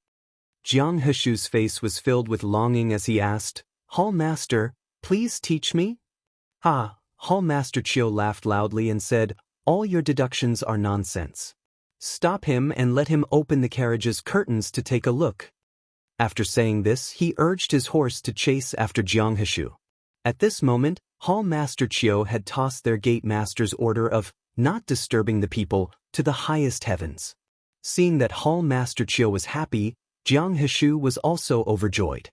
Jianghu's face was filled with longing as he asked, "Hallmaster, please teach me?" "Ha!" Hallmaster Chiu laughed loudly and said, "All your deductions are nonsense. Stop him and let him open the carriage's curtains to take a look." After saying this, he urged his horse to chase after Jianghu. At this moment, Hallmaster Chiu had tossed their gate master's order of not disturbing the people to the highest heavens. Seeing that Hallmaster Chiu was happy, Jianghu was also overjoyed.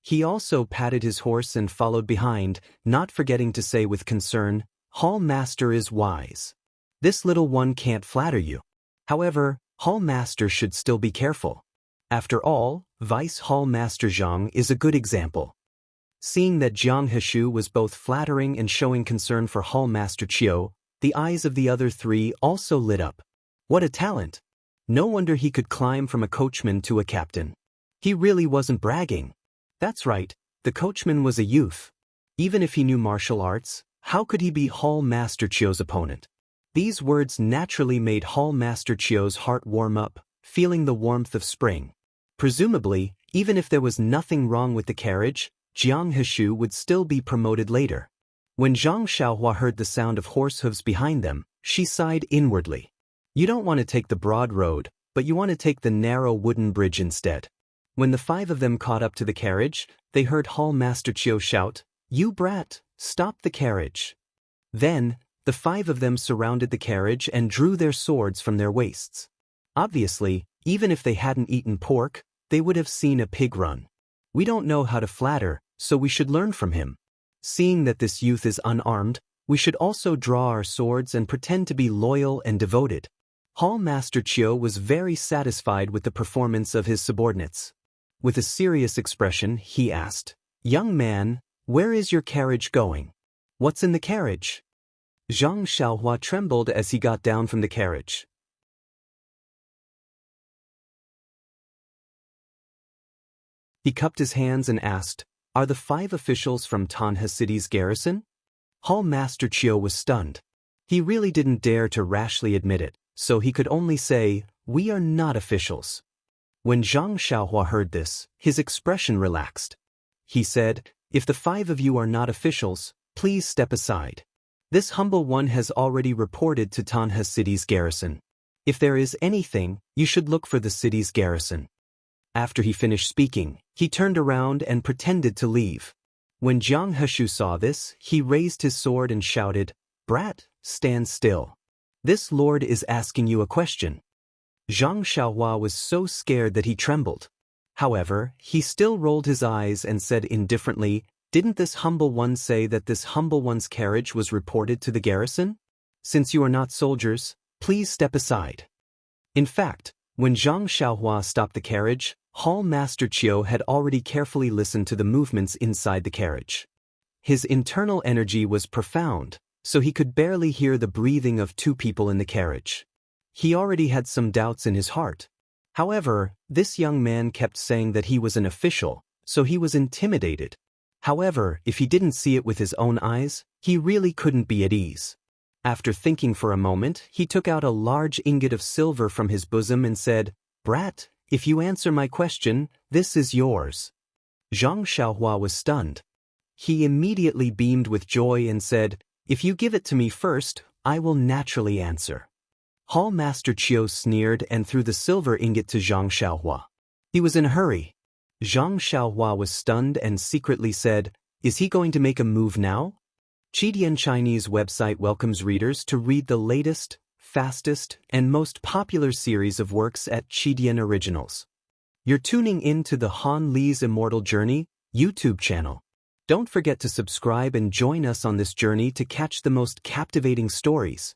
He also patted his horse and followed behind, not forgetting to say with concern, "Hallmaster is wise. This little one can't flatter you. However, Hallmaster should still be careful. After all, Vice Hallmaster Zhang is a good example." Seeing that Jianghu was both flattering and showing concern for Hallmaster Chiu, the eyes of the other 3 also lit up. What a talent! No wonder he could climb from a coachman to a captain. He really wasn't bragging. That's right, the coachman was a youth. Even if he knew martial arts, how could he be Hallmaster Chiu's opponent? These words naturally made Hallmaster Chiu's heart warm up, feeling the warmth of spring. Presumably, even if there was nothing wrong with the carriage, Jianghu would still be promoted later. When Zhang Xiaohua heard the sound of horse hooves behind them, she sighed inwardly. You don't want to take the broad road, but you want to take the narrow wooden bridge instead. When the 5 of them caught up to the carriage, they heard Hallmaster Chiu shout, "You brat, stop the carriage." Then, the 5 of them surrounded the carriage and drew their swords from their waists. Obviously, even if they hadn't eaten pork, they would have seen a pig run. We don't know how to flatter, so we should learn from him. Seeing that this youth is unarmed, we should also draw our swords and pretend to be loyal and devoted. Hallmaster Chiu was very satisfied with the performance of his subordinates. With a serious expression, he asked, "Young man, where is your carriage going? What's in the carriage?" Zhang Xiaohua trembled as he got down from the carriage. He cupped his hands and asked, "Are the 5 officials from Tanha City's garrison?" Hall Master Chiu was stunned. He really didn't dare to rashly admit it, so he could only say, "We are not officials." When Zhang Xiaohua heard this, his expression relaxed. He said, "If the 5 of you are not officials, please step aside. This humble one has already reported to Tanha City's garrison. If there is anything, you should look for the city's garrison." After he finished speaking, he turned around and pretended to leave. When Jiang Heshu saw this, he raised his sword and shouted, "Brat, stand still. This lord is asking you a question." Zhang Xiaohua was so scared that he trembled. However, he still rolled his eyes and said indifferently, "Didn't this humble one say that this humble one's carriage was reported to the garrison? Since you are not soldiers, please step aside." In fact, when Zhang Xiaohua stopped the carriage, Hall Master Chiu had already carefully listened to the movements inside the carriage. His internal energy was profound, so he could barely hear the breathing of 2 people in the carriage. He already had some doubts in his heart. However, this young man kept saying that he was an official, so he was intimidated. However, if he didn't see it with his own eyes, he really couldn't be at ease. After thinking for a moment, he took out a large ingot of silver from his bosom and said, "Brat, if you answer my question, this is yours." Zhang Xiaohua was stunned. He immediately beamed with joy and said, "If you give it to me first, I will naturally answer." Hall Master Chiu sneered and threw the silver ingot to Zhang Xiaohua. He was in a hurry. Zhang Xiaohua was stunned and secretly said, "Is he going to make a move now?" Chidian Chinese website welcomes readers to read the latest, fastest, and most popular series of works at Chidian Originals. You're tuning in to the Han Li's Immortal Journey YouTube channel. Don't forget to subscribe and join us on this journey to catch the most captivating stories.